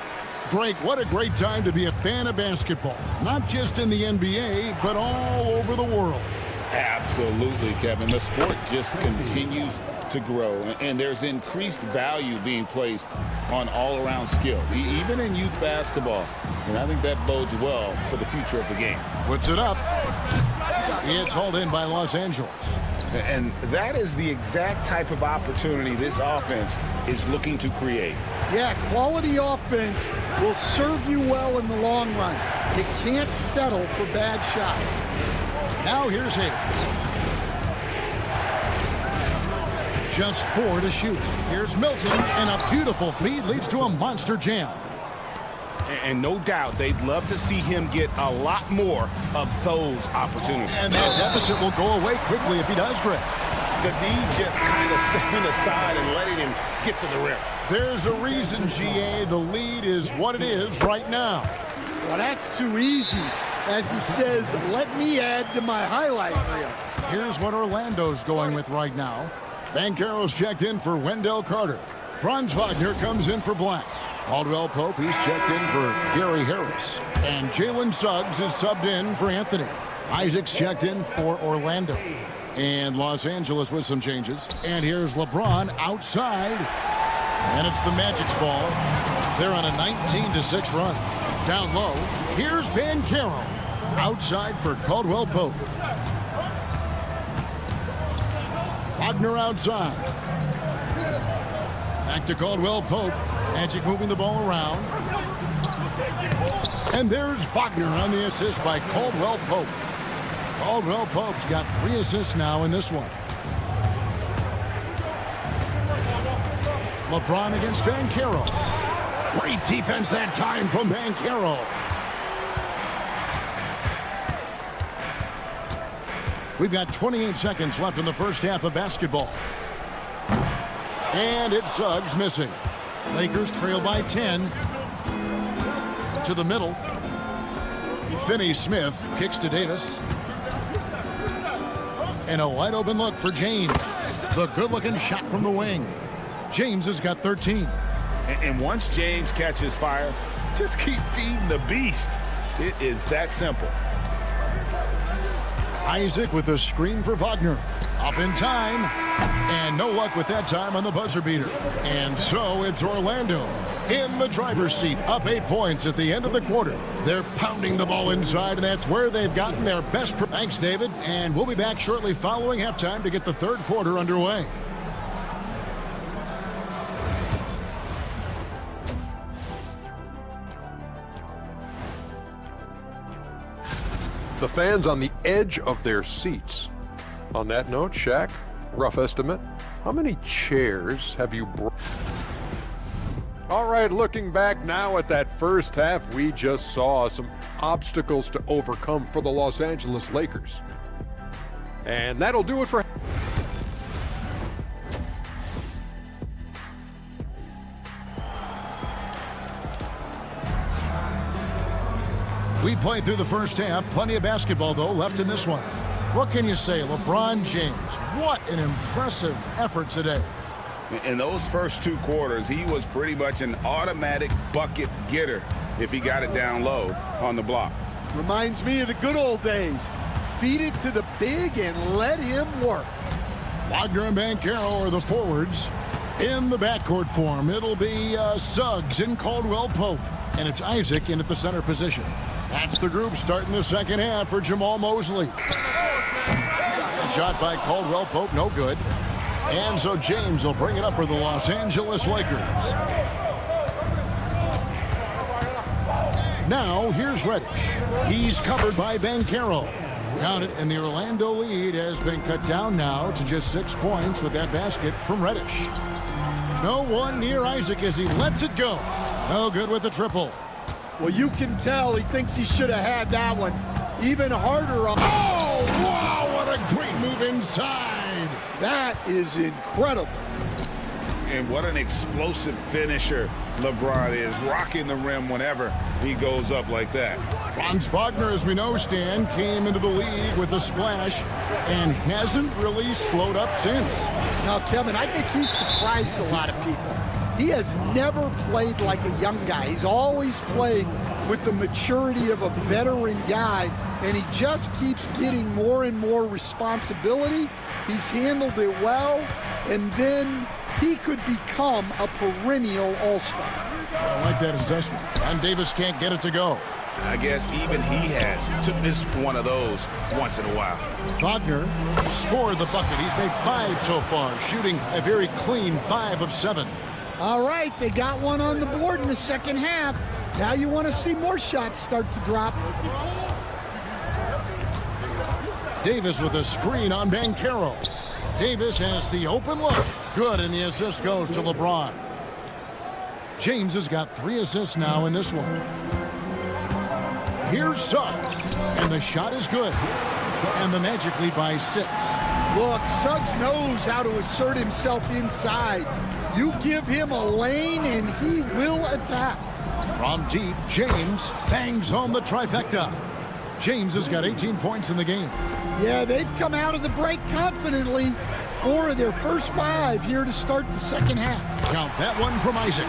Greg, what a great time to be a fan of basketball. Not just in the NBA, but all over the world. Absolutely, Kevin. The sport just continues to grow, and there's increased value being placed on all-around skill, even in youth basketball. And I think that bodes well for the future of the game. Puts it up. It's hauled in by Los Angeles. And that is the exact type of opportunity this offense is looking to create. Yeah, quality offense will serve you well in the long run. You can't settle for bad shots. Now here's Hayes. Just 4 to shoot. Here's Milton, and a beautiful feed leads to a monster jam. And no doubt they'd love to see him get a lot more of those opportunities. And that deficit will go away quickly if he does, Greg. The D just kind of stepping aside and letting him get to the rim. There's a reason, GA, the lead is what it is right now. Well, that's too easy. As he says, let me add to my highlight reel. Here's what Orlando's going with right now. Banchero's checked in for Wendell Carter. Franz Wagner comes in for Black. Caldwell Pope, he's checked in for Gary Harris. And Jalen Suggs is subbed in for Anthony. Isaac's checked in for Orlando. And Los Angeles with some changes. And here's LeBron outside. And it's the Magic's ball. They're on a 19-6 run. Down low, here's Banchero. Outside for Caldwell Pope. Wagner outside. Back to Caldwell Pope. Magic moving the ball around. And there's Wagner on the assist by Caldwell Pope. Caldwell Pope's got 3 assists now in this one. LeBron against Banchero. Great defense that time from Banchero. We've got 28 seconds left in the first half of basketball. And it's Suggs missing. Lakers trail by 10. To the middle. Finney-Smith kicks to Davis. And a wide open look for James. The good-looking shot from the wing. James has got 13. And once James catches fire, just keep feeding the beast. It is that simple. Isaac with a screen for Wagner. Up in time. And no luck with that time on the buzzer beater. And so it's Orlando in the driver's seat, up 8 points at the end of the quarter. They're pounding the ball inside, and that's where they've gotten their best. Thanks, David. And we'll be back shortly following halftime to get the third quarter underway. The fans on the edge of their seats. On that note, Shaq, rough estimate, how many chairs have you brought? All right, looking back now at that first half, we just saw some obstacles to overcome for the Los Angeles Lakers. And that'll do it for... We played through the first half. Plenty of basketball, though, left in this one. What can you say? LeBron James, what an impressive effort today. In those first 2 quarters, he was pretty much an automatic bucket getter if he got it down low on the block. Reminds me of the good old days. Feed it to the big and let him work. Wagner and Banchero are the forwards. In the backcourt form, it'll be Suggs and Caldwell Pope. And it's Isaac in at the center position. That's the group starting the second half for Jamal Mosley. And shot by Caldwell Pope, no good. And so James will bring it up for the Los Angeles Lakers. Now here's Reddish. He's covered by Banchero. Count it, and the Orlando lead has been cut down now to just 6 points with that basket from Reddish. No one near Isaac as he lets it go. No good with the triple. Well, you can tell he thinks he should have had that one. Even harder. Oh, wow, what a great move inside. That is incredible. And what an explosive finisher LeBron is, rocking the rim whenever he goes up like that. Franz Wagner, as we know, Stan, came into the league with a splash and hasn't really slowed up since. Now, Kevin, I think he's surprised a lot of people. He has never played like a young guy. He's always played with the maturity of a veteran guy, and he just keeps getting more and more responsibility. He's handled it well, and then he could become a perennial all-star. I like that assessment. And Davis can't get it to go. I guess even he has to miss one of those once in a while. Wagner scored the bucket. He's made 5 so far, shooting a very clean 5 of 7. All right, they got one on the board in the second half. Now you want to see more shots start to drop. Davis with a screen on Banchero. Davis has the open look. Good, and the assist goes to LeBron. James has got 3 assists now in this one. Here's Suggs, and the shot is good. And the Magic lead by 6. Look, Suggs knows how to assert himself inside. You give him a lane, and he will attack. From deep, James bangs home the trifecta. James has got 18 points in the game. Yeah, they've come out of the break confidently. 4 of their first 5 here to start the second half. Count that one from Isaac.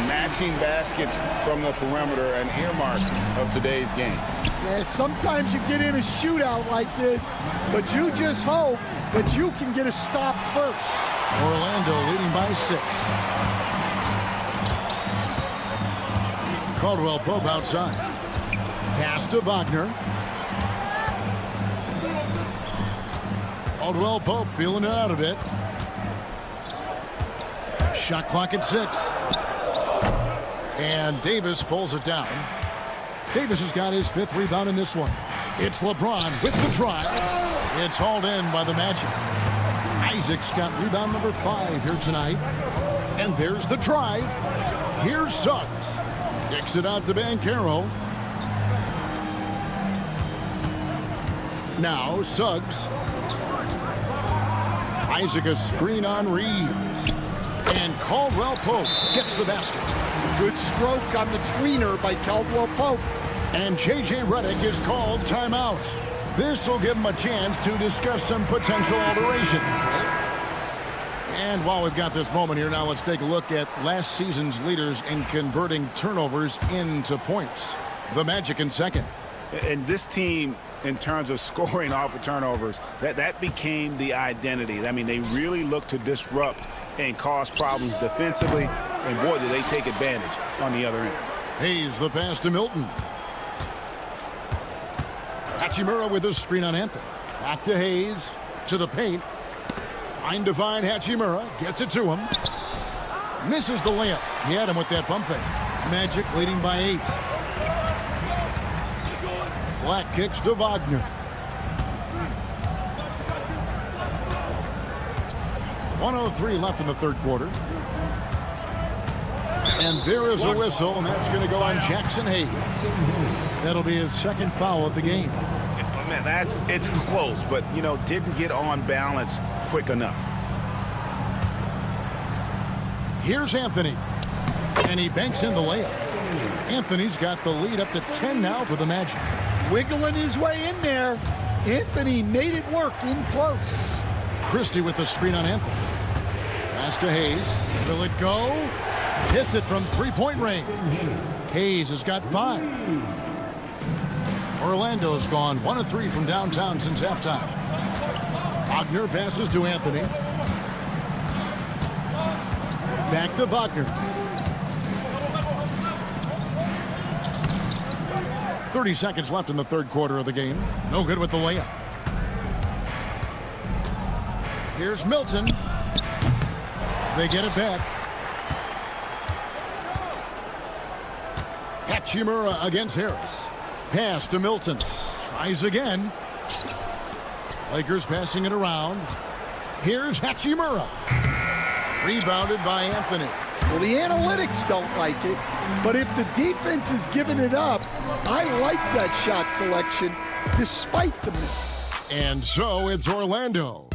Matching baskets from the perimeter, an earmark of today's game. Yeah, sometimes you get in a shootout like this, but you just hope that you can get a stop first. Orlando leading by 6. Caldwell Pope outside. Pass to Wagner. Caldwell Pope feeling it out a bit. Shot clock at 6. And Davis pulls it down. Davis has got his 5th rebound in this one. It's LeBron with the drive. It's hauled in by the Magic. Isaac's got rebound number 5 here tonight. And there's the drive. Here's Suggs. Kicks it out to Banchero. Now Suggs. Isaac a screen on Reeves. And Caldwell Pope gets the basket. Good stroke on the tweener by Caldwell Pope. And J.J. Redick is called timeout. This will give him a chance to discuss some potential alterations. And while we've got this moment here, now let's take a look at last season's leaders in converting turnovers into points. The Magic in second. And this team, in terms of scoring off of turnovers, that became the identity. I mean, they really look to disrupt and cause problems defensively. And boy, do they take advantage on the other end. Hayes the pass to Milton. Hachimura with a screen on Anthony. Back to Hayes. To the paint. Trying to find Hachimura. Gets it to him. Misses the layup. He had him with that pump fake. Magic leading by 8. Black kicks to Wagner. .103 left in the third quarter. And there is a whistle, and that's going to go on Jackson Hayes. That'll be his 2nd foul of the game. Man, it's close, but, you know, didn't get on balance quick enough. Here's Anthony. And he banks in the layup. Anthony's got the lead up to 10 now for the Magic. Wiggling his way in there. Anthony made it work in close. Christie with the screen on Anthony. Pass to Hayes. Will it go? Hits it from 3-point range. Hayes has got 5. Orlando's gone 1 of 3 from downtown since halftime. Wagner passes to Anthony. Back to Wagner. 30 seconds left in the third quarter of the game. No good with the layup. Here's Milton. They get it back. Hachimura against Harris. Pass to Milton. Tries again. Lakers passing it around. Here's Hachimura. Rebounded by Anthony. Well, the analytics don't like it, but if the defense is giving it up, I like that shot selection despite the miss. And so it's Orlando.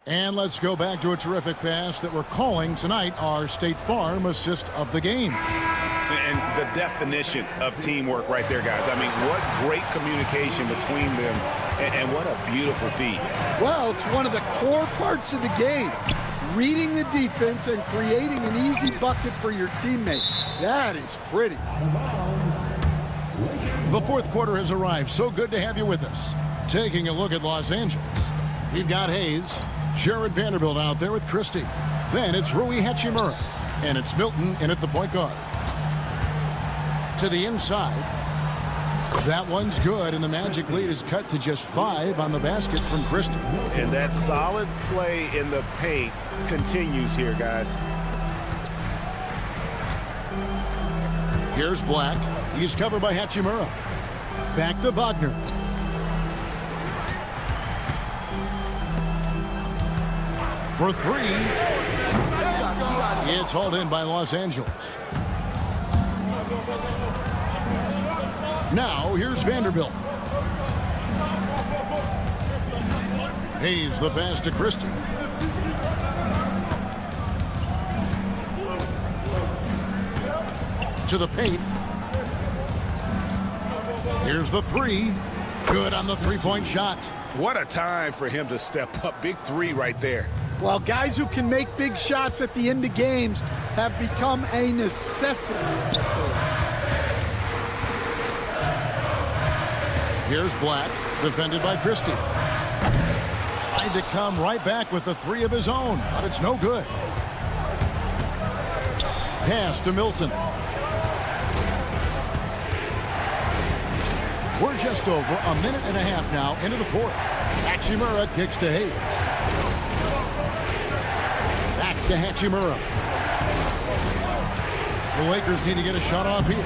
And let's go back to a terrific pass that we're calling tonight our State Farm assist of the game. And the definition of teamwork right there, guys. I mean, what great communication between them, and what a beautiful feed. Well, it's one of the core parts of the game. Reading the defense and creating an easy bucket for your teammate. That is pretty. The fourth quarter has arrived. So good to have you with us. Taking a look at Los Angeles. We've got Hayes, Jared Vanderbilt out there with Christie. Then it's Rui Hachimura. And it's Milton in at the point guard. To the inside. That one's good, and the Magic lead is cut to just 5 on the basket from Christie. And that solid play in the paint continues here, guys. Here's Black. He's covered by Hachimura. Back to Wagner. For 3. It's hauled in by Los Angeles. Now, here's Vanderbilt. Hayes the pass to Christie. To the paint. Here's the 3. Good on the three-point shot. What a time for him to step up. Big 3 right there. Well, guys who can make big shots at the end of games have become a necessity. Here's Black, defended by Christie. Tried to come right back with the 3 of his own, but it's no good. Pass to Milton. We're just over a minute and a half now into the fourth. Hachimura kicks to Hayes. Back to Hachimura. The Lakers need to get a shot off here.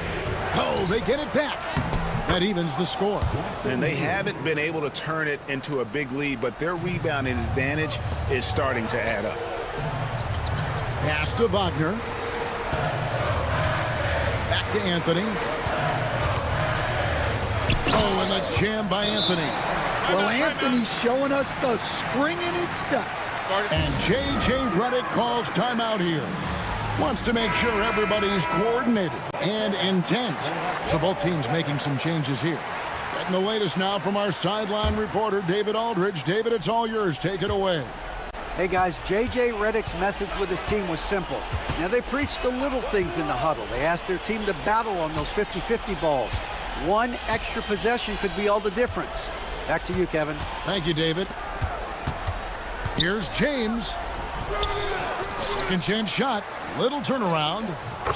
Oh, they get it back. That evens the score. And they haven't been able to turn it into a big lead, but their rebounding advantage is starting to add up. Pass to Wagner. Back to Anthony. Oh, and the jam by Anthony. Well, Anthony's showing us the spring in his step. And J.J. Redick calls timeout here. Wants to make sure everybody's coordinated and intent. So both teams making some changes here. Getting the latest now from our sideline reporter, David Aldridge. David, it's all yours. Take it away. Hey guys, J.J. Redick's message with his team was simple. Now they preached the little things in the huddle. They asked their team to battle on those 50-50 balls. One extra possession could be all the difference. Back to you, Kevin. Thank you, David. Here's James. Second chance shot. Little turnaround.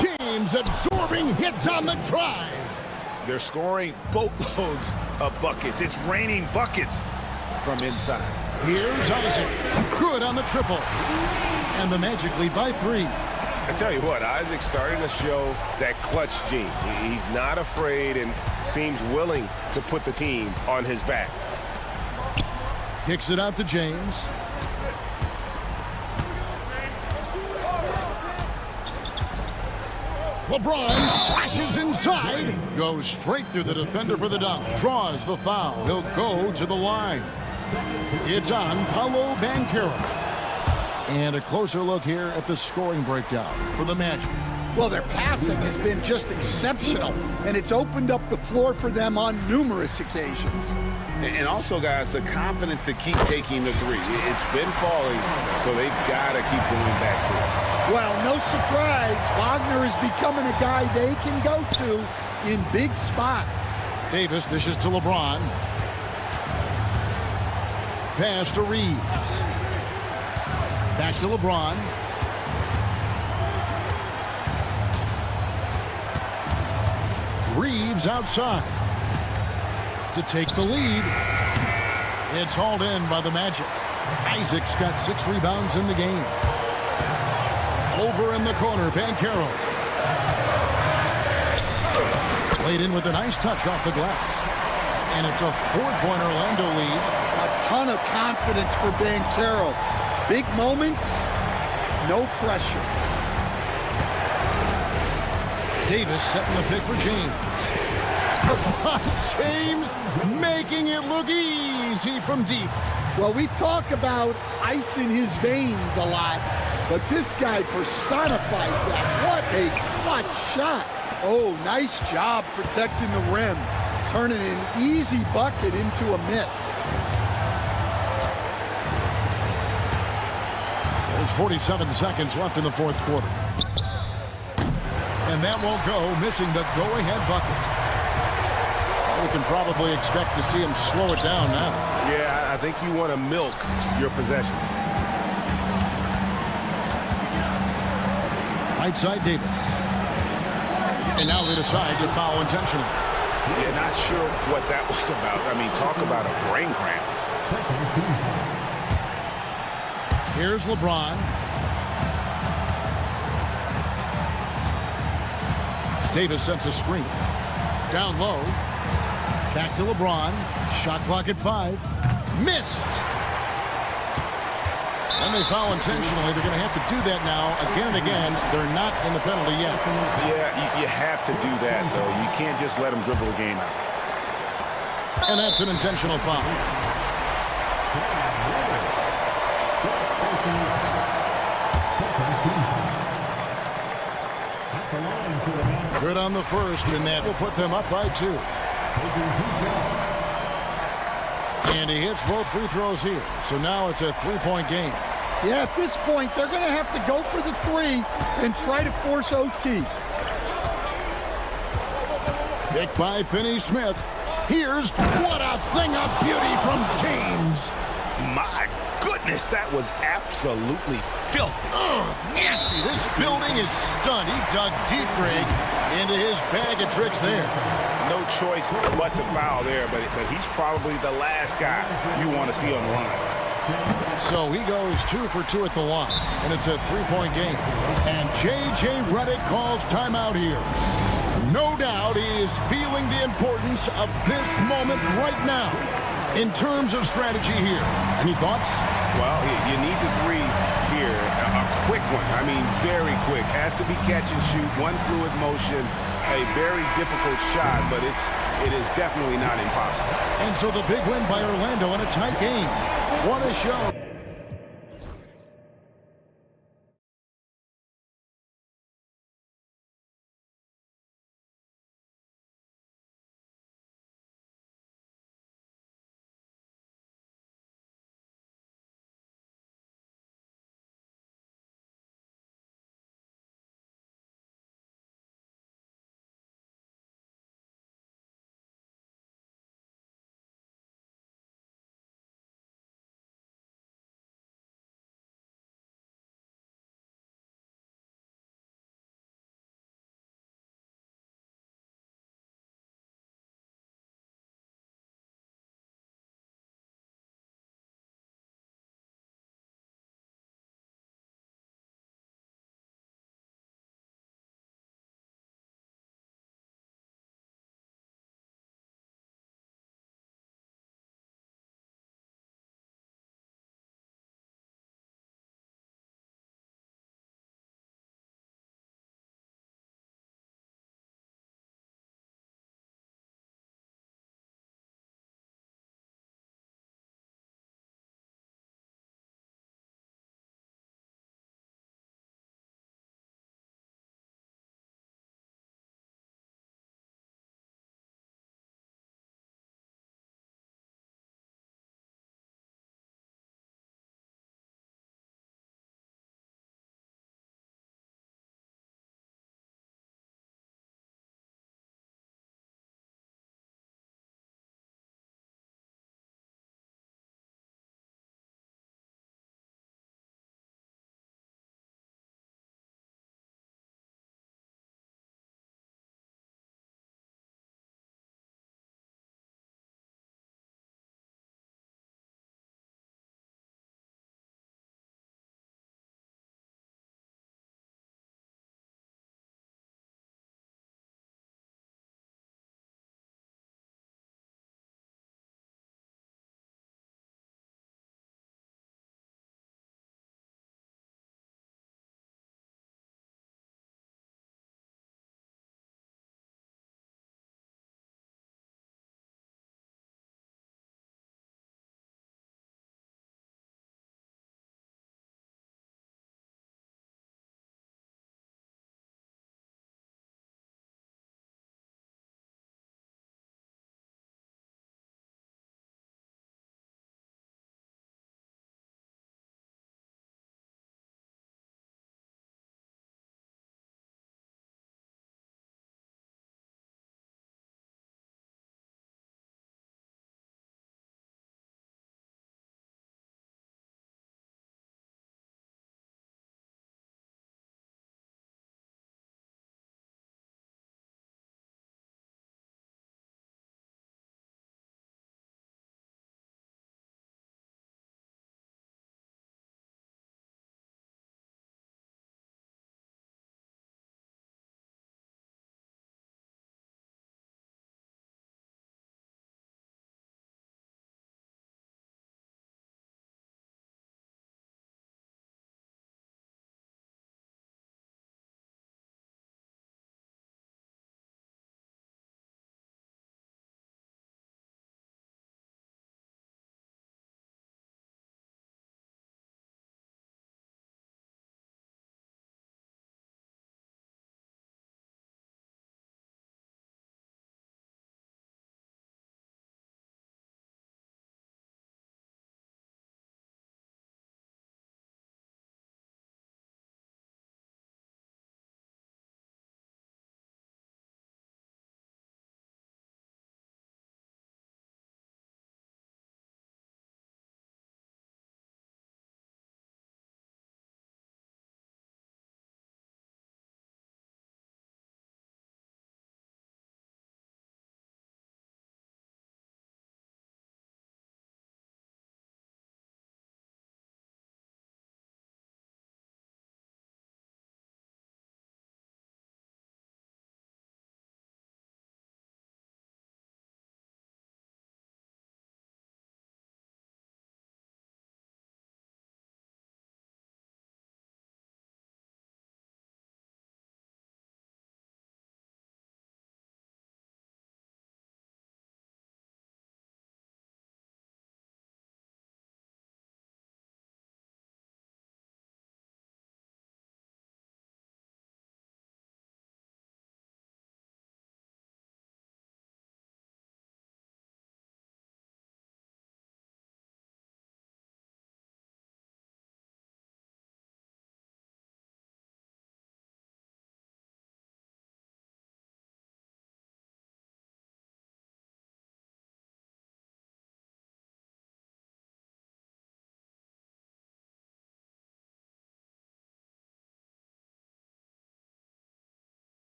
James absorbing hits on the drive. They're scoring boatloads of buckets. It's raining buckets from inside. Here's Isaac. Good on the triple. And the Magic lead by 3. I tell you what, Isaac's starting to show that clutch gene. He's not afraid and seems willing to put the team on his back. Kicks it out to James. LeBron slashes inside. Goes straight through the defender for the dunk. Draws the foul. He'll go to the line. It's on Paolo Banchero. And a closer look here at the scoring breakdown for the Magic. Well, their passing has been just exceptional, and it's opened up the floor for them on numerous occasions. And also, guys, the confidence to keep taking the 3. It's been falling, so they've got to keep going back to it. Well, no surprise, Wagner is becoming a guy they can go to in big spots. Davis dishes to LeBron. Pass to Reeves. Back to LeBron. Reeves outside to take the lead. It's hauled in by the Magic. Isaac's got 6 rebounds in the game. Over in the corner, Banchero. Played in with a nice touch off the glass. And it's a 4-point Orlando lead. A ton of confidence for Banchero. Big moments, no pressure. Davis setting the pick for James. James making it look easy from deep. Well, we talk about ice in his veins a lot, but this guy personifies that. What a clutch shot. Oh, nice job protecting the rim, turning an easy bucket into a miss. There's 47 seconds left in the fourth quarter. And that won't go, missing the go-ahead bucket. We can probably expect to see him slow it down now. Yeah, I think you want to milk your possessions. Right side Davis. And now they decide to foul intentionally. Yeah, not sure what that was about. I mean, talk about a brain cramp. Here's LeBron. Davis sets a screen. Down low. Back to LeBron. Shot clock at 5. Missed! And they foul intentionally. They're going to have to do that now again and again. They're not in the penalty yet. Yeah, you have to do that, though. You can't just let them dribble the game out. And that's an intentional foul. Good on the first, and that will put them up by 2. And he hits both free throws here. So now it's a 3-point game. Yeah, at this point, they're going to have to go for the 3 and try to force OT. Picked by Finney-Smith. Here's what a thing of beauty from James. My goodness, that was absolutely filthy. Nasty. This building is stunned. He dug deep, Greg, into his bag of tricks there. No choice but to foul there, but he's probably the last guy you want to see on the line. So he goes 2 for 2 at the line, and it's a 3-point game. And J.J. Redick calls timeout here. No doubt he is feeling the importance of this moment right now in terms of strategy here. Any thoughts? Well, you need the 3 here, a quick one. I mean, very quick. Has to be catch and shoot, one fluid motion, a very difficult shot, but it is definitely not impossible. And so the big win by Orlando in a tight game. What a show.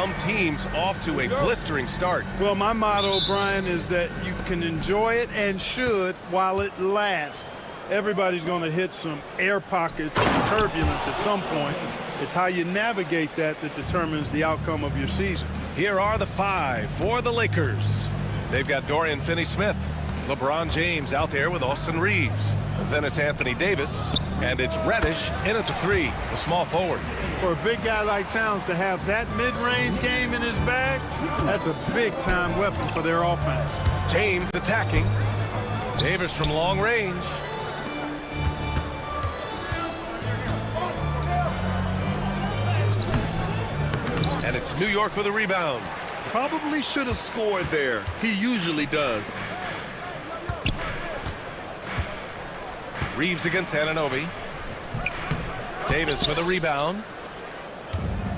some teams off to a blistering start. Well, my motto, Brian, is that you can enjoy it and should while it lasts. Everybody's going to hit some air pockets and turbulence at some point. It's how you navigate that determines the outcome of your season. Here are the 5 for the Lakers. They've got Dorian Finney-Smith, LeBron James out there with Austin Reeves. Then it's Anthony Davis, and it's Reddish in at the 3, the small forward. For a big guy like Towns to have that mid-range game in his bag, that's a big-time weapon for their offense. James attacking. Davis from long range. And it's New York with a rebound. Probably should have scored there. He usually does. Reeves against Anunoby. Davis with a rebound.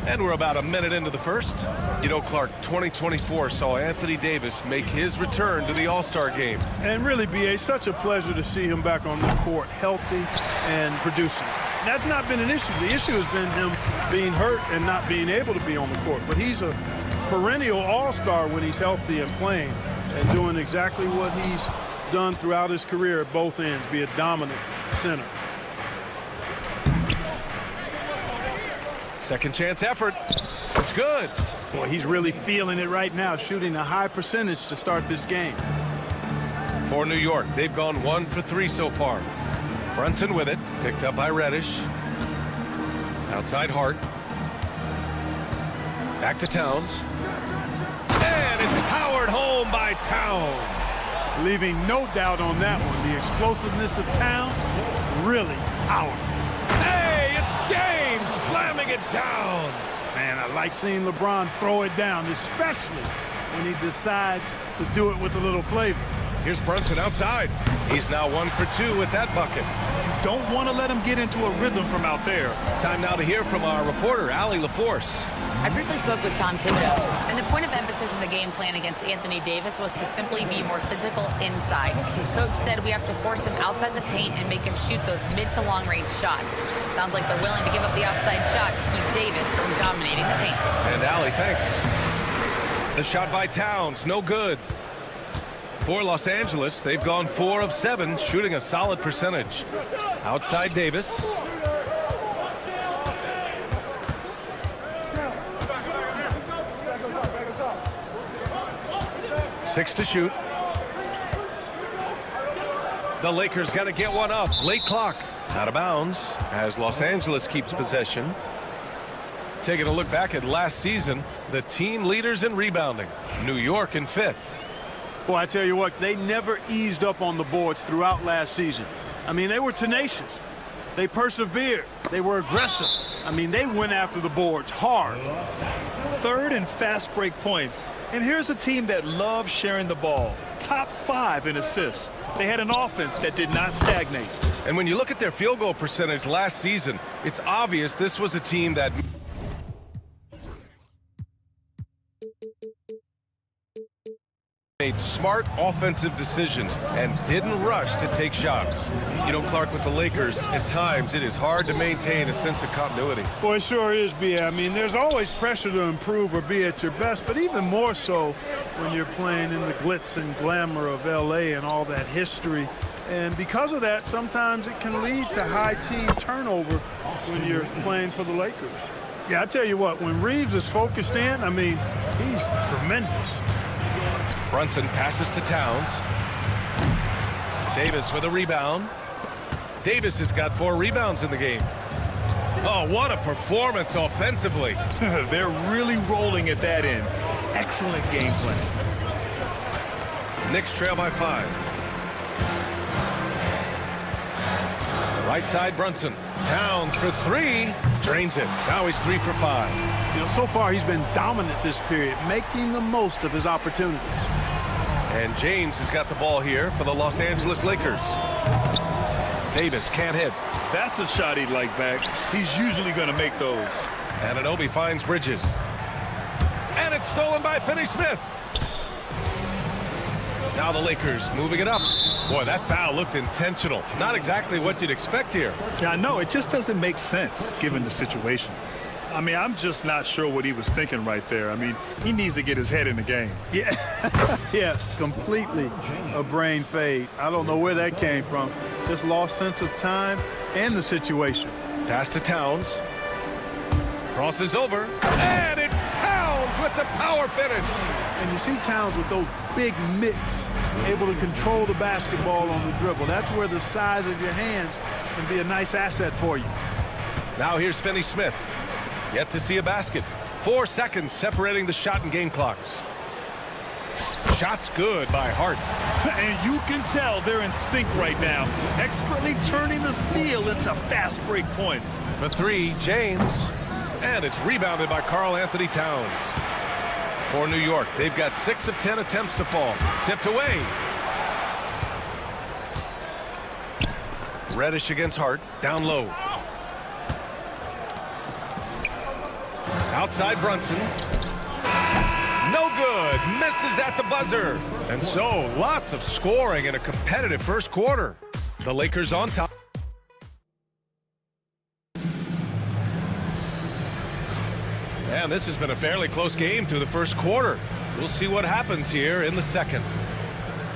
And we're about a minute into the first. You know, Clark, 2024 saw Anthony Davis make his return to the All-Star game. And really, B.A., such a pleasure to see him back on the court, healthy and producing. That's not been an issue. The issue has been him being hurt and not being able to be on the court. But he's a perennial all-star when he's healthy and playing and doing exactly what he's done throughout his career at both ends, be a dominant center. Second chance effort. It's good. Boy, he's really feeling it right now, shooting a high percentage to start this game. For New York, they've gone 1 for 3 so far. Brunson with it, picked up by Reddish. Outside Hart. Back to Towns. And it's powered home by Towns. Leaving no doubt on that one. The explosiveness of Towns, really powerful. Hey, it's James slamming it down. Man, I like seeing LeBron throw it down, especially when he decides to do it with a little flavor. Here's Brunson outside. He's now 1 for 2 with that bucket. Don't want to let him get into a rhythm from out there. Time now to hear from our reporter, Allie LaForce. I briefly spoke with Tom Thibodeau, and the point of emphasis in the game plan against Anthony Davis was to simply be more physical inside. Coach said we have to force him outside the paint and make him shoot those mid to long range shots. Sounds like they're willing to give up the outside shot to keep Davis from dominating the paint. And Allie, thanks. The shot by Towns, no good. For Los Angeles, they've gone 4 of 7, shooting a solid percentage. Outside Davis. Six to shoot. The Lakers got to get one up. Late clock. Out of bounds as Los Angeles keeps possession. Taking a look back at last season, the team leaders in rebounding. New York in 5th. Boy, I tell you what, they never eased up on the boards throughout last season. I mean, they were tenacious. They persevered. They were aggressive. I mean, they went after the boards hard. 3rd and fast break points. And here's a team that loves sharing the ball. Top 5 in assists. They had an offense that did not stagnate. And when you look at their field goal percentage last season, it's obvious this was a team that made smart offensive decisions and didn't rush to take shots. You know, Clark, with the Lakers, at times it is hard to maintain a sense of continuity. Boy, it sure is, B.A. I mean, there's always pressure to improve or be at your best, but even more so when you're playing in the glitz and glamour of L.A. and all that history. And because of that, sometimes it can lead to high team turnover when you're playing for the Lakers. Yeah, I tell you what, when Reeves is focused in, I mean, he's tremendous. Brunson passes to Towns. Davis with a rebound. Davis has got 4 rebounds in the game. Oh, what a performance offensively. They're really rolling at that end. Excellent game plan. Knicks trail by 5. Right side, Brunson. Towns for 3. Drains it. Now he's 3 for 5. You know, so far he's been dominant this period, making the most of his opportunities. And James has got the ball here for the Los Angeles Lakers. Davis can't hit. That's a shot he'd like back. He's usually going to make those. Anunoby finds Bridges. And it's stolen by Finney-Smith. Now the Lakers moving it up. Boy, that foul looked intentional. Not exactly what you'd expect here. Yeah, I know. It just doesn't make sense given the situation. I mean, I'm just not sure what he was thinking right there. I mean, he needs to get his head in the game. Yeah, yeah, completely a brain fade. I don't know where that came from. Just lost sense of time and the situation. Pass to Towns. Crosses over. And it's Towns with the power finish. And you see Towns with those big mitts, able to control the basketball on the dribble. That's where the size of your hands can be a nice asset for you. Now here's Finney-Smith. Yet to see a basket. 4 seconds separating the shot and game clocks. Shot's good by Hart. And you can tell they're in sync right now, expertly turning the steal into fast break points. For 3, James. And it's rebounded by Karl Anthony Towns. For New York, they've got 6 of 10 attempts to fall. Tipped away. Reddish against Hart. Down low. Outside Brunson. No good. Misses at the buzzer. And so, lots of scoring in a competitive first quarter. The Lakers on top. And this has been a fairly close game through the first quarter. We'll see what happens here in the second.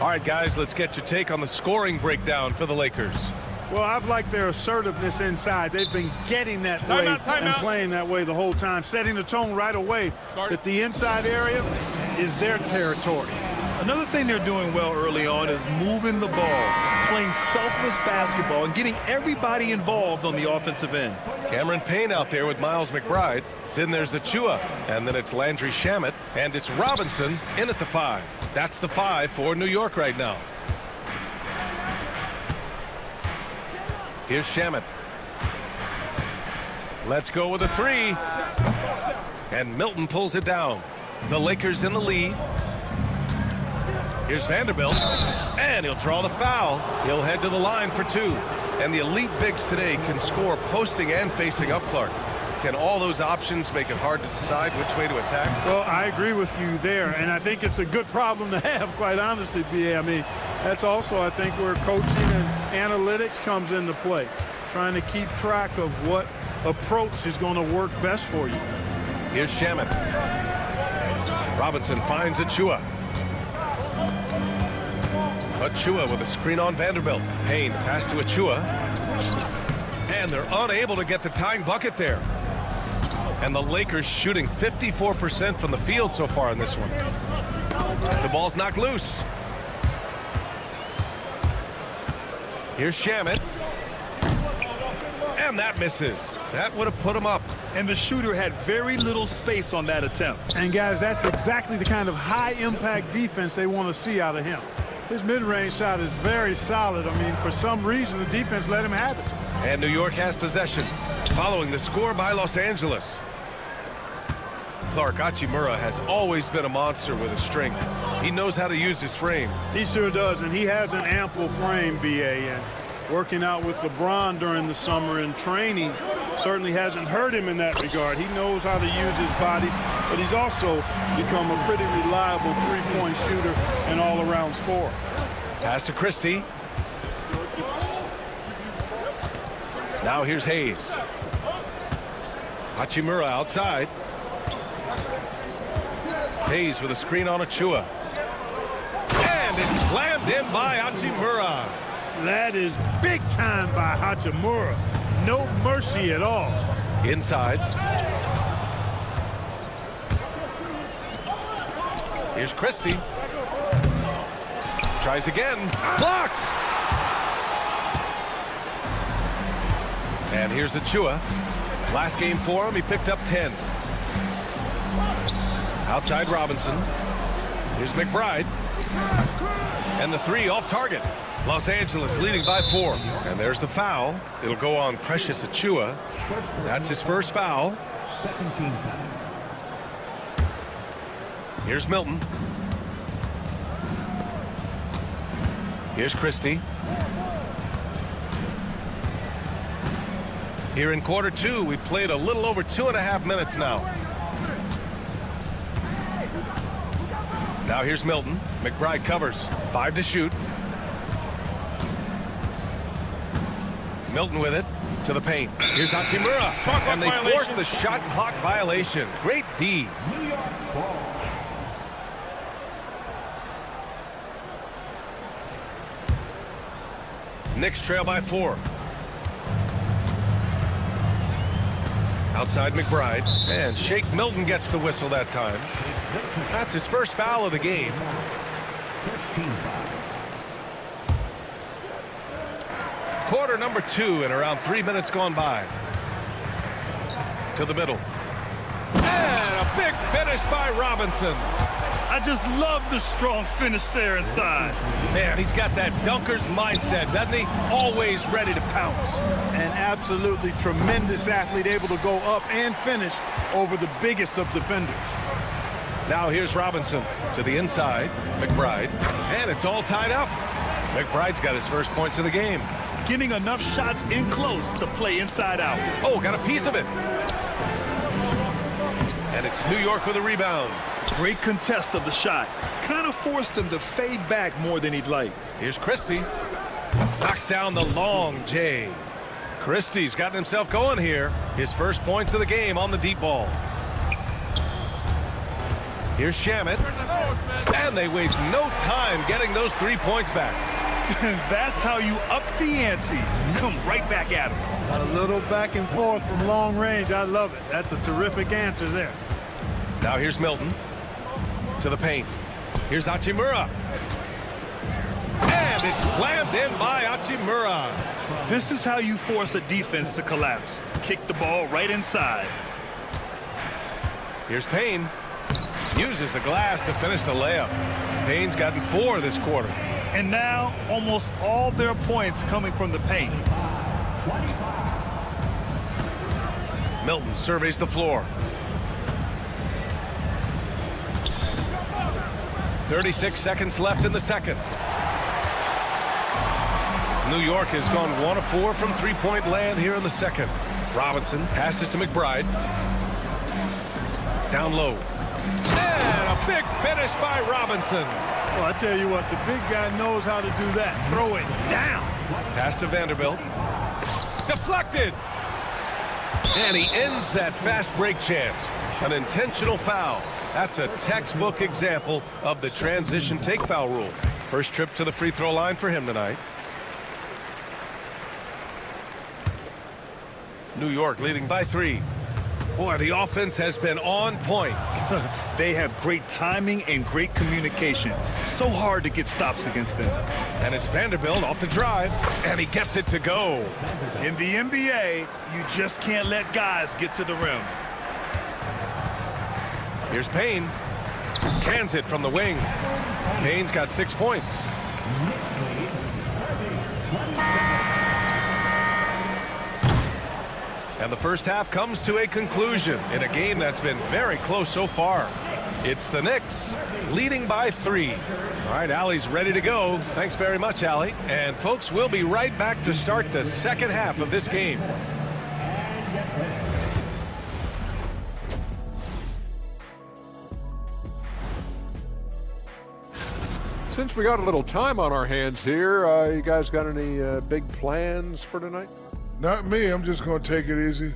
All right, guys, let's get your take on the scoring breakdown for the Lakers. Well, I've liked their assertiveness inside. They've been getting that way and playing that way the whole time, setting the tone right away that the inside area is their territory. Another thing they're doing well early on is moving the ball, playing selfless basketball, and getting everybody involved on the offensive end. Cameron Payne out there with Miles McBride. Then there's Achua, and then it's Landry Shamet, and it's Robinson in at the 5. That's the 5 for New York right now. Here's Shamet. Let's go with a 3. And Milton pulls it down. The Lakers in the lead. Here's Vanderbilt. And he'll draw the foul. He'll head to the line for 2. And the elite bigs today can score posting and facing up Clark. Can all those options make it hard to decide which way to attack? Well, I agree with you there, and I think it's a good problem to have, quite honestly, B.A. I mean, that's also, I think, where coaching and analytics comes into play, trying to keep track of what approach is going to work best for you. Here's Shamet. Robinson finds Achua. Achua with a screen on Vanderbilt. Payne pass to Achua. And they're unable to get the tying bucket there. And the Lakers shooting 54% from the field so far in this one. The ball's knocked loose. Here's Shamet. And that misses. That would have put him up. And the shooter had very little space on that attempt. And guys, that's exactly the kind of high-impact defense they want to see out of him. His mid-range shot is very solid. I mean, for some reason, the defense let him have it. And New York has possession, following the score by Los Angeles. Clark Hachimura has always been a monster with his strength. He knows how to use his frame. He sure does, and he has an ample frame, B.A. And working out with LeBron during the summer and training certainly hasn't hurt him in that regard. He knows how to use his body, but he's also become a pretty reliable three-point shooter and all-around scorer. Pass to Christie. Now here's Hayes. Hachimura outside. Hayes with a screen on Achua. And it's slammed in by Hachimura. That is big time by Hachimura. No mercy at all. Inside. Here's Christie. Tries again. Blocked. And here's Achua. Last game for him, he picked up 10. Outside Robinson. Here's McBride. And the 3 off target. Los Angeles leading by 4. And there's the foul. It'll go on Precious Achua. That's his first foul. Here's Milton. Here's Christie. Here in quarter 2, we played a little over 2.5 minutes now. Now here's Milton. McBride covers. 5 to shoot. Milton with it to the paint. Here's Hachimura. And they force the shot clock violation. Great D. Knicks trail by 4. Outside McBride. And Shake Milton gets the whistle that time. That's his first foul of the game. Quarter number 2 and around 3 minutes gone by. To the middle. And a big finish by Robinson. I just love the strong finish there inside. Man, he's got that dunker's mindset, doesn't he? Always ready to pounce. An absolutely tremendous athlete, able to go up and finish over the biggest of defenders. Now here's Robinson to the inside. McBride. And it's all tied up. McBride's got his first points of the game. Getting enough shots in close to play inside out. Oh, got a piece of it. And it's New York with a rebound. Great contest of the shot. Kind of forced him to fade back more than he'd like. Here's Christie. Knocks down the long J. Christie's gotten himself going here. His first points of the game on the deep ball. Here's Shamet. And they waste no time getting those 3 points back. That's how you up the ante. Come right back at him. A little back and forth from long range. I love it. That's a terrific answer there. Now here's Milton to the paint. Here's Hachimura. And it's slammed in by Hachimura. This is how you force a defense to collapse. Kick the ball right inside. Here's Payne. Uses the glass to finish the layup. Payne's gotten 4 this quarter. And now almost all their points coming from the paint. Milton surveys the floor. 36 seconds left in the second. New York has gone 1 of 4 from three-point land here in the second. Robinson passes to McBride. Down low. And a big finish by Robinson. Well, I tell you what, the big guy knows how to do that. Throw it down. Pass to Vanderbilt. Deflected. And he ends that fast break chance. An intentional foul. That's a textbook example of the transition take foul rule. First trip to the free throw line for him tonight. New York leading by 3. Boy, the offense has been on point. They have great timing and great communication. So hard to get stops against them. And it's Vanderbilt off the drive, and he gets it to go. In the NBA, you just can't let guys get to the rim. Here's Payne. Cans it from the wing. Payne's got 6 points. And the first half comes to a conclusion in a game that's been very close so far. It's the Knicks leading by 3. All right, Allie's ready to go. Thanks very much, Allie. And folks, we'll be right back to start the second half of this game. Since we got a little time on our hands here, you guys got any big plans for tonight? Not me. I'm just going to take it easy.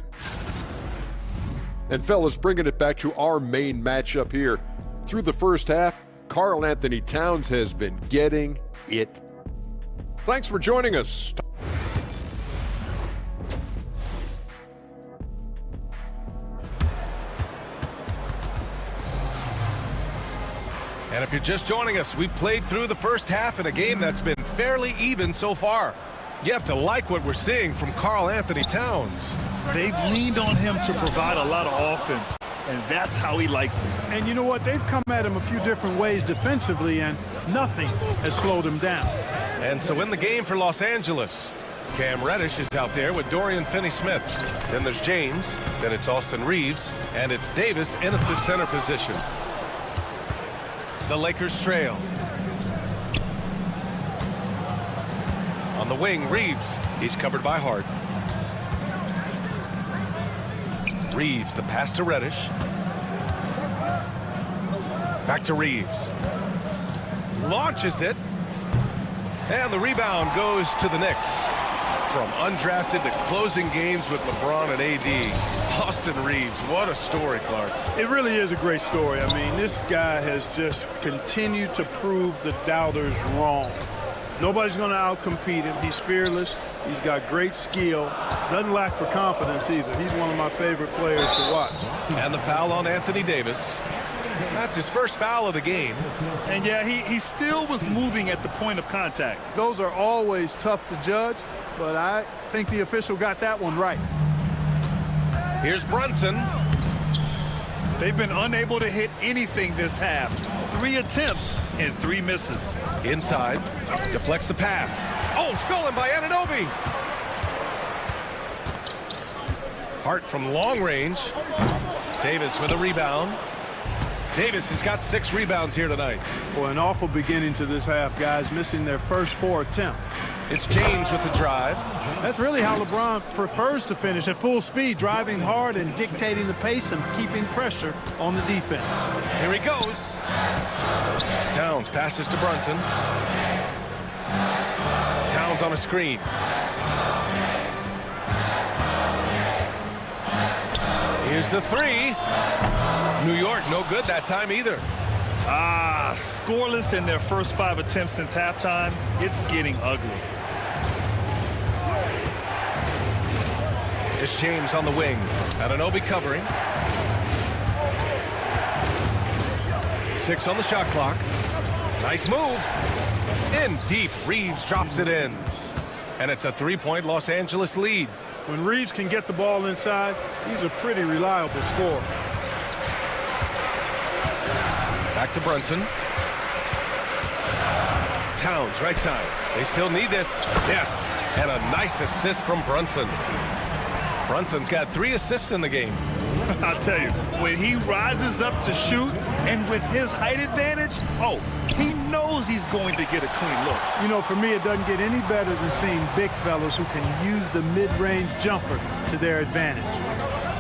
And fellas, bringing it back to our main matchup here. Through the first half, Karl Anthony Towns has been getting it. Thanks for joining us. And if you're just joining us, we played through the first half in a game that's been fairly even so far. You have to like what we're seeing from Karl Anthony Towns. They've leaned on him to provide a lot of offense, and that's how he likes it. And you know what? They've come at him a few different ways defensively, and nothing has slowed him down. And so in the game for Los Angeles, Cam Reddish is out there with Dorian Finney-Smith. Then there's James, then it's Austin Reeves, and it's Davis in at the center position. The Lakers trail. On the wing, Reeves. He's covered by Hart. Reeves, the pass to Reddish. Back to Reeves. Launches it. And the rebound goes to the Knicks. from undrafted to closing games with LeBron and AD. Austin Reeves, what a story, Clark. It really is a great story. I mean, this guy has just continued to prove the doubters wrong. Nobody's going to outcompete him. He's fearless. He's got great skill. Doesn't lack for confidence either. He's one of my favorite players to watch. And the foul on Anthony Davis. That's his first foul of the game. And yeah, he still was moving at the point of contact. Those are always tough to judge, but I think the official got that one right. Here's Brunson. They've been unable to hit anything this half. 3 attempts and 3 misses. Inside, deflects the pass. Oh, stolen by Anunoby. Hart from long range. Davis with a rebound. Davis has got 6 rebounds here tonight. Boy, an awful beginning to this half, guys, missing their first 4 attempts. It's James with the drive. That's really how LeBron prefers to finish, at full speed, driving hard and dictating the pace and keeping pressure on the defense. Here he goes. Towns passes to Brunson. Towns on a screen. Here's the 3. New York, no good that time either. Scoreless in their first 5 attempts since halftime. It's getting ugly. It's James on the wing. Anunoby covering. 6 on the shot clock. Nice move. In deep. Reeves drops it in. And it's a 3-point Los Angeles lead. When Reeves can get the ball inside, he's a pretty reliable scorer. Back to Brunson. Towns, right side. They still need this. Yes. And a nice assist from Brunson. Brunson's got 3 assists in the game. I'll tell you, when he rises up to shoot, and with his height advantage, he knows he's going to get a clean look. You know, for me, it doesn't get any better than seeing big fellas who can use the mid-range jumper to their advantage.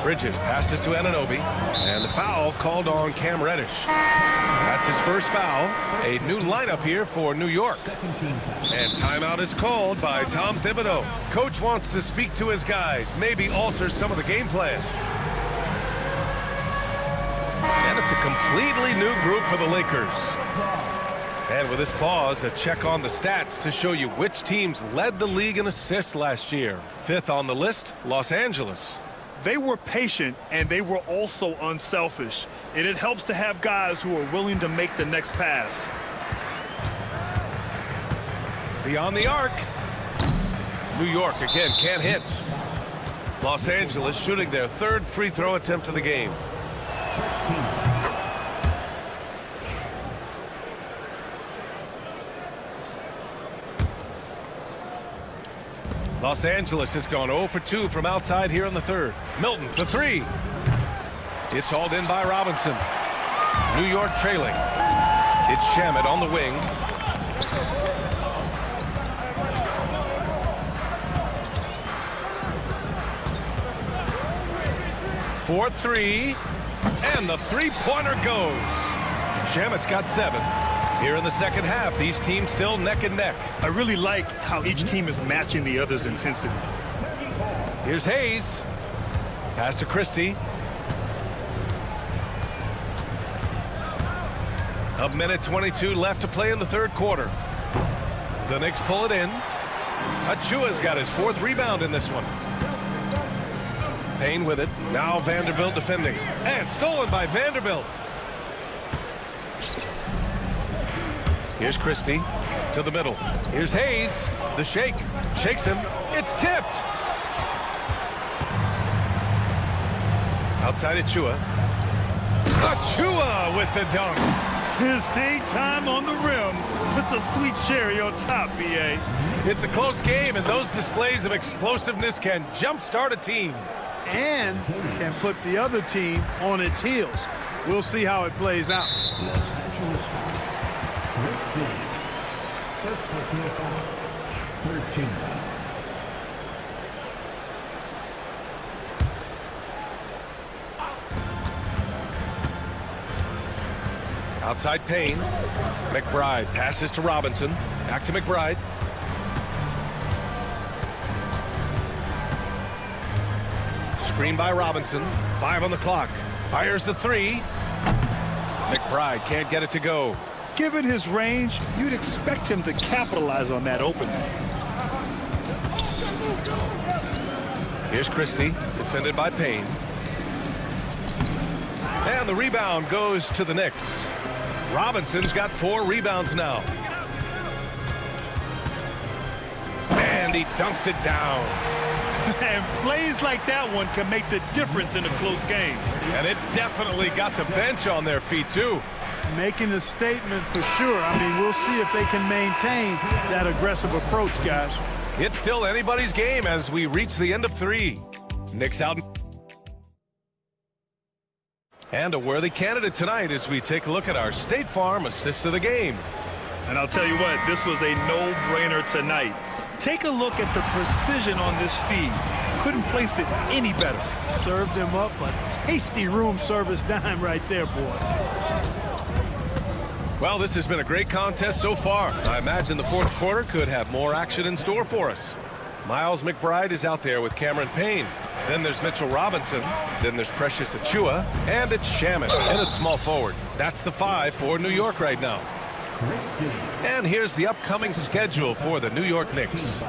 Bridges passes to Anunoby, and the foul called on Cam Reddish. That's his first foul. A new lineup here for New York. And timeout is called by Tom Thibodeau. Coach wants to speak to his guys, maybe alter some of the game plan. And it's a completely new group for the Lakers. And with this pause, a check on the stats to show you which teams led the league in assists last year. 5th on the list, Los Angeles. They were patient, and they were also unselfish. And it helps to have guys who are willing to make the next pass. Beyond the arc. New York, again, can't hit. Los Angeles shooting their 3rd free throw attempt of the game. Los Angeles has gone 0 for 2 from outside here in the 3rd. Milton, the 3. It's hauled in by Robinson. New York trailing. It's Shamet on the wing. For 3. And the 3-pointer goes. Shamet's got 7. Here in the second half, these teams still neck and neck. I really like how each team is matching the other's intensity. Here's Hayes. Pass to Christie. A minute 22 left to play in the 3rd quarter. The Knicks pull it in. Achua's got his 4th rebound in this one. Payne with it. Now Vanderbilt defending. And stolen by Vanderbilt. Here's Christie to the middle. Here's Hayes. The shake. Shakes him. It's tipped. Outside Achua. Achua with the dunk. His hang time on the rim puts a sweet cherry on top, B.A. It's a close game, and those displays of explosiveness can jumpstart a team. And can put the other team on its heels. We'll see how it plays out. First personal foul, 13. Outside Payne. McBride passes to Robinson. Back to McBride. Screen by Robinson. 5 on the clock. Fires the three. McBride can't get it to go. Given his range, you'd expect him to capitalize on that opening. Here's Christie, defended by Payne. And the rebound goes to the Knicks. Robinson's got 4 rebounds now. And he dunks it down. And plays like that one can make the difference in a close game. And it definitely got the bench on their feet, too. Making a statement for sure. I mean, we'll see if they can maintain that aggressive approach, guys. It's still anybody's game as we reach the end of 3. Knicks out. And a worthy candidate tonight as we take a look at our State Farm assists of the game. And I'll tell you what, this was a no-brainer tonight. Take a look at the precision on this feed. Couldn't place it any better. Served him up a tasty room service dime right there, boy. Well, this has been a great contest so far. I imagine the fourth quarter could have more action in store for us. Miles McBride is out there with Cameron Payne. Then there's Mitchell Robinson. Then there's Precious Achiuwa. And it's Shaman in at small forward. That's the 5 for New York right now. And here's the upcoming schedule for the New York Knicks.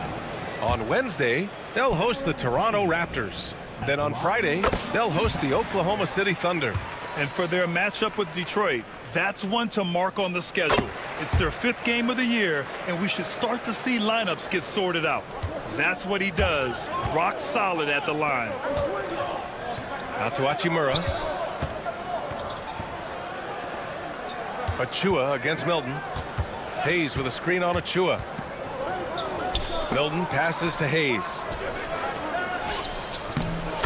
On Wednesday, they'll host the Toronto Raptors. Then on Friday, they'll host the Oklahoma City Thunder. And for their matchup with Detroit, that's one to mark on the schedule. It's their 5th game of the year, and we should start to see lineups get sorted out. That's what he does. Rock solid at the line. Out to Hachimura. Achiuwa against Milton. Hayes with a screen on Achiuwa. Milton passes to Hayes.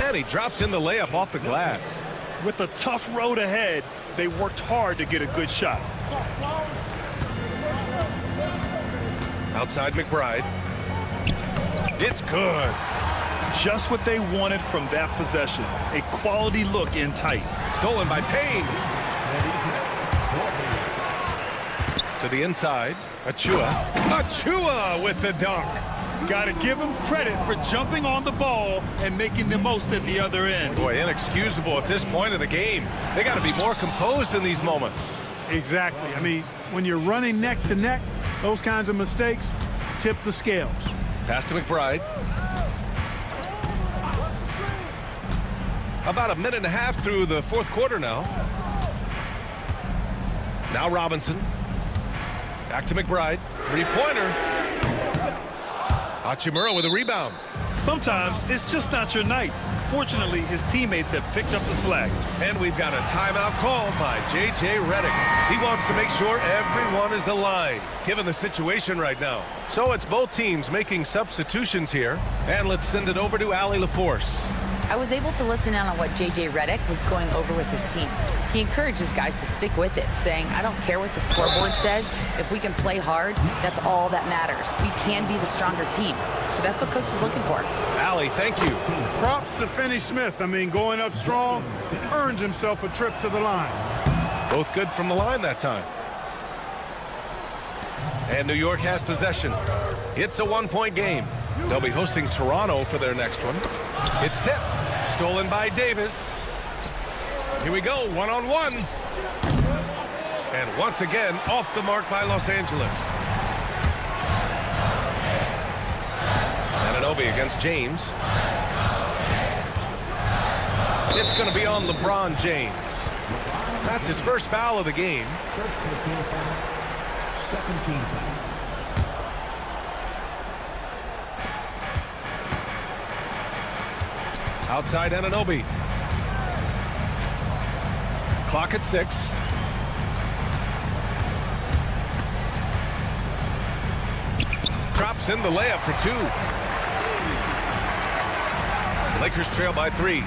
And he drops in the layup off the glass. With a tough road ahead, they worked hard to get a good shot. Outside McBride. It's good. Just what they wanted from that possession. A quality look in tight. Stolen by Payne. To the inside. Achiuwa. Achiuwa with the dunk. Got to give him credit for jumping on the ball and making the most at the other end. Boy, inexcusable at this point of the game. They got to be more composed in these moments. Exactly. I mean, when you're running neck to neck, those kinds of mistakes tip the scales. Pass to McBride. About a minute and a half through the fourth quarter now. Now Robinson. Back to McBride. Three-pointer. Hachimura with a rebound. Sometimes it's just not your night. Fortunately, his teammates have picked up the slack. And we've got a timeout called by J.J. Redick. He wants to make sure everyone is aligned, given the situation right now. So it's both teams making substitutions here. And let's send it over to Allie LaForce. I was able to listen in on what J.J. Redick was going over with his team. He encourages guys to stick with it, saying, I don't care what the scoreboard says. If we can play hard, that's all that matters. We can be the stronger team. So that's what coach is looking for. Allie, thank you. Props to Finney Smith. I mean, going up strong, earns himself a trip to the line. Both good from the line that time. And New York has possession. It's a one-point game. They'll be hosting Toronto for their next one. It's tipped. Stolen by Davis. Here we go, one-on-one. And once again, off the mark by Los Angeles. Anunoby against James. It's going to be on LeBron James. That's his first foul of the game. Outside Anunoby. Clock at 6. Drops in the layup for 2. Lakers trail by 3.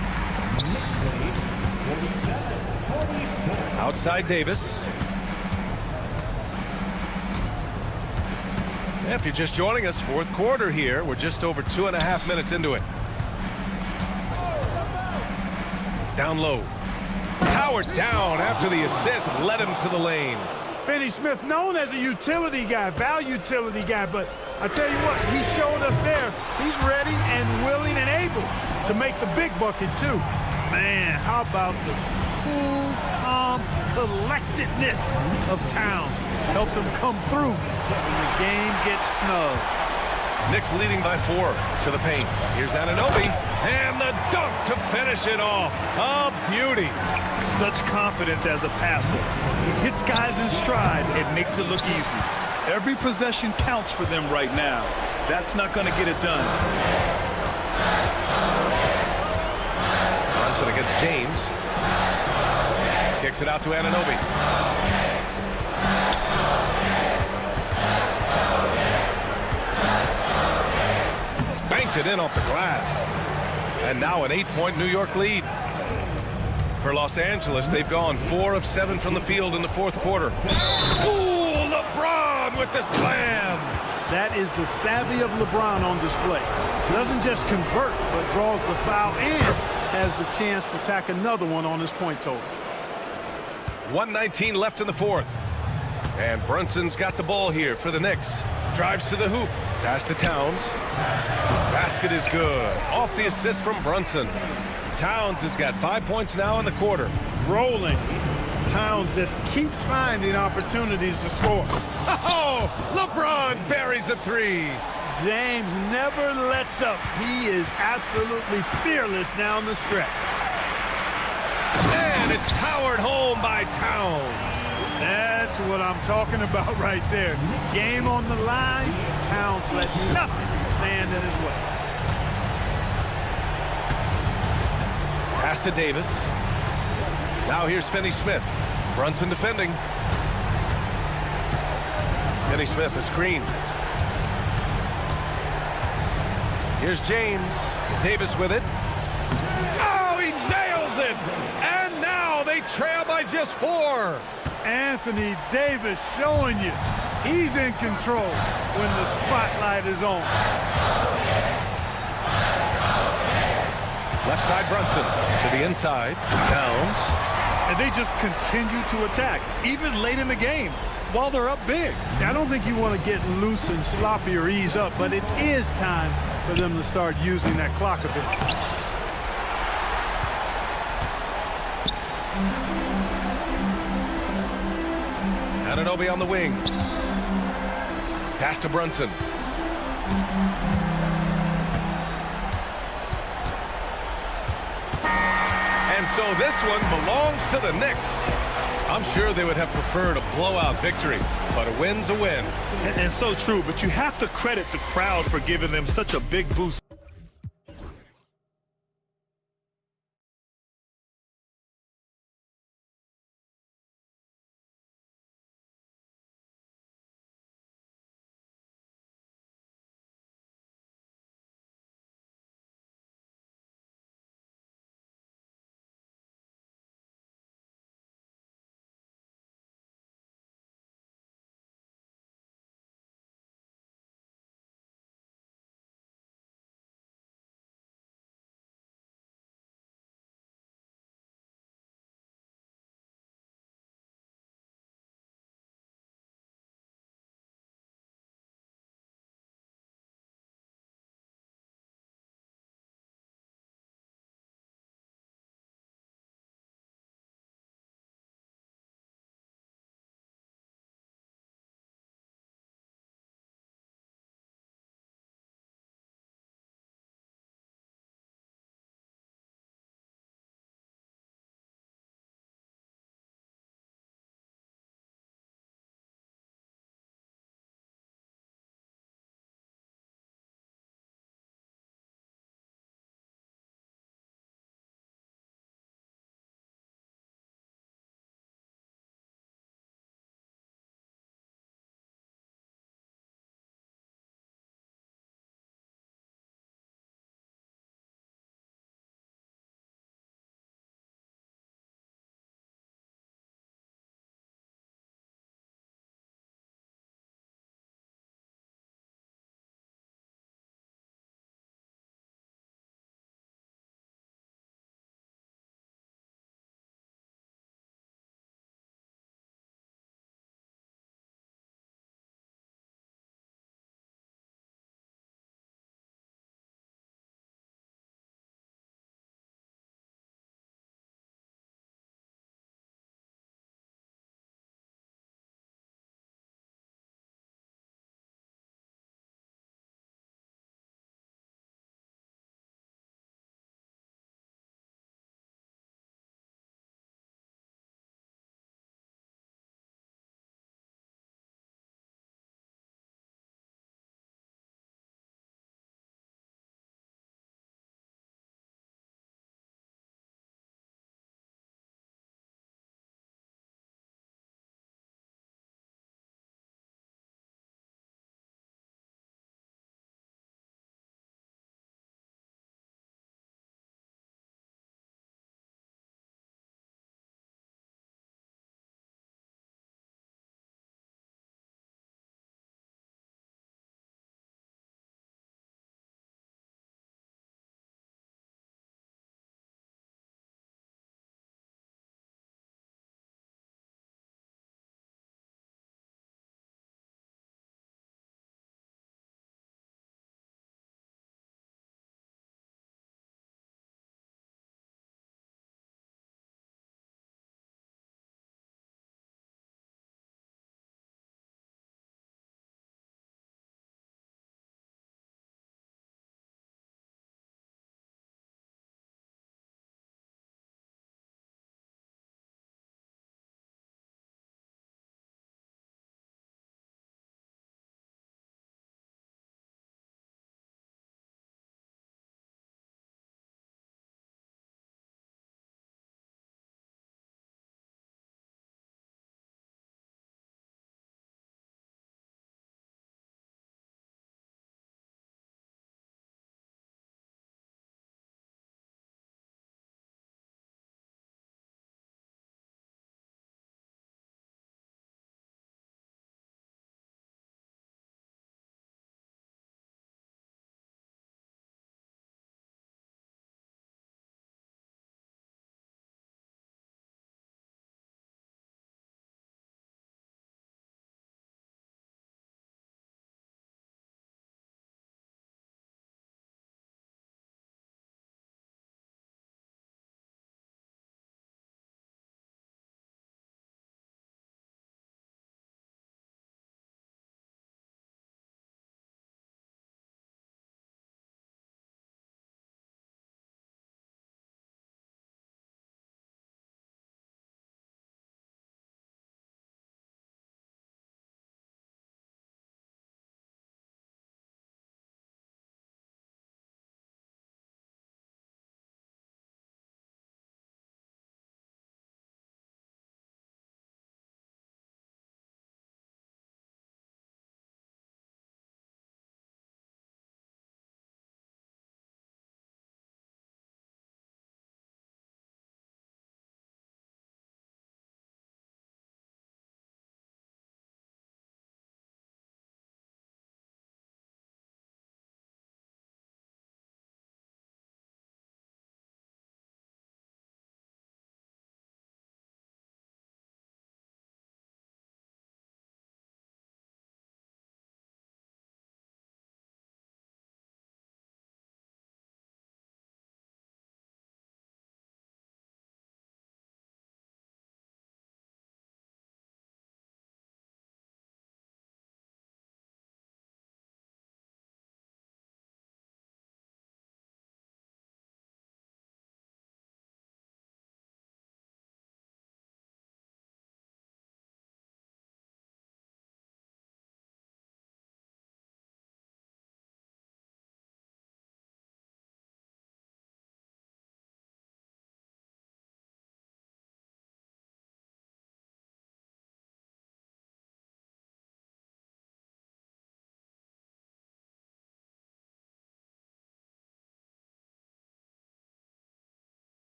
Outside Davis. If you're just joining us, fourth quarter here. We're just over 2.5 minutes into it. Down low. Howard down after the assist led him to the lane. Finney Smith, known as a utility guy, value utility guy, but I tell you what, he showed us there. He's ready and willing and able to make the big bucket, too. Man, how about the cool, calm collectedness of Town? Helps him come through when the game gets snug. Knicks leading by 4 to the paint. Here's Anunoby, and the dunk to finish it off. A beauty. Such confidence as a passer. He hits guys in stride and makes it look easy. Every possession counts for them right now. That's not going to get it done. Brunson against James. Kicks it out to Anunoby. Banked it in off the glass. And now an 8-point New York lead. For Los Angeles, they've gone 4 of 7 from the field in the fourth quarter. Ooh, LeBron with the slam. That is the savvy of LeBron on display. Doesn't just convert, but draws the foul and has the chance to tack another one on his point total. 1:19 left in the fourth. And Brunson's got the ball here for the Knicks. Drives to the hoop. Pass to Towns. Basket is good. Off the assist from Brunson. Towns has got 5 points now in the quarter. Rolling. Towns just keeps finding opportunities to score. Oh, LeBron buries a 3. James never lets up. He is absolutely fearless down the stretch. And it's powered home by Towns. That's what I'm talking about right there. Game on the line, Towns lets nothing stand in his way. Pass to Davis. Now here's Finney-Smith. Brunson defending. Finney-Smith, a screen. Here's James. Davis with it. Oh, he nails it! And now they trail by just 4. Anthony Davis showing you he's in control when the spotlight is on. Left side Brunson to the inside. Towns. And they just continue to attack, even late in the game, while they're up big. I don't think you want to get loose and sloppy or ease up, but it is time for them to start using that clock a bit. Anunoby on the wing. Pass to Brunson. And so this one belongs to the Knicks. I'm sure they would have preferred a blowout victory, but a win's a win. And so true, but you have to credit the crowd for giving them such a big boost.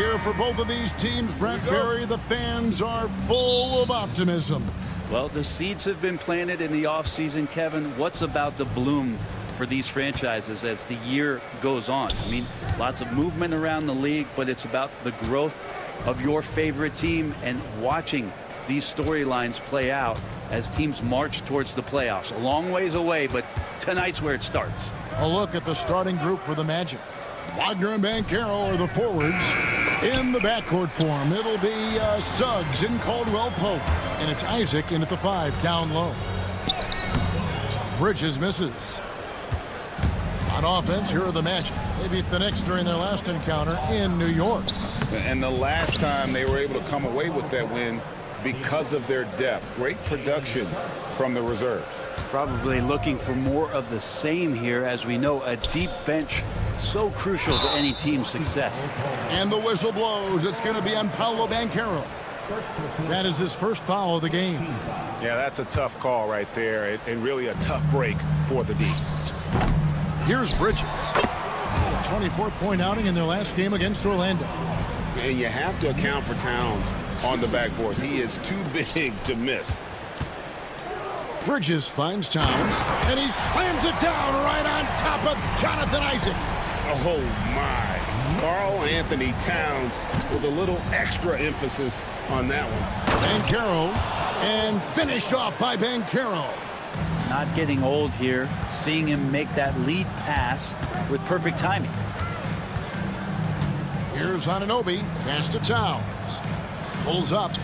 here for both of these teams, Brent Berry. The fans are full of optimism. Well, the seeds have been planted in the offseason, Kevin. What's about to bloom for these franchises as the year goes on? I mean, lots of movement around the league, but it's about the growth of your favorite team and watching these storylines play out as teams march towards the playoffs. A long ways away, but tonight's where it starts. A look at the starting group for the Magic. Wagner and Banchero are the forwards. In the backcourt form, it'll be Suggs and Caldwell Pope. And it's Isaac in at the 5, down low. Bridges misses. On offense, here are the Magic. They beat the Knicks during their last encounter in New York. And the last time they were able to come away with that win because of their depth. Great production from the reserves. Probably looking for more of the same here. As we know, a deep bench so crucial to any team's success. And the whistle blows. It's going to be on Paolo Banchero. That is his first foul of the game. Yeah, that's a tough call right there, and really a tough break for the D. Here's Bridges. A 24-point outing in their last game against Orlando. And you have to account for Towns on the backboards. He is too big to miss. Bridges finds Towns, and he slams it down right on top of Jonathan Isaac. Oh, my. Karl Anthony Towns with a little extra emphasis on that one. Banchero, and finished off by Banchero. Not getting old here, seeing him make that lead pass with perfect timing. Here's Anunoby, pass to Towns. Pulls up,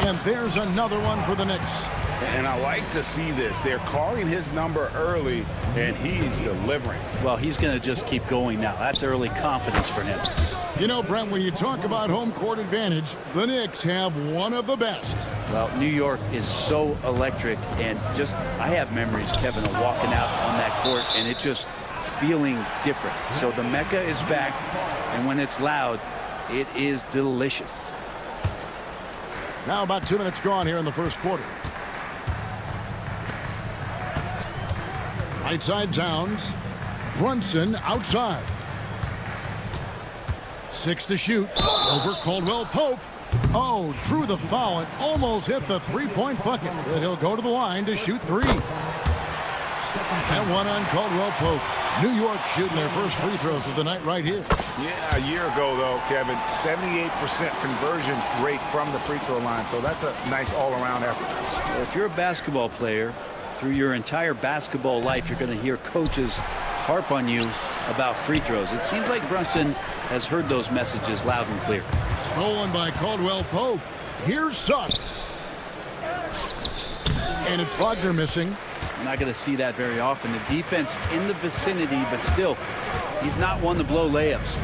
and there's another one for the Knicks. And I like to see this. They're calling his number early, and he's delivering. Well, he's going to just keep going now. That's early confidence for him. You know, Brent, when you talk about home court advantage, the Knicks have one of the best. Well, New York is so electric, and just, I have memories, Kevin, of walking out on that court, and it just feeling different. So the Mecca is back, and when it's loud, it is delicious. Now about 2 minutes gone here in the first quarter. Right side Towns. Brunson outside. 6 to shoot. Over Caldwell Pope. Oh, drew the foul and almost hit the three-point bucket. But he'll go to the line to shoot 3. And one on Caldwell Pope. New York shooting their first free throws of the night right here. Yeah, a year ago, though, Kevin, 78% conversion rate from the free throw line. So that's a nice all-around effort. Well, if you're a basketball player, through your entire basketball life, you're going to hear coaches harp on you about free throws. It seems like Brunson has heard those messages loud and clear. Stolen by Caldwell Pope. Here's Suggs. And it's Wagner missing. We're not going to see that very often. The defense in the vicinity, but still, he's not one to blow layups.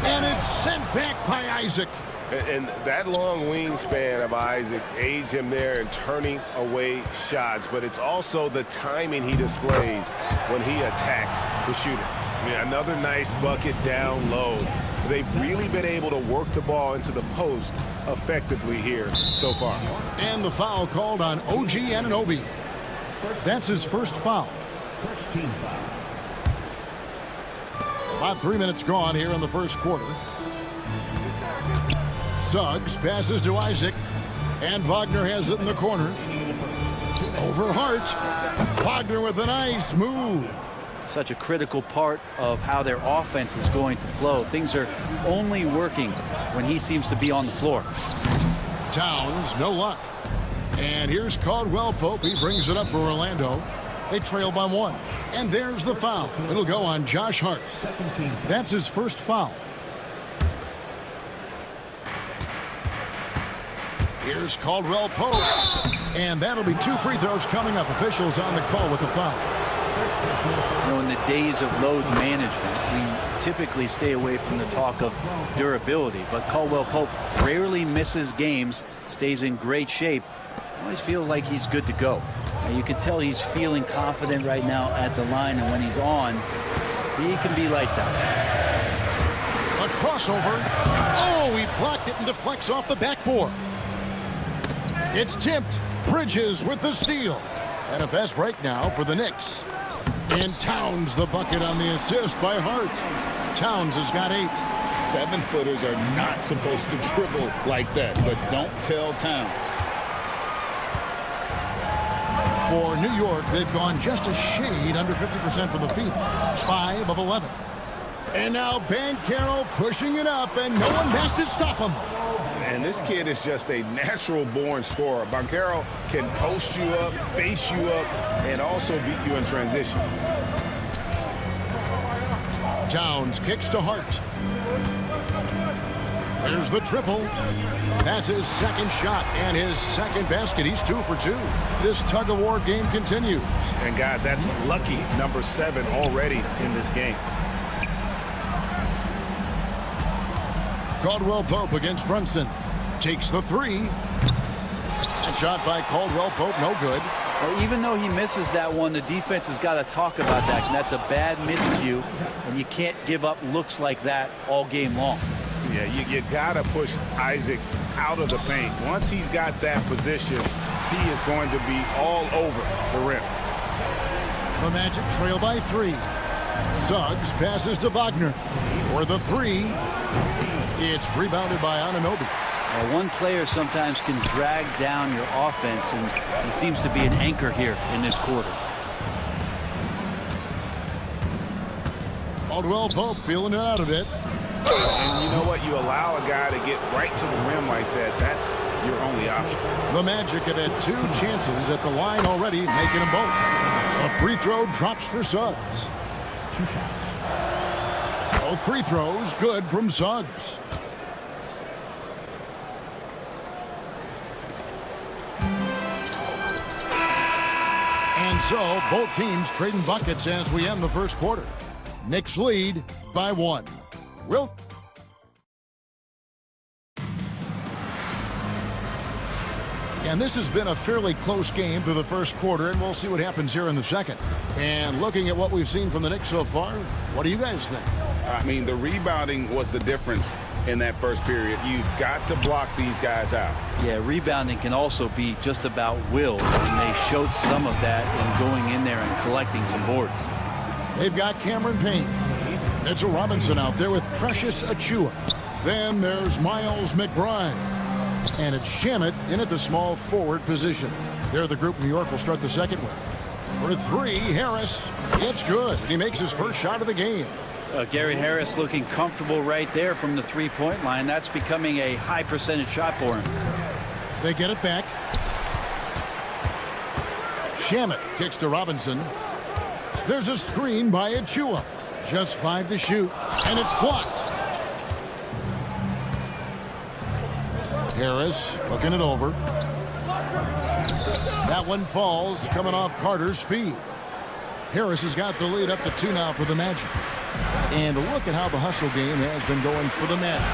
And it's sent back by Isaac. And that long wingspan of Isaac aids him there in turning away shots, but it's also the timing he displays when he attacks the shooter. I mean, another nice bucket down low. They've really been able to work the ball into the post effectively here so far. And the foul called on OG Anunoby. That's his first foul. First team foul. About 3 minutes gone here in the first quarter. Suggs passes to Isaac, and Wagner has it in the corner. Over Hart. Wagner with a nice move. Such a critical part of how their offense is going to flow. Things are only working when he seems to be on the floor. Towns, no luck. And here's Caldwell Pope. He brings it up for Orlando. They trail by 1. And there's the foul. It'll go on Josh Hart. That's his first foul. Here's Caldwell Pope. And that'll be 2 free throws coming up. Officials on the call with the foul. You know, in the days of load management, we typically stay away from the talk of durability. But Caldwell Pope rarely misses games, stays in great shape. Always feels like he's good to go. Now, you can tell he's feeling confident right now at the line, and when he's on, he can be lights out. A crossover. Oh, he blocked it and deflects off the backboard. It's tipped. Bridges with the steal. And a fast break now for the Knicks. And Towns the bucket on the assist by Hart. Towns has got 8. 7-footers are not supposed to dribble like that, but don't tell Towns. For New York, they've gone just a shade under 50% from the field. 5 of 11. And now Banchero pushing it up, and no one has to stop him. And this kid is just a natural-born scorer. Banchero can post you up, face you up, and also beat you in transition. Towns kicks to Hart. There's the triple. That's his second shot and his second basket. He's 2 for 2. This tug-of-war game continues. And, guys, that's lucky number 7 already in this game. Caldwell Pope against Brunson. Takes the 3. That shot by Caldwell Pope, no good. Well, even though he misses that one, the defense has got to talk about that. And that's a bad miscue, and you can't give up looks like that all game long. Yeah, you got to push Isaac out of the paint. Once he's got that position, he is going to be all over the rim. The Magic trail by 3. Suggs passes to Wagner. For the 3. It's rebounded by Anunoby. One player sometimes can drag down your offense, and he seems to be an anchor here in this quarter. Caldwell Pope feeling it out a bit. And you know what? You allow a guy to get right to the rim like that. That's your only option. The Magic have had 2 chances at the line already, making them both. A free throw drops for Suggs. Both free throws good from Suggs. And so, both teams trading buckets as we end the first quarter. Knicks lead by 1. Wilt. And this has been a fairly close game through the first quarter, and we'll see what happens here in the second. And looking at what we've seen from the Knicks so far, what do you guys think? I mean, the rebounding was the difference in that first period. You've got to block these guys out. Yeah, rebounding can also be just about will, and they showed some of that in going in there and collecting some boards. They've got Cameron Payne. Mitchell Robinson out there with Precious Achua. Then there's Miles McBride. And it's Shamet in at the small forward position. They're the group New York will start the second with. For 3, Harris. It's good. He makes his first shot of the game. Gary Harris looking comfortable right there from the three-point line. That's becoming a high percentage shot for him. They get it back. Shamet kicks to Robinson. There's a screen by Achua. Just 5 to shoot, and it's blocked. Harris looking it over. That one falls, coming off Carter's feet. Harris has got the lead up to 2 now for the Magic. And look at how the hustle game has been going for the Magic.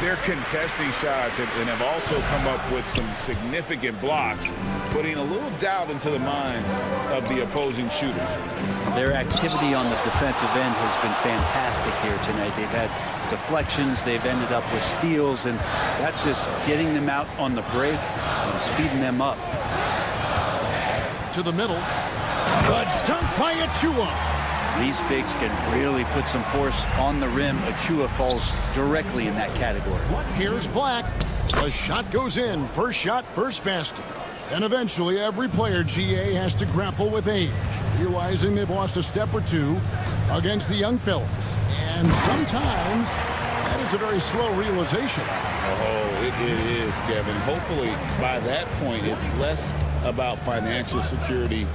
They're contesting shots and have also come up with some significant blocks, putting a little doubt into the minds of the opposing shooters. Their activity on the defensive end has been fantastic here tonight. They've had deflections, they've ended up with steals, and that's just getting them out on the break and speeding them up. To the middle. Good dunk by Achua. These bigs can really put some force on the rim. Achua falls directly in that category. Here's Black. The shot goes in. First shot, first basket. And eventually every player, GA, has to grapple with age, realizing they've lost a step or 2 against the young fellas. And sometimes that is a very slow realization. Oh, it is, Kevin. Hopefully by that point it's less about financial security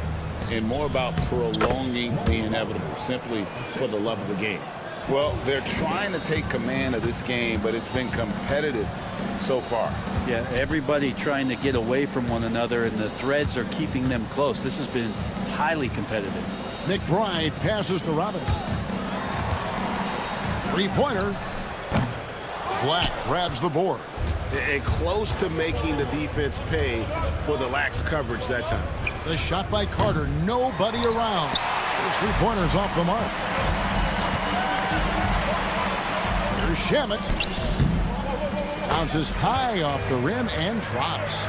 and more about prolonging the inevitable, simply for the love of the game. Well, they're trying to take command of this game, but it's been competitive so far. Yeah, everybody trying to get away from one another, and the threads are keeping them close. This has been highly competitive. McBride passes to Robinson. 3-pointer. Black grabs the board. And close to making the defense pay for the lax coverage that time. The shot by Carter, nobody around. Those 3-pointers off the mark. Here's Shamet. Bounces high off the rim and drops.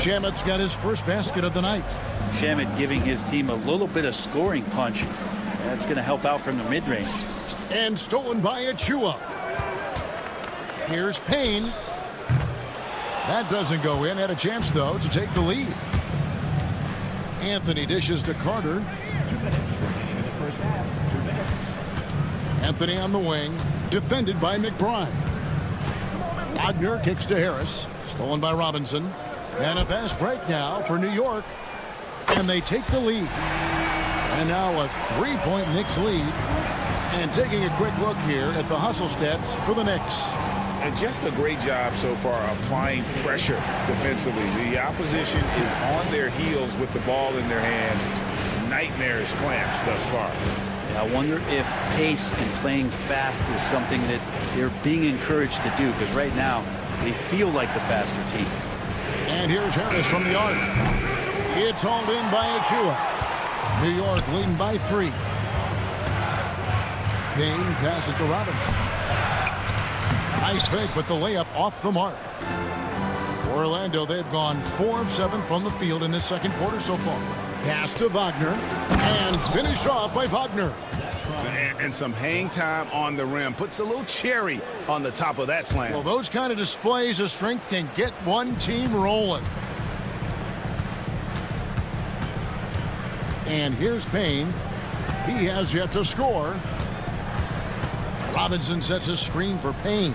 Shamet's got his first basket of the night. Shamet giving his team a little bit of scoring punch. That's going to help out from the mid-range. And stolen by Achua. Here's Payne. That doesn't go in. Had a chance, though, to take the lead. Anthony dishes to Carter. 2 minutes remaining in the first half. 2 minutes. Anthony on the wing, defended by McBride. Wagner kicks to Harris, stolen by Robinson. And a fast break now for New York. And they take the lead. And now a 3-point Knicks lead. And taking a quick look here at the hustle stats for the Knicks. And just a great job so far applying pressure defensively. The opposition is on their heels with the ball in their hand. Nightmares clamps thus far. I wonder if pace and playing fast is something that they're being encouraged to do, because right now they feel like the faster team. And here's Harris from the arc. It's hauled in by Achua. New York leading by 3. Payne passes to Robinson. Nice fake, but the layup off the mark. For Orlando, they've gone 4 of 7 from the field in this second quarter so far. Pass to Wagner, and finished off by Wagner. And some hang time on the rim. Puts a little cherry on the top of that slam. Well, those kind of displays of strength can get one team rolling. And here's Payne. He has yet to score. Robinson sets a screen for Payne.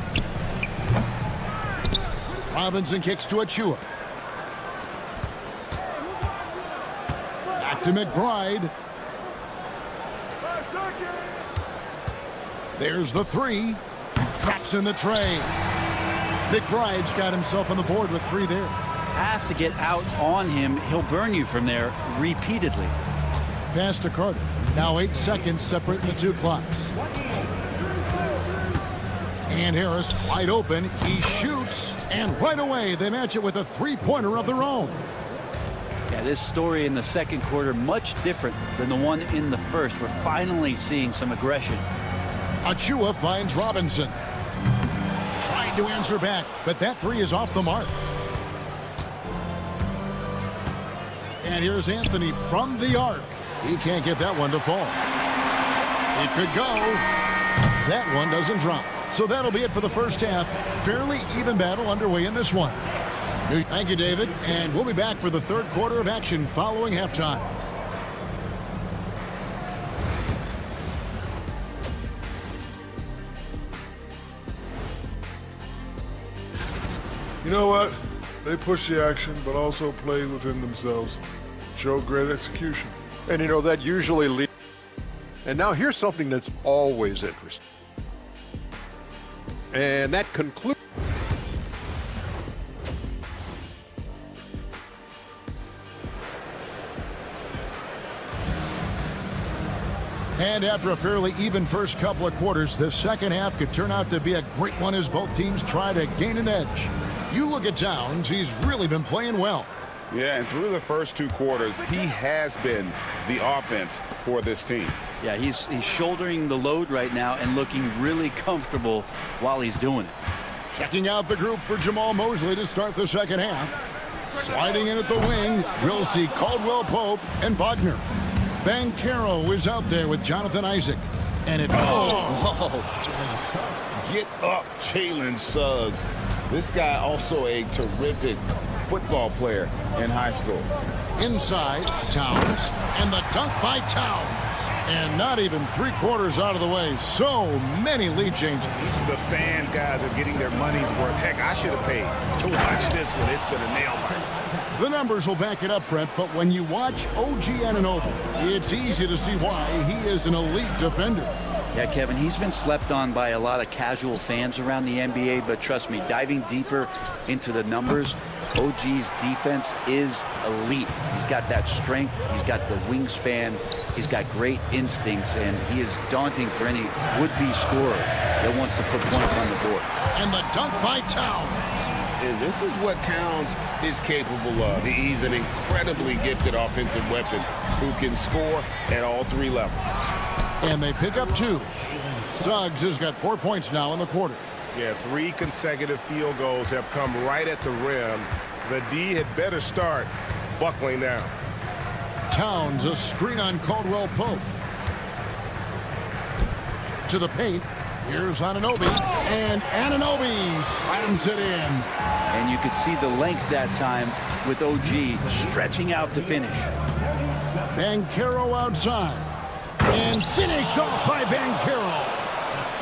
Robinson kicks to Achua. Back to McBride. There's the 3. Drops in the tray. McBride's got himself on the board with 3 there. Have to get out on him. He'll burn you from there repeatedly. Pass to Carter. Now 8 seconds separating the 2 clocks. And Harris wide open. He shoots. And right away they match it with a 3-pointer of their own. Yeah, this story in the second quarter much different than the one in the first. We're finally seeing some aggression. Achua finds Robinson. Trying to answer back, but that 3 is off the mark. And here's Anthony from the arc. He can't get that one to fall. It could go. That one doesn't drop. So that'll be it for the first half. Fairly even battle underway in this one. Thank you, David. And we'll be back for the third quarter of action following halftime. You know what? They push the action, but also play within themselves. Show great execution. And you know, that usually leads. And now here's something that's always interesting. And that concludes. And after a fairly even first couple of quarters, the second half could turn out to be a great one as both teams try to gain an edge. You look at Towns, he's really been playing well. Yeah, and through the first 2 quarters, he has been the offense for this team. Yeah, he's shouldering the load right now and looking really comfortable while he's doing it. Checking out the group for Jamal Mosley to start the second half. Sliding in at the wing, we'll see Caldwell Pope and Wagner. Banchero is out there with Jonathan Isaac. And it... Get up, Jalen Suggs. This guy also a terrific football player in high school. Inside, Towns, and the dunk by Towns. And not even 3 quarters out of the way. So many lead changes. The fans, guys, are getting their money's worth. Heck, I should have paid to watch this one. It's been a nail biter. The numbers will back it up, Brent, but when you watch OG Anunoby, it's easy to see why he is an elite defender. Yeah, Kevin, he's been slept on by a lot of casual fans around the NBA, but trust me, diving deeper into the numbers, OG's defense is elite. He's got that strength, he's got the wingspan, he's got great instincts, and he is daunting for any would-be scorer that wants to put points on the board. And the dunk by Towns. And this is what Towns is capable of. He's an incredibly gifted offensive weapon who can score at all 3 levels. And they pick up 2. Suggs has got 4 points now in the quarter. Yeah, 3 consecutive field goals have come right at the rim. The D had better start buckling down. Towns, a screen on Caldwell Pope. To the paint. Here's Anunoby, and Anunoby slams it in. And you could see the length that time with OG stretching out to finish. Banchero outside, and finished off by Banchero.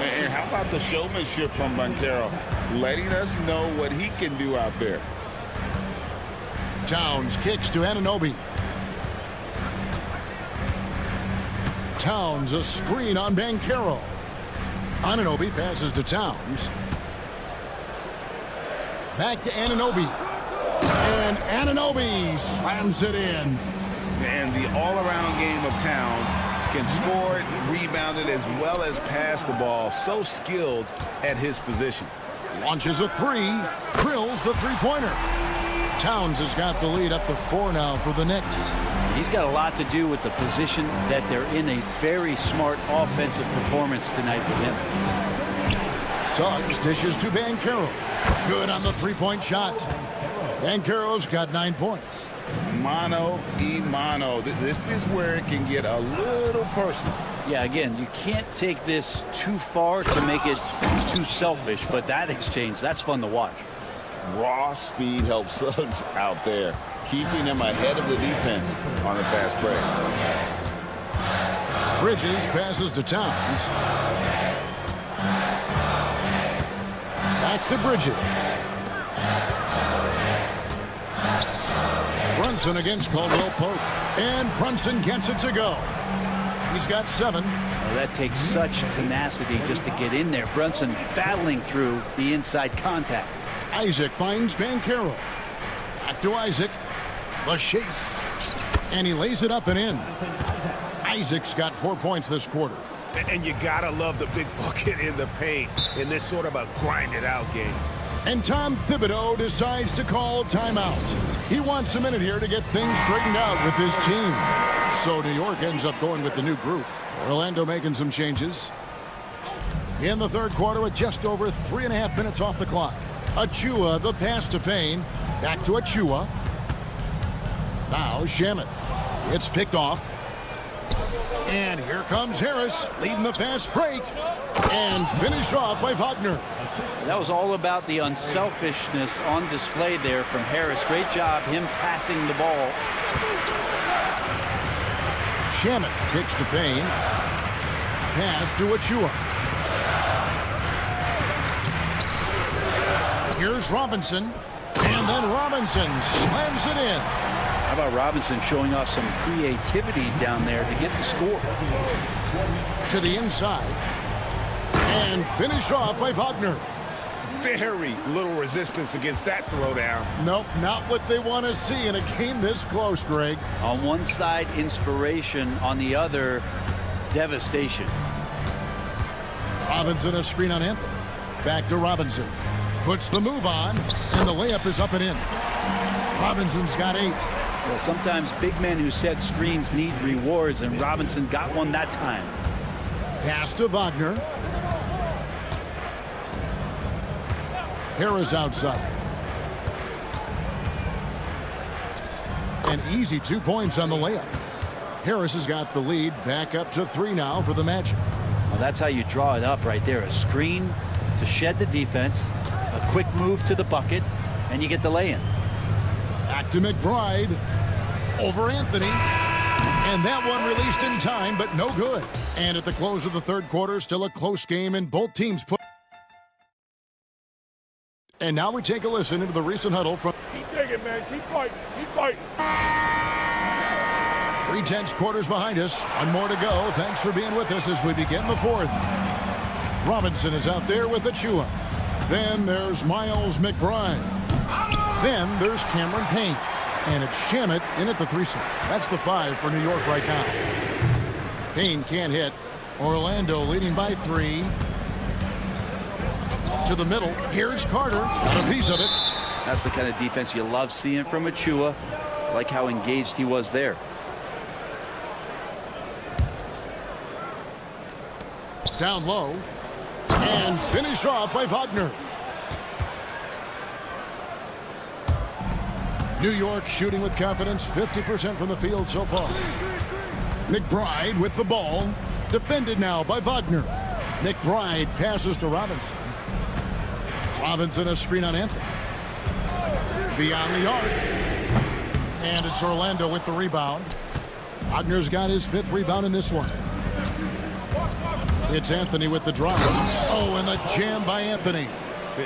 And how about the showmanship from Banchero, letting us know what he can do out there. Towns kicks to Anunoby. Towns a screen on Banchero. Anunoby passes to Towns. Back to Anunoby. And Anunoby slams it in. And the all-around game of Towns can score it, rebound it, as well as pass the ball. So skilled at his position. Launches a three. Drills the three-pointer. Towns has got the lead up to 4 now for the Knicks. He's got a lot to do with the position that they're in. A very smart offensive performance tonight for him. Suggs dishes to Banchero. Good on the three-point shot. Banchero's got 9 points. Mano. This is where it can get a little personal. Yeah, again, you can't take this too far to make it too selfish, but that exchange, that's fun to watch. Raw speed helps Suggs out there, keeping him ahead of the defense on the fast break. Bridges passes to Towns. Back to Bridges. Brunson against Caldwell Pope. And Brunson gets it to go. He's got 7. Well, that takes such tenacity just to get in there. Brunson battling through the inside contact. Isaac finds Banchero. Back to Isaac. The shake. And he lays it up and in. Isaac's got 4 points this quarter. And you gotta love the big bucket in the paint in this sort of a grind-it-out game. And Tom Thibodeau decides to call timeout. He wants a minute here to get things straightened out with his team. So New York ends up going with the new group. Orlando making some changes. In the third quarter with just over 3.5 minutes off the clock. Achua, the pass to Payne. Back to Achua. Now Shamet. It's picked off. And here comes Harris, leading the fast break. And finished off by Wagner. That was all about the unselfishness on display there from Harris. Great job, him passing the ball. Shamet kicks to Payne. Pass to Achua. Here's Robinson. And then Robinson slams it in. How about Robinson showing off some creativity down there to get the score? To the inside. And finished off by Wagner. Very little resistance against that throwdown. Nope, not what they want to see in a game this close, Greg. On one side, inspiration. On the other, devastation. Robinson a screen on Anthony. Back to Robinson. Puts the move on, and the layup is up and in. Robinson's got 8. Well, sometimes big men who set screens need rewards, and Robinson got one that time. Pass to Wagner. Harris outside. An easy 2 points on the layup. Harris has got the lead back up to 3 now for the Magic. Well, that's how you draw it up right there. A screen to shed the defense, a quick move to the bucket, and you get the lay-in. Back to McBride. Over Anthony. And that one released in time, but no good. And at the close of the third quarter, still a close game, and both teams put. And now we take a listen into the recent huddle from. Keep digging, man. Keep fighting. Keep fighting. 3 tense quarters behind us. 1 more to go. Thanks for being with us as we begin the fourth. Robinson is out there with Achua. Then there's Miles McBride. Then there's Cameron Payne. And it's Shamet in at the 3 slot. That's the 5 for New York right now. Payne can't hit. Orlando leading by 3. To the middle. Here's Carter. Got a piece of it. That's the kind of defense you love seeing from Achua. I like how engaged he was there. Down low. And finished off by Wagner. New York shooting with confidence, 50% from the field so far. McBride with the ball. Defended now by Wagner. McBride passes to Robinson. Robinson a screen on Anthony. Beyond the arc. And it's Orlando with the rebound. Wagner's got his 5th rebound in this one. It's Anthony with the drive. Oh, and the jam by Anthony.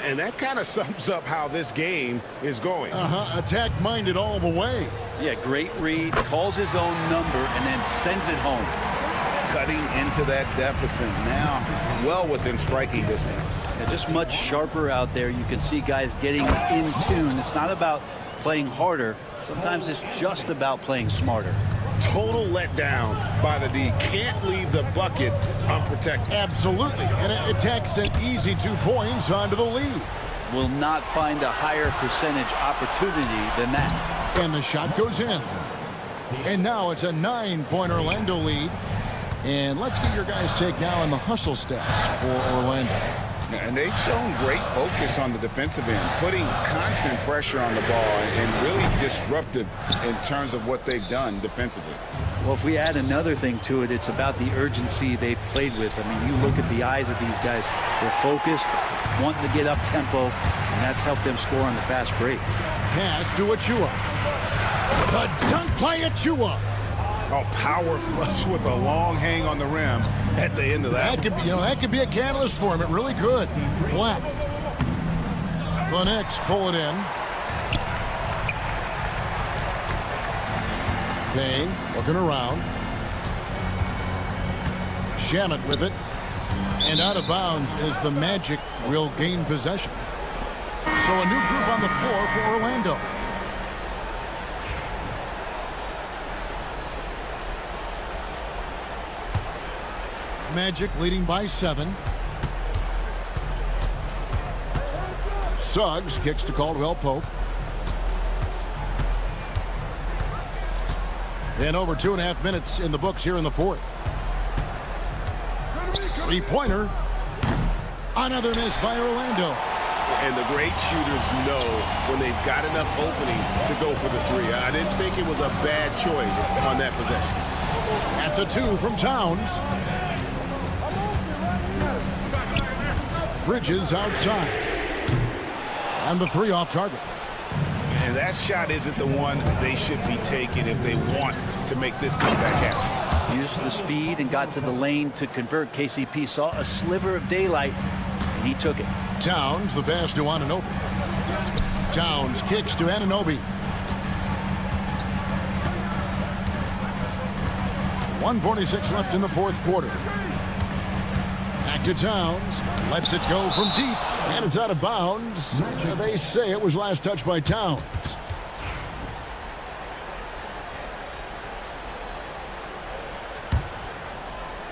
And that kind of sums up how this game is going. Attack-minded all the way. Yeah, great read, calls his own number, and then sends it home. Cutting into that deficit now, well within striking distance. Yeah, just much sharper out there. You can see guys getting in tune. It's not about playing harder. Sometimes it's just about playing smarter. Total letdown by the D. Can't leave the bucket unprotected. Absolutely. And it takes an easy 2 points onto the lead. Will not find a higher percentage opportunity than that. And the shot goes in. And now it's a 9-point Orlando lead. And let's get your guys' take now on the hustle stats for Orlando. And they've shown great focus on the defensive end, putting constant pressure on the ball and really disruptive in terms of what they've done defensively. Well, if we add another thing to it, it's about the urgency they've played with. I mean, you look at the eyes of these guys. They're focused, wanting to get up tempo, and that's helped them score on the fast break. Pass to Achua. The dunk by Achua. Oh, power flush with a long hang on the rim at the end of that. That could be a catalyst for him. It really could. Black. The Knicks pull it in. Payne looking around. Shamet with it. And out of bounds is the Magic will gain possession. So a new group on the floor for Orlando. Magic leading by 7. Suggs kicks to Caldwell Pope. And over 2.5 minutes in the books here in the 4th. 3-pointer. Another miss by Orlando. And the great shooters know when they've got enough opening to go for the 3. I didn't think it was a bad choice on that possession. That's a 2 from Towns. Bridges outside. And the 3 off target. And that shot isn't the one they should be taking if they want to make this comeback happen. Used the speed and got to the lane to convert. KCP saw a sliver of daylight, and he took it. Towns, the pass to Anunoby. Towns kicks to Anunoby. 1:46 left in the 4th quarter. Back to Towns. Lets it go from deep. And it's out of bounds. They say it was last touched by Towns.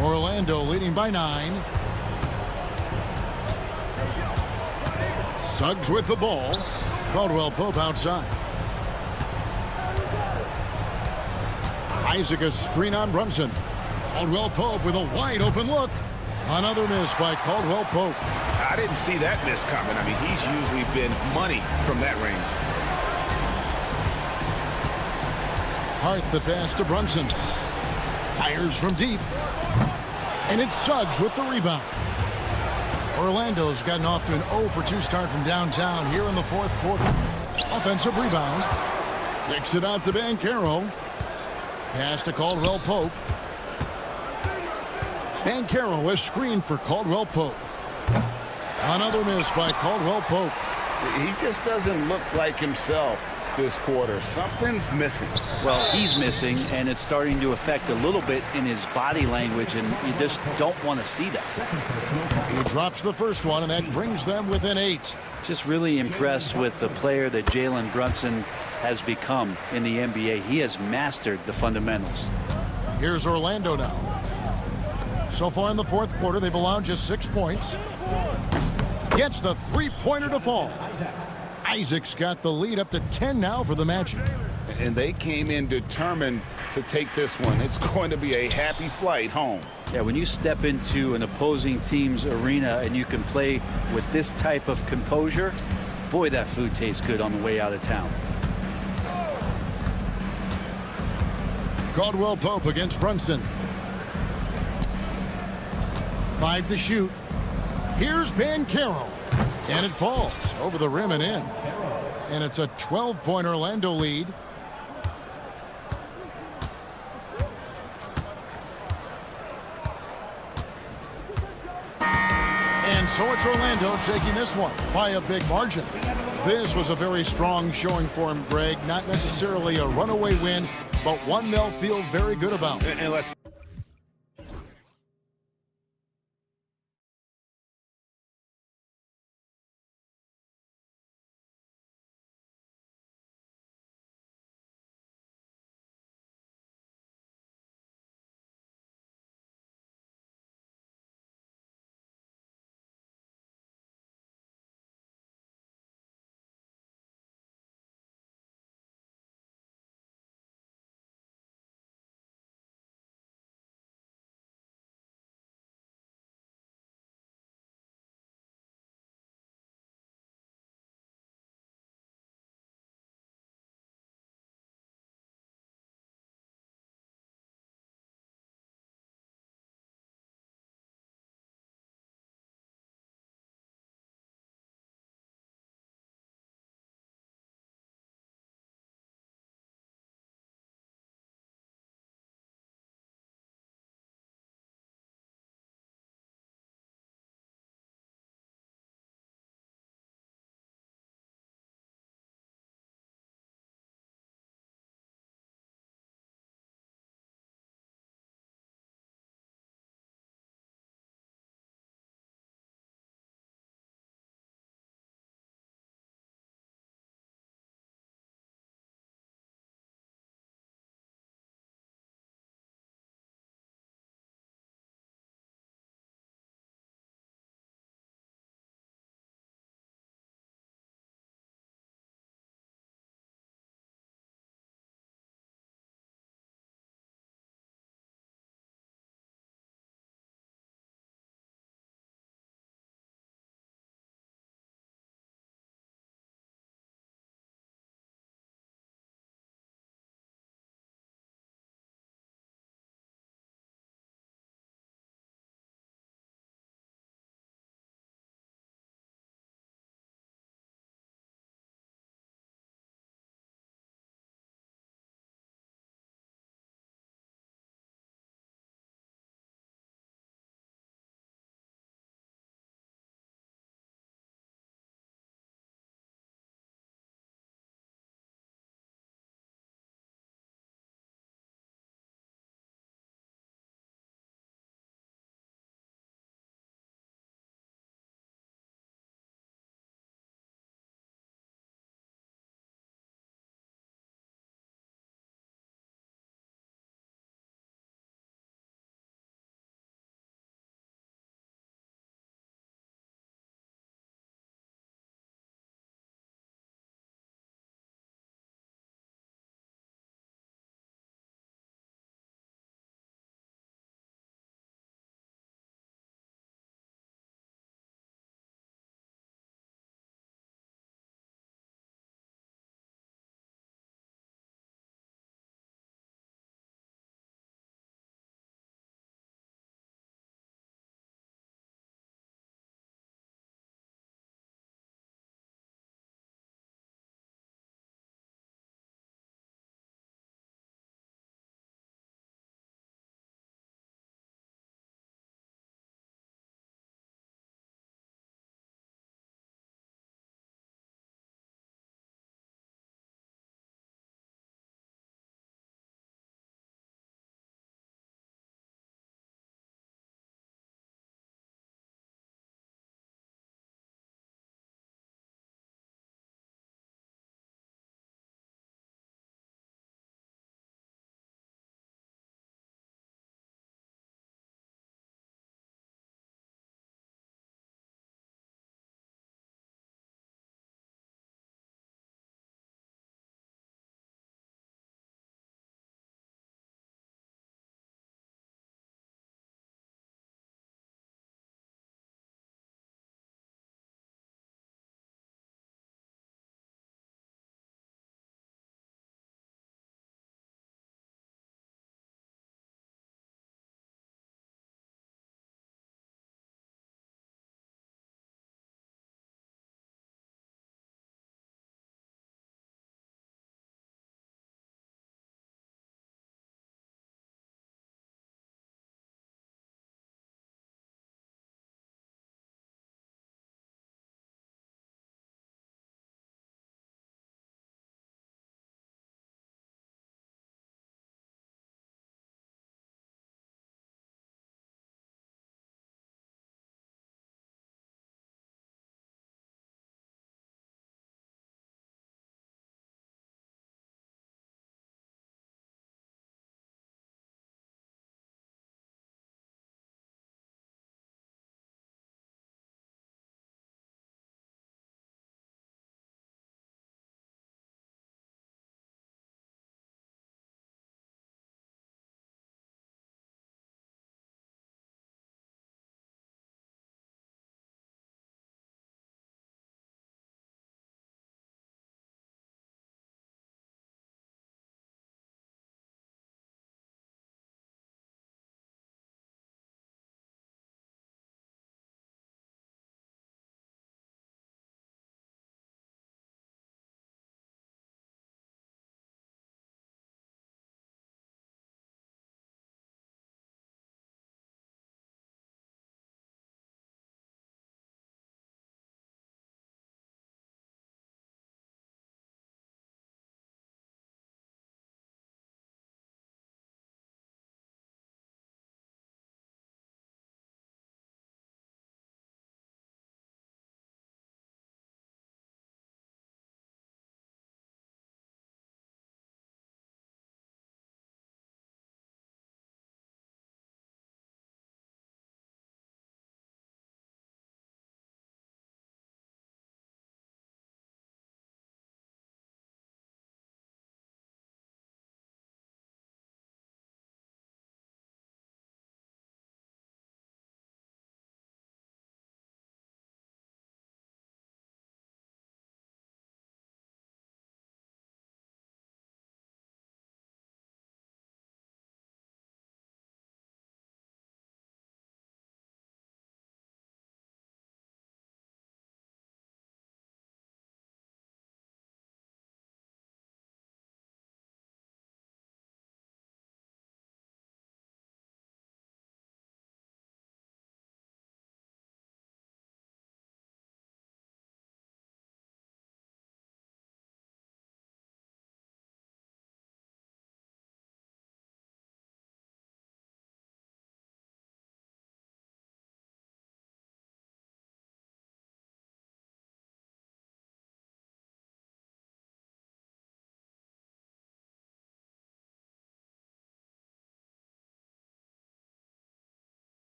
Orlando leading by 9. Suggs with the ball. Caldwell Pope outside. Isaac a screen on Brunson. Caldwell Pope with a wide open look. Another miss by Caldwell Pope. I didn't see that miss coming. I mean, he's usually been money from that range. Hart the pass to Brunson. Fires from deep. And it's Suggs with the rebound. Orlando's gotten off to an 0-for-2 start from downtown here in the 4th quarter. Offensive rebound. Kicks it out to Banchero. Pass to Caldwell Pope. Banchero is screened for Caldwell Pope. Another miss by Caldwell Pope. He just doesn't look like himself this quarter. Something's missing. Well, he's missing, and it's starting to affect a little bit in his body language, and you just don't want to see that. He drops the first one, and that brings them within 8. Just really impressed with the player that Jalen Brunson has become in the NBA. He has mastered the fundamentals. Here's Orlando now. So far in the 4th quarter, they've allowed just 6 points. Gets the 3-pointer to fall. Isaac's got the lead up to 10 now for the Magic. And they came in determined to take this one. It's going to be a happy flight home. Yeah, when you step into an opposing team's arena and you can play with this type of composure, boy, that food tastes good on the way out of town. Caldwell Pope against Brunson. 5 to shoot. Here's Banchero. And it falls over the rim and in. And it's a 12-point Orlando lead. And so it's Orlando taking this one by a big margin. This was a very strong showing for him, Greg. Not necessarily a runaway win, but one they'll feel very good about. And let's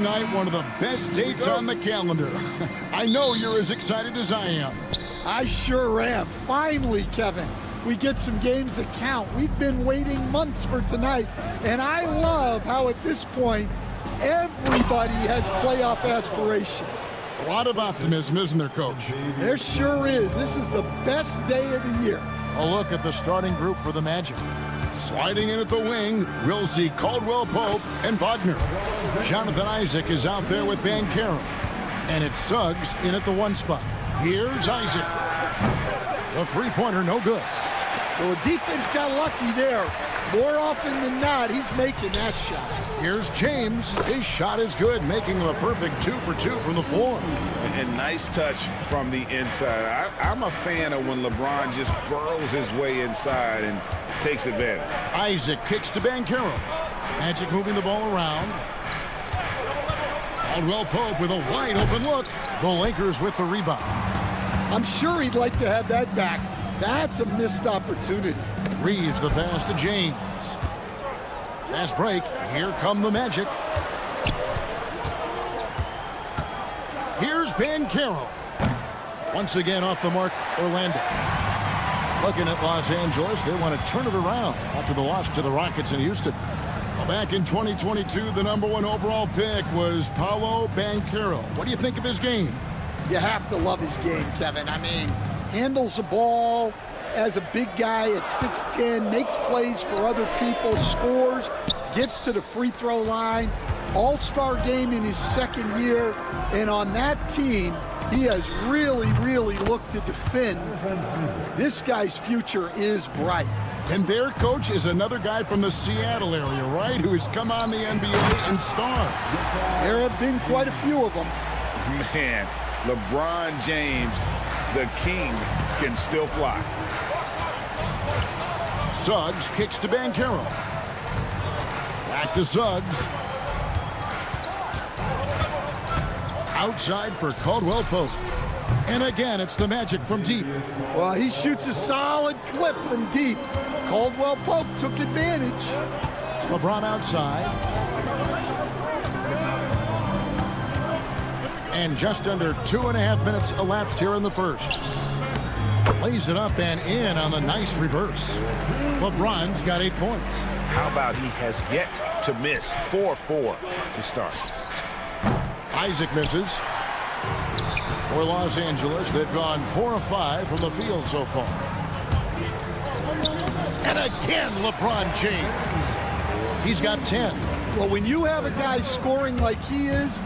Night, one of the best dates on the calendar. I know you're as excited as I am. I sure am. Finally, Kevin, we get some games that count. We've been waiting months for tonight, and I love how at this point, everybody has playoff aspirations. A lot of optimism, isn't there, Coach? There sure is. This is the best day of the year. A look at the starting group for the Magic. Sliding in at the wing, we'll see Caldwell Pope and Wagner. Jonathan Isaac is out there with Banchero. And it's Suggs in at the 1 spot. Here's Isaac. The three-pointer, no good. Well, the defense got lucky there. More often than not, he's making that shot. Here's James. His shot is good, making him a perfect 2 for 2 from the floor. And nice touch from the inside. I'm a fan of when LeBron just burrows his way inside and takes advantage. Isaac kicks to Banchero. Magic moving the ball around. Caldwell Pope with a wide open look. The Lakers with the rebound. I'm sure he'd like to have that back. That's a missed opportunity. Reeves the pass to James. Fast break. Here come the Magic. Here's Banchero. Once again off the mark, Orlando. Looking at Los Angeles, they want to turn it around after the loss to the Rockets in Houston. Well, back in 2022, the #1 overall pick was Paolo Banchero. What do you think of his game? You have to love his game, Kevin. I mean, handles the ball as a big guy at 6'10", makes plays for other people, scores, gets to the free throw line. All-star game in his second year, and on that team, he has really, really looked to defend. This guy's future is bright. And their coach is another guy from the Seattle area, right, who has come on the NBA and starred. There have been quite a few of them. Man, LeBron James, the king, can still fly. Suggs kicks to Banchero. Back to Suggs. Outside for Caldwell Pope. And again, it's the Magic from deep. Well, he shoots a solid clip from deep. Caldwell Pope took advantage. LeBron outside. And just under 2.5 minutes elapsed here in the first. Lays it up and in on the nice reverse. LeBron's got 8 points. How about he has yet to miss 4-4 to start? Isaac misses. For Los Angeles, they've gone 4 of 5 from the field so far. And again, LeBron James. He's got 10. Well, when you have a guy scoring like he is,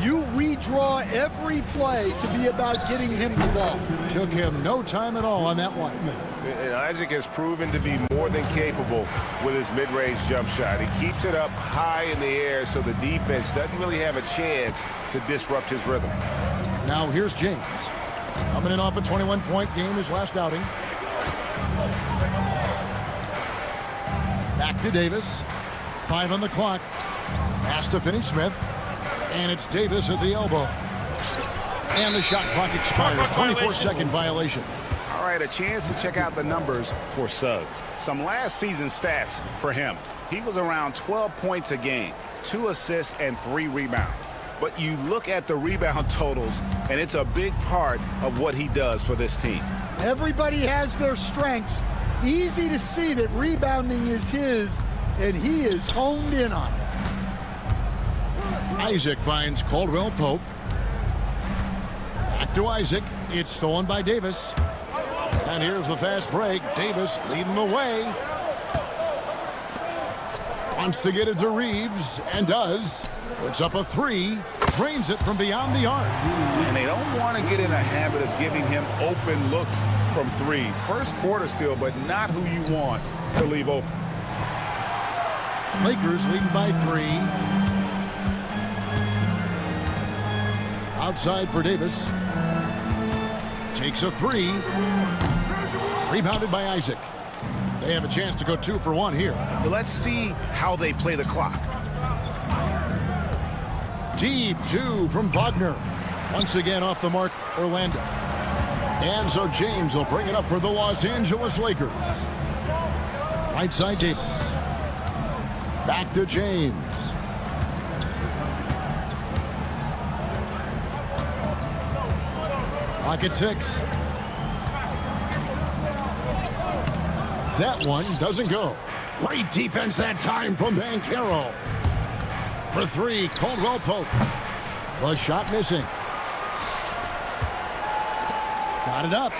you redraw every play to be about getting him the ball. Took him no time at all on that one. And Isaac has proven to be more than capable with his mid-range jump shot. He keeps it up high in the air so the defense doesn't really have a chance to disrupt his rhythm. Now here's James. Coming in off a 21-point game his last outing. Back to Davis. 5 on the clock. Pass to Finney-Smith. And it's Davis at the elbow. And the shot clock expires. 24-second violation. All right, a chance to check out the numbers for Suggs. Some last season stats for him. He was around 12 points a game, 2 assists, and 3 rebounds. But you look at the rebound totals, and it's a big part of what he does for this team. Everybody has their strengths. Easy to see that rebounding is his, and he is honed in on it. Isaac finds Caldwell Pope. Back to Isaac. It's stolen by Davis. And here's the fast break. Davis leading the way. Wants to get it to Reeves, and does. Puts up a 3. Drains it from beyond the arc. And they don't want to get in a habit of giving him open looks from 3. First quarter still, but not who you want to leave open. Lakers leading by 3. Outside for Davis. Takes a 3. Rebounded by Isaac. They have a chance to go 2 for 1 here. Let's see how they play the clock. Deep 2 from Wagner. Once again off the mark, Orlando. And so James will bring it up for the Los Angeles Lakers. Right side Davis. Back to James. Clock at 6. That one doesn't go. Great defense that time from Banchero. For 3, Caldwell Pope. The shot missing. Got it up.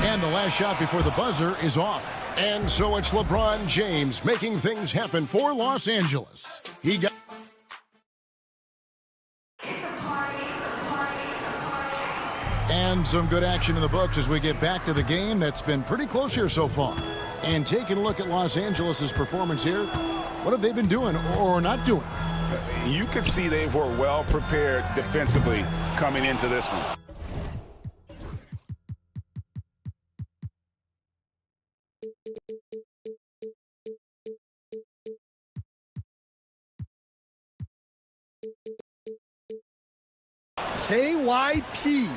And the last shot before the buzzer is off. And so it's LeBron James making things happen for Los Angeles. He got... And some good action in the books as we get back to the game that's been pretty close here so far. And taking a look at Los Angeles' performance here, what have they been doing or not doing? You could see they were well prepared defensively coming into this one. KYP,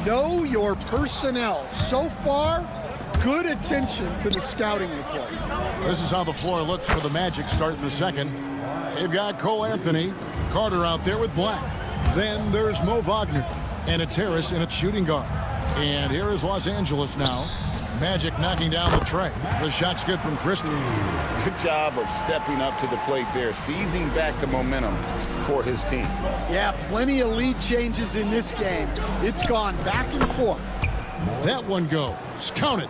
know your personnel. So far, good attention to the scouting report. This is how the floor looks for the Magic starting the second. They've got Cole Anthony, Carter out there with Black. Then there's Mo Wagner, and it's Harris in its shooting guard. And here is Los Angeles now. Magic knocking down the tray. The shot's good from Christie. Good job of stepping up to the plate there, seizing back the momentum for his team. Yeah, plenty of lead changes in this game. It's gone back and forth. That one goes. Count it.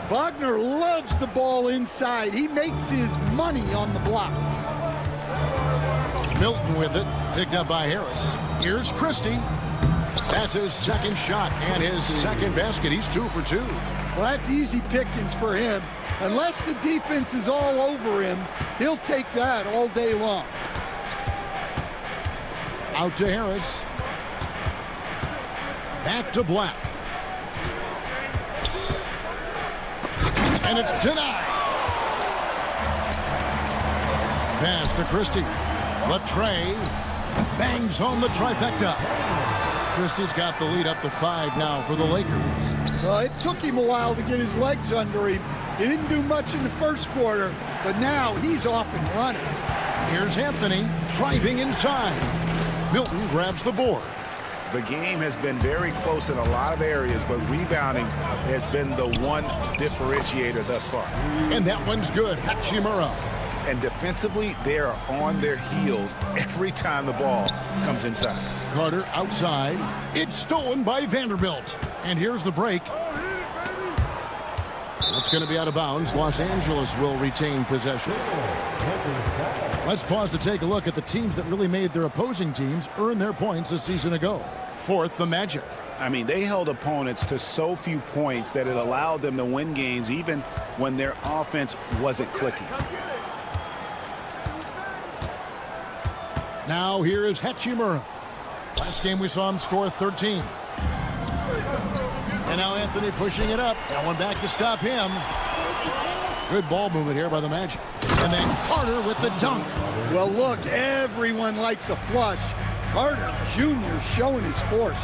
Wagner loves the ball inside. He makes his money on the blocks. Milton with it, picked up by Harris. Here's Christie. That's his second shot and his second basket. He's 2 for 2. Well, that's easy pickings for him. Unless the defense is all over him, he'll take that all day long. Out to Harris. Back to Black. And it's denied. Pass to Christie. Latrey bangs home the trifecta. Christie's got the lead up to 5 now for the Lakers. Well, it took him a while to get his legs under him. He didn't do much in the first quarter, but now he's off and running. Here's Anthony driving inside. Milton grabs the board. The game has been very close in a lot of areas, but rebounding has been the one differentiator thus far. And that one's good. Hachimura. And defensively, they are on their heels every time the ball comes inside. Carter outside. It's stolen by Vanderbilt. And here's the break. That's going to be out of bounds. Los Angeles will retain possession. Let's pause to take a look at the teams that really made their opposing teams earn their points a season ago. Fourth, the Magic. I mean, they held opponents to so few points that it allowed them to win games even when their offense wasn't clicking. Now here is Hachimura. Last game we saw him score 13. And now Anthony pushing it up. No one back to stop him. Good ball movement here by the Magic. And then Carter with the dunk. Well, look, everyone likes a flush. Carter Jr. showing his force.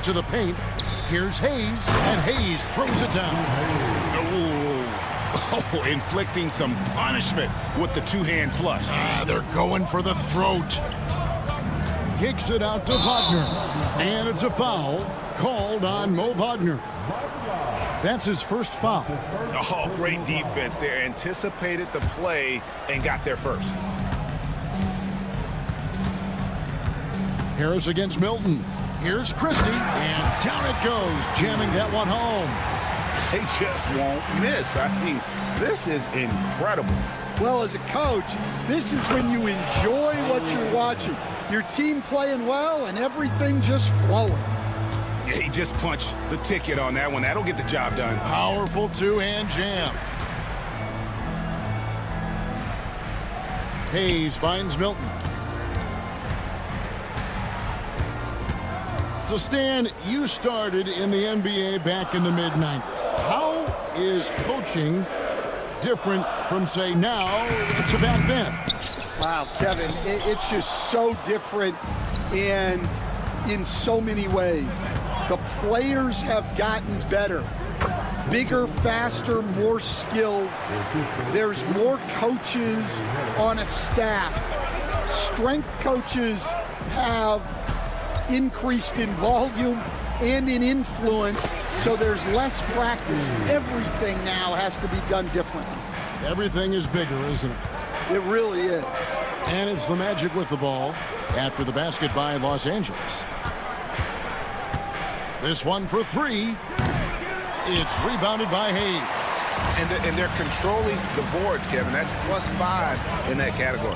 To the paint. Here's Hayes. And Hayes throws it down. Oh, inflicting some punishment with the two-hand flush. They're going for the throat. Kicks it out to Wagner. And it's a foul called on Mo Wagner. That's his first foul. Oh, great defense there. Anticipated the play and got there first. Harris against Milton. Here's Christie. And down it goes, jamming that one home. They just won't miss. I mean, this is incredible. Well, as a coach, this is when you enjoy what you're watching. Your team playing well and everything just flowing. Yeah, he just punched the ticket on that one. That'll get the job done. Powerful two-hand jam. Hayes finds Milton. So, Stan, you started in the NBA back in the mid-90s. How is coaching different from, say, now to back then? Wow, Kevin, it's just so different and in so many ways. The players have gotten better. Bigger, faster, more skilled. There's more coaches on a staff. Strength coaches have increased in volume and in influence, so there's less practice. Everything now has to be done differently. Everything is bigger, isn't it? It really is. And it's the Magic with the ball after the basket by Los Angeles. This one for three. It's rebounded by Hayes. And they're controlling the boards, Kevin. That's +5 in that category.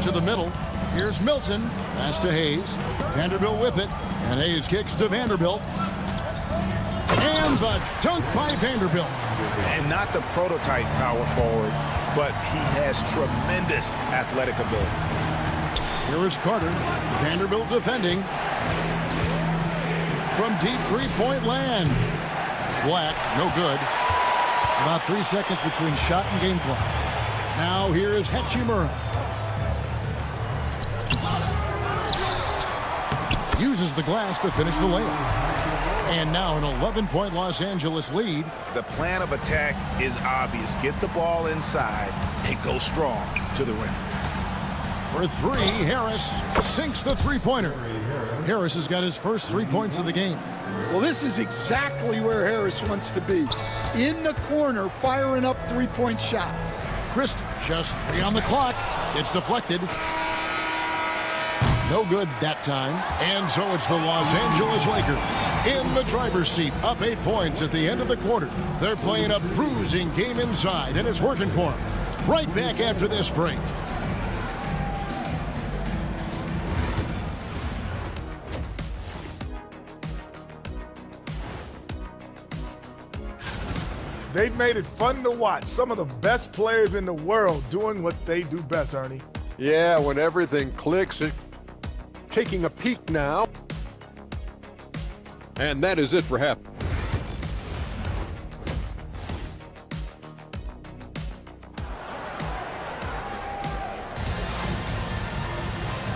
To the middle. Here's Milton. Pass to Hayes. Vanderbilt with it. And Hayes kicks to Vanderbilt. And the dunk by Vanderbilt. And not the prototype power forward, but he has tremendous athletic ability. Here is Carter. Vanderbilt defending. From deep three-point land. Black, no good. About 3 seconds between shot and game clock. Now here is Hachimura. Uses the glass to finish the layup. And now an 11-point Los Angeles lead. The plan of attack is obvious. Get the ball inside and go strong to the rim. For three, Harris sinks the three-pointer. Harris has got his first 3 points of the game. Well, this is exactly where Harris wants to be. In the corner, firing up three-point shots. Christ, just 3 on the clock. It's deflected. No good that time. And so it's the Los Angeles Lakers in the driver's seat, up 8 points at the end of the quarter. They're playing a bruising game inside, and it's working for them. Right back after this break. They've made it fun to watch. Some of the best players in the world doing what they do best, Ernie. Yeah, when everything clicks, taking a peek now. And that is it for half.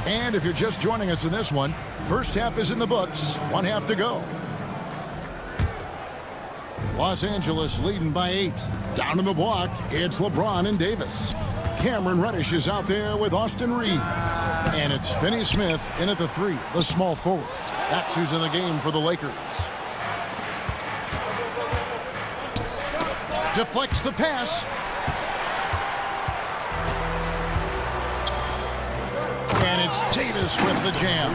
And if you're just joining us in this one, first half is in the books, 1 half to go. Los Angeles leading by 8. Down in the block, it's LeBron and Davis. Cameron Reddish is out there with Austin Reeves. And it's Finney Smith in at the 3, the small forward. That's who's in the game for the Lakers. Deflects the pass. And it's Davis with the jam.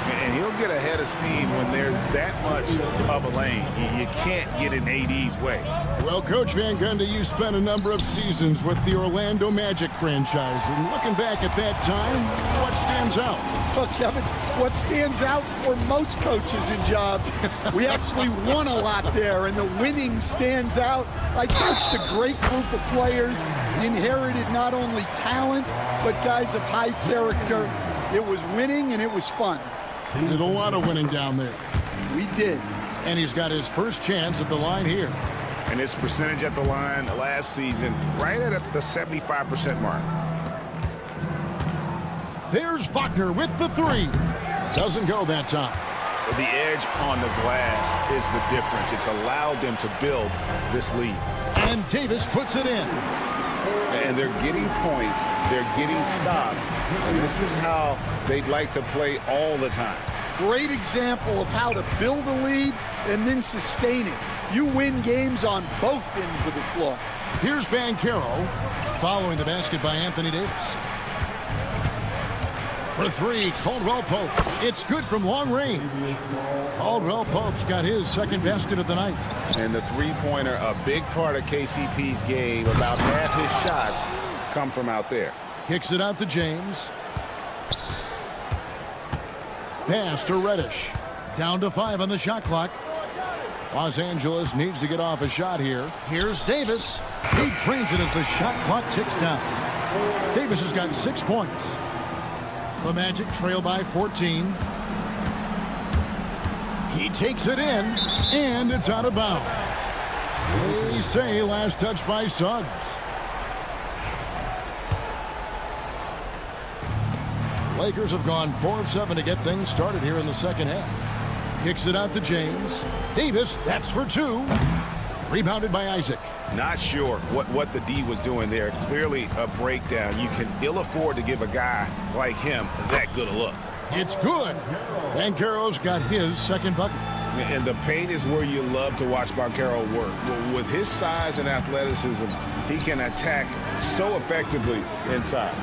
And he'll get ahead of steam when there's that much of a lane. You can't get in AD's way. Well, Coach Van Gundy, you spent a number of seasons with the Orlando Magic franchise. And looking back at that time, what stands out? Well, Kevin, what stands out for most coaches in jobs, we actually won a lot there, and the winning stands out. I coached a great group of players, inherited not only talent, but guys of high character. It was winning, and it was fun. Did a lot of winning down there. We did. And he's got his first chance at the line here. And his percentage at the line last season, right at the 75% mark. There's Faulkner with the 3. Doesn't go that time. The edge on the glass is the difference. It's allowed them to build this lead. And Davis puts it in. And they're getting points, they're getting stops, and this is how they'd like to play all the time. Great example of how to build a lead and then sustain it. You win games on both ends of the floor. Here's Banchero following the basket by Anthony Davis. For 3, Caldwell Pope. It's good from long range. Caldwell Pope's got his second basket of the night. And the three-pointer, a big part of KCP's game. About half his shots come from out there. Kicks it out to James. Pass to Reddish. Down to 5 on the shot clock. Los Angeles needs to get off a shot here. Here's Davis. He drains it as the shot clock ticks down. Davis has got 6 points. The Magic trail by 14. He takes it in, and it's out of bounds. They say last touch by Suggs. Lakers have gone 4 of 7 to get things started here in the second half. Kicks it out to James. Davis, that's for 2. Rebounded by Isaac. Not sure what the D was doing there. Clearly a breakdown. You can ill afford to give a guy like him that good a look. It's good. Banchero's got his second bucket. And the paint is where you love to watch Banchero work. With his size and athleticism, he can attack so effectively inside.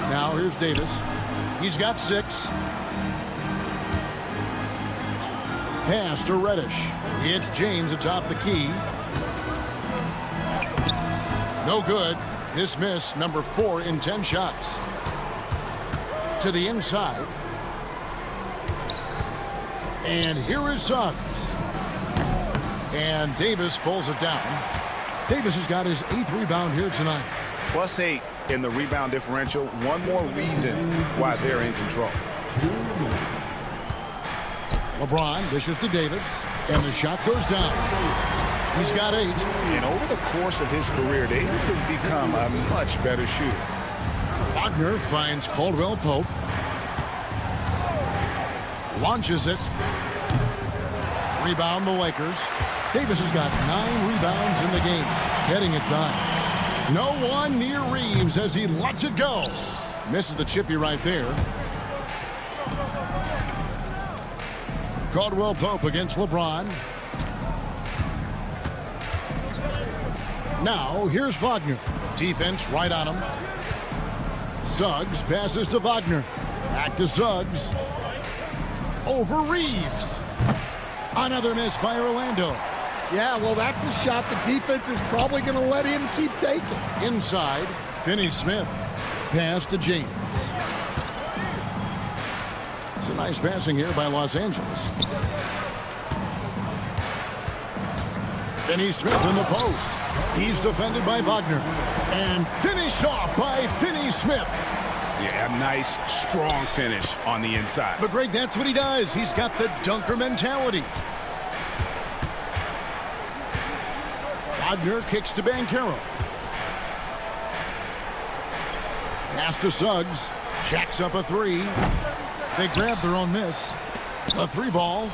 Now here's Davis. He's got 6. Pass to Reddish. It's James atop the key. No good. This miss, number 4 in 10 shots. To the inside. And here is Suggs. And Davis pulls it down. Davis has got his 8th rebound here tonight. +8 in the rebound differential. One more reason why they're in control. LeBron dishes to Davis, and the shot goes down. He's got 8. And over the course of his career, Davis has become a much better shooter. Wagner finds Caldwell Pope. Launches it. Rebound the Lakers. Davis has got 9 rebounds in the game, getting it done. No one near Reeves as he lets it go. Misses the chippy right there. Caldwell Pope against LeBron. Now, here's Wagner. Defense right on him. Suggs passes to Wagner. Back to Suggs. Over Reeves. Another miss by Orlando. Yeah, well, that's a shot the defense is probably going to let him keep taking. Inside, Finney-Smith. Pass to James. It's a nice passing here by Los Angeles. Finney-Smith in the post. He's defended by Wagner. And finished off by Finney-Smith. Yeah, a nice, strong finish on the inside. But Greg, that's what he does. He's got the dunker mentality. Wagner kicks to Banchero. Pass to Suggs. Jacks up a 3. They grab their own miss. The 3 ball.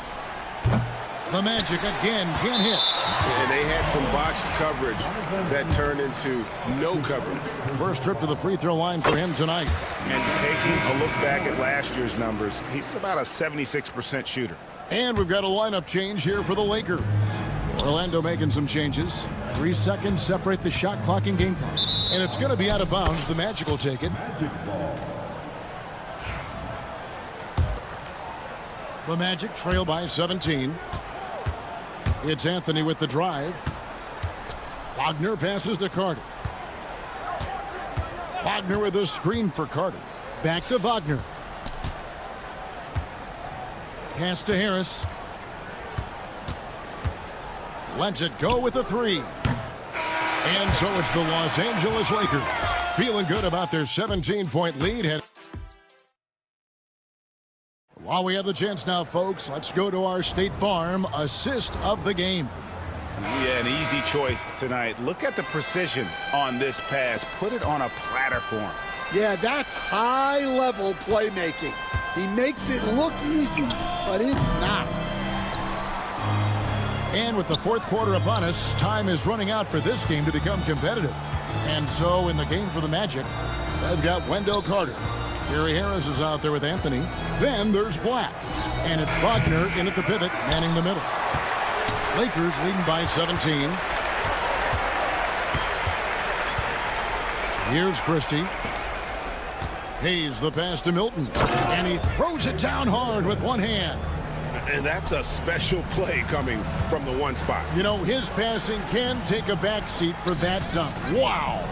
The Magic again can't hit. And they had some botched coverage that turned into no coverage. First trip to the free throw line for him tonight. And taking a look back at last year's numbers, he's about a 76% shooter. And we've got a lineup change here for the Lakers. Orlando making some changes. 3 seconds separate the shot clock and game clock. And it's going to be out of bounds. The Magic will take it. The Magic trail by 17. It's Anthony with the drive. Wagner passes to Carter. Wagner with a screen for Carter. Back to Wagner. Pass to Harris. Lets it go with a 3. And so it's the Los Angeles Lakers feeling good about their 17-point lead. While we have the chance now, folks, let's go to our State Farm assist of the game. Yeah, an easy choice tonight. Look at the precision on this pass. Put it on a platter for him. Yeah, that's high-level playmaking. He makes it look easy, but it's not. And with the 4th quarter upon us, time is running out for this game to become competitive. And so in the game for the Magic, they've got Wendell Carter. Gary Harris is out there with Anthony. Then there's Black. And it's Wagner in at the pivot, manning the middle. Lakers leading by 17. Here's Christie. Hayes the pass to Milton. And he throws it down hard with one hand. And that's a special play coming from the one spot. You know, his passing can take a backseat for that dunk. Wow.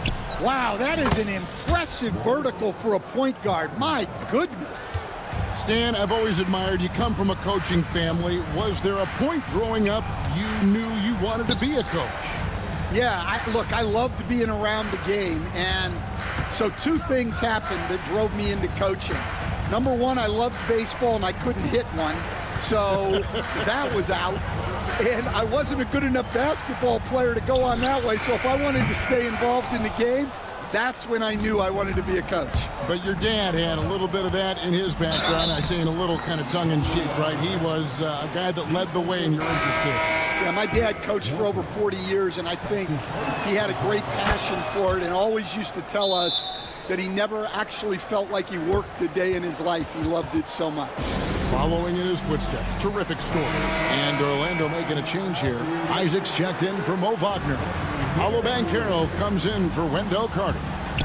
Wow, that is an impressive vertical for a point guard. My goodness. Stan, I've always admired you. Come from a coaching family. Was there a point growing up you knew you wanted to be a coach? Yeah, look, I loved being around the game. And so 2 things happened that drove me into coaching. Number 1, I loved baseball and I couldn't hit one. So that was out. And I wasn't a good enough basketball player to go on that way. So if I wanted to stay involved in the game, that's when I knew I wanted to be a coach. But your dad had a little bit of that in his background. I say in a little kind of tongue-in-cheek, right? He was a guy that led the way in your interested. Yeah, my dad coached for over 40 years, and I think he had a great passion for it and always used to tell us, that he never actually felt like he worked a day in his life. He loved it so much. Following in his footsteps, terrific story. And Orlando making a change here. Isaac's checked in for Mo Wagner. Paulo Banchero comes in for Wendell Carter.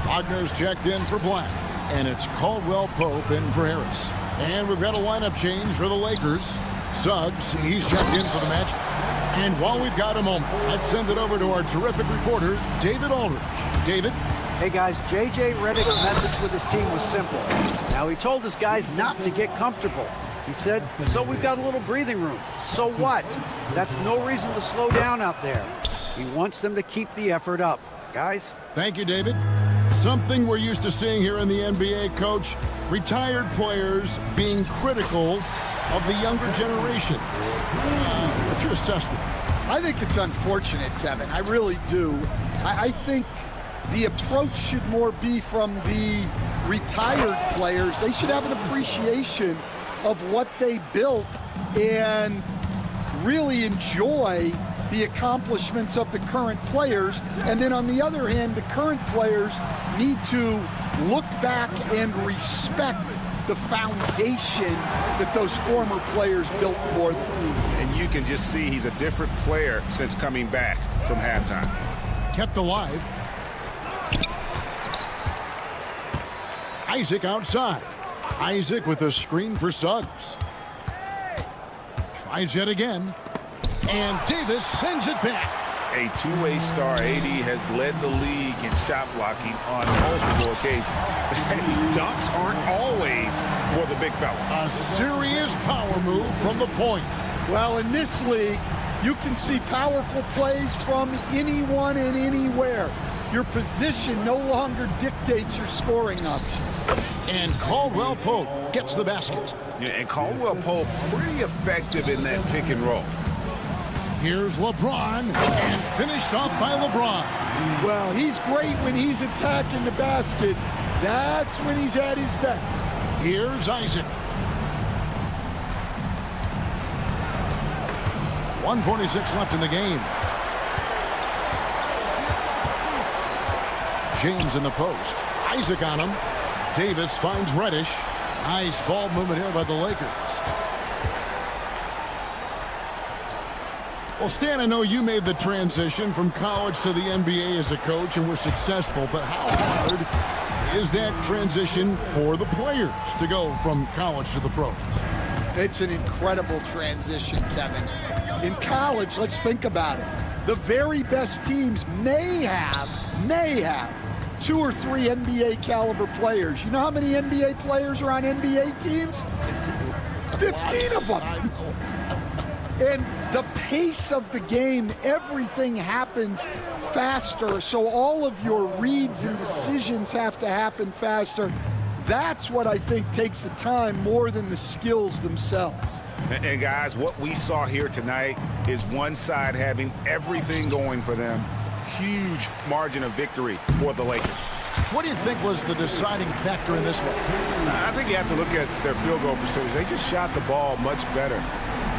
Wagner's checked in for Black. And it's Caldwell Pope in for Harris. And we've got a lineup change for the Lakers. Suggs, he's checked in for the match. And while we've got a moment, let's send it over to our terrific reporter, David Aldridge. David? Hey guys, J.J. Redick's message with his team was simple. Now he told his guys not to get comfortable. He said, so we've got a little breathing room. So what? That's no reason to slow down out there. He wants them to keep the effort up. Guys? Thank you, David. Something we're used to seeing here in the NBA, Coach. Retired players being critical of the younger generation. What's your assessment? I think it's unfortunate, Kevin. I really do. I think the approach should more be from the retired players. They should have an appreciation of what they built and really enjoy the accomplishments of the current players. And then on the other hand, the current players need to look back and respect the foundation that those former players built for them. And you can just see he's a different player since coming back from halftime. Kept alive. Isaac outside. Isaac with a screen for Suggs. Tries yet again. And Davis sends it back. A two-way star, AD has led the league in shot blocking on multiple occasions. Dunks aren't always for the big fella. A serious power move from the point. Well, in this league, you can see powerful plays from anyone and anywhere. Your position no longer dictates your scoring options. And Caldwell Pope gets the basket. Yeah, and Caldwell Pope pretty effective in that pick and roll. Here's LeBron, and finished off by LeBron. Well, he's great when he's attacking the basket. That's when he's at his best. Here's Isaac. 1:46 left in the game. James in the post. Isaac on him. Davis finds Reddish. Nice ball movement here by the Lakers. Well, Stan, I know you made the transition from college to the NBA as a coach and were successful, but how hard is that transition for the players to go from college to the pros? It's an incredible transition, Kevin. In college, let's think about it. The very best teams may have 2 or 3 NBA caliber players. You know how many NBA players are on NBA teams? 15 of them. And the pace of the game, everything happens faster, so all of your reads and decisions have to happen faster. That's what I think takes the time more than the skills themselves. And guys, what we saw here tonight is one side having everything going for them. Huge margin of victory for the Lakers. What do you think was the deciding factor in this one? I think you have to look at their field goal percentage. They just shot the ball much better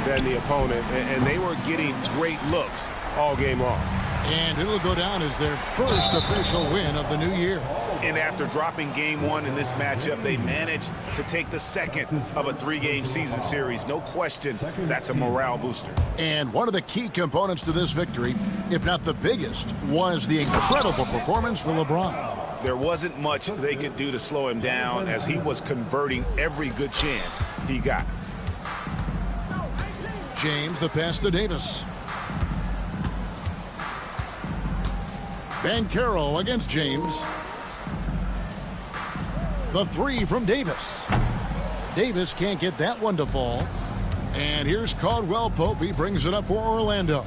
than the opponent, and they were getting great looks all game long. And it'll go down as their first official win of the new year. And after dropping game 1 in this matchup, they managed to take the second of a 3-game season series. No question, that's a morale booster. And one of the key components to this victory, if not the biggest, was the incredible performance from LeBron. There wasn't much they could do to slow him down as he was converting every good chance he got. James, the pass to Davis. Banchero against James. The 3 from Davis. Davis can't get that one to fall. And here's Caldwell Pope. He brings it up for Orlando.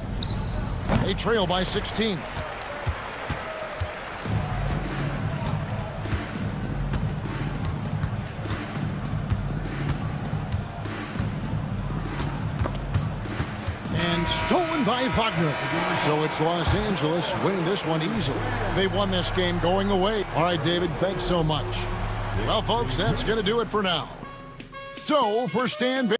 They trail by 16. And stolen by Wagner. So it's Los Angeles winning this one easily. They won this game going away. All right, David, thanks so much. Well, folks, that's going to do it for now. So, for Stan...